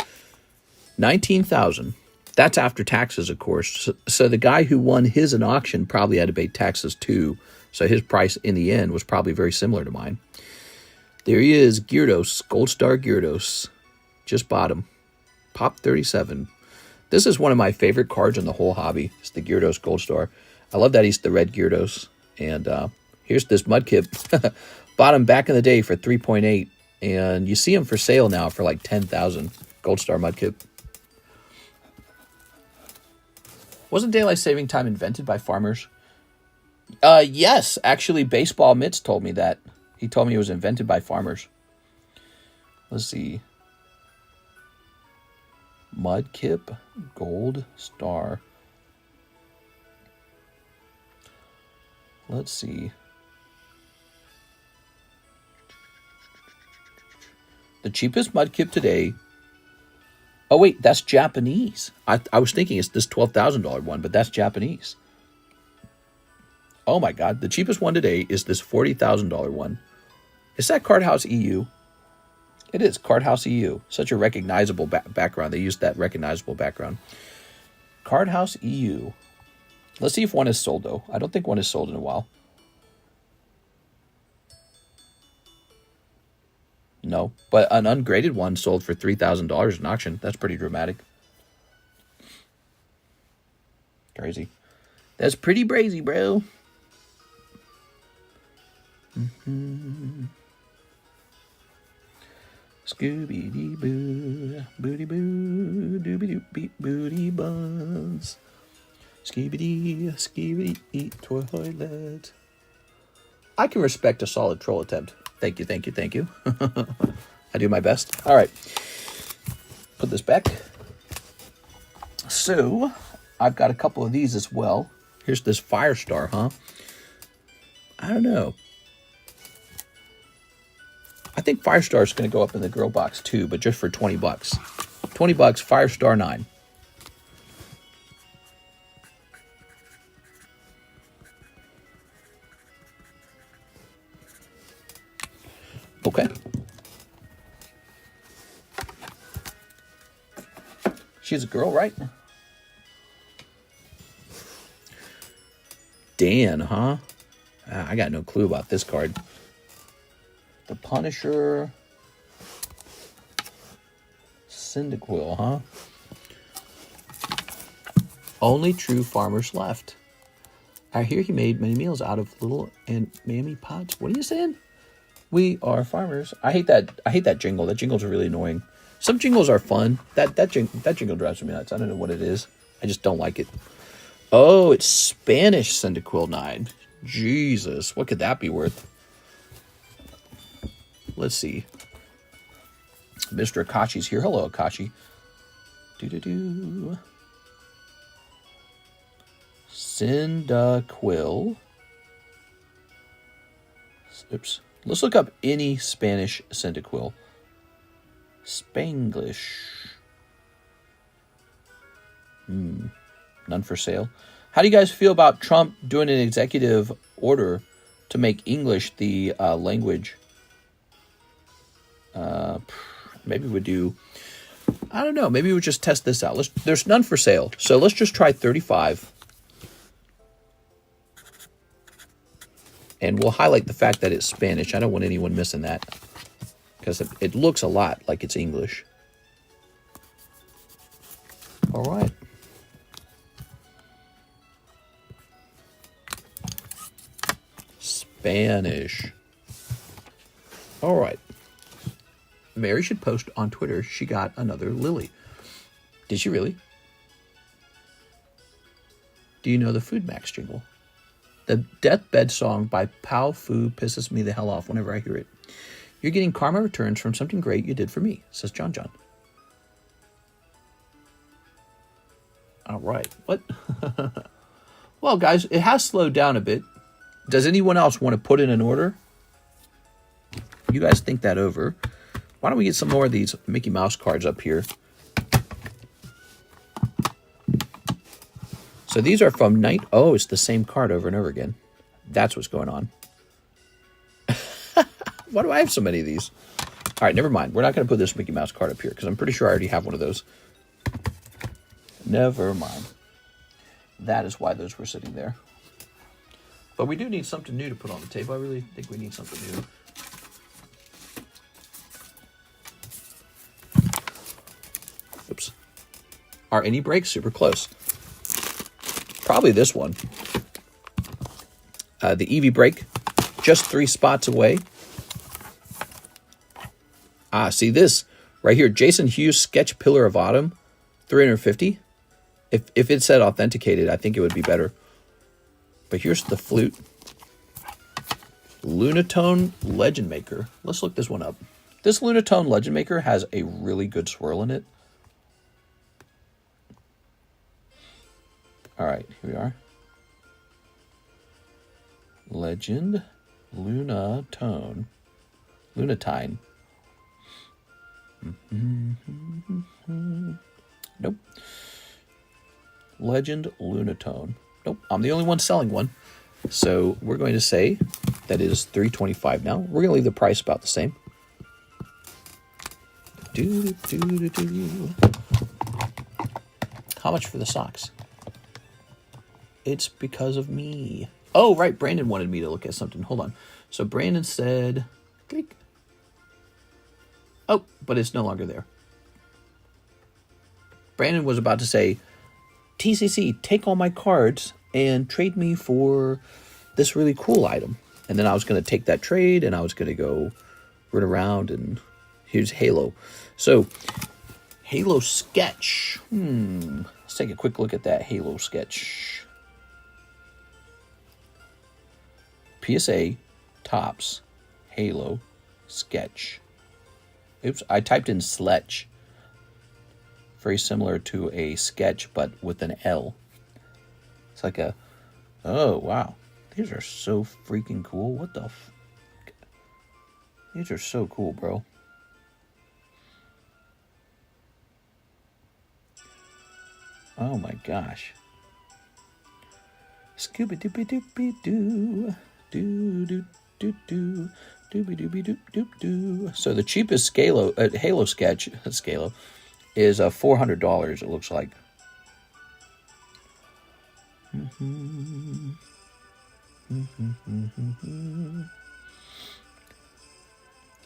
$19,000. That's after taxes, of course. So the guy who won his in auction probably had to pay taxes too. So his price in the end was probably very similar to mine. There he is, Gyarados, Gold Star Gyarados. Just bought him. Pop 37. This is one of my favorite cards in the whole hobby. It's the Gyarados Gold Star. I love that he's the red Gyarados. And here's this Mudkip. Bought him back in the day for 3.8. And you see him for sale now for like 10,000. Gold Star Mudkip. Wasn't daylight saving time invented by farmers? Yes, actually, Baseball Mitts told me that. He told me it was invented by farmers. Let's see. Mudkip, Gold Star. Let's see. The cheapest Mudkip today. Oh, wait, that's Japanese. I was thinking it's this $12,000 one, but that's Japanese. Oh, my God. The cheapest one today is this $40,000 one. Is that Card House EU? It is Card House EU. Such a recognizable background. They used that recognizable background. Card House EU. Let's see if one is sold, though. I don't think one is sold in a while. No, but an ungraded one sold for $3,000 in auction. That's pretty dramatic. Crazy. That's pretty brazy, bro. Scooby-Dee-Boo, booty-boo, doobie-doop-beep, booty buns. Skibidi, skibidi, toilet. I can respect a solid troll attempt. Thank you, thank you, thank you. I do my best. All right. Put this back. So, I've got a couple of these as well. Here's this Firestar, huh? I don't know. I think Firestar is going to go up in the girl box too, but just for 20 bucks. 20 bucks, Firestar 9. Okay. She's a girl, right? Dan, huh? I got no clue about this card. The Punisher. Cyndaquil, huh? Only true farmers left. I hear he made many meals out of little and mammy pots. What are you saying? We are farmers. I hate that jingle. That jingle's really annoying. Some jingles are fun. That jingle drives me nuts. I don't know what it is. I just don't like it. Oh, it's Spanish Cyndaquil 9. Jesus, what could that be worth? Let's see. Mr. Akashi's here. Hello, Akashi. Do-do-do. Cyndaquil. Oops. Let's look up any Spanish Cyndaquil. Spanglish. None for sale. How do you guys feel about Trump doing an executive order to make English the language? Maybe we'd do, I don't know, maybe we'll just test this out. There's none for sale, so let's just try 35. And we'll highlight the fact that it's Spanish. I don't want anyone missing that, because it looks a lot like it's English. All right. Spanish. All right. Mary should post on Twitter she got another lily. Did she really? Do you know the Food Max jingle? The Deathbed song by Pow Fu pisses me the hell off whenever I hear it. You're getting karma returns from something great you did for me, says John John. All right. What? Well, guys, it has slowed down a bit. Does anyone else want to put in an order? You guys think that over. Why don't we get some more of these Mickey Mouse cards up here? So these are from night. Oh, it's the same card over and over again. That's what's going on. Why do I have so many of these? All right, never mind. We're not going to put this Mickey Mouse card up here because I'm pretty sure I already have one of those. Never mind. That is why those were sitting there. But we do need something new to put on the table. I really think we need something new. Oops. Are any breaks super close? Probably this one. The Eevee break, just 3 spots away. See this right here. Jason Hughes Sketch Pillar of Autumn, 350. If it said authenticated, I think it would be better. But here's the flute. Lunatone Legend Maker. Let's look this one up. This Lunatone Legend Maker has a really good swirl in it. All right, here we are. Legend Lunatone. Lunatine. Nope. Legend Lunatone. Nope, I'm the only one selling one. So we're going to say that is $325 now. We're going to leave the price about the same. How much for the socks? It's because of me. Oh, right. Brandon wanted me to look at something. Hold on. So Brandon said, click. Oh, but it's no longer there. Brandon was about to say, TCC, take all my cards and trade me for this really cool item. And then I was going to take that trade and I was going to go run around and here's Halo. So, Halo Sketch. Let's take a quick look at that Halo Sketch. PSA Tops Halo Sketch. Oops, I typed in Sledge. Very similar to a sketch, but with an L. It's like a... Oh, wow. These are so freaking cool. What the f... These are so cool, bro. Oh my gosh. Scooby-Dooby-Dooby-Doo. Doo-doo-doo-doo. Dooby-Dooby-Doop-Doop-Doo. So the cheapest Halo sketch... Scalo... is $400, it looks like.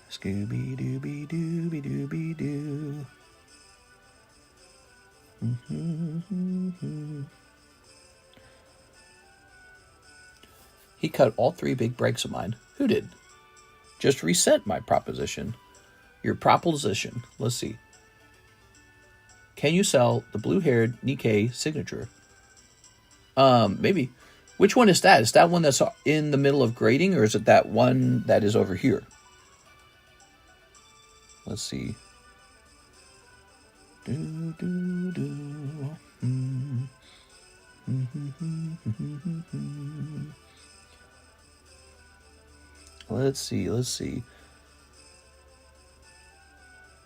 Scooby-Dooby-Dooby-Dooby-Doo. He cut all 3 big breaks of mine. Who did? Just resent my proposition. Your proposition. Let's see. Can you sell the blue-haired Nikkei signature? Maybe. Which one is that? Is that one that's in the middle of grading, or is it that one that is over here? Let's see. Let's see.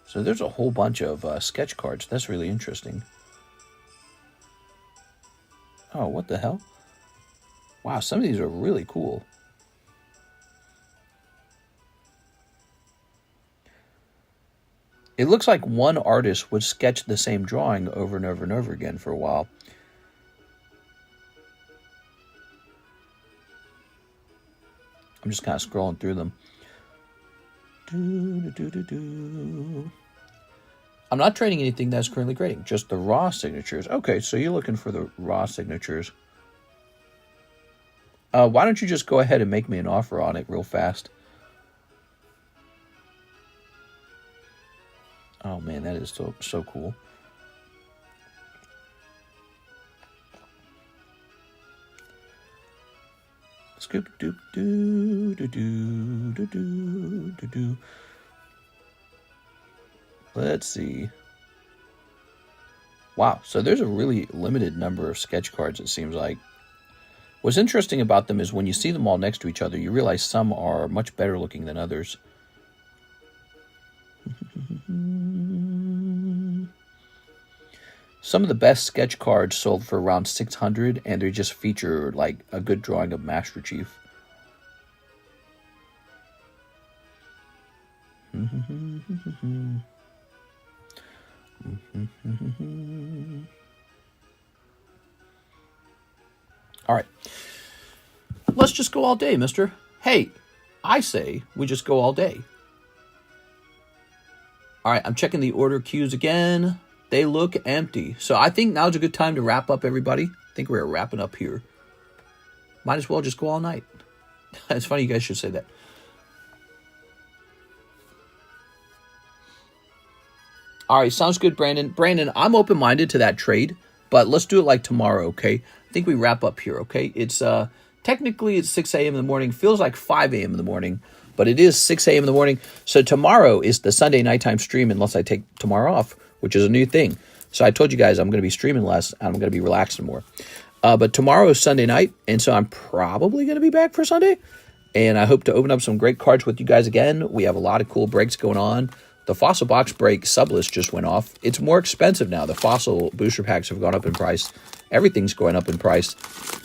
So there's a whole bunch of sketch cards. That's really interesting. Oh, what the hell? Wow, some of these are really cool. It looks like one artist would sketch the same drawing over and over and over again for a while. I'm just kind of scrolling through them. I'm not trading anything that's currently grading, just the raw signatures. Okay, so you're looking for the raw signatures. Why don't you just go ahead and make me an offer on it real fast? Oh man, that is so cool. Scoop doop doo doo doo doo doo doo doo. Let's see. Wow, so there's a really limited number of sketch cards, it seems like. What's interesting about them is when you see them all next to each other, you realize some are much better looking than others. Some of the best sketch cards sold for around $600, and they just feature like a good drawing of Master Chief. All right. Let's just go all day, mister. Hey, I say we just go all day. All right, I'm checking the order queues again. They look empty. So I think now's a good time to wrap up, everybody. I think we're wrapping up here. Might as well just go all night. It's funny you guys should say that. All right, sounds good, Brandon. Brandon, I'm open-minded to that trade, but let's do it like tomorrow, okay? I think we wrap up here, okay? It's technically it's 6 a.m. in the morning. Feels like 5 a.m. in the morning, but it is 6 a.m. in the morning. So tomorrow is the Sunday nighttime stream unless I take tomorrow off, which is a new thing. So I told you guys I'm going to be streaming less and I'm going to be relaxing more. But tomorrow is Sunday night, and so I'm probably going to be back for Sunday. And I hope to open up some great cards with you guys again. We have a lot of cool breaks going on. The Fossil Box Break Sublist just went off. It's more expensive now. The Fossil booster packs have gone up in price. Everything's going up in price.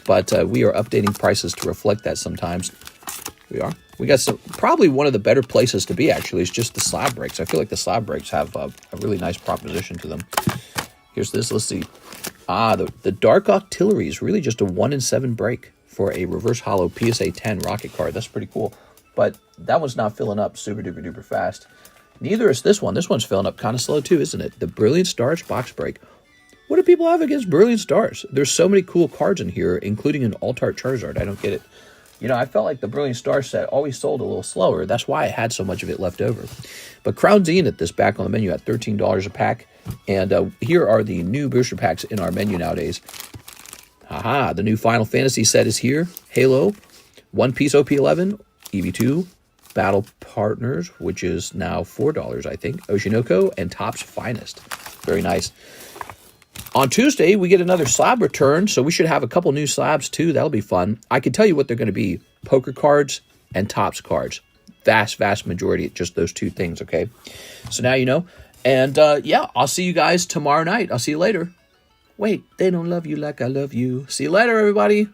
But we are updating prices to reflect that sometimes. We are. We got some, probably one of the better places to be, actually, is just the slab breaks. I feel like the slab breaks have a really nice proposition to them. Here's this. Let's see. The Dark Octillery is really just a 1 in 7 break for a reverse hollow PSA 10 rocket card. That's pretty cool. But that one's not filling up super duper duper fast. Neither is this one. This one's filling up kind of slow too, isn't it? The Brilliant Stars box break. What do people have against Brilliant Stars? There's so many cool cards in here, including an Alt-Art Charizard. I don't get it. You know, I felt like the Brilliant Stars set always sold a little slower. That's why I had so much of it left over. But Crown Zenith, this back on the menu at $13 a pack. And here are the new booster packs in our menu nowadays. Haha, the new Final Fantasy set is here. Halo, One Piece OP11, EV2, Battle Partners, which is now $4, I think. Oshinoko and Topps Finest. Very nice. On Tuesday, we get another slab return, so we should have a couple new slabs too. That'll be fun. I can tell you what they're going to be. Poker cards and Topps cards. Vast majority, just those two things, okay? So now you know. And yeah, I'll see you guys tomorrow night. I'll see you later. Wait, they don't love you like I love you. See you later, everybody.